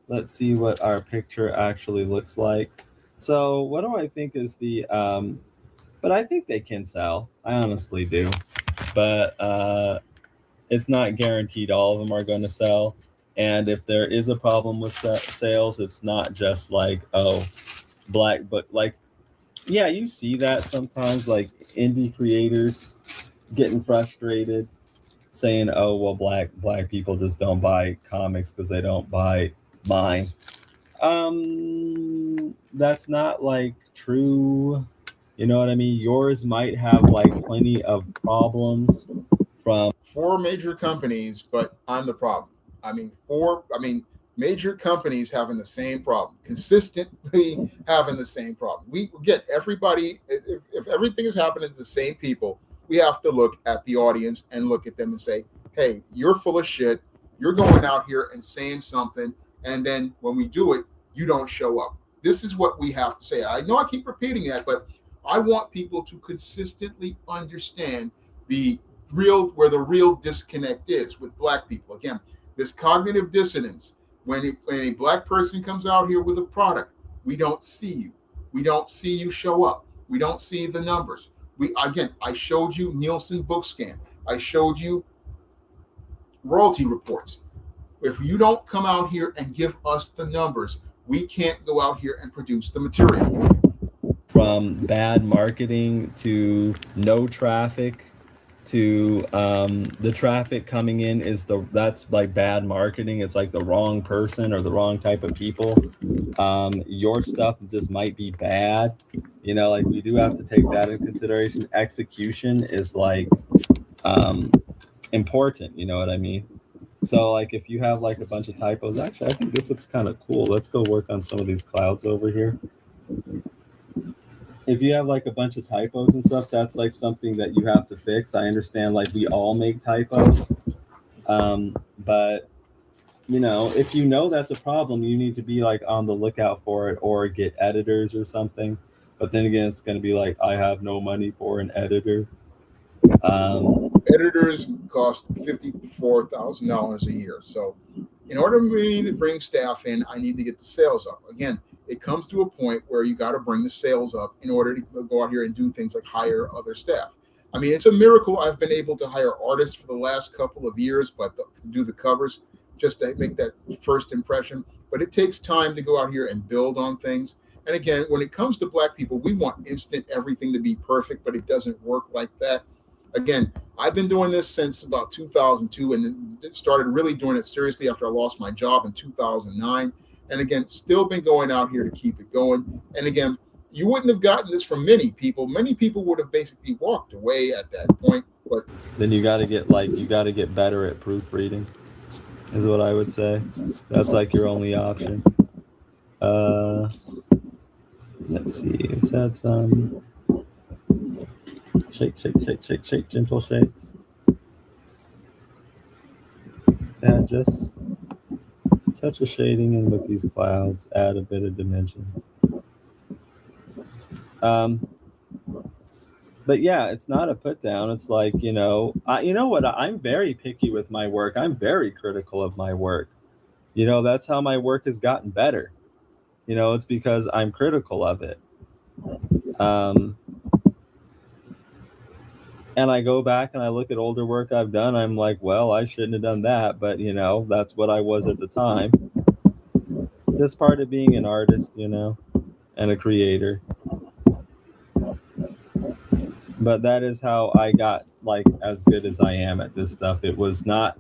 let's see what our picture actually looks like. So what do I think is the, but I think they can sell. I honestly do. But it's not guaranteed all of them are going to sell. And if there is a problem with sales, it's not just like, oh, black, but like, yeah, you see that sometimes, like indie creators getting frustrated saying, oh, well, black people just don't buy comics because they don't buy mine. That's not like true. You know what I mean? Yours might have like plenty of problems from 4 major companies, but I'm the problem. I mean, major companies having the same problem, consistently having the same problem. We get everybody, if everything is happening to the same people, we have to look at the audience and look at them and say, hey, you're full of shit. You're going out here and saying something. And then when we do it, you don't show up. This is what we have to say. I know I keep repeating that, but I want people to consistently understand where the real disconnect is with black people. Again, this cognitive dissonance. When a black person comes out here with a product, we don't see you. We don't see you show up. We don't see the numbers. I showed you Nielsen BookScan. I showed you royalty reports. If you don't come out here and give us the numbers, we can't go out here and produce the material. From bad marketing to no traffic to the traffic coming in that's like bad marketing. It's like the wrong person or the wrong type of people. Your stuff just might be bad. Like we do have to take that into consideration. Execution is like important, you know what I mean? So like if you have like a bunch of typos, actually I think this looks kind of cool. Let's go work on some of these clouds over here. If you have like a bunch of typos and stuff, that's like something that you have to fix. I understand like we all make typos. But if you know that's a problem, you need to be like on the lookout for it or get editors or something. But then again, it's going to be like, I have no money for an editor. Editors cost $54,000 a year. So in order for me to bring staff in, I need to get the sales up. Again, it comes to a point where you got to bring the sales up in order to go out here and do things like hire other staff. I mean, it's a miracle I've been able to hire artists for the last couple of years, but to do the covers, just to make that first impression. But it takes time to go out here and build on things. And again, when it comes to Black people, we want instant everything to be perfect, but it doesn't work like that. Again, I've been doing this since about 2002 and started really doing it seriously after I lost my job in 2009. And again, still been going out here to keep it going. And again, you wouldn't have gotten this from many people. Many people would have basically walked away at that point. But then you got to get better at proofreading, is what I would say. That's like your only option. Let's see. Let's add some shake, gentle shakes. And just touch of shading in with these clouds, add a bit of dimension. But yeah, it's not a put down. It's like, you know what? I'm very picky with my work. I'm very critical of my work. That's how my work has gotten better. It's because I'm critical of it. And I go back and I look at older work I've done. I'm like, well, I shouldn't have done that. But, that's what I was at the time. Just part of being an artist, and a creator. But that is how I got like as good as I am at this stuff. It was not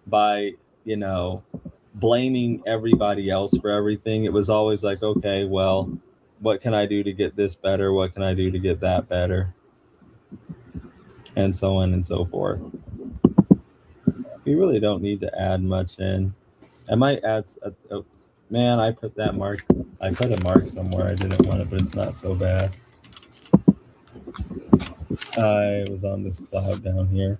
by, blaming everybody else for everything. It was always like, okay, well, what can I do to get this better? What can I do to get that better? And so on and so forth. We really don't need to add much in. I might add, man, I put a mark somewhere. I didn't want it, but it's not so bad. I was on this cloud down here.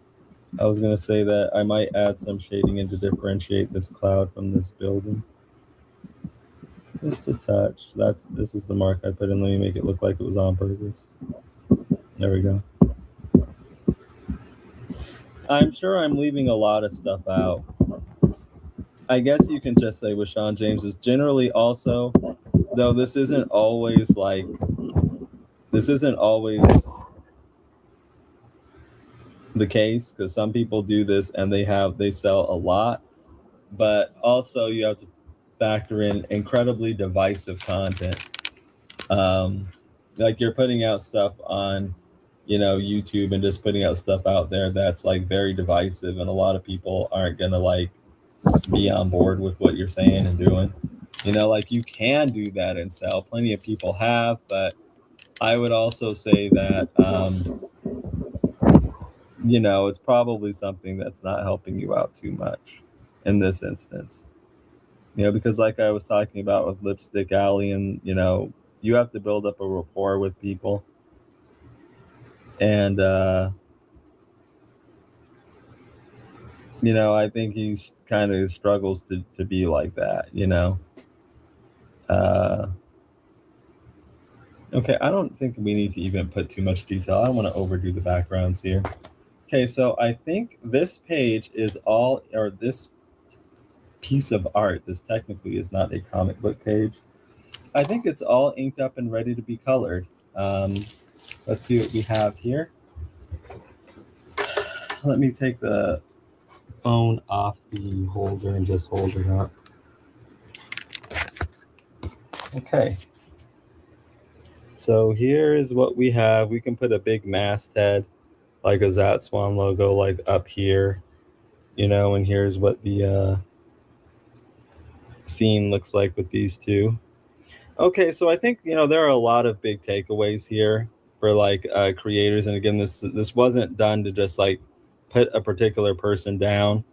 I was going to say that I might add some shading in to differentiate this cloud from this building. Just a touch. This is the mark I put in. Let me make it look like it was on purpose. There we go. I'm sure I'm leaving a lot of stuff out. I guess you can just say with Sean James is generally also, though this isn't always the case, because some people do this and they sell a lot, but also you have to factor in incredibly divisive content. Like you're putting out stuff on YouTube and just putting out stuff out there that's like very divisive, and a lot of people aren't gonna like be on board with what you're saying and doing. Like you can do that and sell. Plenty of people have, but I would also say that it's probably something that's not helping you out too much in this instance. Because like I was talking about with Lipstick Alley, and you have to build up a rapport with people. And I think he's kind of struggles to be like that, okay, I don't think we need to even put too much detail. I don't want to overdo the backgrounds here. Okay, so I think this page is all, or this piece of art, this technically is not a comic book page. I think it's all inked up and ready to be colored. let's see what we have here. Let me take the phone off the holder and just hold it up. Okay. So here is what we have. We can put a big masthead, like a ZatSwan logo, like up here, you know, and here's what the scene looks like with these two. Okay, so I think, you know, there are a lot of big takeaways here for like creators. And again, this wasn't done to just like put a particular person down.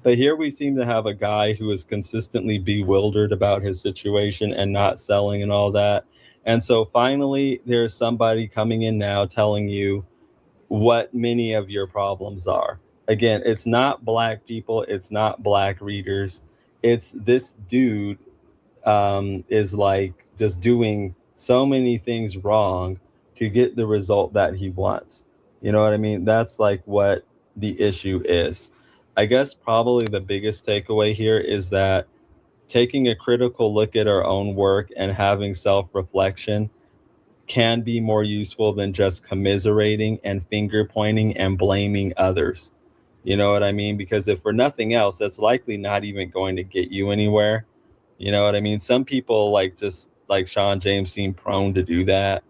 But here we seem to have a guy who is consistently bewildered about his situation and not selling and all that. And so finally, there's somebody coming in now telling you what many of your problems are. Again, it's not Black people. It's not Black readers. It's this dude is like just doing so many things wrong to get the result that he wants. You know what I mean? That's like what the issue is. I guess probably the biggest takeaway here is that taking a critical look at our own work and having self-reflection can be more useful than just commiserating and finger pointing and blaming others. You know what I mean? Because if for nothing else, that's likely not even going to get you anywhere. You know what I mean? Some people like just like Sean James seem prone to do that.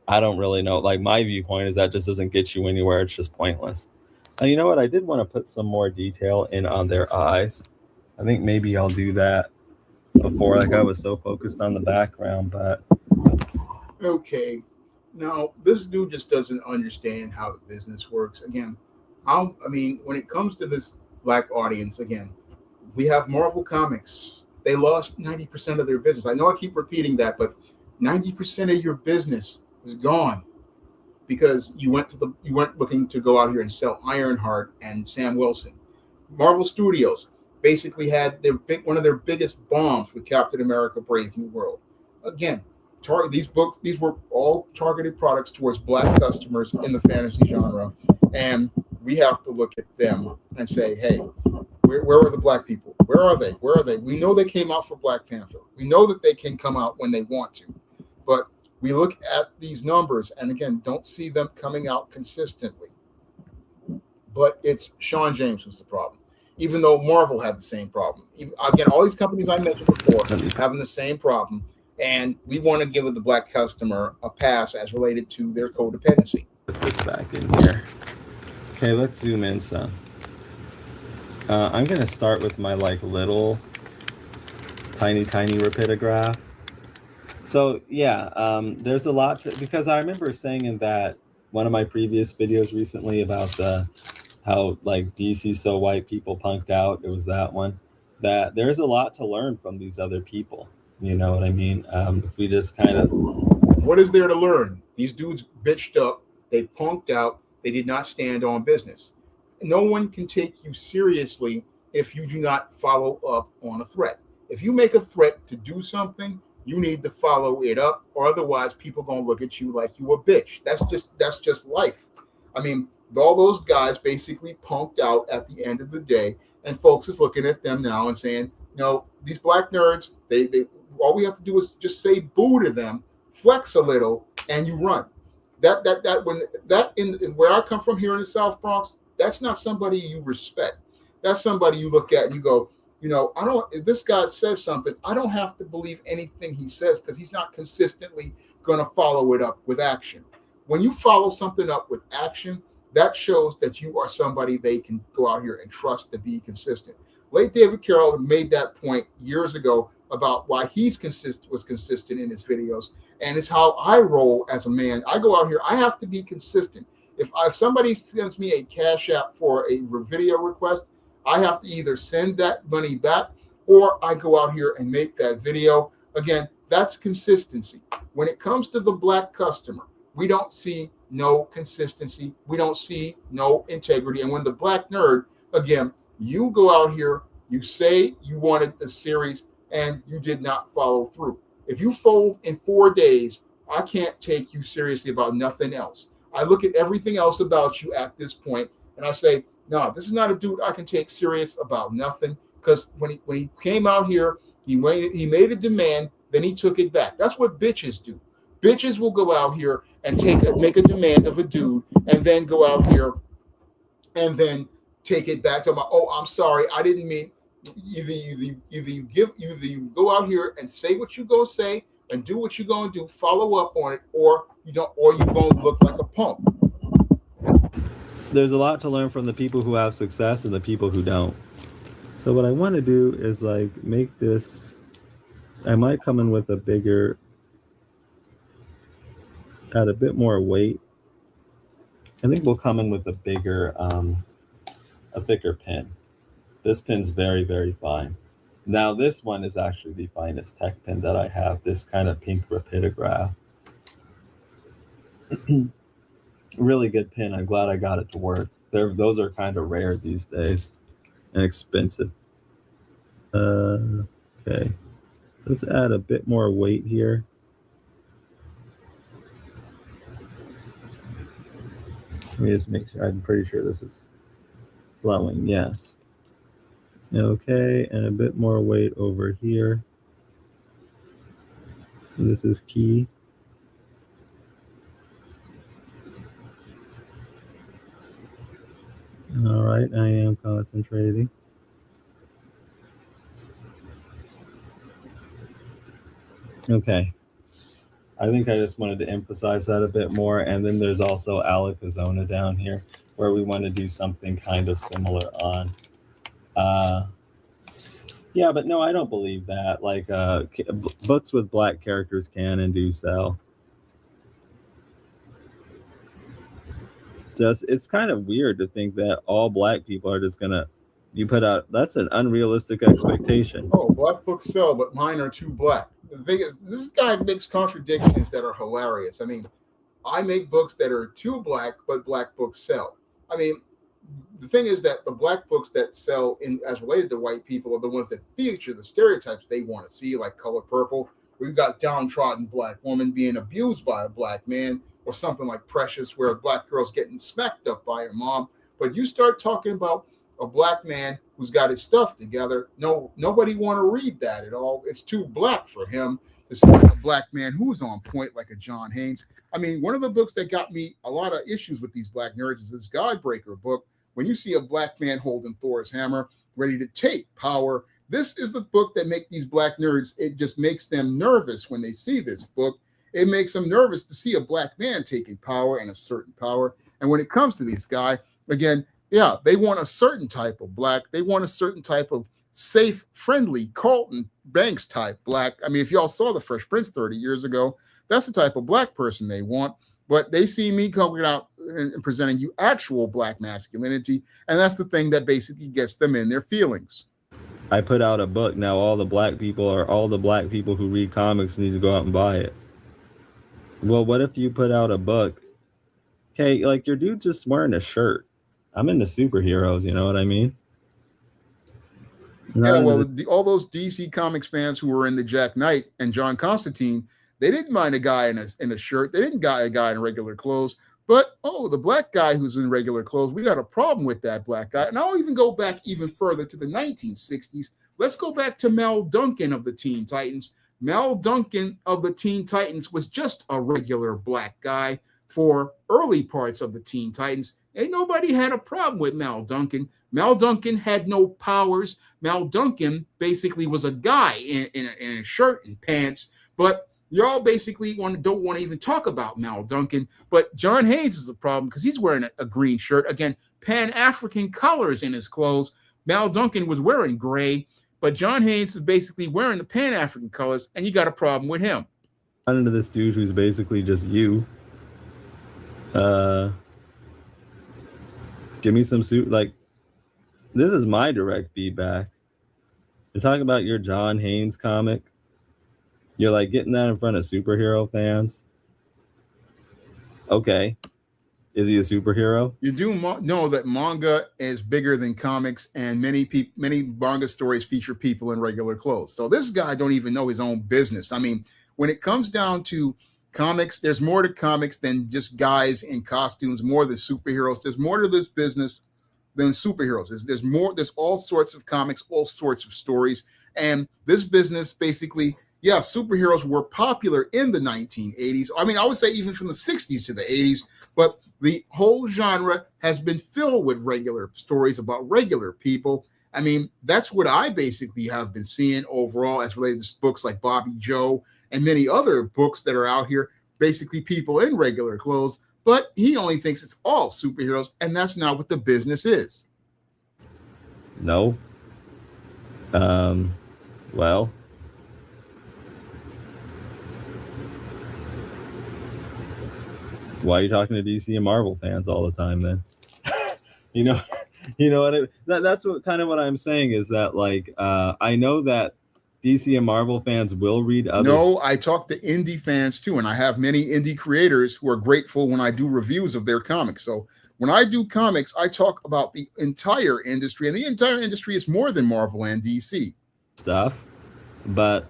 I don't really know. Like my viewpoint is that just doesn't get you anywhere. It's just pointless. And you know what? I did want to put some more detail in on their eyes. I think maybe I'll do that before. Like I was so focused on the background, but. Okay. Now, this dude just doesn't understand how the business works. Again, I mean, when it comes to this Black audience, again, we have Marvel Comics. They lost 90% of their business. I know I keep repeating that, but 90% of your business is gone because you weren't looking to go out here and sell Ironheart and Sam Wilson. Marvel Studios basically had one of their biggest bombs with Captain America: Brave New World. Again, these were all targeted products towards Black customers in the fantasy genre, and we have to look at them and say, hey, where are the Black people? Where are they? Where are they? We know they came out for Black Panther. We know that they can come out when they want to, but we look at these numbers and again, don't see them coming out consistently. But it's Sean James who's the problem. Even though Marvel had the same problem. Again, all these companies I mentioned before having the same problem, and we want to give the Black customer a pass as related to their codependency. Put this back in here. Okay, let's zoom in some. I'm going to start with my like little tiny rapidograph. So yeah, there's a lot because I remember saying in that one of my previous videos recently about how like DC so white people punked out. It was that one, that there's a lot to learn from these other people. You know what I mean? If we just kind of. What is there to learn? These dudes bitched up. They punked out. They did not stand on business. No one can take you seriously if you do not follow up on a threat. If you make a threat to do something, you need to follow it up, or otherwise people gonna look at you like you a bitch. That's just life. I mean, all those guys basically punked out at the end of the day, and folks is looking at them now and saying, no, these Black nerds, they all we have to do is just say boo to them, flex a little, and you run. Where I come from here in the South Bronx, that's not somebody you respect. That's somebody you look at and you go, you know, if this guy says something, I don't have to believe anything he says because he's not consistently going to follow it up with action. When you follow something up with action, that shows that you are somebody they can go out here and trust to be consistent. Late David Carroll made that point years ago about why was consistent in his videos. And it's how I roll as a man. I go out here, I have to be consistent. If somebody sends me a Cash App for a video request, I have to either send that money back or I go out here and make that video. Again, that's consistency. When it comes to the Black customer, we don't see no consistency. We don't see no integrity. And when the Black nerd, again, you go out here, you say you wanted a series and you did not follow through. If you fold in 4 days, I can't take you seriously about nothing else. I look at everything else about you at this point and I say, no, this is not a dude I can take serious about nothing. Because when he came out here, he made a demand, then he took it back. That's what bitches do. Bitches will go out here and make a demand of a dude, and then go out here and then take it back to my, oh, I'm sorry, I didn't mean. Either you go out here and say what you gonna say and do what you gonna do, follow up on it, or you don't, or you gonna look like a punk. There's a lot to learn from the people who have success and the people who don't. So what I want to do is like make this, I might come in with a bigger, add a bit more weight. I think we'll come in with a bigger, a thicker pin. This pin's very, very fine. Now this one is actually the finest tech pin that I have, this kind of pink rapidograph. Really good pin. I'm glad I got it to work. Those are kind of rare these days and expensive. Okay, let's add a bit more weight here. Let me just make sure. I'm pretty sure this is flowing. Yes. Okay, and a bit more weight over here. So this is key. All right, I am concentrating. Okay. I think I just wanted to emphasize that a bit more. And then there's also Alakazona down here where we want to do something kind of similar on. Yeah, but no, I don't believe that. Like books with black characters can and do sell. Just, it's kind of weird to think that all black people are just gonna, you put out, that's an unrealistic expectation. Oh, black books sell, but mine are too black. The thing is, this guy makes contradictions that are hilarious. I mean, I make books that are too black, but black books sell. I mean, the thing is that the black books that sell in as related to white people are the ones that feature the stereotypes they want to see, like Color Purple. We've got downtrodden black woman being abused by a black man, or something like Precious, where a black girl's getting smacked up by her mom. But you start talking about a black man who's got his stuff together. No, nobody want to read that at all. It's too black for him. It's a black man who's on point, like a John Haynes. I mean, one of the books that got me a lot of issues with these black nerds is this Godbreaker book. When you see a black man holding Thor's hammer, ready to take power, this is the book that makes these black nerds, it just makes them nervous when they see this book. It makes them nervous to see a black man taking power and a certain power. And when it comes to these guys, again, yeah, they want a certain type of black. They want a certain type of safe, friendly, Carlton Banks type black. I mean, if y'all saw The Fresh Prince 30 years ago, that's the type of black person they want. But they see me coming out and presenting you actual black masculinity. And that's the thing that basically gets them in their feelings. I put out a book. Now all the black people who read comics need to go out and buy it. Well, what if you put out a book? Okay, like your dude just wearing a shirt. I'm into superheroes, you know what I mean? Yeah, well, all those DC Comics fans who were in the Jack Knight and John Constantine, they didn't mind a guy in a shirt. They didn't mind a guy in regular clothes. But, oh, the black guy who's in regular clothes, we got a problem with that black guy. And I'll even go back even further to the 1960s. Let's go back to Mal Duncan of the Teen Titans. Mal Duncan of the Teen Titans was just a regular black guy for early parts of the Teen Titans. Ain't nobody had a problem with Mal Duncan. Mal Duncan had no powers. Mal Duncan basically was a guy in a shirt and pants. But y'all basically don't want to even talk about Mal Duncan. But John Haynes is a problem because he's wearing a green shirt. Again, Pan-African colors in his clothes. Mal Duncan was wearing gray. But John Haynes is basically wearing the Pan-African colors, and you got a problem with him. I'm into this dude who's basically just you. Give me some suit. Like, this is my direct feedback. You're talking about your John Haynes comic. You're like getting that in front of superhero fans. Okay. Is he a superhero? You do know that manga is bigger than comics, and many manga stories feature people in regular clothes. So this guy don't even know his own business. I mean, when it comes down to comics, there's more to comics than just guys in costumes, more than superheroes. There's more to this business than superheroes. There's all sorts of comics, all sorts of stories. And this business basically yeah, superheroes were popular in the 1980s. I mean, I would say even from the 60s to the 80s, but the whole genre has been filled with regular stories about regular people. I mean, that's what I basically have been seeing overall as related to books like Bobby Joe and many other books that are out here, basically people in regular clothes. But he only thinks it's all superheroes, and that's not what the business is. No. Well, why are you talking to DC and Marvel fans all the time then? you know what that's what kind of what I'm saying is that, like, I know that DC and Marvel fans will read others. No, I talk to indie fans too, and I have many indie creators who are grateful when I do reviews of their comics. So when I do comics, I talk about the entire industry, and the entire industry is more than Marvel and DC stuff. But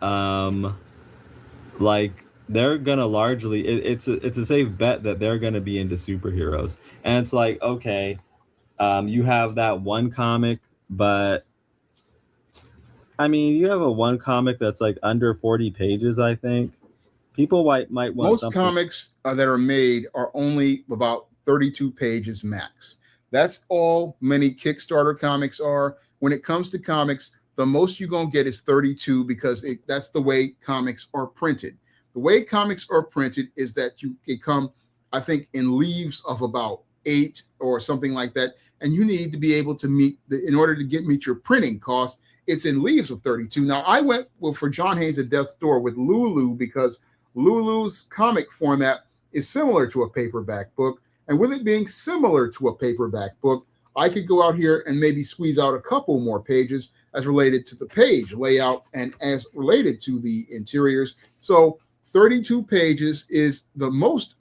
like, they're gonna largely it's a safe bet that they're gonna be into superheroes. And it's like, okay, you have that one comic, but I mean, you have a one comic that's like under 40 pages, I think. People might want most something. Comics that are made are only about 32 pages max. That's all many Kickstarter comics are. When it comes to comics, the most you're going to get is 32 because that's the way comics are printed. The way comics are printed is that they come, I think, in leaves of about 8 or something like that. And you need to be able to in order to meet your printing costs, it's in leaves of 32. Now, I went for John Haynes at Death's Door with Lulu because Lulu's comic format is similar to a paperback book. And with it being similar to a paperback book, I could go out here and maybe squeeze out a couple more pages as related to the page layout and as related to the interiors. So 32 pages is the most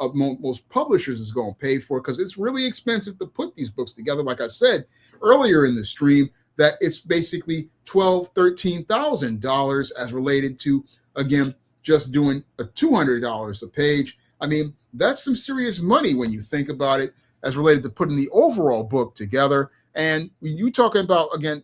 publishers is going to pay for, because it's really expensive to put these books together. Like I said earlier in the stream, that it's basically $12,000-$13,000 as related to, again, just doing a $200 a page. I mean, that's some serious money when you think about it as related to putting the overall book together. And you talking about, again,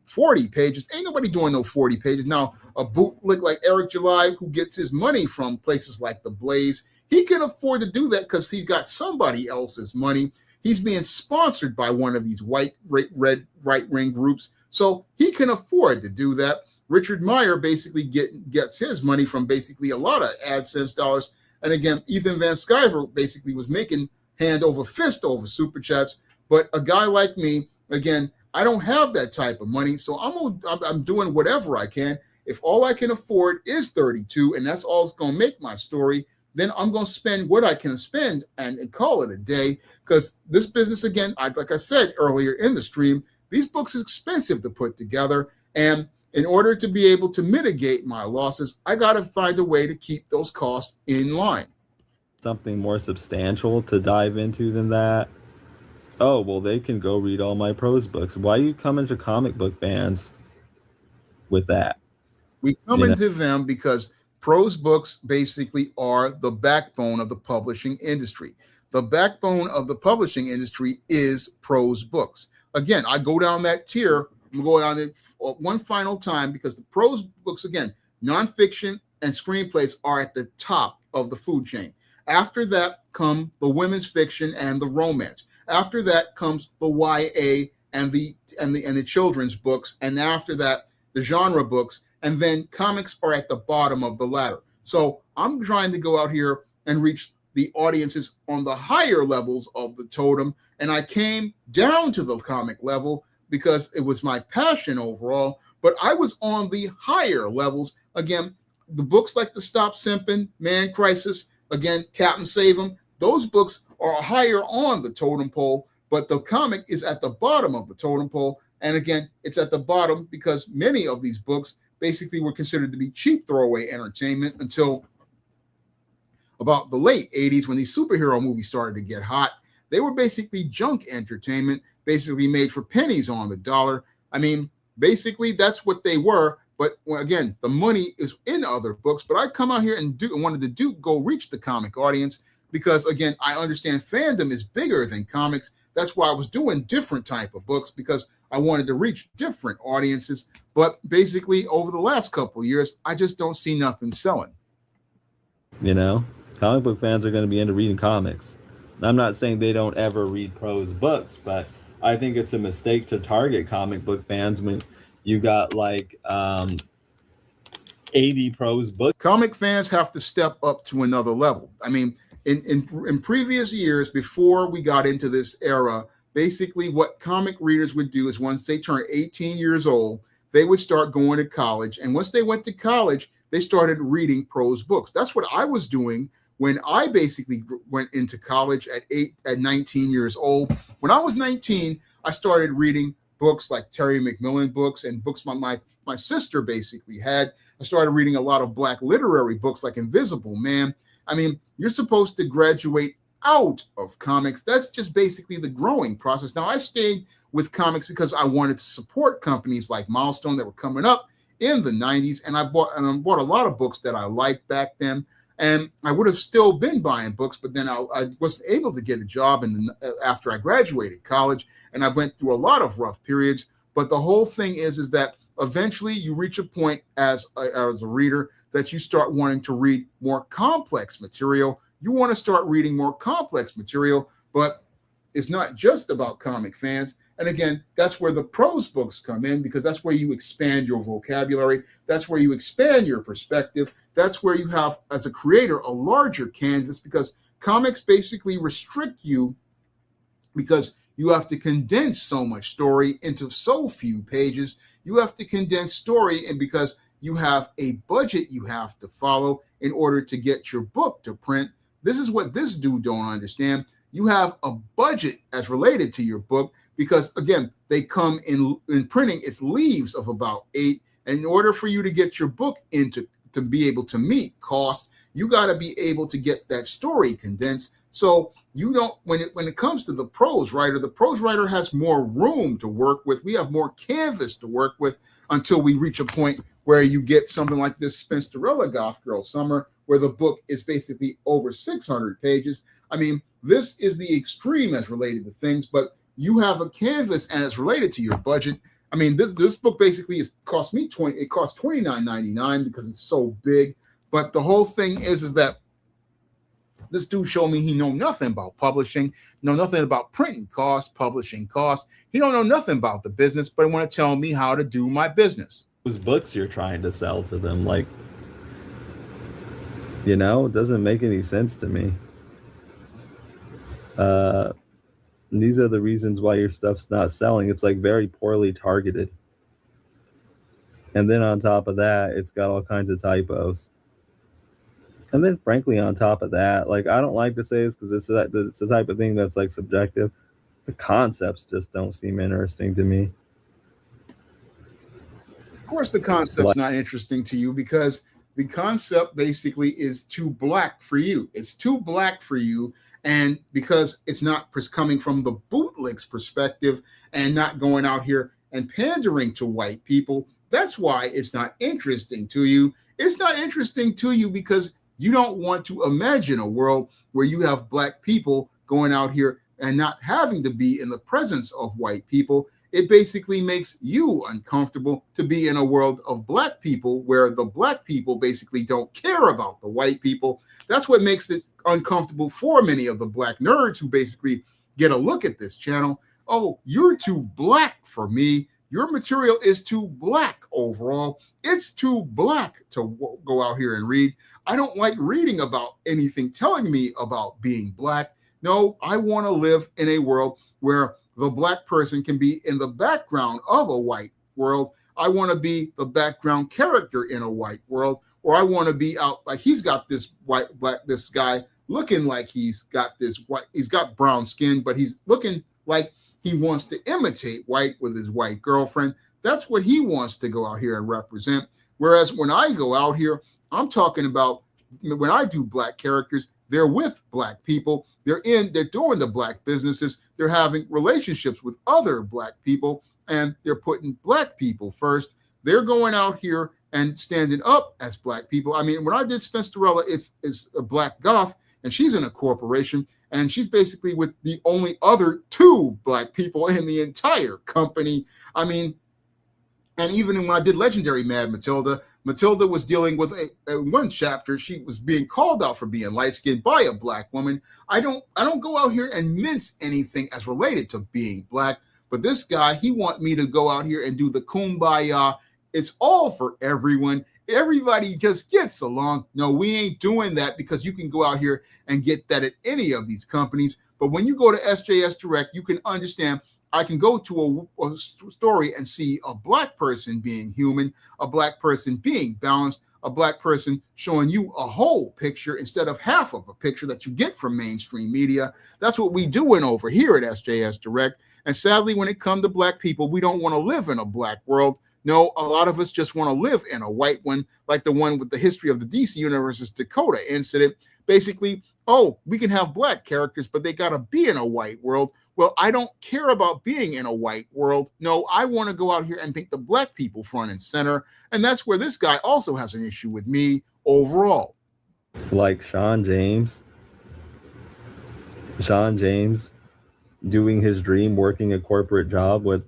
40 pages, ain't nobody doing no 40 pages. Now, a bootleg like Eric July, who gets his money from places like The Blaze, he can afford to do that because he's got somebody else's money. He's being sponsored by one of these red right-wing groups, so he can afford to do that. Richard Meyer basically gets his money from basically a lot of AdSense dollars. And again, Ethan Van Sciver basically was making hand over fist over super chats. But a guy like me, again, I don't have that type of money, so I'm doing whatever I can. If all I can afford is 32, and that's all it's going to make my story, then I'm going to spend what I can spend and call it a day. Because this business, again, like I said earlier in the stream, these books are expensive to put together. And in order to be able to mitigate my losses, I got to find a way to keep those costs in line. Something more substantial to dive into than that. Oh, well, they can go read all my prose books. Why are you coming to comic book fans with that? We come into them because prose books basically are the backbone of the publishing industry. The backbone of the publishing industry is prose books. Again, I go down that tier. I'm going on it one final time because the prose books, again, nonfiction and screenplays are at the top of the food chain. After that come the women's fiction and the romance. After that comes the YA and the children's books, and after that the genre books, and then comics are at the bottom of the ladder. So I'm trying to go out here and reach the audiences on the higher levels of the totem, and I came down to the comic level because it was my passion overall, but I was on the higher levels. Again, the books like the Stop Simpin', Man Crisis, again, Captain Save 'Em, those books are higher on the totem pole, but the comic is at the bottom of the totem pole. And again, it's at the bottom because many of these books basically were considered to be cheap throwaway entertainment until about the late 80s when these superhero movies started to get hot. They were basically junk entertainment, basically made for pennies on the dollar. I mean, basically that's what they were. But again, the money is in other books. But I come out here and wanted to go reach the comic audience because, again, I understand fandom is bigger than comics. That's why I was doing different type of books, because I wanted to reach different audiences. But basically, over the last couple of years, I just don't see nothing selling. You know, comic book fans are going to be into reading comics. I'm not saying they don't ever read prose books, but I think it's a mistake to target comic book fans when you got like 80 prose books. Comic fans have to step up to another level. I mean, in previous years, before we got into this era, basically what comic readers would do is once they turn 18 years old, they would start going to college. And once they went to college, they started reading prose books. That's what I was doing when I basically went into college at 19 years old. When I was 19, I started reading books like Terry McMillan books and books my sister basically had. I started reading a lot of Black literary books like Invisible Man. I mean, you're supposed to graduate out of comics. That's just basically the growing process. Now, I stayed with comics because I wanted to support companies like Milestone that were coming up in the 90s, and I bought a lot of books that I liked back then. And I would have still been buying books, but then I wasn't able to get a job after I graduated college, and I went through a lot of rough periods. But the whole thing is that eventually you reach a point as a reader that you start wanting to read more complex material. You want to start reading more complex material, but it's not just about comic fans. And again, that's where the prose books come in, because that's where you expand your vocabulary. That's where you expand your perspective. That's where you have, as a creator, a larger canvas, because comics basically restrict you because you have to condense so much story into so few pages. You have to condense story, and because you have a budget you have to follow in order to get your book to print. This is what this dude don't understand. You have a budget as related to your book because, again, they come in printing. It's leaves of about 8. And in order for you to get your book to be able to meet cost, you got to be able to get that story condensed. So you don't, when it comes to the prose writer has more room to work with. We have more canvas to work with until we reach a point where you get something like this Spinsterella Goth Girl Summer, where the book is basically over 600 pages. I mean, this is the extreme as related to things, but you have a canvas and it's related to your budget. I mean, this book basically cost me $29.99 because it's so big. But the whole thing is that this dude showed me he know nothing about publishing, know nothing about printing costs, publishing costs. He don't know nothing about the business, but he want to tell me how to do my business. Those books you're trying to sell to them, like, you know, it doesn't make any sense to me. These are the reasons why your stuff's not selling. It's like very poorly targeted. And then on top of that, it's got all kinds of typos. And then frankly, on top of that, like, I don't like to say this because it's the type of thing that's like subjective. The concepts just don't seem interesting to me. Of course, the concept's not interesting to you because the concept basically is too black for you. It's too black for you. And because it's not coming from the bootleg's perspective and not going out here and pandering to white people, that's why it's not interesting to you. It's not interesting to you because you don't want to imagine a world where you have black people going out here and not having to be in the presence of white people. It basically makes you uncomfortable to be in a world of black people where the black people basically don't care about the white people. That's what makes it uncomfortable for many of the black nerds who basically get a look at this channel. Oh, you're too black for me. Your material is too black overall. It's too black to go out here and read. I don't like reading about anything telling me about being black. No, I want to live in a world where the black person can be in the background of a white world. I want to be the background character in a white world, or I want to be out like he's got this this guy looking like he's got brown skin, but he's looking like he wants to imitate white with his white girlfriend. That's what he wants to go out here and represent. Whereas when I go out here, I'm talking about when I do black characters, they're with black people. They're doing the black businesses. They're having relationships with other black people, and they're putting black people first. They're going out here and standing up as black people. I mean, when I did Spinsterella, it's a black goth. and she's in a corporation, and she's basically with the only other 2 Black people in the entire company. I mean, and even when I did Legendary Mad Matilda, Matilda was dealing with one chapter. She was being called out for being light-skinned by a Black woman. I don't go out here and mince anything as related to being Black, but this guy, he want me to go out here and do the kumbaya. It's all for everyone. Everybody just gets along. No, we ain't doing that, because you can go out here and get that at any of these companies. But when you go to SJS Direct, you can understand. I can go to a story and see a Black person being human, a Black person being balanced, a Black person showing you a whole picture instead of half of a picture that you get from mainstream media. That's what we doing over here at SJS Direct. And sadly, when it comes to Black people, we don't want to live in a Black world. No, a lot of us just want to live in a white one, like the one with the history of the DC Universe's Dakota incident. Basically, oh, we can have Black characters, but they got to be in a white world. Well, I don't care about being in a white world. No, I want to go out here and make the Black people front and center. And that's where this guy also has an issue with me overall. Like Sean James doing his dream, working a corporate job with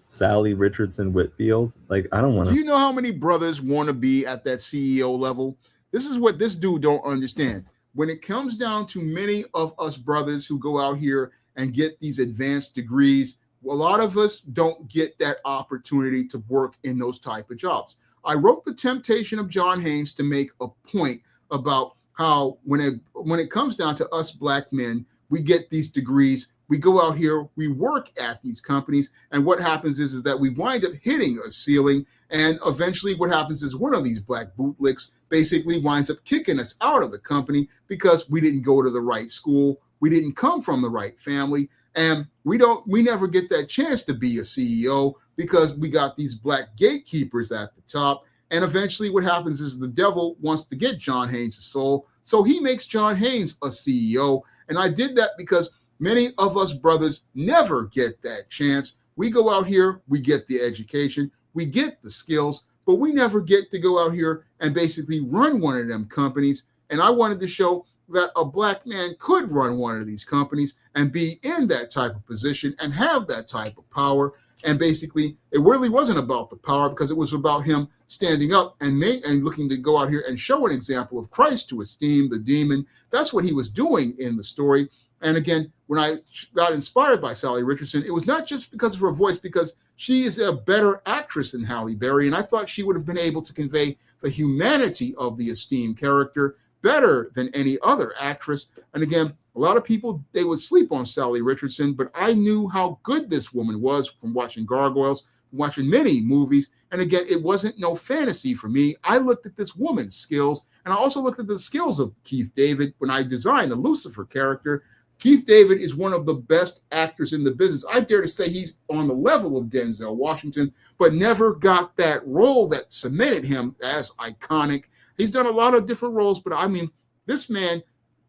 Sally Richardson Whitfield. Like, I don't want to. Do you know how many brothers want to be at that CEO level? This is what this dude don't understand. When it comes down to many of us brothers who go out here and get these advanced degrees, a lot of us don't get that opportunity to work in those type of jobs. I wrote The Temptation of John Haynes to make a point about how when it comes down to us Black men, we get these degrees, we go out here, we work at these companies, and what happens is that we wind up hitting a ceiling, and eventually what happens is one of these Black bootlicks basically winds up kicking us out of the company because we didn't go to the right school, we didn't come from the right family, and we never get that chance to be a CEO because we got these Black gatekeepers at the top. And eventually what happens is the devil wants to get John Haynes' soul, so he makes John Haynes a CEO. And I did that because many of us brothers never get that chance. We go out here, we get the education, we get the skills, but we never get to go out here and basically run one of them companies. And I wanted to show that a Black man could run one of these companies and be in that type of position and have that type of power. And basically, it really wasn't about the power, because it was about him standing up and looking to go out here and show an example of Christ to esteem the demon. That's what he was doing in the story. And again, when I got inspired by Sally Richardson, it was not just because of her voice, because she is a better actress than Halle Berry. And I thought she would have been able to convey the humanity of the esteemed character better than any other actress. And again, a lot of people, they would sleep on Sally Richardson, but I knew how good this woman was from watching Gargoyles, from watching many movies. And again, it wasn't no fantasy for me. I looked at this woman's skills, and I also looked at the skills of Keith David when I designed the Lucifer character. Keith David is one of the best actors in the business. I dare to say he's on the level of Denzel Washington, but never got that role that cemented him as iconic. He's done a lot of different roles, but I mean, this man,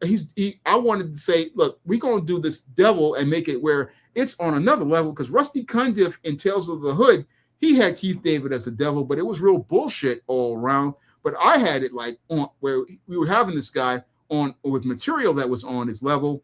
I wanted to say, look, we're going to do this devil and make it where it's on another level, because Rusty Cundiff in Tales of the Hood, he had Keith David as a devil, but it was real bullshit all around. But I had it like on where we were having this guy on with material that was on his level,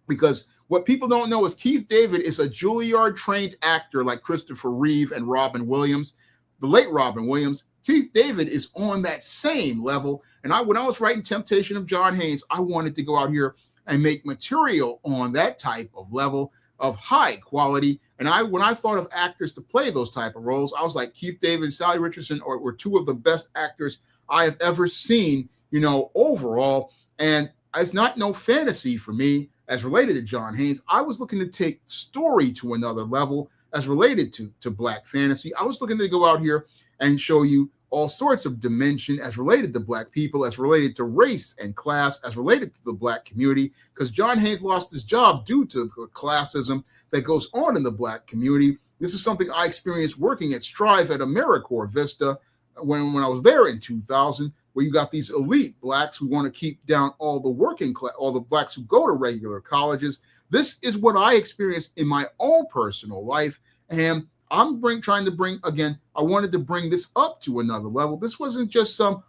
because what people don't know is Keith David is a Juilliard-trained actor like Christopher Reeve and Robin Williams, the late Robin Williams. Keith David is on that same level. And when I was writing Temptation of John Haynes, I wanted to go out here and make material on that type of level of high quality. And when I thought of actors to play those type of roles, I was like, Keith David and Sally Richardson were two of the best actors I have ever seen, overall. And it's not no fantasy for me as related to John Haynes. I was looking to take story to another level as related to Black fantasy. I was looking to go out here and show you all sorts of dimension as related to Black people, as related to race and class, as related to the Black community, because John Haynes lost his job due to the classism that goes on in the Black community. This is something I experienced working at Strive at AmeriCorps Vista when I was there in 2000, where you got these elite Blacks who want to keep down all the working class, all the Blacks who go to regular colleges. This is what I experienced in my own personal life. And I'm trying to bring, again, I wanted to bring this up to another level. This wasn't just some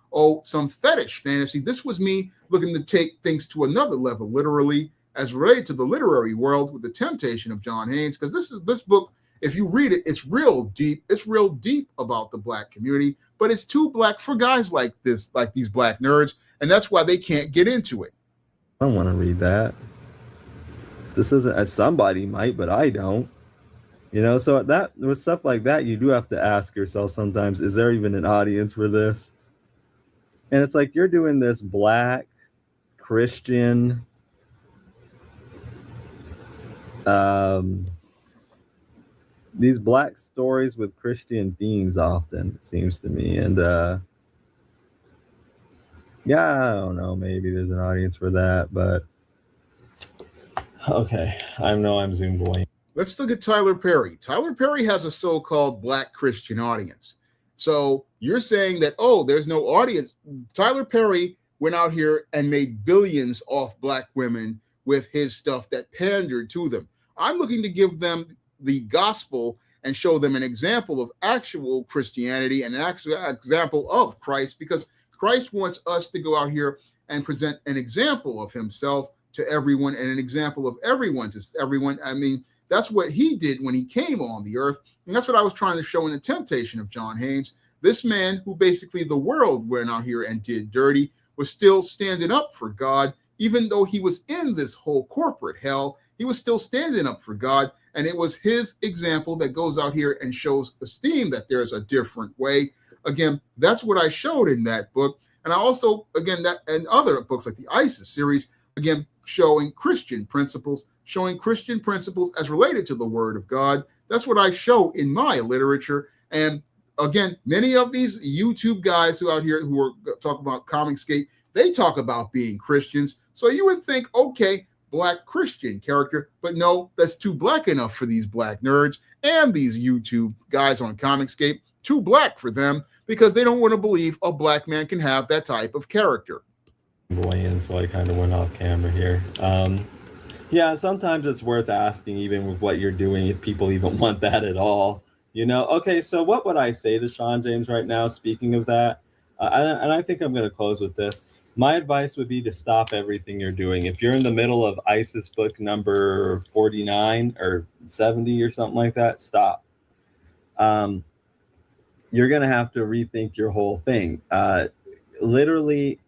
fetish fantasy. This was me looking to take things to another level, literally, as related to the literary world with The Temptation of John Haynes, because this book, if you read it, it's real deep. It's real deep about the Black community, but it's too Black for guys like this, like these Black nerds, and that's why they can't get into it. I don't want to read that. This isn't, as somebody might, but I don't. You know, so that with stuff like that, you do have to ask yourself sometimes, is there even an audience for this? And it's like, you're doing this Black Christian these Black stories with Christian themes often, it seems to me. And yeah, I don't know, maybe there's an audience for that, but okay, I know I'm Zoom boy. Let's look at Tyler Perry. Tyler Perry has a so-called Black Christian audience. So you're saying that, there's no audience. Tyler Perry went out here and made billions off Black women with his stuff that pandered to them. I'm looking to give them the gospel and show them an example of actual Christianity and an actual example of Christ, because Christ wants us to go out here and present an example of himself to everyone and an example of everyone to everyone. I mean, that's what he did when he came on the earth. And that's what I was trying to show in The Temptation of John Haynes. This man who basically the world went out here and did dirty was still standing up for God, even though he was in this whole corporate hell. He was still standing up for God. And it was his example that goes out here and shows esteem that there's a different way. Again, that's what I showed in that book. And I also, again, that and other books like the ISIS series, again, showing Christian principles as related to the Word of God. That's what I show in my literature. And again, many of these YouTube guys who out here who are talking about Comicscape, they talk about being Christians. So you would think, okay, Black Christian character, but no, that's too Black enough for these Black nerds and these YouTube guys on Comicscape. Too Black for them, because they don't want to believe a Black man can have that type of character. And so I kind of went off camera here. Yeah, sometimes it's worth asking, even with what you're doing, if people even want that at all. You know, okay, so what would I say to Sean James right now, speaking of that? And I think I'm going to close with this. My advice would be to stop everything you're doing. If you're in the middle of ISIS book number 49 or 70 or something like that, stop. You're going to have to rethink your whole thing. Literally.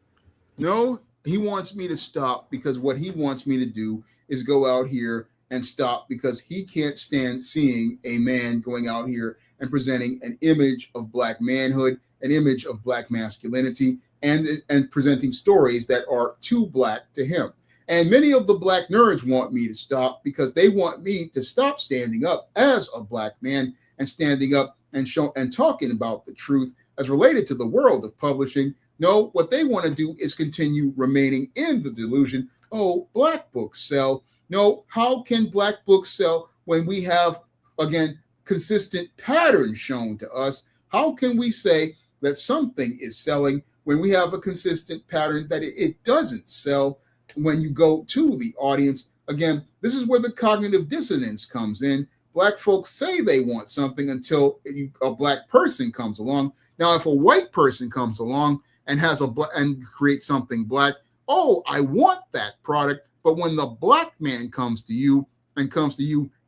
No, he wants me to stop because what he wants me to do is go out here and stop, because he can't stand seeing a man going out here and presenting an image of Black manhood, an image of Black masculinity, and presenting stories that are too Black to him. And many of the Black nerds want me to stop because they want me to stop standing up as a Black man and standing up and talking about the truth as related to the world of publishing. No, what they want to do is continue remaining in the delusion. Oh, Black books sell. No, how can Black books sell when we have, again, consistent patterns shown to us? How can we say that something is selling when we have a consistent pattern that it doesn't sell when you go to the audience? Again, this is where the cognitive dissonance comes in. Black folks say they want something until a Black person comes along. Now, if a white person comes along and and creates something Black, oh, I want that product. But when the Black man comes to you,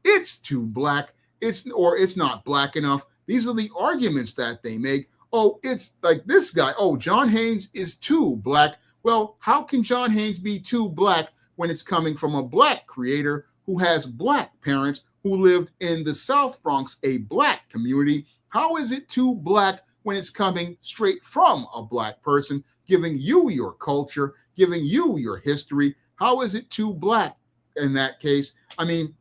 it's too Black. It's not Black enough. These are the arguments that they make. Oh, it's like this guy. Oh, John Haynes is too Black. Well, how can John Haynes be too Black when it's coming from a Black creator who has Black parents, who lived in the South Bronx, a Black community? How is it too Black when it's coming straight from a Black person, giving you your culture, giving you your history? How is it too Black in that case? I mean,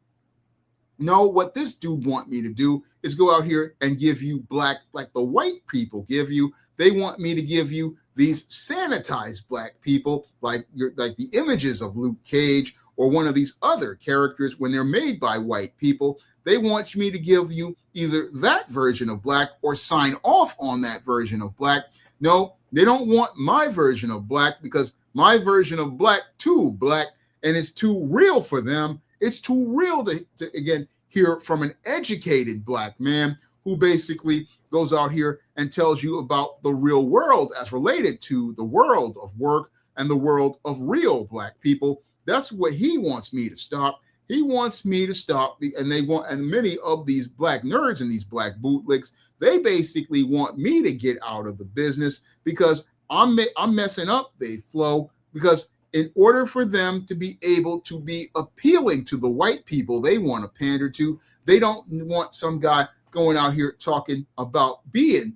no, what this dude want me to do is go out here and give you Black like the white people give you. They want me to give you these sanitized Black people, like the images of Luke Cage or one of these other characters when they're made by white people. They want me to give you either that version of Black or sign off on that version of Black. No, they don't want my version of Black, because my version of Black too Black, and it's too real for them. It's too real to again, hear from an educated black man who basically goes out here and tells you about the real world as related to the world of work and the world of real black people. That's what he wants me to stop. He wants me to stop, and many of these black nerds and these black bootlicks, they basically want me to get out of the business because I'm messing up the flow. Because in order for them to be able to be appealing to the white people they want to pander to, they don't want some guy going out here talking about being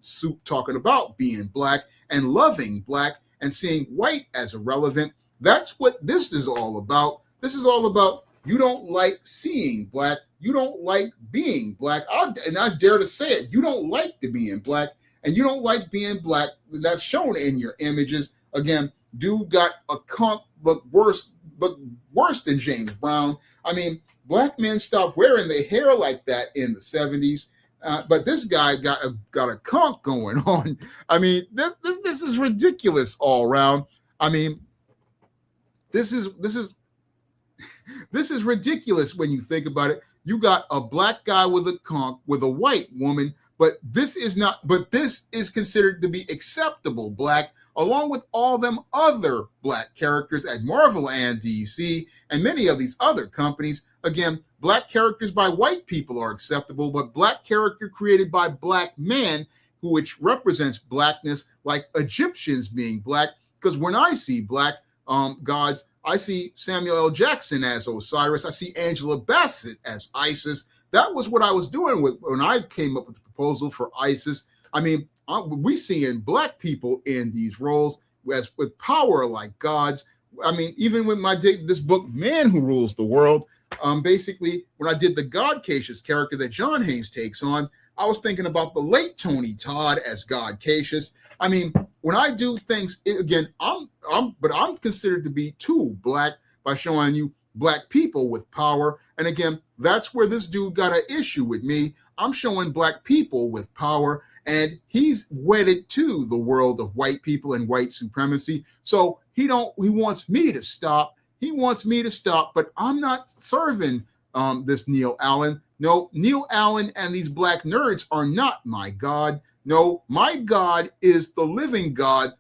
black and loving black and seeing white as irrelevant. That's what this is all about. This is all about you don't like seeing black. You don't like being black. And I dare to say it. You don't like to being black, and you don't like being black. That's shown in your images. Again, dude got a conk look worse than James Brown. I mean, black men stopped wearing their hair like that in the 70s. But this guy got a conk going on. I mean, this is ridiculous all around. I mean, this is ridiculous when you think about it. You got a black guy with a conk with a white woman, but this is considered to be acceptable black, along with all them other black characters at Marvel and DC and many of these other companies. Again, black characters by white people are acceptable, but black character created by black men, which represents blackness, like Egyptians being black. Because when I see black gods, I see Samuel L. Jackson as Osiris. I see Angela Bassett as Isis. That was what I was doing when I came up with the proposal for Isis. I mean, we seeing black people in these roles with power like gods. I mean, even with this book, Man Who Rules the World, basically, when I did the God Cassius character that John Haynes takes on, I was thinking about the late Tony Todd as God Cassius. I mean, when I do things, again, I'm considered to be too black by showing you black people with power. And again, that's where this dude got an issue with me. I'm showing black people with power, and he's wedded to the world of white people and white supremacy. So he wants me to stop. He wants me to stop, but I'm not serving this Neil Allen. No, Neil Allen and these black nerds are not my God. No, my God is the living God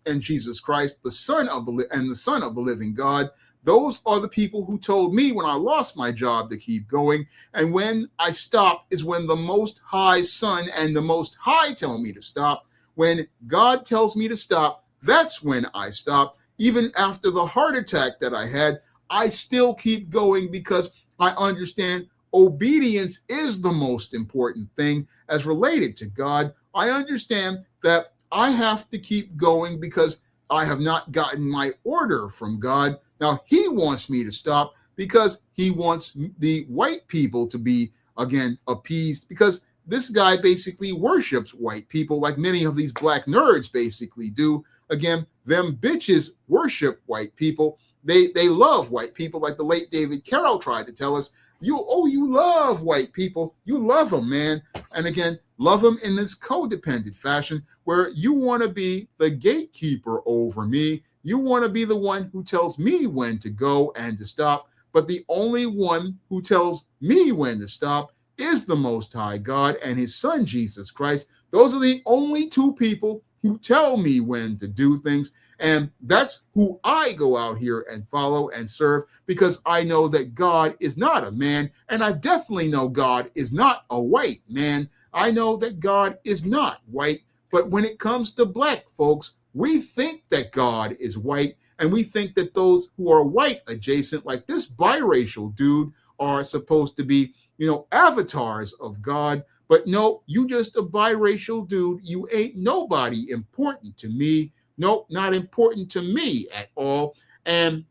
and Jesus Christ, the Son of the living God. Those are the people who told me when I lost my job to keep going. And when I stop is when the Most High Son and the Most High tell me to stop. When God tells me to stop, that's when I stop. Even after the heart attack that I had, I still keep going because I understand obedience is the most important thing as related to God. I understand that I have to keep going because I have not gotten my order from God. Now, he wants me to stop because he wants the white people to be, again, appeased, because this guy basically worships white people like many of these black nerds basically do. Again, them bitches worship white people. They love white people, like the late David Carroll tried to tell us. You love white people. You love them, man. And again, love them in this codependent fashion where you want to be the gatekeeper over me. You want to be the one who tells me when to go and to stop. But the only one who tells me when to stop is the Most High God and his Son, Jesus Christ. Those are the only two people who tell me when to do things. And that's who I go out here and follow and serve, because I know that God is not a man. And I definitely know God is not a white man. I know that God is not white. But when it comes to black folks, we think that God is white, and we think that those who are white adjacent, like this biracial dude, are supposed to be, avatars of God. But no, you just a biracial dude. You ain't nobody important to me. Nope, not important to me at all. And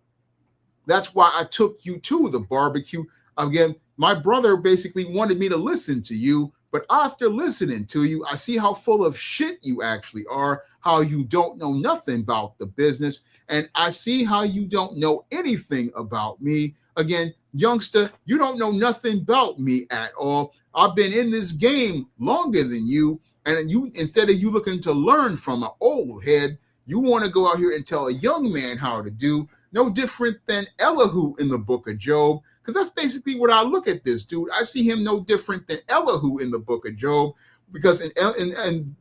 that's why I took you to the barbecue. Again, my brother basically wanted me to listen to you. But after listening to you, I see how full of shit you actually are, how you don't know nothing about the business. And I see how you don't know anything about me. Again, youngster, you don't know nothing about me at all. I've been in this game longer than you. And you, instead of you looking to learn from an old head, you want to go out here and tell a young man how to do. no different than Elihu in the book of Job, because that's basically what I look at this dude. I see him no different than Elihu in the book of Job, because in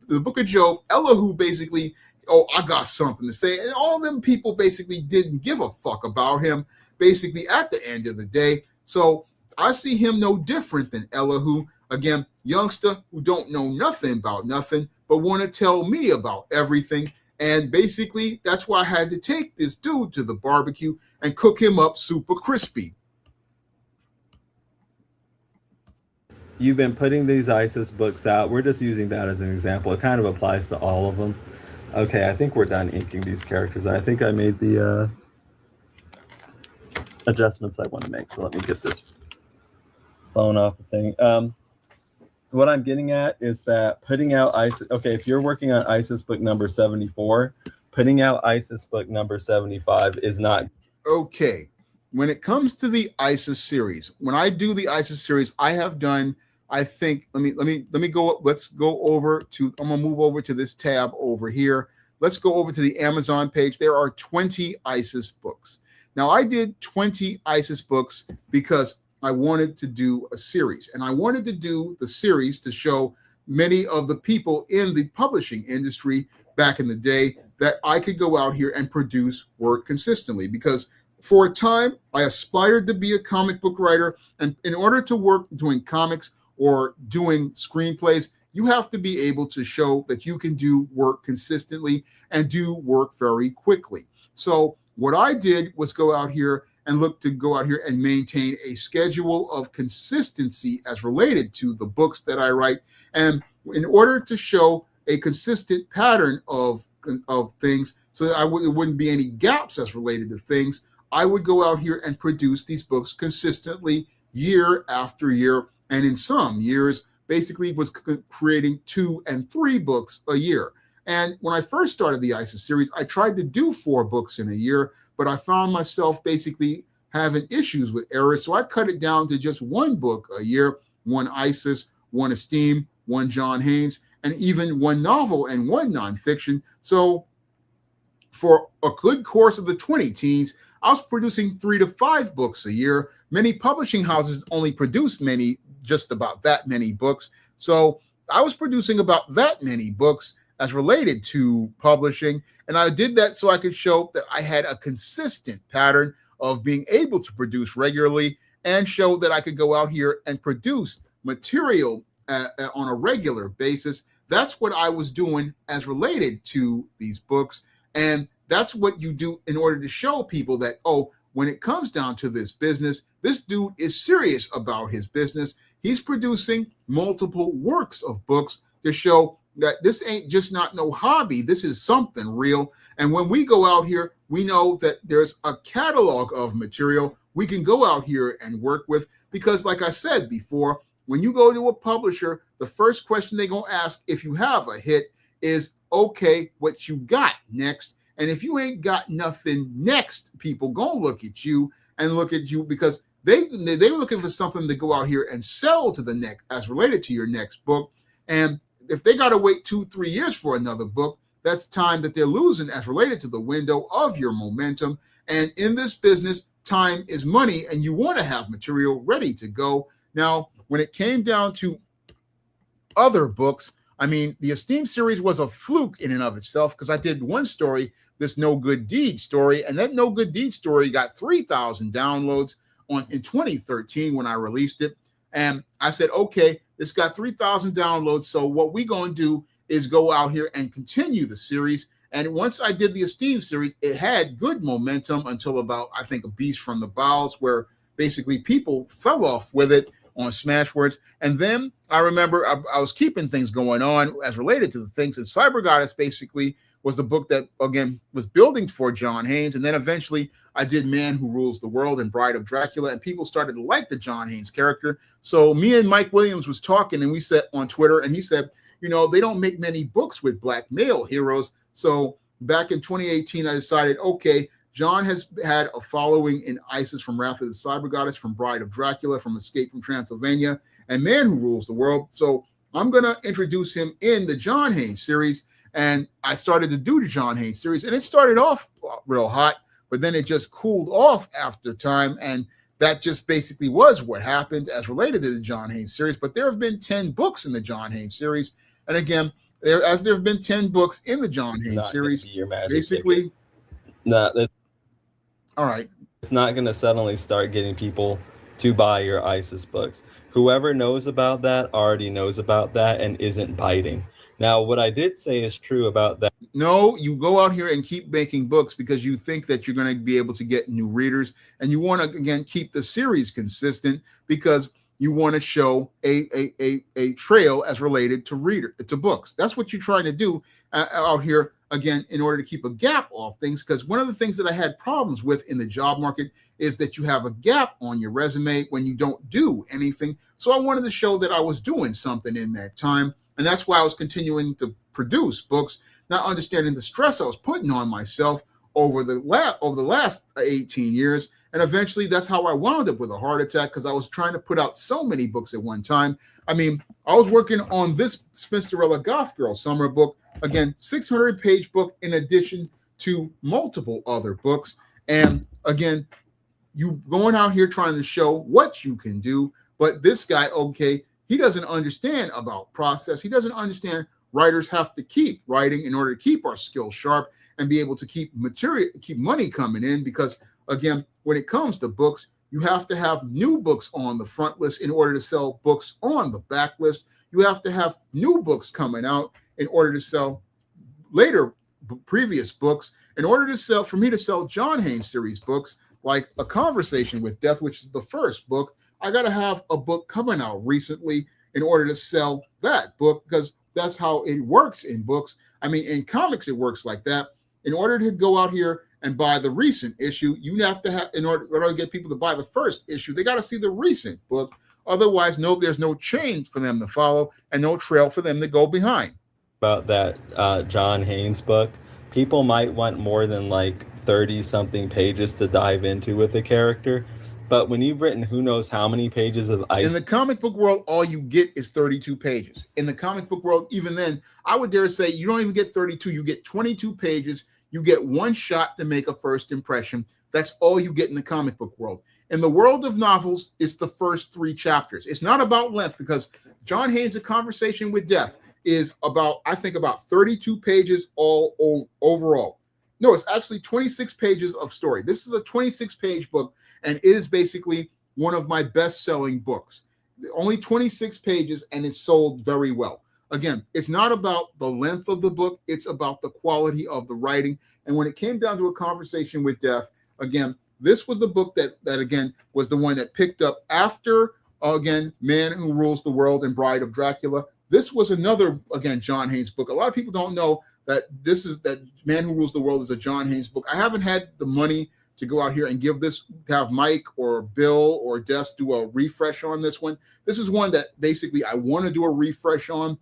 the book of Job, Elihu basically, oh, I got something to say. And all them people basically didn't give a fuck about him, basically, at the end of the day. So I see him no different than Elihu. Again, youngster who don't know nothing about nothing, but want to tell me about everything. And basically, that's why I had to take this dude to the barbecue and cook him up super crispy. You've been putting these ISIS books out. We're just using that as an example. It kind of applies to all of them. Okay, I think we're done inking these characters. I think I made the adjustments I want to make. So let me get this phone off the thing. What I'm getting at is that putting out ISIS, okay, if you're working on ISIS book number 74, putting out ISIS book number 75 is not. Okay, when it comes to the ISIS series, when I do the ISIS series, I have done, I think, let me go, let's go over to, I'm gonna move over to this tab over here. Let's go over to the Amazon page. There are 20 ISIS books. Now I did 20 ISIS books because I wanted to do a series, and I wanted to do the series to show many of the people in the publishing industry back in the day that I could go out here and produce work consistently, because for a time I aspired to be a comic book writer, and in order to work doing comics or doing screenplays, you have to be able to show that you can do work consistently and do work very quickly. So what I did was go out here and look to go out here and maintain a schedule of consistency as related to the books that I write. And in order to show a consistent pattern of things, so that there wouldn't be any gaps as related to things, I would go out here and produce these books consistently year after year. And in some years, basically was creating 2 and 3 books a year. And when I first started the ISIS series, I tried to do 4 books in a year, but I found myself basically having issues with errors. So I cut it down to just 1 book a year, 1 ISIS, 1 Esteem, 1 John Haynes, and even 1 novel and 1 nonfiction. So for a good course of the 20 teens, I was producing 3 to 5 books a year. Many publishing houses only produce just about that many books. So I was producing about that many books as related to publishing. And I did that so I could show that I had a consistent pattern of being able to produce regularly, and show that I could go out here and produce material on a regular basis. That's what I was doing as related to these books. And that's what you do in order to show people that, oh, when it comes down to this business, this dude is serious about his business. He's producing multiple works of books to show that this ain't just not no hobby. This is something real. And when we go out here, we know that there's a catalog of material we can go out here and work with. Because like I said before, when you go to a publisher, the first question they're going to ask if you have a hit is, okay, what you got next? And if you ain't got nothing next, people going to look at you because they're looking for something to go out here and sell to the next as related to your next book. And if they got to wait 2-3 years for another book, that's time that they're losing as related to the window of your momentum. And in this business, time is money, and you want to have material ready to go. Now, when it came down to other books, I mean, the Esteem series was a fluke in and of itself, because I did one story, this No Good Deed story, and that No Good Deed story got 3,000 downloads in 2013 when I released it. And I said, okay, it's got 3,000 downloads. So what we're going to do is go out here and continue the series. And once I did the Esteem series, it had good momentum until about, I think, A Beast from the Bowels, where basically people fell off with it on Smashwords. And then I remember I was keeping things going on as related to the things. And Cyber Goddess basically was the book that, again, was building for John Haynes. And then eventually I did Man Who Rules the World and Bride of Dracula, and people started to like the John Haynes character. So me and Mike Williams was talking, and we said on Twitter, and he said, you know, they don't make many books with black male heroes. So back in 2018, I decided, okay, John has had a following in ISIS, from Wrath of the Cyber Goddess, from Bride of Dracula, from Escape from Transylvania, and Man Who Rules the World. So I'm going to introduce him in the John Haynes series. And I started to do the John Haynes series, and it started off real hot. but then it just cooled off after time, and that just basically was what happened as related to the John Haynes series. But there have been 10 books in the John Haynes series, and again, there have been 10 books in the John Haynes series, basically. No, all right. It's not going to suddenly start getting people to buy your ISIS books. Whoever knows about that already knows about that and isn't biting. Now, what I did say is true about that. No, you go out here and keep making books because you think that you're going to be able to get new readers, and you want to, again, keep the series consistent because you want to show a trail as related to books. That's what you're trying to do out here, again, in order to keep a gap off things. Because one of the things that I had problems with in the job market is that you have a gap on your resume when you don't do anything. So I wanted to show that I was doing something in that time. And that's why I was continuing to produce books, not understanding the stress I was putting on myself over the last 18 years. And eventually that's how I wound up with a heart attack, because I was trying to put out so many books at one time. I mean, I was working on this Spinsterella Goth Girl summer book, again, 600-page book in addition to multiple other books. And again, you going out here trying to show what you can do, but this guy, okay, he doesn't understand about process. He doesn't understand writers have to keep writing in order to keep our skills sharp and be able to keep money coming in. Because again, when it comes to books, you have to have new books on the front list in order to sell books on the back list. You have to have new books coming out in order to sell previous books. In order to sell, for me to sell John Haynes series books, like A Conversation with Death, which is the first book, I got to have a book coming out recently in order to sell that book, because that's how it works in books. I mean, in comics, it works like that. In order to go out here and buy the recent issue, you have to have, in order to get people to buy the first issue, they got to see the recent book. Otherwise, there's no chain for them to follow and no trail for them to go behind. About that John Haynes book, people might want more than like 30-something pages to dive into with a character. But when you've written who knows how many pages of in the comic book world, all you get is 32 pages. In the comic book world, even then, I would dare say you don't even get 32. You get 22 pages. You get one shot to make a first impression. That's all you get in the comic book world. In the world of novels, it's the first 3 chapters. It's not about length, because John Haynes' A Conversation with Death is about, I think, about 32 pages all overall. No, it's actually 26 pages of story. This is a 26-page book, and it is basically one of my best-selling books. Only 26 pages, and it's sold very well. Again, it's not about the length of the book. It's about the quality of the writing. And when it came down to A Conversation with Death, again, this was the book that again, was the one that picked up after, again, Man Who Rules the World and Bride of Dracula. This was another, again, John Haynes book. A lot of people don't know that that Man Who Rules the World is a John Haynes book. I haven't had the money to go out here and have Mike or Bill or Des do a refresh on this one. This is one that basically I want to do a refresh on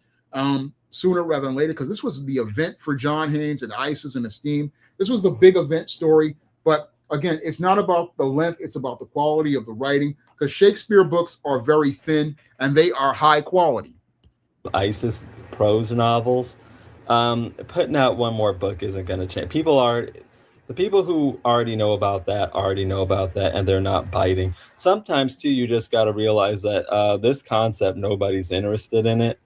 sooner rather than later, because this was the event for John Haynes and ISIS and Esteem. This was the big event story. But again, it's not about the length. It's about the quality of the writing, because Shakespeare books are very thin and they are high quality. ISIS prose novels. Putting out one more book isn't going to change. The people who already know about that, and they're not biting. Sometimes, too, you just got to realize that this concept, nobody's interested in it.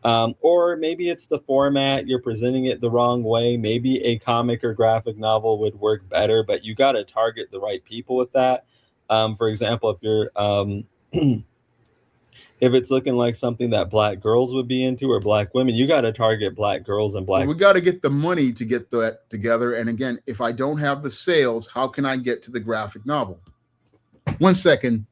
Or maybe it's the format, you're presenting it the wrong way. Maybe a comic or graphic novel would work better, but you got to target the right people with that. For example, if you're if it's looking like something that Black girls would be into, or Black women, you got to target Black girls and Black. Well, we got to get the money to get that together. And again, if I don't have the sales, how can I get to the graphic novel? 1 second.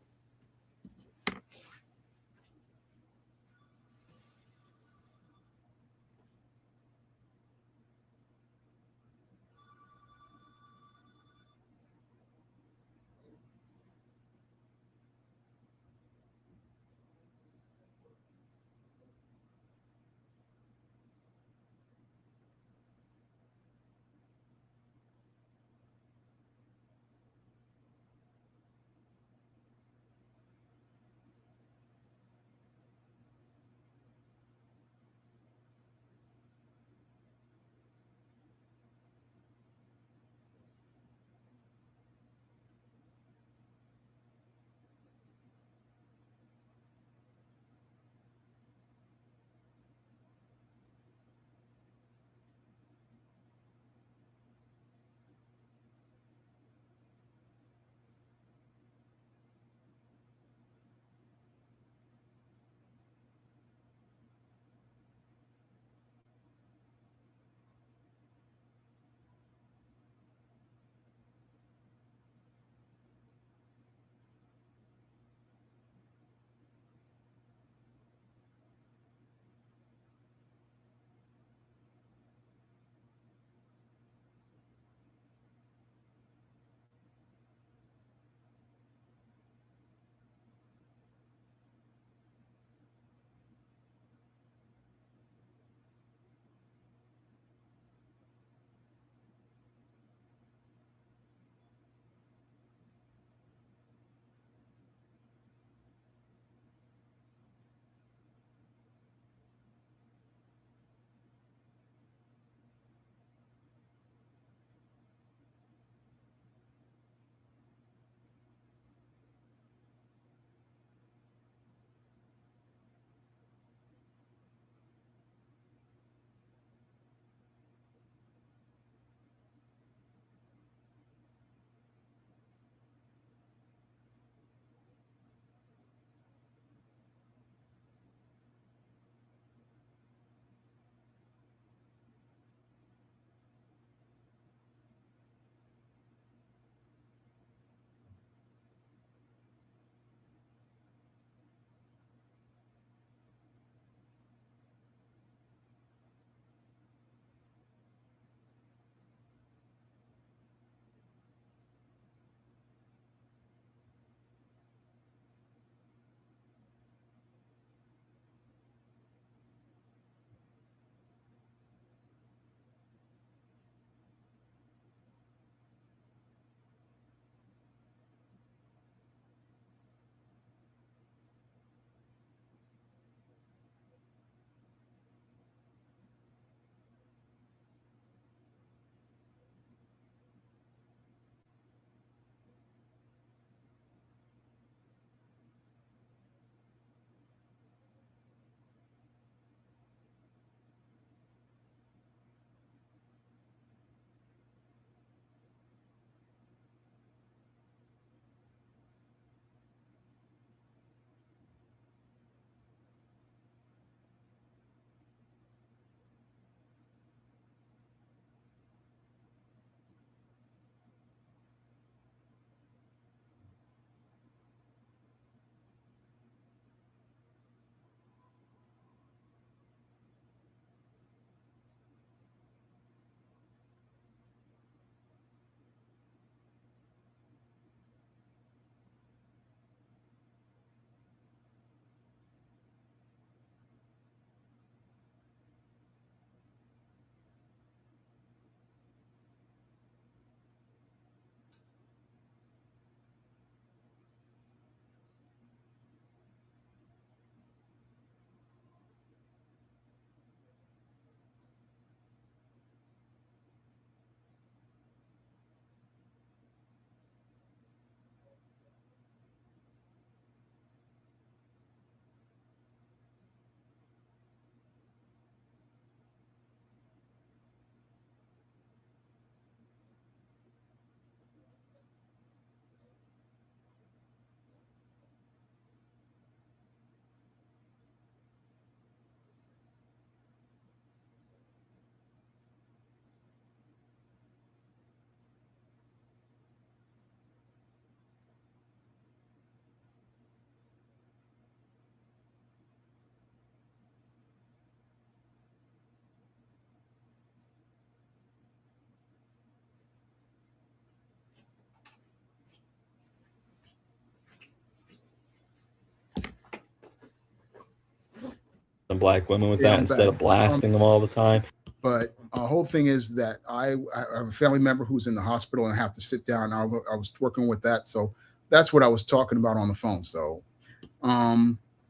black women with that instead of blasting them all the time. But the whole thing is that I have a family member who's in the hospital and I have to sit down. I was working with that. So that's what I was talking about on the phone. So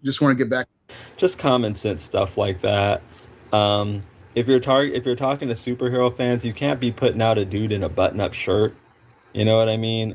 just want to get back. Just common sense stuff like that. If you're talking to superhero fans, you can't be putting out a dude in a button-up shirt. You know what I mean?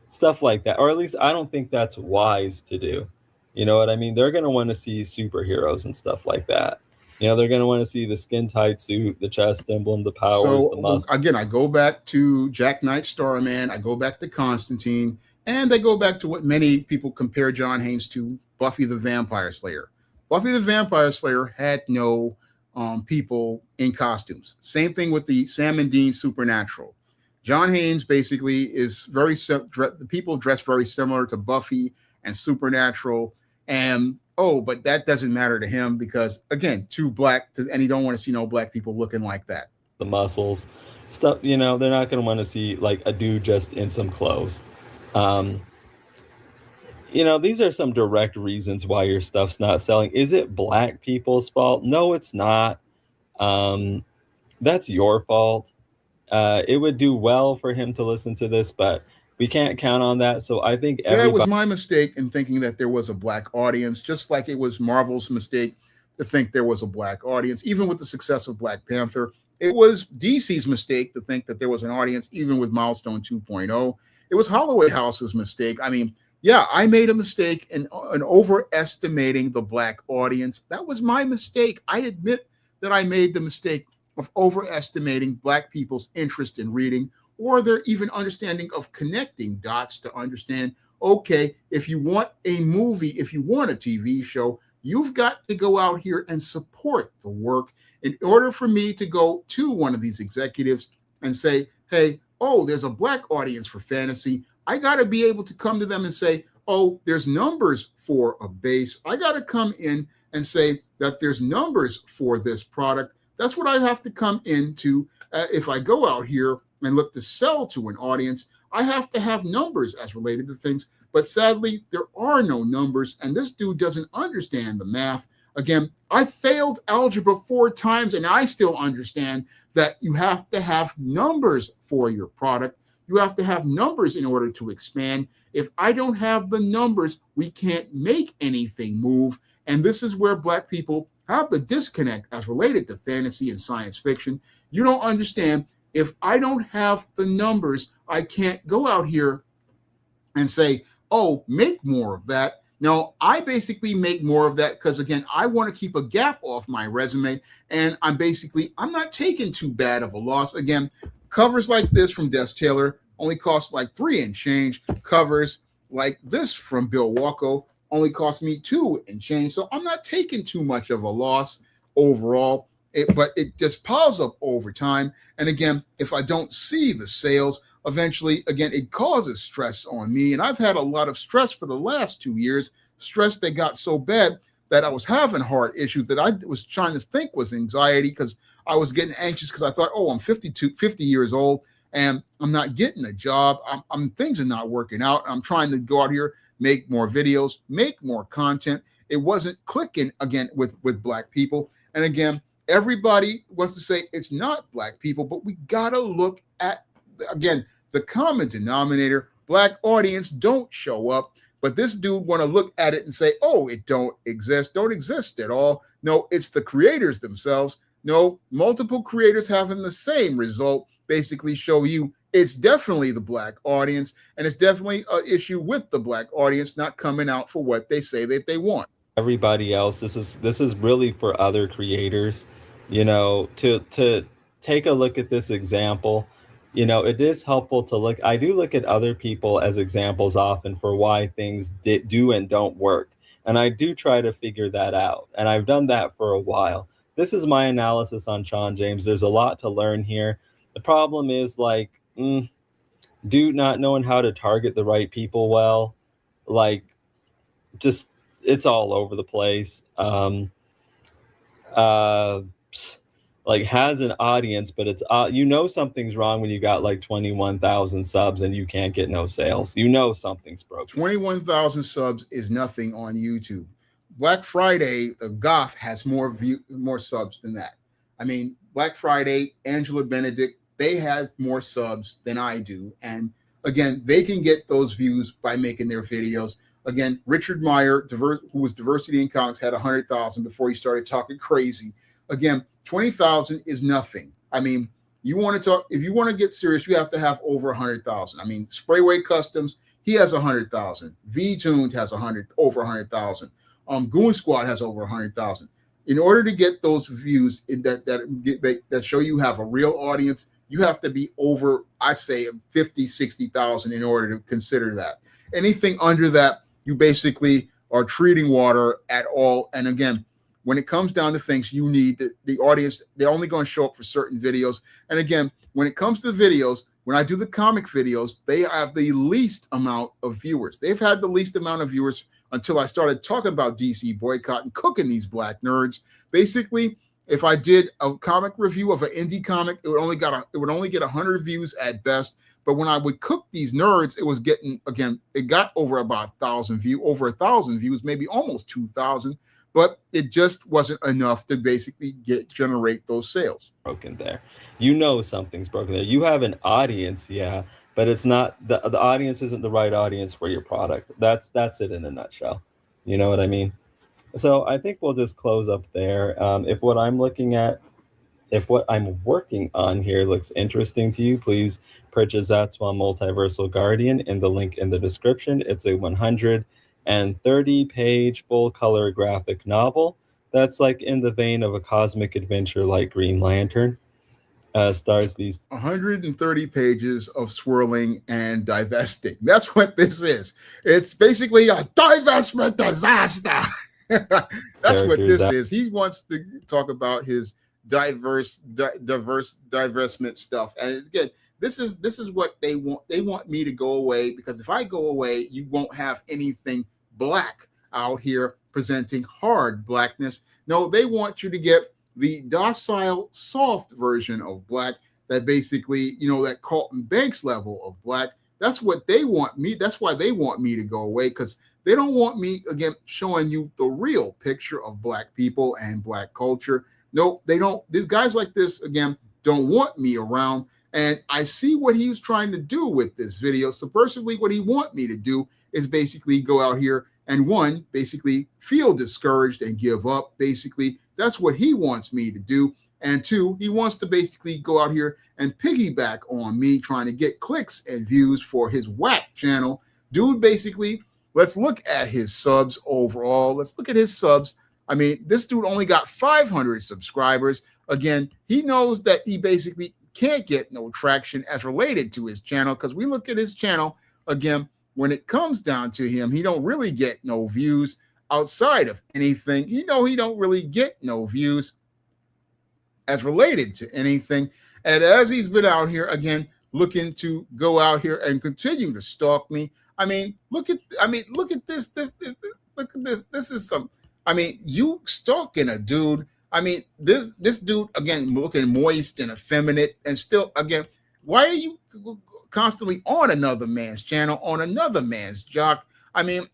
Stuff like that. Or at least I don't think that's wise to do. You know what I mean? They're going to want to see superheroes and stuff like that. You know, they're going to want to see the skin-tight suit, the chest emblem, the powers, the muscles. Again, I go back to Jack Knight, Starman. I go back to Constantine. And I go back to what many people compare John Haynes to, Buffy the Vampire Slayer. Buffy the Vampire Slayer had no people in costumes. Same thing with the Sam and Dean Supernatural. John Haynes basically is the people dress very similar to Buffy and Supernatural. And but that doesn't matter to him because, again, too black, and he don't want to see no black people looking like that. The muscles, stuff, you know, they're not going to want to see like a dude just in some clothes. You know, these are some direct reasons why your stuff's not selling. Is it black people's fault? No, it's not. That's your fault. It would do well for him to listen to this, but we can't count on that. So I think it was my mistake in thinking that there was a black audience, just like it was Marvel's mistake to think there was a black audience. Even with the success of Black Panther, it was DC's mistake to think that there was an audience, even with Milestone 2.0. It was Holloway House's mistake. I mean, yeah, I made a mistake in overestimating the black audience. That was my mistake. I admit that I made the mistake of overestimating black people's interest in reading, or their even understanding of connecting dots to understand, okay, if you want a movie, if you want a TV show, you've got to go out here and support the work. In order for me to go to one of these executives and say, hey, there's a black audience for fantasy, I got to be able to come to them and say, there's numbers for a base. I got to come in and say that there's numbers for this product. That's what I have to come into. If I go out here and look to sell to an audience, I have to have numbers as related to things. But sadly, there are no numbers, and this dude doesn't understand the math. Again, I failed algebra 4 times, and I still understand that you have to have numbers for your product. You have to have numbers in order to expand. If I don't have the numbers, we can't make anything move. And this is where black people have the disconnect as related to fantasy and science fiction. You don't understand. If I don't have the numbers, I can't go out here and say, make more of that. No, I basically make more of that because, again, I want to keep a gap off my resume. And I'm not taking too bad of a loss. Again, covers like this from Des Taylor only cost like $3 and change. Covers like this from Bill Walko only cost me $2 and change. So I'm not taking too much of a loss overall. But it just piles up over time. And again, if I don't see the sales, eventually, again, it causes stress on me. And I've had a lot of stress for the last 2 years, stress that got so bad that I was having heart issues that I was trying to think was anxiety because I was getting anxious because I thought, I'm 50 years old and I'm not getting a job. Things are not working out. I'm trying to go out here, make more videos, make more content. It wasn't clicking again with black people. And again, everybody wants to say it's not black people, but we got to look at, again, the common denominator. Black audience don't show up, but this dude want to look at it and say, it don't exist at all. No, it's the creators themselves. No, multiple creators having the same result basically show you it's definitely the black audience, and it's definitely an issue with the black audience not coming out for what they say that they want. Everybody else, this is really for other creators, to take a look at this example. It is helpful to look. I do look at other people as examples often for why things do and don't work, and I do try to figure that out, and I've done that for a while. This is my analysis on Sean James. There's a lot to learn here. The problem is dude not knowing how to target the right people well, just it's all over the place. Has an audience, but it's something's wrong when you got 21,000 subs and you can't get no sales. Something's broken. 21,000 subs is nothing on YouTube. Black Friday, Goth has more subs than that. I mean, Black Friday, Angela Benedict, they have more subs than I do. And again, they can get those views by making their videos. Again, Richard Meyer, who was Diversity in Comics, had 100,000 before he started talking crazy. Again, 20,000 is nothing. I mean, you want to talk, if you want to get serious, you have to have over 100,000. I mean, Sprayway Customs, he has 100,000. V-Tuned has over 100,000. Goon Squad has over 100,000. In order to get those views that show you have a real audience, you have to be over, I say, 50, 60,000 in order to consider that. Anything under that, you basically are treating water at all. And again, when it comes down to things, you need the audience. They're only going to show up for certain videos. And again, when it comes to videos, when I do the comic videos, they have the least amount of viewers. They've had the least amount of viewers until I started talking about DC boycott and cooking these black nerds. Basically, if I did a comic review of an indie comic, it would only get 100 views at best. But when I would cook these nerds, it was getting, again, it got over about 1,000 views, maybe almost 2,000. But it just wasn't enough to basically generate those sales. Broken there. You know something's broken there. You have an audience, yeah, but it's not the audience isn't the right audience for your product. That's it in a nutshell. You know what I mean? So I think we'll just close up there. If what I'm working on here looks interesting to you, please purchase SLAW Multiversal Guardian in the link in the description. It's a 130-page full-color graphic novel that's like in the vein of a cosmic adventure like Green Lantern. Stars these 130 pages of swirling and divesting. That's what this is. It's basically a divestment disaster. That's what this is. He wants to talk about his diverse divestment stuff. And again, this is what they want. They want me to go away, because if I go away, you won't have anything black out here presenting hard blackness. No, they want you to get the docile, soft version of black, that basically, that Carlton Banks level of black. That's what they want me. That's why they want me to go away, because they don't want me, again, showing you the real picture of black people and black culture. No, they don't. These guys like this, again, don't want me around. And I see what he was trying to do with this video. Subversively, what he want me to do is basically go out here and, one, basically feel discouraged and give up. Basically, that's what he wants me to do. And two, he wants to basically go out here and piggyback on me trying to get clicks and views for his whack channel. Dude, basically, let's look at his subs overall. Let's look at his subs. I mean, this dude only got 500 subscribers. Again, he knows that he basically can't get no traction as related to his channel, because we look at his channel, again, when it comes down to him, he don't really get no views outside of anything. He don't really get no views as related to anything. And as he's been out here, again, looking to go out here and continue to stalk me. Look at this. Look at this. This is some, you stalking a dude. This dude, again, looking moist and effeminate, and still, again, why are you constantly on another man's channel, on another man's jock?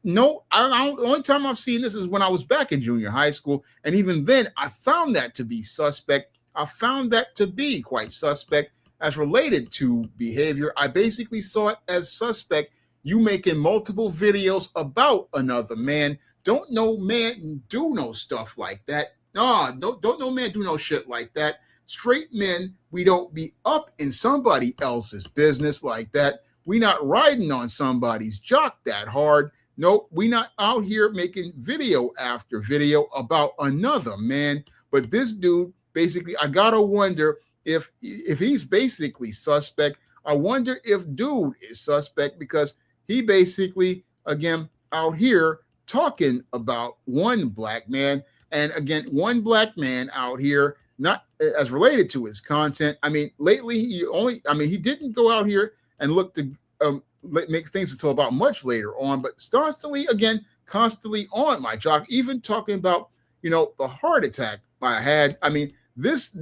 No, the only time I've seen this is when I was back in junior high school. And even then, I found that to be suspect. I found that to be quite suspect as related to behavior. I basically saw it as suspect. You making multiple videos about another man. Don't no man do no stuff like that. No, don't no man do no shit like that. Straight men, we don't be up in somebody else's business like that. We not riding on somebody's jock that hard. Nope, we not out here making video after video about another man. But this dude, basically, I gotta wonder if he's basically suspect. I wonder if dude is suspect, because he basically, again, out here talking about one black man. And again, one black man out here, not as related to his content. Lately, he didn't go out here and look to make things until about much later on, but constantly on my jock, even talking about, the heart attack I had. This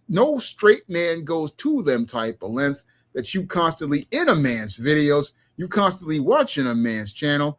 no straight man goes to them type of lengths that you constantly in a man's videos, you constantly watching a man's channel.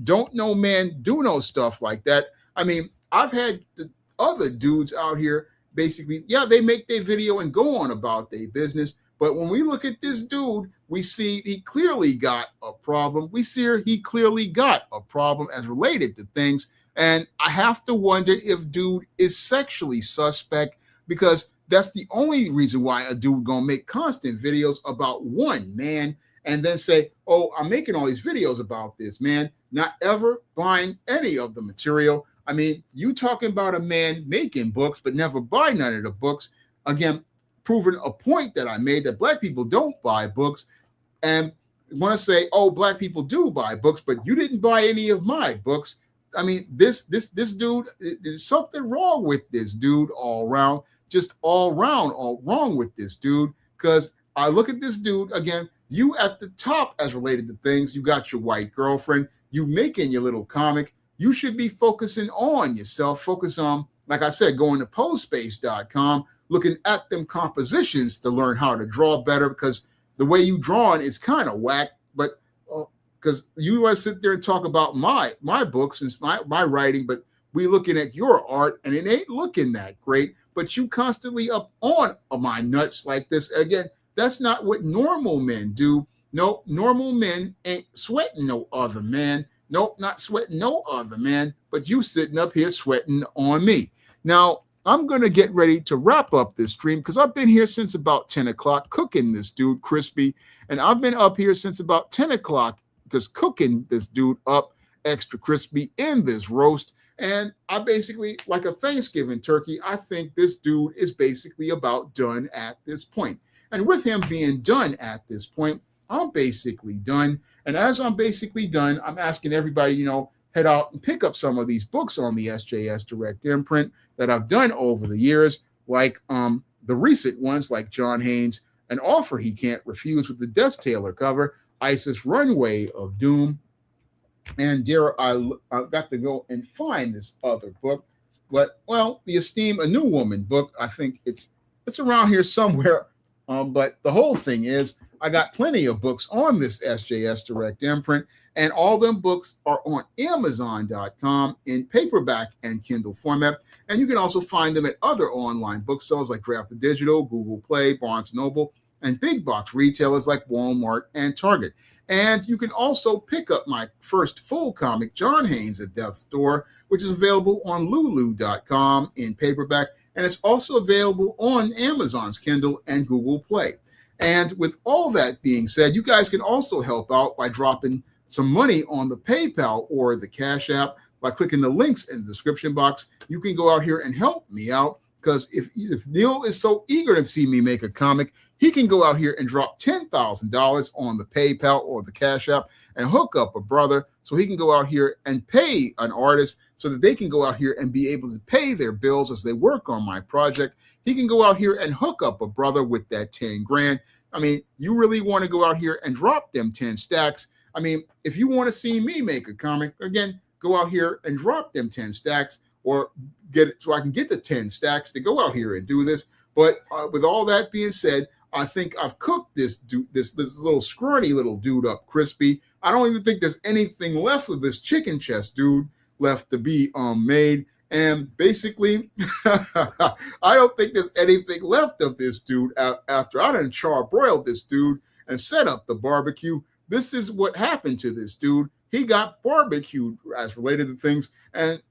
Don't no man do no stuff like that. I mean, I've had the other dudes out here basically, yeah, they make their video and go on about their business. But when we look at this dude, we see he clearly got a problem. We see he clearly got a problem as related to things. And I have to wonder if dude is sexually suspect, because that's the only reason why a dude gonna make constant videos about one man and then say, oh, I'm making all these videos about this man, not ever buying any of the material. I mean, you talking about a man making books, but never buy none of the books. Again, proving a point that I made that black people don't buy books, and want to say, oh, black people do buy books, but you didn't buy any of my books. I mean, this dude, there's something wrong with this dude all around, just all wrong with this dude. Because I look at this dude again, you at the top as related to things, you got your white girlfriend, you making your little comic. You should be focusing on yourself, focus on, like I said, going to postspace.com, looking at them compositions to learn how to draw better, because the way you drawing is kind of whack. But because you want to sit there and talk about my books and my writing, but we looking at your art and it ain't looking that great. But you constantly up on my nuts like this. Again, that's not what normal men do. No, normal men ain't sweating no other man. Nope, not sweating no other man, but you sitting up here sweating on me. Now, I'm going to get ready to wrap up this stream because I've been here since about 10 o'clock cooking this dude crispy. And I've been up here since about 10 o'clock because cooking this dude up extra crispy in this roast. And I basically, like a Thanksgiving turkey, I think this dude is basically about done at this point. And with him being done at this point, I'm basically done. And as I'm basically done, I'm asking everybody, head out and pick up some of these books on the SJS Direct Imprint that I've done over the years, like the recent ones like John Haynes, An Offer He Can't Refuse with the Death Taylor cover, ISIS Runway of Doom. And dear, I got to go and find this other book. But, well, The Esteem A New Woman book, I think it's around here somewhere. But the whole thing is, I got plenty of books on this SJS Direct Imprint, and all them books are on Amazon.com in paperback and Kindle format. And you can also find them at other online booksellers like Draft Digital, Google Play, Barnes Noble, and big box retailers like Walmart and Target. And you can also pick up my first full comic, John Haynes at Death's Door, which is available on Lulu.com in paperback. And it's also available on Amazon's Kindle and Google Play. And with all that being said, you guys can also help out by dropping some money on the PayPal or the Cash App by clicking the links in the description box. You can go out here and help me out, because if Neil is so eager to see me make a comic, he can go out here and drop $10,000 on the PayPal or the Cash App and hook up a brother so he can go out here and pay an artist so that they can go out here and be able to pay their bills as they work on my project. He can go out here and hook up a brother with that 10 grand. I mean, you really want to go out here and drop them 10 stacks. I mean, if you want to see me make a comic, again, go out here and drop them 10 stacks or get it so I can get the 10 stacks to go out here and do this. But with all that being said, I think I've cooked this little scrawny little dude up crispy. I don't even think there's anything left of this chicken chest dude left to be made. And basically, I don't think there's anything left of this dude after I done charbroiled this dude and set up the barbecue. This is what happened to this dude. He got barbecued as related to things. And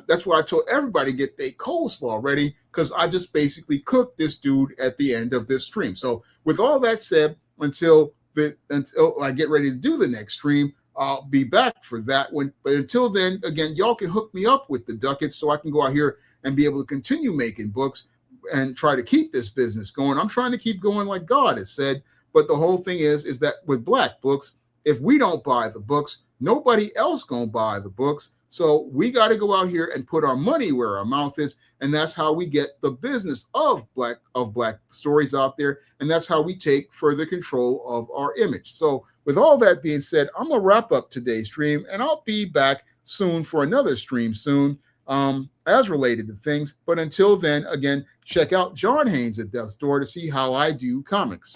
that's why I told everybody to get their coleslaw ready, because I just basically cooked this dude at the end of this stream. So with all that said, until I get ready to do the next stream, I'll be back for that one. But until then, again, y'all can hook me up with the ducats so I can go out here and be able to continue making books and try to keep this business going. I'm trying to keep going like God has said. But the whole thing is that with black books, if we don't buy the books, nobody else gonna buy the books. So we got to go out here and put our money where our mouth is, and that's how we get the business of black stories out there, and that's how we take further control of our image. So with all that being said, I'm gonna wrap up today's stream, and I'll be back soon for another stream soon, as related to things. But until then, again, check out John Haynes at Death's Door to see how I do comics.